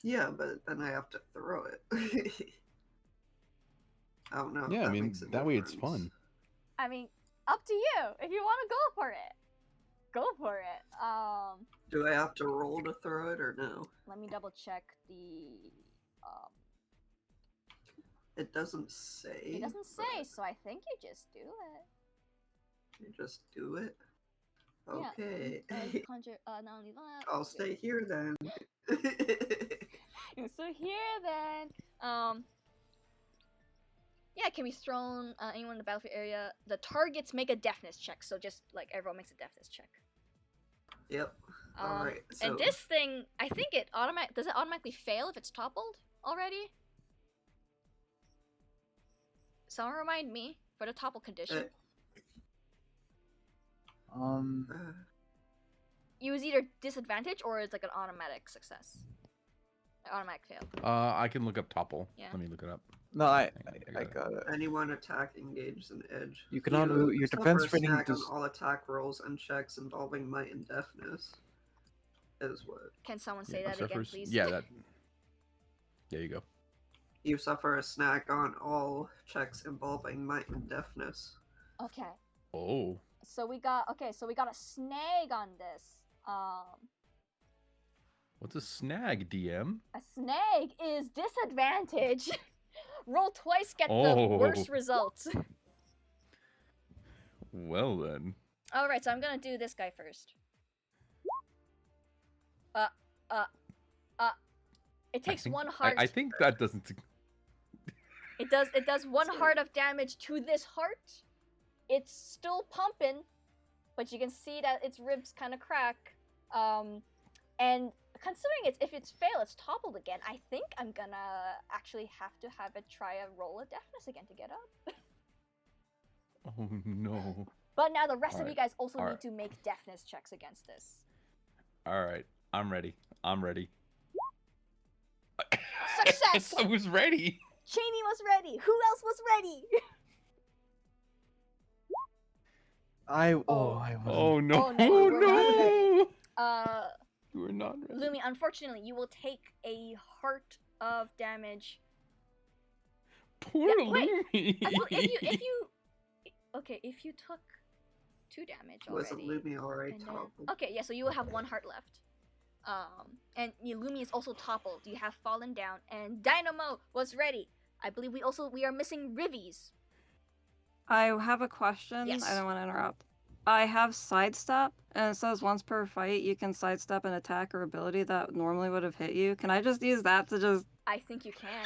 Yeah, but then I have to throw it. I don't know. If Yeah, I that mean, makes a that way it's difference. fun. I mean, up to you. If you want to go for it, go for it. Do I have to roll to throw it or no? Let me double check the. It doesn't say. It doesn't say, but so I think you just do it. You just do it. Yeah. Okay. You conjure not only that. I'll stay here then. So here then, yeah, it can be thrown anyone in the battlefield area. The targets make a deafness check, so just like everyone makes a deafness check. Yep. Alright. So And this thing, I think does it automatically fail if it's toppled already? Someone remind me for the topple condition. You was either disadvantage or it's like an automatic success. Automatic fail. I can look up topple. Yeah. Let me look it up. No, I got it. got it. anyone attack engages an edge. You can only your suffer defense a rating snag on does. all attack rolls and checks involving might and deafness. Is what Can someone say Yeah, that again, suffers- please? Yeah, that. There you go. you suffer a snag on all checks involving might and deafness. Okay. Oh. So we got a snag on this. What's a snag, DM? A snag is disadvantage. Roll twice, get the Oh. worst results. Well then. Alright, so I'm gonna do this guy first. It takes one heart. I think that doesn't. It does 1 heart of damage to this heart. It's still pumping, but you can see that its ribs kind of crack. And considering if it's fail, it's toppled again. I think I'm gonna actually have to have it try a roll of deafness again to get up. Oh no. But now the rest of Alright, you guys also need alright. to make deafness checks against this. All right, I'm ready. I'm ready. Success! I was ready. Cheney was ready. Who else was ready? I wasn't. Oh no. Oh, no, you were not ready. You were not ready. Lumi, unfortunately, you will take a heart of damage. Poor Yeah, wait. Lumi. Well, if you okay, if you took 2 damage Wasn't already. Lumi already and then- toppled? Okay, yeah, so you will have 1 heart left. And Lumi is also toppled. You have fallen down, and Dynamo was ready. I believe we are missing Rivies. I have a question. Yes. I don't want to interrupt. I have sidestep, and it says once per fight you can sidestep an attack or ability that normally would have hit you. Can I just use that to just I think you can.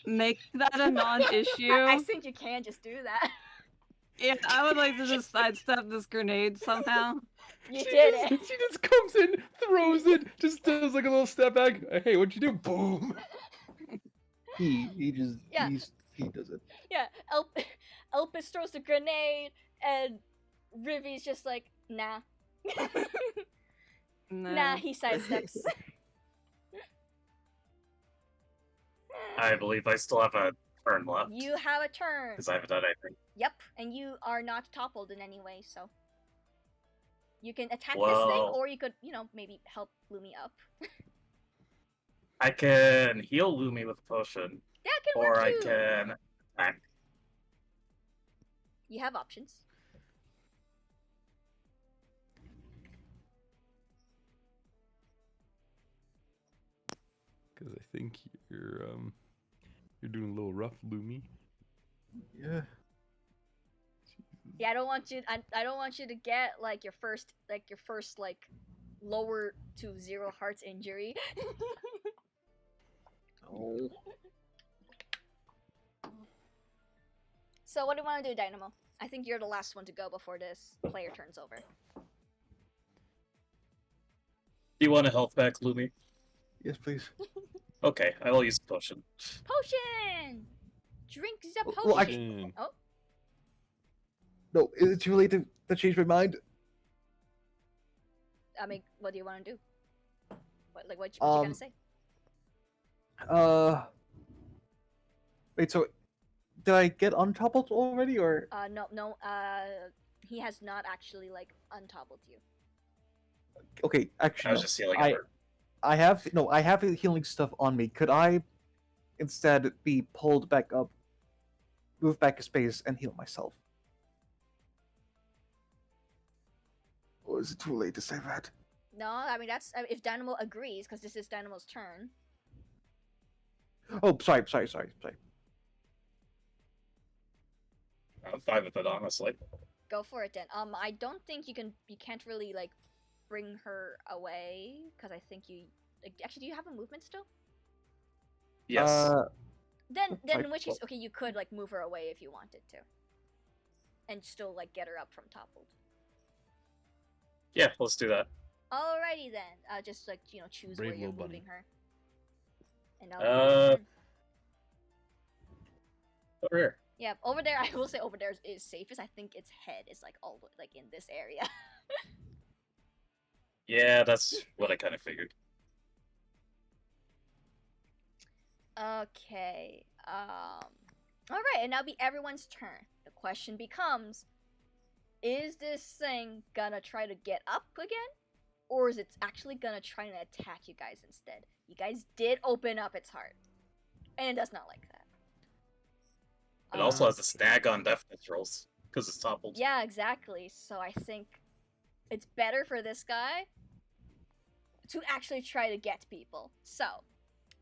make that a non-issue? I think you can just do that. Yeah, I would like to just sidestep this grenade somehow. You did it. She just comes in, throws it, just does like a little step back. Hey, what'd you do? Boom. He just Yeah. he does it. Yeah, Elpis throws the grenade, and Rivy's just like, nah. No. Nah, he sidesteps. I believe I still have a turn left. You have a turn. Because I haven't done anything. Yep, and you are not toppled in any way, so you can attack this thing, Well- or you could, maybe help Lumi up. I can heal Lumi with a potion, That can or work I too. can attack. You have options. Because I think you're doing a little rough, Lumi. Yeah. Yeah, I don't want you to get your first lower to 0 hearts injury. Oh. So what do you want to do, Dynamo? I think you're the last one to go before this player turns over. Do you want a health back, Lumi? Yes, please. Okay, I will use the potion. Potion! Drink the potion! Well, I- Mm. Oh, No, is it too late to change my mind? I mean, what do you want to do? What you gonna say? Wait, so did I get untoppled already, or? No, he has not actually untoppled you. Okay, actually, I was no. just healing I her. I have healing stuff on me. Could I instead be pulled back up, move back a space, and heal myself? Or is it too late to say that? No, I mean that's if Dynamo agrees, because this is Dynamo's turn. Oh, sorry. I'm fine with it, honestly. Go for it then. I don't think you can't really bring her away, because I think you actually, do you have a movement still? Yes. Then Sorry, in which case, well- okay, you could move her away if you wanted to, and still get her up from toppled. Yeah, let's do that. Alrighty then. Just choose Brave where you're little bunny. moving her. And I'll Over here. yeah, over there. I will say over there is safest. I think its head is all in this area. Yeah, that's what I kind of figured. Okay. All right, and now be everyone's turn. The question becomes: is this thing gonna try to get up again, or is it actually gonna try and attack you guys instead? You guys did open up its heart, and it does not like that. It also has a snag on deafness rolls because it's toppled. Yeah, exactly. So I think it's better for this guy to actually try to get people. So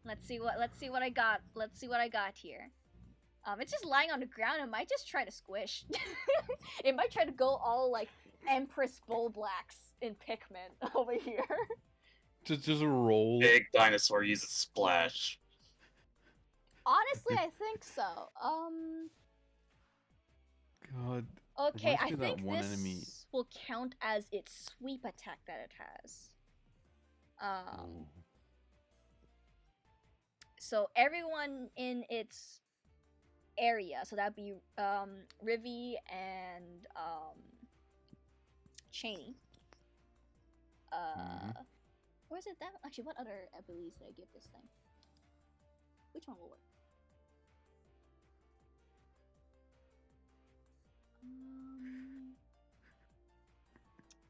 let's see what I got. Let's see what I got here. It's just lying on the ground. It might just try to squish. It might try to go all Empress Bull Blacks in Pikmin over here. Just roll. Big dinosaur uses splash. Honestly, I think so. God. Okay, Reminds me I of that think one this enemy. will count as its sweep attack that it has. Oh. So everyone in its area, so that'd be Rivy and Cheney. Or is it that? Actually, what other abilities did I give this thing? Which one will work?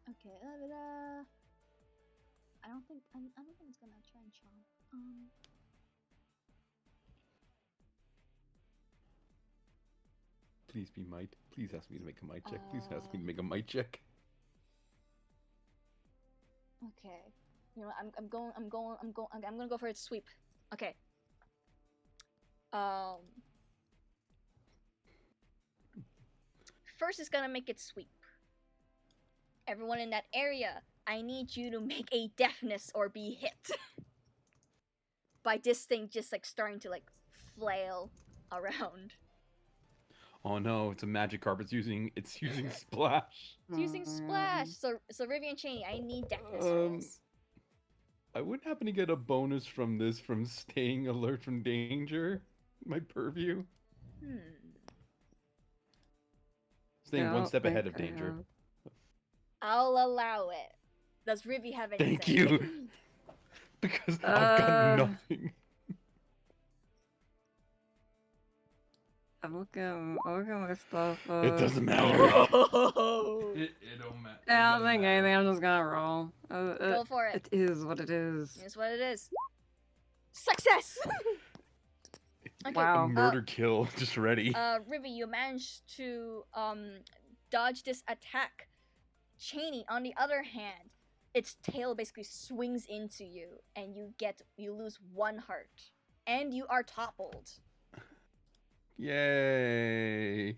Okay, I don't think it's gonna try and chomp. Please be might. Please ask me to make a might check. Please ask me to make a might check. Okay. You know, I'm gonna go for its sweep. Okay. First it's gonna make its sweep. Everyone in that area, I need you to make a deafness or be hit. By this thing just like starting to like flail around. Oh no, it's a magic carp. It's using splash. It's using splash. So Rivy and Cheney, I need deafness rolls. I wouldn't happen to get a bonus from this from staying alert from danger? My purview? Staying one step ahead of danger. I'll allow it. Does Rivy have anything? Thank you. Because I've got nothing. I'm looking at my stuff. It doesn't matter. It don't matter. I don't think anything. I'm just gonna roll. Go for it. It is what it is. Here's what it is. Success! Okay. Wow. Murder kill, just ready. Rivy, you managed to dodge this attack. Cheney, on the other hand, its tail basically swings into you, and you lose 1 heart, and you are toppled. Yay!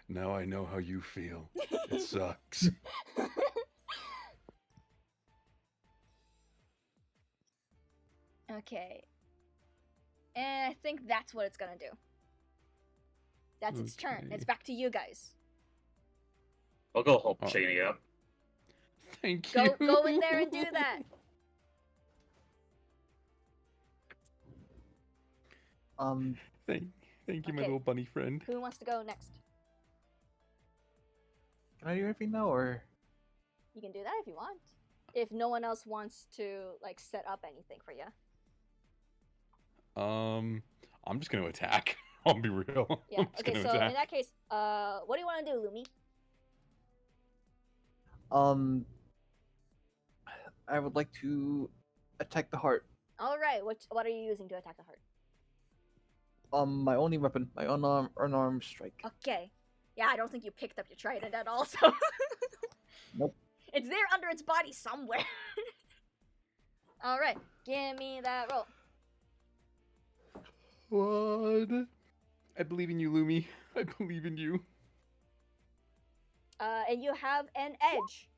Now I know how you feel. It sucks. Okay. And I think that's what it's gonna do. That's its turn. It's back to you guys. I'll go help Cheney up. Thank you. Go in there and do that. Thank you, my Okay. little bunny friend. Who wants to go next? Can I do everything now, or? You can do that if you want. If no one else wants to like set up anything for you. I'm just gonna attack. I'll be real. Yeah. I'm just Okay. gonna So attack. in that case, what do you want to do, Lumi? I would like to attack the heart. All right. What are you using to attack the heart? My only weapon, my unarmed strike. Okay. Yeah, I don't think you picked up your trident at all. So. Nope. It's there under its body somewhere. All right. Give me that roll. What? I believe in you, Lumi. I believe in you. And you have an edge.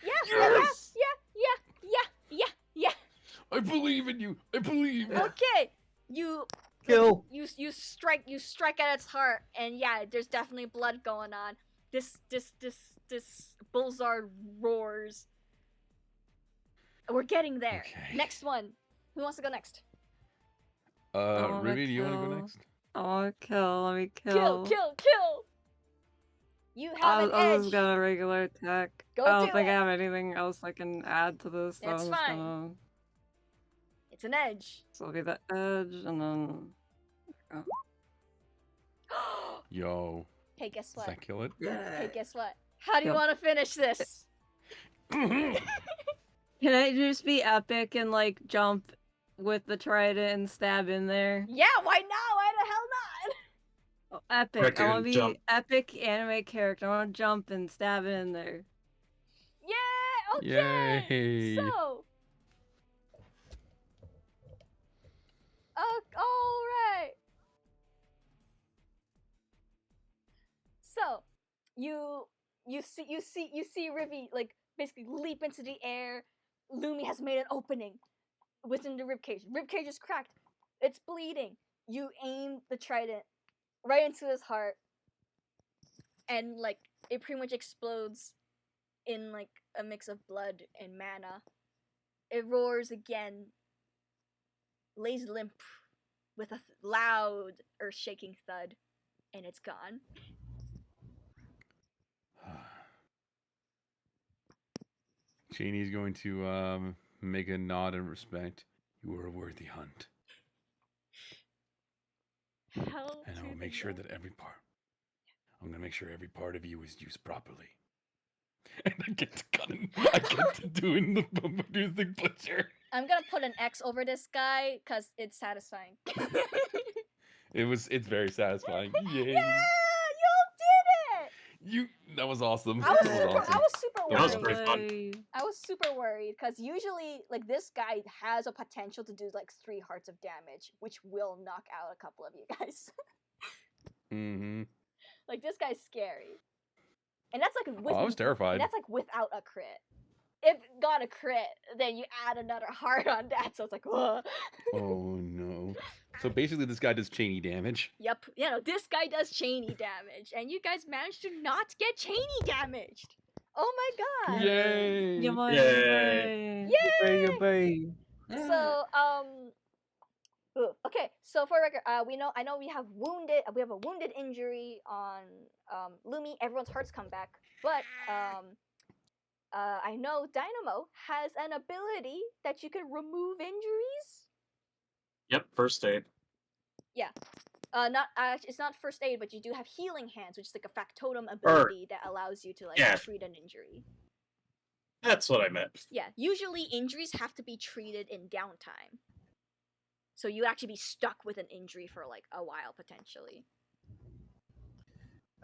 Yeah. Yes! Yeah. I believe in you. I believe. Okay. You Kill. You strike at its heart, and yeah, there's definitely blood going on. This Bullzard roars. We're getting there. Okay. Next one. Who wants to go next? Rivy, do you want to go next? I want to kill. Let me kill. Kill. You have an I edge. was gonna regular attack. Go I don't do think it. I have anything else I can add to this. So That's I'm just fine. gonna. It's an edge. So it'll be the edge, and then. Yo. Hey, guess Does what? that kill it? Hey, guess what? How do you Yep. want to finish this? Can I just be epic and like jump with the trident and stab in there? Yeah, why not? Why the hell not? Oh, epic! I want to be jump. epic anime character. I want to jump and stab it in there. Yeah, okay. Yay. So. All right. So, you see Rivy like basically leap into the air. Lumi has made an opening within the ribcage. Ribcage is cracked. It's bleeding. You aim the trident right into his heart, and like it pretty much explodes in like a mix of blood and mana, it roars again, lays limp with a loud earth-shaking thud, and it's gone. Janie's going to make a nod in respect. You were a worthy hunt. Hell And I to will the make sure no. that I'm going to make sure every part of you is used properly. And I get to I get to doing the producing pleasure. I'm gonna put an X over this guy because it's satisfying. It's very satisfying. Yay! Yeah, you did it. That was awesome. I was That super. was awesome. I was super That was worried. pretty fun. I was super worried because usually, like, this guy has a potential to do like 3 hearts of damage, which will knock out a couple of you guys. Mm-hmm. Like, this guy's scary, and that's like with, I was terrified. and that's like without a crit. If it got a crit, then you add another heart on that, so it's like, ugh. Oh no. So basically this guy does chainy damage. Yep, you know, this guy does chainy damage, and you guys managed to not get chainy damaged. Oh my god! Yay! Yay. Yay! So, okay. So for record, I know we have a wounded injury on Lumi. Everyone's hearts come back, but I know Dynamo has an ability that you can remove injuries. Yep, first aid. Not it's not first aid, but you do have healing hands, which is like a factotum ability that allows you to like Yeah. treat an injury. That's what I meant. Yeah, usually injuries have to be treated in downtime. So you actually be stuck with an injury for like a while potentially.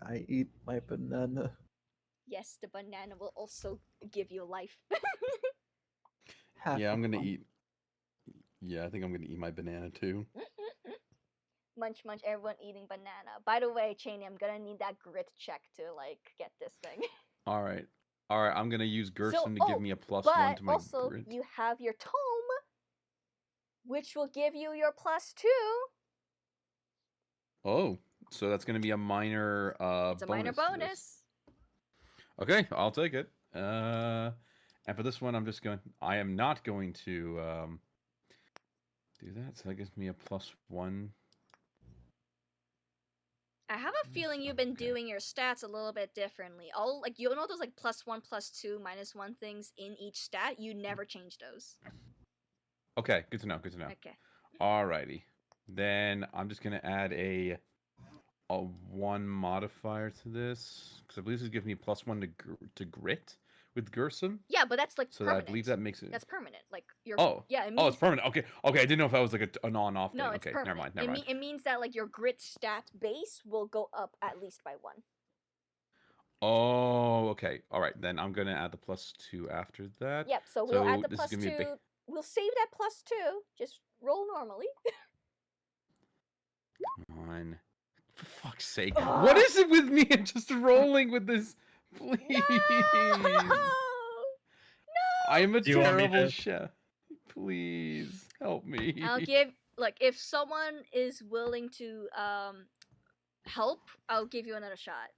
I eat my banana. Yes, the banana will also give you life. Half Yeah, I'm of gonna one. eat. Yeah, I think I'm gonna eat my banana too. Munch, everyone eating banana. By the way, Cheney, I'm gonna need that grit check to like get this thing. All right. I'm gonna use Gerson to give me a +1 but to my also grit. you have your tome, which will give you your +2. Oh, so that's gonna be a minor It's a minor to this. bonus. Okay, I'll take it. And for this one, I am not going to do that. So that gives me a +1. I have a feeling you've been doing your stats a little bit differently. All like you know those like +1, +2, -1 things in each stat. You never change those. Okay, good to know. Good to know. Okay. Alrighty, then I'm just gonna add a 1 modifier to this because I believe this gives me +1 to grit with Gerson. Yeah, but that's like So permanent. I believe that makes it. That's permanent. Like you're. Oh. Yeah. It means, Oh, it's permanent. Okay. I didn't know if that was like a on-off thing. No, it's Okay, permanent. never mind. It means that like your grit stat base will go up at least by 1. Oh, okay. All right, then I'm gonna add the +2 after that. Yep. So we'll add the this is gonna be a big... +2. We'll save that +2. Just roll normally. Come on. For fuck's sake. What is it with me and just rolling with this? Please. No! I am a Do you want me terrible to- chef. Please help me. I'll give like if someone is willing to help, I'll give you another shot.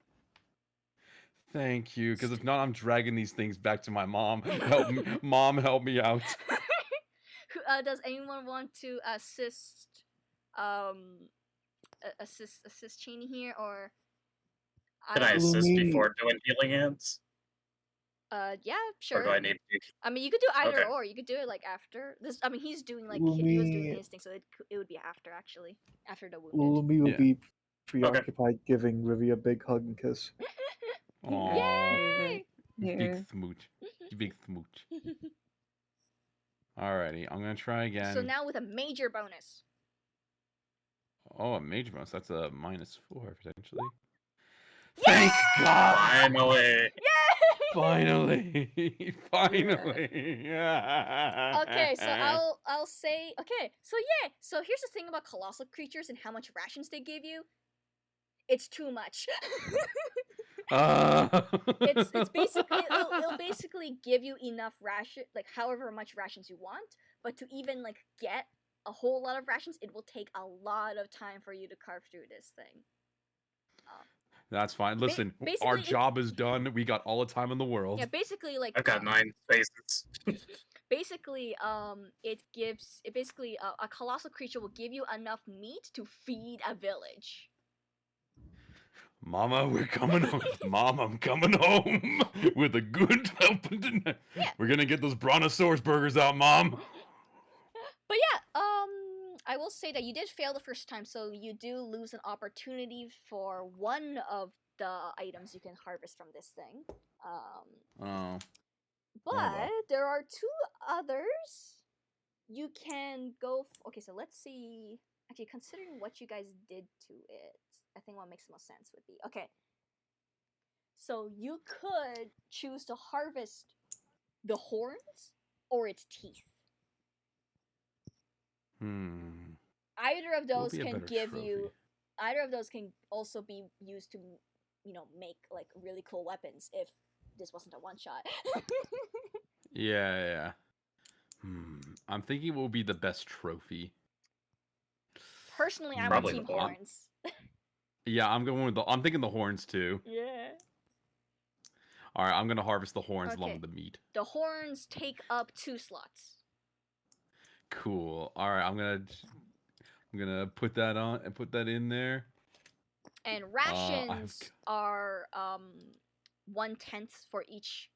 Thank you, because if not, I'm dragging these things back to my mom. Help me, mom, help me out. Does anyone want to assist Cheney here, or Can I assist Lumi. before doing healing hands? yeah, sure. Or do I need to... I mean, you could do either Okay. or. You could do it like after this. I mean, he's doing like he was doing Lumi. his thing, so it would be after actually, after the wounded. Lumi will Yeah. be preoccupied giving Rivy a big hug and kiss. Aw, Yay! big Here. smooch. Big smooch. Alrighty, I'm gonna try again. So now with a major bonus. Oh, a major bonus. That's a -4 potentially. Yay! Thank God! Finally! Finally! Finally! Okay, so I'll say okay. So yeah. So here's the thing about colossal creatures and how much rations they give you. It's too much. It's basically it'll basically give you enough ration, like however much rations you want, but to even like get a whole lot of rations, it will take a lot of time for you to carve through this thing. That's fine. Listen, our basically, job is done. We got all the time in the world. Yeah, basically like I've got 9 spaces. basically, a colossal creature will give you enough meat to feed a village. Mama, we're coming home. Mom, I'm coming home with a good helping tonight. Yeah. We're gonna get those Brontosaurus burgers out, Mom. But yeah, I will say that you did fail the first time, so you do lose an opportunity for one of the items you can harvest from this thing. Oh. But well. there are 2 others. You can go. Okay, so let's see. Actually, considering what you guys did to it, I think what makes the most sense would be okay. So you could choose to harvest the horns or its teeth. Either of those can give you. Either of those can also be used to, make like really cool weapons if this wasn't a one shot. Yeah. I'm thinking what will be the best trophy. Personally, I would Probably team the horn. horns. Yeah, I'm going with I'm thinking the horns too. Yeah. All right, I'm gonna harvest the horns Okay. along with the meat. The horns take up 2 slots. Cool. All right, I'm gonna put that on and put that in there. And rations are 1/10 for each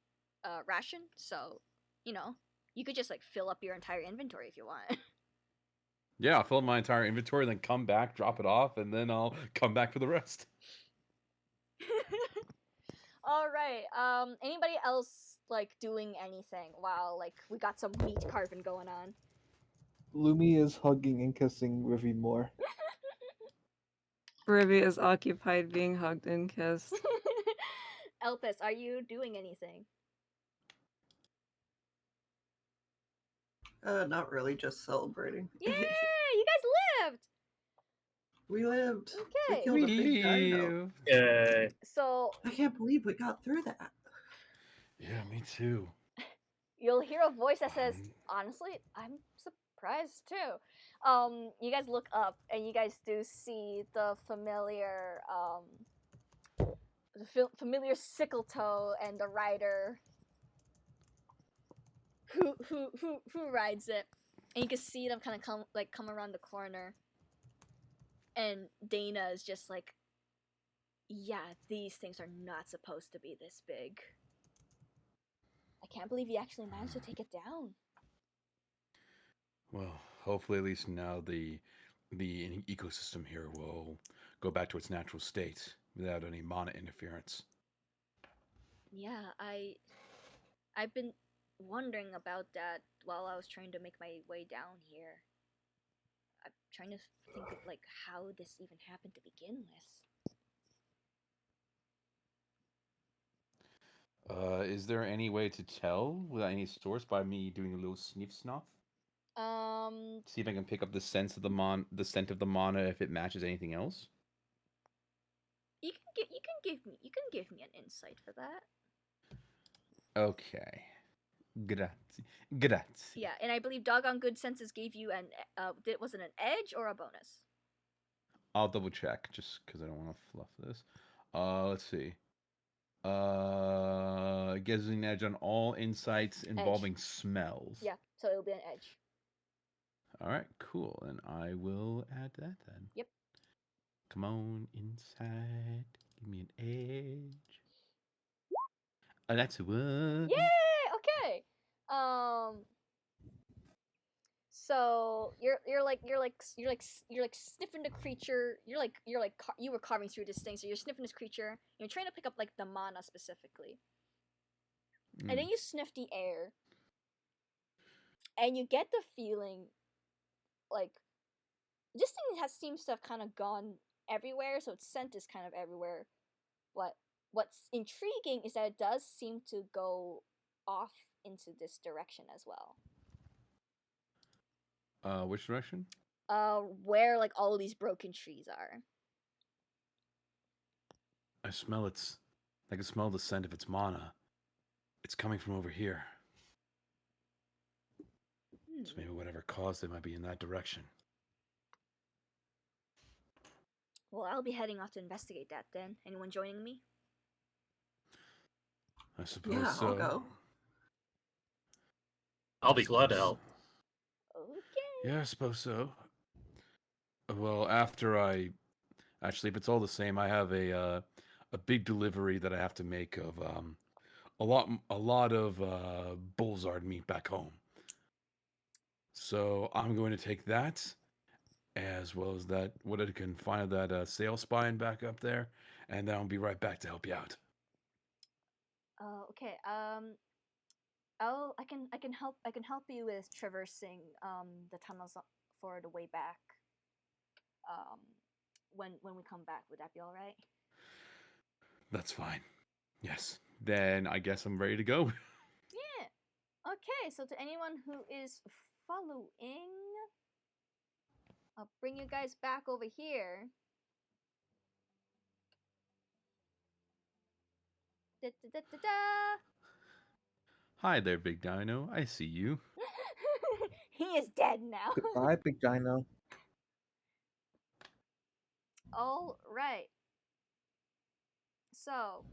ration, so you could just like fill up your entire inventory if you want. Yeah, I'll fill up my entire inventory, then come back, drop it off, and then I'll come back for the rest. All right. Anybody else like doing anything while like we got some meat carving going on? Lumi is hugging and kissing Rivy more. Rivy is occupied being hugged and kissed. Elpis, are you doing anything? Not really, just celebrating. Yeah, you guys lived. We lived. Okay. We killed a big dino. Yay. So I can't believe we got through that. Yeah, me too. you'll hear a voice that says, "Honestly, I'm surprised too." You guys look up and you guys do see the familiar, familiar sickle toe and the rider who rides it, and you can see them kind of come around the corner, and Dana is just like, "Yeah, these things are not supposed to be this big. I can't believe you actually managed to take it down." Well, hopefully, at least now the ecosystem here will go back to its natural state without any mana interference. Yeah, I've been wondering about that while I was trying to make my way down here. I'm trying to think of like how this even happened to begin with. Is there any way to tell without any source by me doing a little sniff snuff? See if I can pick up the scent of the scent of the mana if it matches anything else. You can give me an insight for that. Okay. Grazie. Yeah, and I believe Doggone Good Senses gave you was it an edge or a bonus? I'll double check just because I don't want to fluff this. Let's see. Gives an edge on all insights involving smells. Yeah, so it'll be an edge. All right, cool. And I will add that then. Yep. Come on inside. Give me an edge. Oh, that's a one. Yay! Okay. So you're sniffing the creature. You were carving through this thing, so you're sniffing this creature. You're trying to pick up like the mana specifically, and then you sniff the air, and you get the feeling like this thing seems to have kind of gone everywhere. So its scent is kind of everywhere. But what's intriguing is that it does seem to go off into this direction as well. Which direction? Where like all these broken trees are. I smell its. I can smell the scent of its mana. It's coming from over here. So maybe whatever caused it might be in that direction. Well, I'll be heading off to investigate that then. Anyone joining me? I suppose Yeah, so. I'll go. I'll be glad to help. Okay. Yeah, I suppose so. Well, after I actually, if it's all the same, I have a big delivery that I have to make of a lot of bullsard meat back home. So I'm going to take that, as well as that what I can find of that sail spine back up there, and then I'll be right back to help you out. Okay. I can help you with traversing the tunnels for the way back. When we come back, would that be all right? That's fine. Yes. Then I guess I'm ready to go. Yeah. Okay. So to anyone who is following, I'll bring you guys back over here. Da, da, da, da, da. Hi there, Big Dino. I see you. He is dead now. Goodbye, Big Dino. All right. So,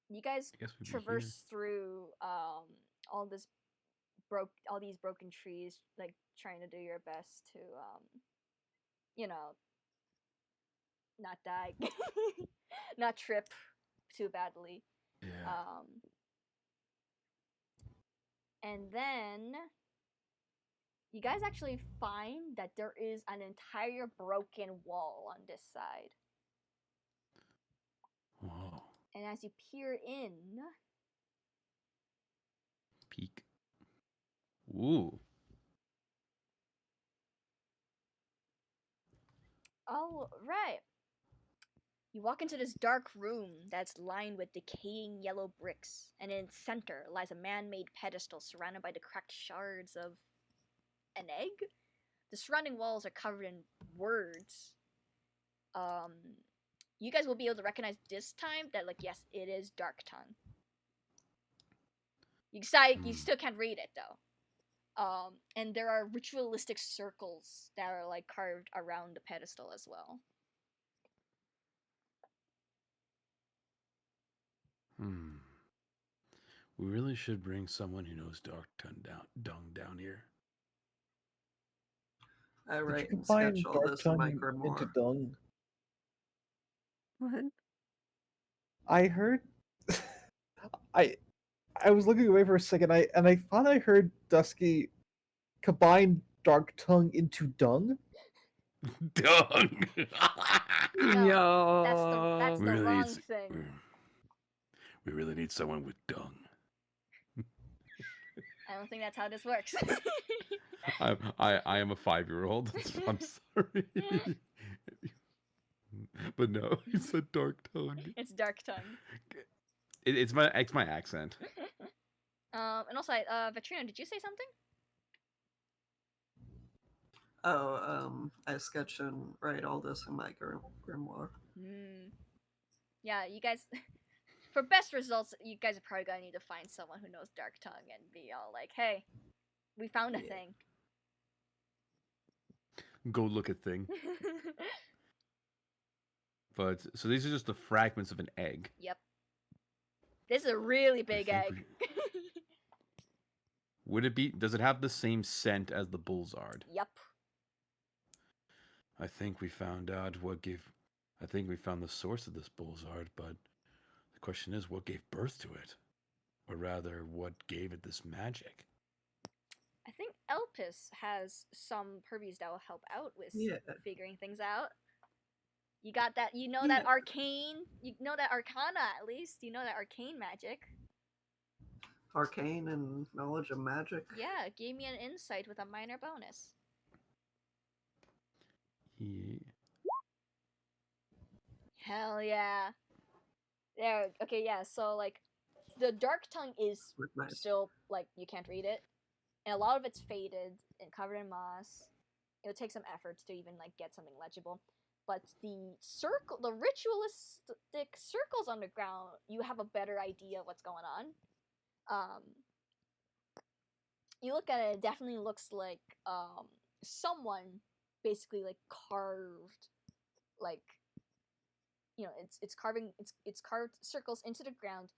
you guys I guess we'd be traverse through all these broken trees, like trying to do your best to not die, not trip too badly. here. Yeah. And then you guys actually find that there is an entire broken wall on this side. Whoa. And as you peer in, Peek. Ooh. all right. You walk into this dark room that's lined with decaying yellow bricks, and in its center lies a man-made pedestal surrounded by the cracked shards of an egg. The surrounding walls are covered in words. You guys will be able to recognize this time that, like, yes, it is Dark Tongue. You still can't read it though. And there are ritualistic circles that are like carved around the pedestal as well. We really should bring someone who knows dung down here. I Did you write and combine sketch all Dark this in my Tongue into grimoire. Dung? What? I heard. I was looking away for a second. I thought I heard Dusky combine Dark Tongue into Dung. Dung. No, that's We the really wrong need thing. we really need someone with dung. I don't think that's how this works. I am a 5-year-old. I'm sorry. But no, he said dark tongue. It's Dark Tongue. It's my accent. And also, Vetrina, did you say something? Oh, I sketch and write all this in my grimoire. Yeah, you guys. For best results, you guys are probably gonna need to find someone who knows Dark Tongue and be all like, "Hey, we found a thing." Go look at thing. But so these are just the fragments of an egg. Yep. This is a really big egg. Would it be? Does it have the same scent as the bullsard? Yep. I think we found out what gave. I think we found the source of this bullsard, but the question is, what gave birth to it, or rather, what gave it this magic? I think Elpis has some purviews that will help out with figuring things out. You got that? You know that arcane? You know that arcana at least? You know that arcane magic? Arcane and knowledge of magic? Yeah, gave me an insight with a minor bonus. Yeah. Hell yeah. There. Okay, yeah. So like, the Dark Tongue is still like you can't read it, and a lot of it's faded and covered in moss. It'll take some efforts to even like get something legible. But the ritualistic circles on the ground, you have a better idea of what's going on. You look at it, it definitely looks like someone basically like carved, like, you know, it's carved circles into the ground,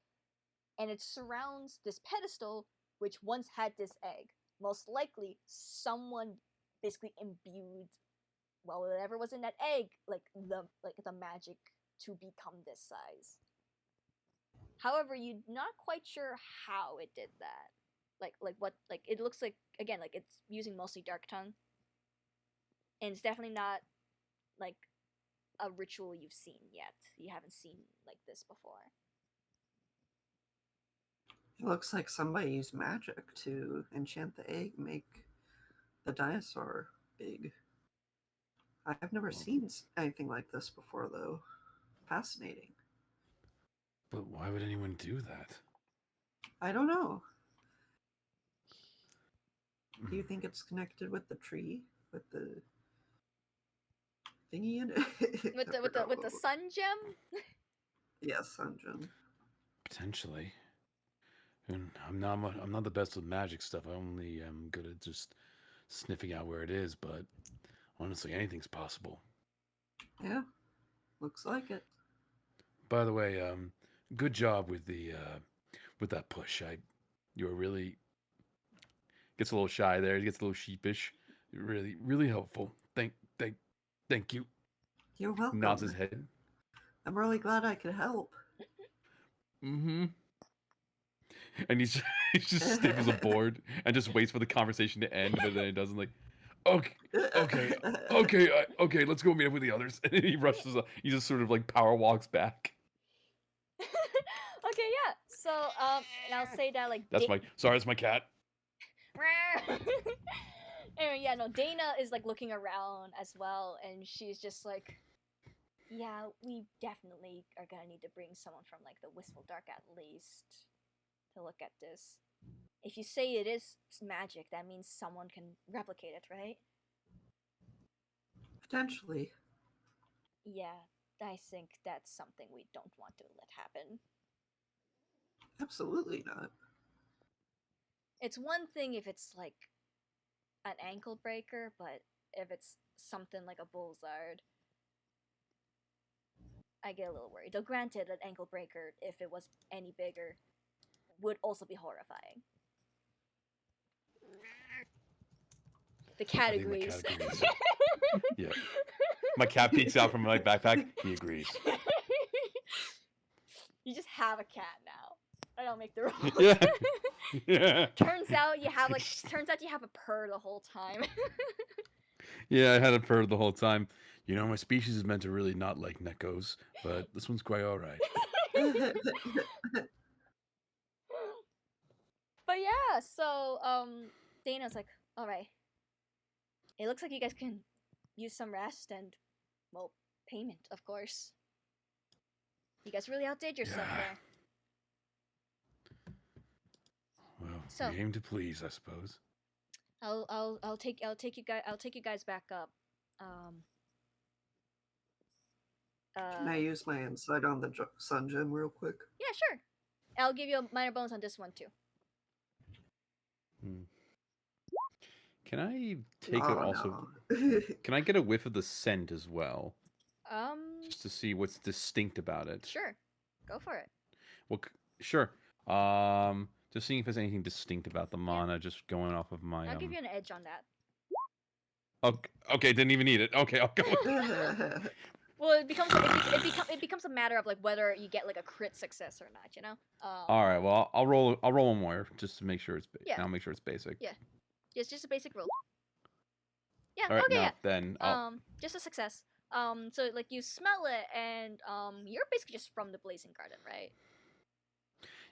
and it surrounds this pedestal which once had this egg. Most likely, someone basically imbued, well, whatever was in that egg, like the magic to become this size. However, you're not quite sure how it did that. Like what, like it looks like, again, like it's using mostly Dark Tongue, and it's definitely not like a ritual you've seen yet. You haven't seen like this before. It looks like somebody used magic to enchant the egg, make the dinosaur big. I've never seen anything like this before, though. Fascinating. But why would anyone do that? I don't know. Do you think it's connected with the tree? With the thingy in it? with the sun gem? Yes, sun gem. Potentially. And I'm not the best with magic stuff. I only am good at just sniffing out where it is, but honestly, anything's possible. Yeah, looks like it. By the way, good job with the with that push. You were really gets a little shy there. He gets a little sheepish. Really helpful. Thank you. You're welcome. Nods his head. I'm really glad I could help. Mm-hmm. And he just staples a board and just waits for the conversation to end, but then it doesn't. Like, okay, let's go meet up with the others. And he rushes up. He just sort of like power walks back. Okay, yeah. So, and I'll say that like That's my cat. Anyway, yeah, no, Dana is like looking around as well, and she's just like, yeah, we definitely are gonna need to bring someone from like the Wistful Dark at least to look at this. If you say it is magic, that means someone can replicate it, right? Potentially. Yeah, I think that's something we don't want to let happen. Absolutely not. It's one thing if it's like an ankle breaker, but if it's something like a bullsard, I get a little worried. Though granted, an ankle breaker, if it was any bigger, would also be horrifying. The cat agrees. My cat agrees. Yeah. My cat peeks out from my backpack. He agrees. You just have a cat now. I don't make the rules. Yeah. Yeah. Turns out you have a purr the whole time. Yeah, I had a purr the whole time. You know, my species is meant to really not like neckos, but this one's quite all right. But yeah, so Dana's like, all right. It looks like you guys can use some rest and, well, payment, of course. You guys really outdid yourself there. Well, So, we aim to please, I suppose. I'll take you guys back up. Can I use my insight on the sun gem real quick? Yeah, sure. I'll give you a minor bonus on this one too. Can I take it also? No. Can I get a whiff of the scent as well? Just to see what's distinct about it. Sure. Go for it. Well, sure. Just seeing if there's anything distinct about the mana. Just going off of my. I'll give you an edge on that. Okay, didn't even need it. Okay, I'll go. Well, it becomes a matter of like whether you get like a crit success or not. You know. All right. Well, I'll roll one more just to make sure it's. Yeah. I'll make sure it's basic. Yeah. It's just a basic roll. Yeah. All right, okay. no, Yeah. Then. Just a success. So like you smell it, and you're basically just from the Blazing Garden, right?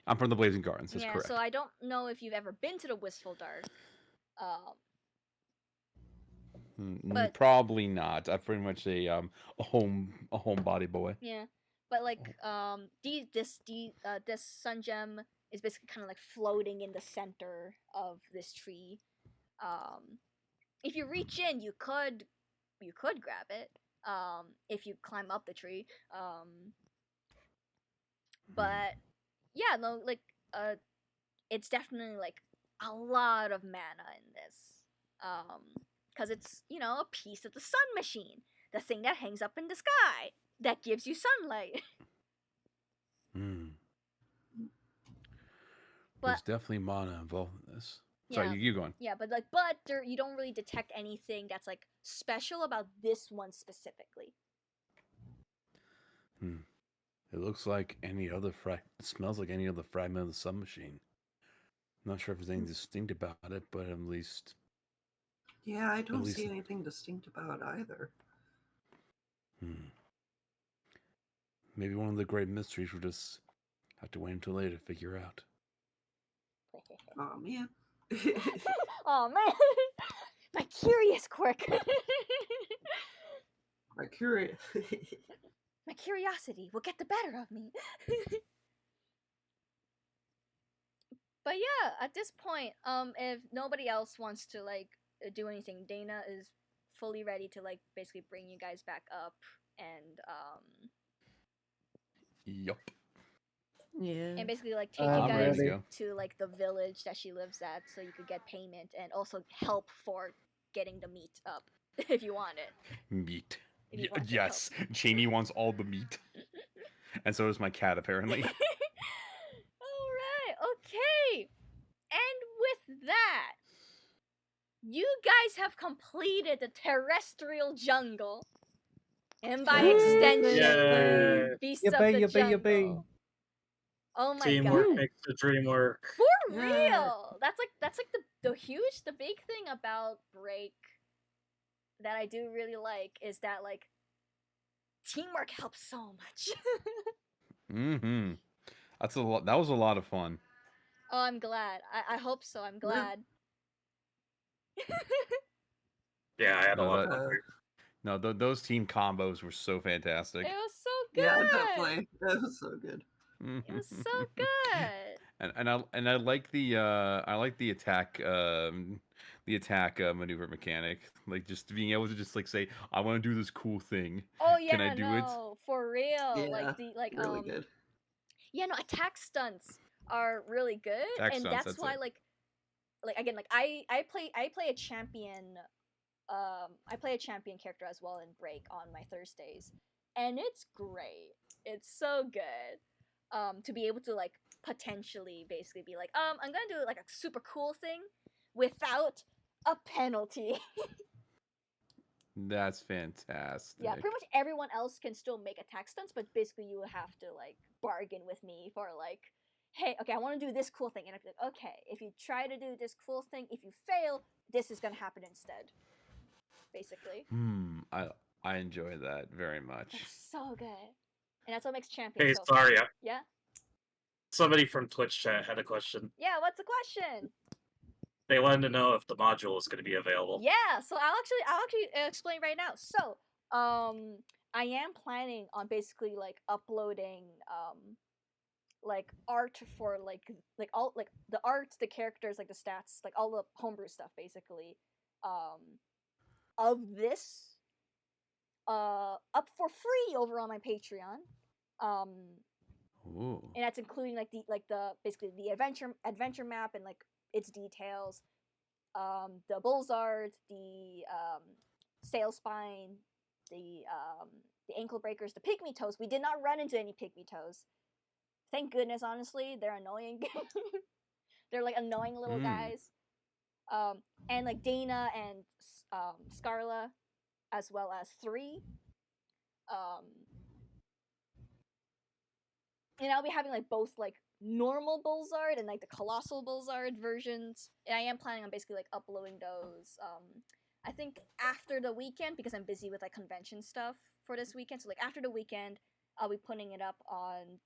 I'm from the Blazing Gardens. That's yeah. correct. So I don't know if you've ever been to the Wistful Dark. But probably not. I'm pretty much a homebody boy. yeah, but like this sun gem is basically kind of like floating in the center of this tree. If you reach in, you could grab it. If you climb up the tree. But yeah, no, like it's definitely like a lot of mana in this. Because it's, you know, a piece of the sun machine. The thing that hangs up in the sky. That gives you sunlight. There's definitely mana involved in this. Yeah. Sorry, you going? Yeah, but you don't really detect anything that's like special about this one specifically. It looks like any other it smells like any other fragment of the submachine. I'm not sure if there's anything distinct about it, but at least. Yeah, I don't least- see anything distinct about either. Maybe one of the great mysteries we'll just have to wait until later to figure out. Oh man. Oh man, my curious quirk. My curious. My curiosity will get the better of me. But yeah, at this point, if nobody else wants to like do anything, Dana is fully ready to like basically bring you guys back up and Yup. Yeah. and basically like take I'm you guys ready. to like the village that she lives at, so you could get payment and also help for getting the meat up if you want it. Meat. If you want the Yes, Cheney wants all the meat. And so does my cat, apparently. Alright, okay. And with that, you guys have completed the terrestrial jungle. And by extension, Yay. beasts Yippee, of the yippee, jungle. yippee. Oh my Teamwork god. makes the dream work. For Yeah. real! That's like the big thing about Break that I do really like is that like teamwork helps so much. Mm-hmm. That's a lot. That was a lot of fun. Oh, I'm glad. I hope so. I'm glad. Yeah, I had a No, lot of that- fun. No, those team combos were so fantastic. It was so good. Yeah, definitely. That was so good. It was so good. and I like the attack maneuver mechanic, like just being able to just like say I want to do this cool thing. Oh yeah, Can I do it? no, for real. Yeah, Like the really good. Yeah, no, attack stunts are really good, Attack and stunts, that's that's why it. like again like I play a champion. I play a champion character as well in Break on my Thursdays, and it's great. It's so good. To be able to like potentially basically be like, I'm gonna do like a super cool thing without a penalty. That's fantastic. Yeah, pretty much everyone else can still make attack stunts, but basically you have to like bargain with me for like, hey, okay, I want to do this cool thing, and I'd be like, okay, if you try to do this cool thing, if you fail, this is gonna happen instead. Basically. I enjoy that very much. It's so good, and that's what makes champion Hey, so sorry. fun. Yeah. Somebody from Twitch chat had a question. Yeah. What's the question? They wanted to know if the module is going to be available. Yeah, so I'll actually explain right now. So, I am planning on basically like uploading like art for like all like the art, the characters, like the stats, like all the homebrew stuff basically of this up for free over on my Patreon. Ooh. And that's including like the basically the adventure map and like its details, the bullsard, the sail spine, the ankle breakers, the pygmy toes. We did not run into any pygmy toes. Thank goodness, honestly, they're annoying. They're like annoying little guys. And like Dana and Scarla, as well as 3. And I'll be having like both like normal bullsard and like the colossal bullsard versions. And I am planning on basically like uploading those. I think after the weekend, because I'm busy with like convention stuff for this weekend. So like after the weekend, I'll be putting it up on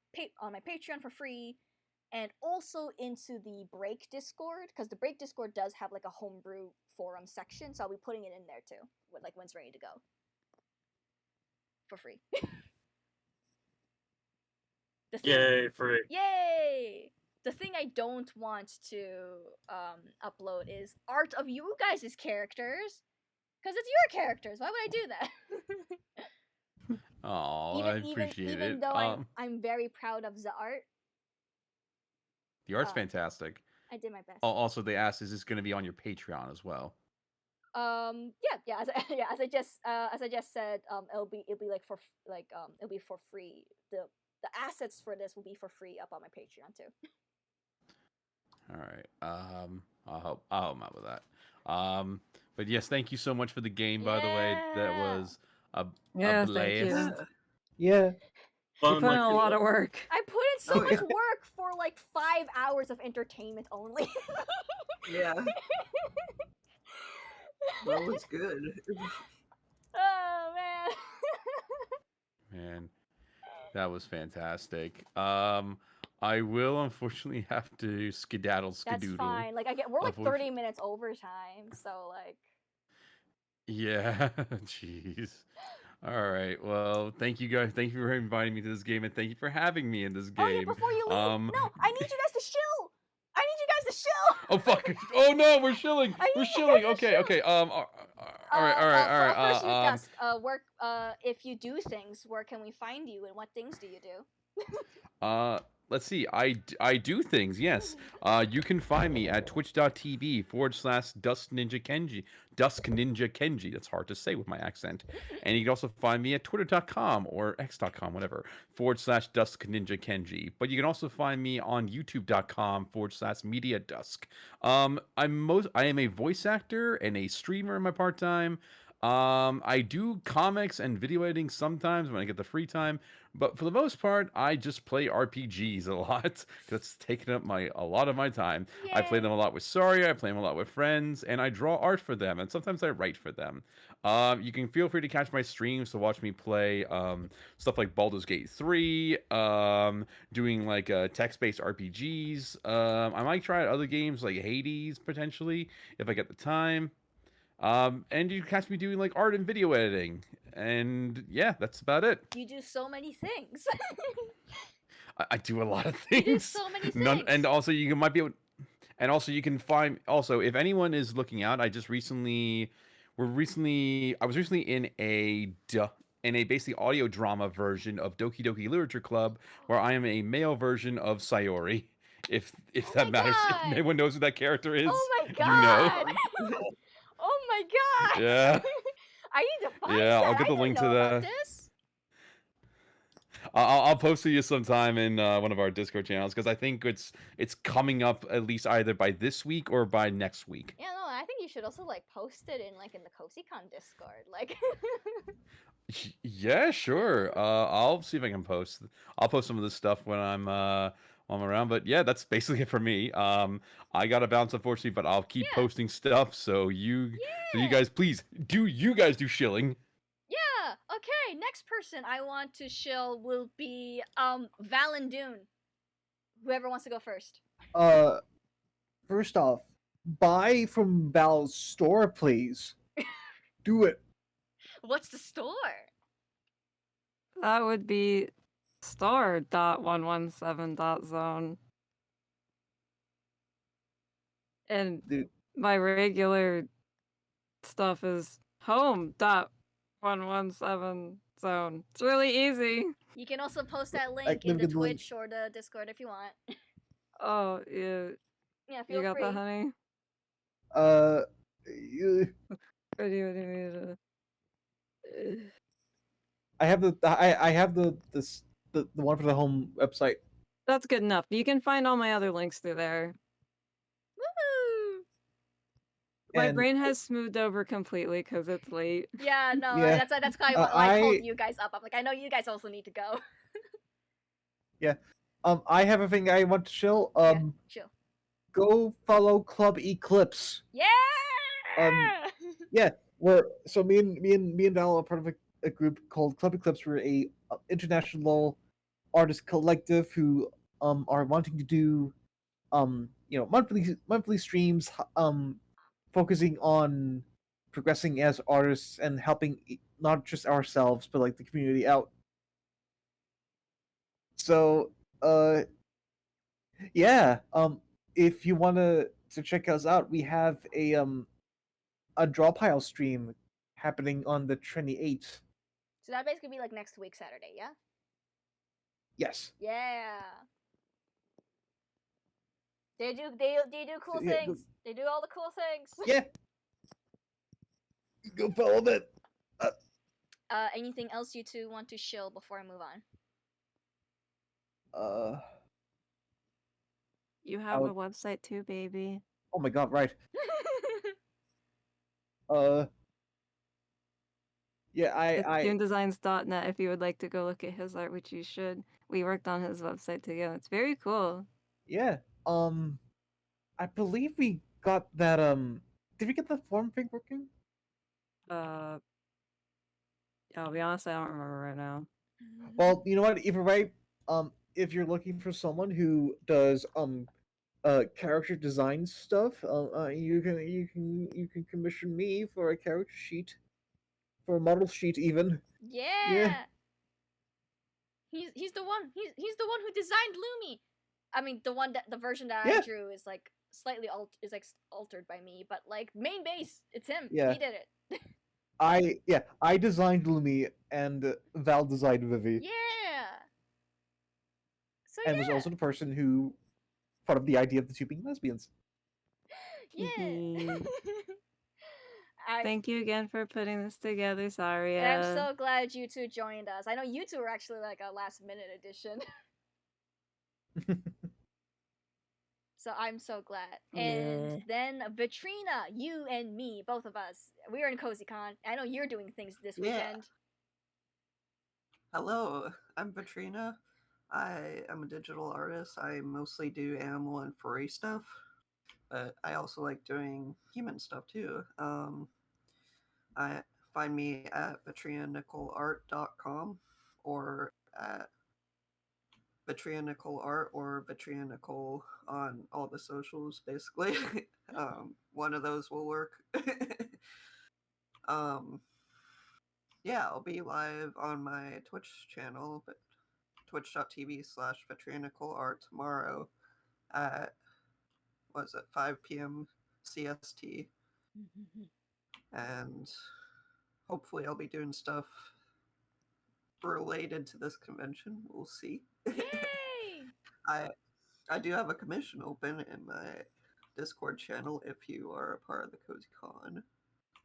my Patreon for free, and also into the Break Discord, because the Break Discord does have like a homebrew forum section. So I'll be putting it in there too, when it's ready to go for free. Yay, free. Yay! The thing I don't want to upload is art of you guys' characters, because it's your characters. Why would I do that? Oh, I appreciate even it. though I'm very proud of the art. The art's fantastic. I did my best. Also, they asked, is this going to be on your Patreon as well? Yeah. As I just said, it'll be like it'll be for free. The assets for this will be for free up on my Patreon too. All right. I'll help him out with that. But yes, thank you so much for the game. By the way, that Yeah. was a Yeah, thank you. blast. Yeah. You Fun put in like a lot of work. I put in so Oh, much yeah. work for like 5 hours of entertainment only. Yeah, that was good. Oh man. Man, that was fantastic. I will unfortunately have to skedaddle That's skedoodle. fine. Like we're like 30 Unfortunately. minutes overtime, so like Yeah, jeez. All right. Well, thank you guys. Thank you for inviting me to this game, and thank you for having me in this oh yeah, game. before you leave, no, I need you guys to shill. I need you guys to shill. Oh fuck! Oh no, we're shilling. I We're need you shilling. guys to Okay. shill. All right. All right. All right. First, you Dusk. Where if you do things, where can we find you, and what things do you do? Let's see. I do things. Yes. You can find me at twitch.tv/Dusk Ninja Kenji. Dusk Ninja Kenji. That's hard to say with my accent. And you can also find me at twitter.com or x.com, whatever, /Dusk Ninja Kenji. But you can also find me on youtube.com/Media Dusk. I am a voice actor and a streamer in my part time. I do comics and video editing sometimes when I get the free time, but for the most part, I just play RPGs a lot. That's taken up a lot of my time. I play them a lot with Saria, I play them a lot with friends, and I draw art for them, and sometimes I write for them. You can feel free to catch my streams to watch me play stuff like Baldur's Gate 3, doing like text-based RPGs. I might try out other games like Hades potentially if I get the time. And you catch me doing like art and video editing, and yeah, that's about it. You do so many things. I do a lot of You do things. so many None, and things. also you might be able, and also you can find. Also, if anyone is looking out, I was recently in a basically audio drama version of Doki Doki Literature Club, where I am a male version of Sayori. If Oh that my matters, God. if anyone knows who that character is, Oh my you know. God. Oh my God. Yeah. I need to find Yeah, that. I'll get the I didn't link to know about that. this. I'll post to you sometime in one of our Discord channels because I think it's coming up at least either by this week or by next week. Yeah, no, I think you should also like post it in like in the Cozycon Discord. Like Yeah, sure. I'll see if I can post. I'll post some of this stuff when I'm around. But yeah, that's basically it for me. I gotta bounce unfortunately, but I'll keep Yeah. posting stuff. So you Yeah. guys please do shilling. Yeah, okay, next person I want to shill will be Valen Doon. Whoever wants to go first. First off, buy from Val's store, please. Do it. What's the store? That would be store.117.zone. And Dude. my regular stuff is home.117zone. It's really easy. You can also post that link Let in me the get the link. Twitch or the Discord if you want. Oh, yeah. Yeah, feel You got free. that, honey? What do you mean? I have the one for the home website. That's good enough. You can find all my other links through there. Woohoo! My And- brain has smoothed over completely because it's late. Yeah, no, Yeah. that's why I called I- you guys up. I'm like, I know you guys also need to go. I have a thing I want to chill. Chill. Go follow Club Eclipse. Yeah! So me and Val are part of a group called Club Eclipse. We're a international artist collective who are wanting to do monthly streams focusing on progressing as artists and helping not just ourselves but like the community out. So if you want to check us out, we have a draw pile stream happening on the 28th. So that basically be like next week Saturday, yeah? Yes. Yeah. They do cool Yeah, things. They do all the cool things. Yeah. Go follow it. Anything else you two want to shill before I move on? You have a website too, baby. Oh my god, right. Yeah, It's DoonDesigns.net if you would like to go look at his art, which you should. We worked on his website together. It's very cool. Yeah. I believe we got that did we get the form thing working? I'll be honest, I don't remember right now. Well, you know what, either way, if you're looking for someone who does character design stuff, you can commission me for a character sheet, for a model sheet even. Yeah. He's the one. He's the one who designed Lumi. I mean, the version that I drew is like slightly altered by me, but like main base, it's him. Yeah. He did it. I designed Lumi and Val designed Vivi. Yeah. So and was also the person who thought of the idea of the two being lesbians. Yeah. Thank you again for putting this together, Saria. And I'm so glad you two joined us. I know you two were actually like a last minute addition. So I'm so glad. And then Vetrina, you and me, both of us, we were in Cozycon. I know you're doing things this weekend. Hello, I'm Vetrina. I am a digital artist. I mostly do animal and furry stuff, but I also like doing human stuff too. I find me at vetrinanickelart.com or at vetrinanickelart or vetrinanickel on all the socials, basically. One of those will work. Yeah, I'll be live on my Twitch channel, but twitch.tv/vetrinanickelart tomorrow at, 5 p.m. CST. And hopefully I'll be doing stuff related to this convention. We'll see. Yay! I do have a commission open in my Discord channel if you are a part of the Cozycon,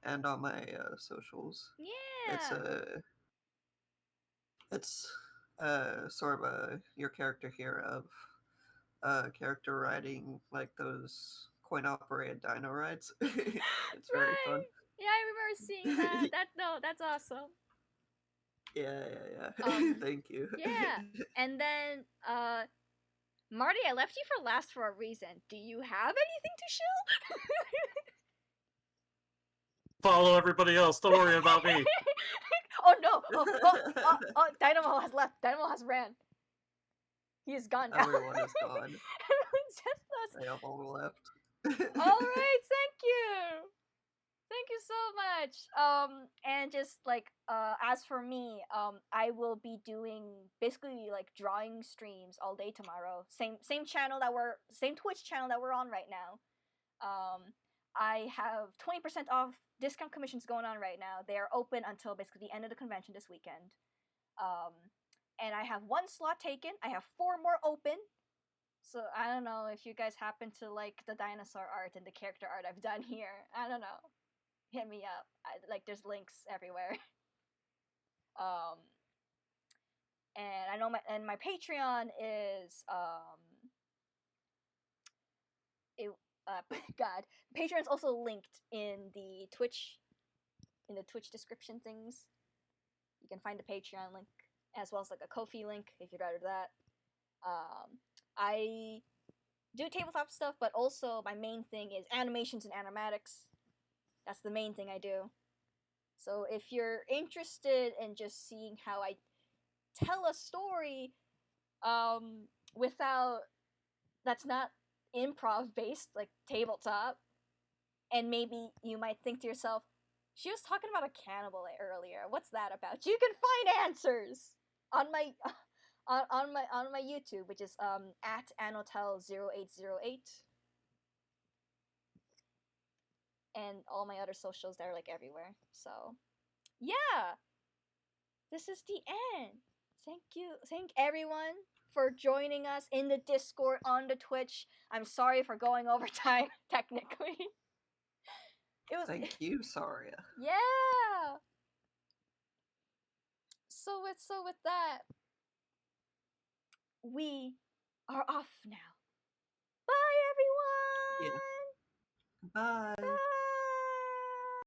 and on my socials. Yeah. It's sort of your character here of character riding like those coin operated dino rides. It's very fun. Yeah, I remember seeing that. That's awesome. Yeah. Thank you. Yeah. And then Marty, I left you for last for a reason. Do you have anything to show? Follow everybody else. Don't worry about me. Oh no! Oh, Dynamo has left. Dynamo has ran. He is gone now. Everyone is gone. It's just us. They have all left. All right, thank you. Thank you so much. And just like as for me, I will be doing basically like drawing streams all day tomorrow. Same Twitch channel that we're on right now. I have 20% off discount commissions going on right now. They are open until basically the end of the convention this weekend. And I have 1 slot taken. I have 4 more open. So I don't know if you guys happen to like the dinosaur art and the character art I've done here. I don't know. Hit me up. There's links everywhere. And I know my Patreon is God, Patreon's also linked in the Twitch description things. You can find the Patreon link as well as like a Ko-fi link if you'd rather that. I do tabletop stuff, but also my main thing is animations and animatics. That's the main thing I do. So if you're interested in just seeing how I tell a story that's not improv based, like tabletop, and maybe you might think to yourself, she was talking about a cannibal earlier. What's that about? You can find answers on my on my YouTube, which is at Anotel0808. And all my other socials, they're like everywhere. So yeah, this is the end. Thank everyone for joining us in the Discord, on the Twitch. I'm sorry for going over time technically. Thank you, Saria. Yeah. So with that, we are off now. Bye. Bye.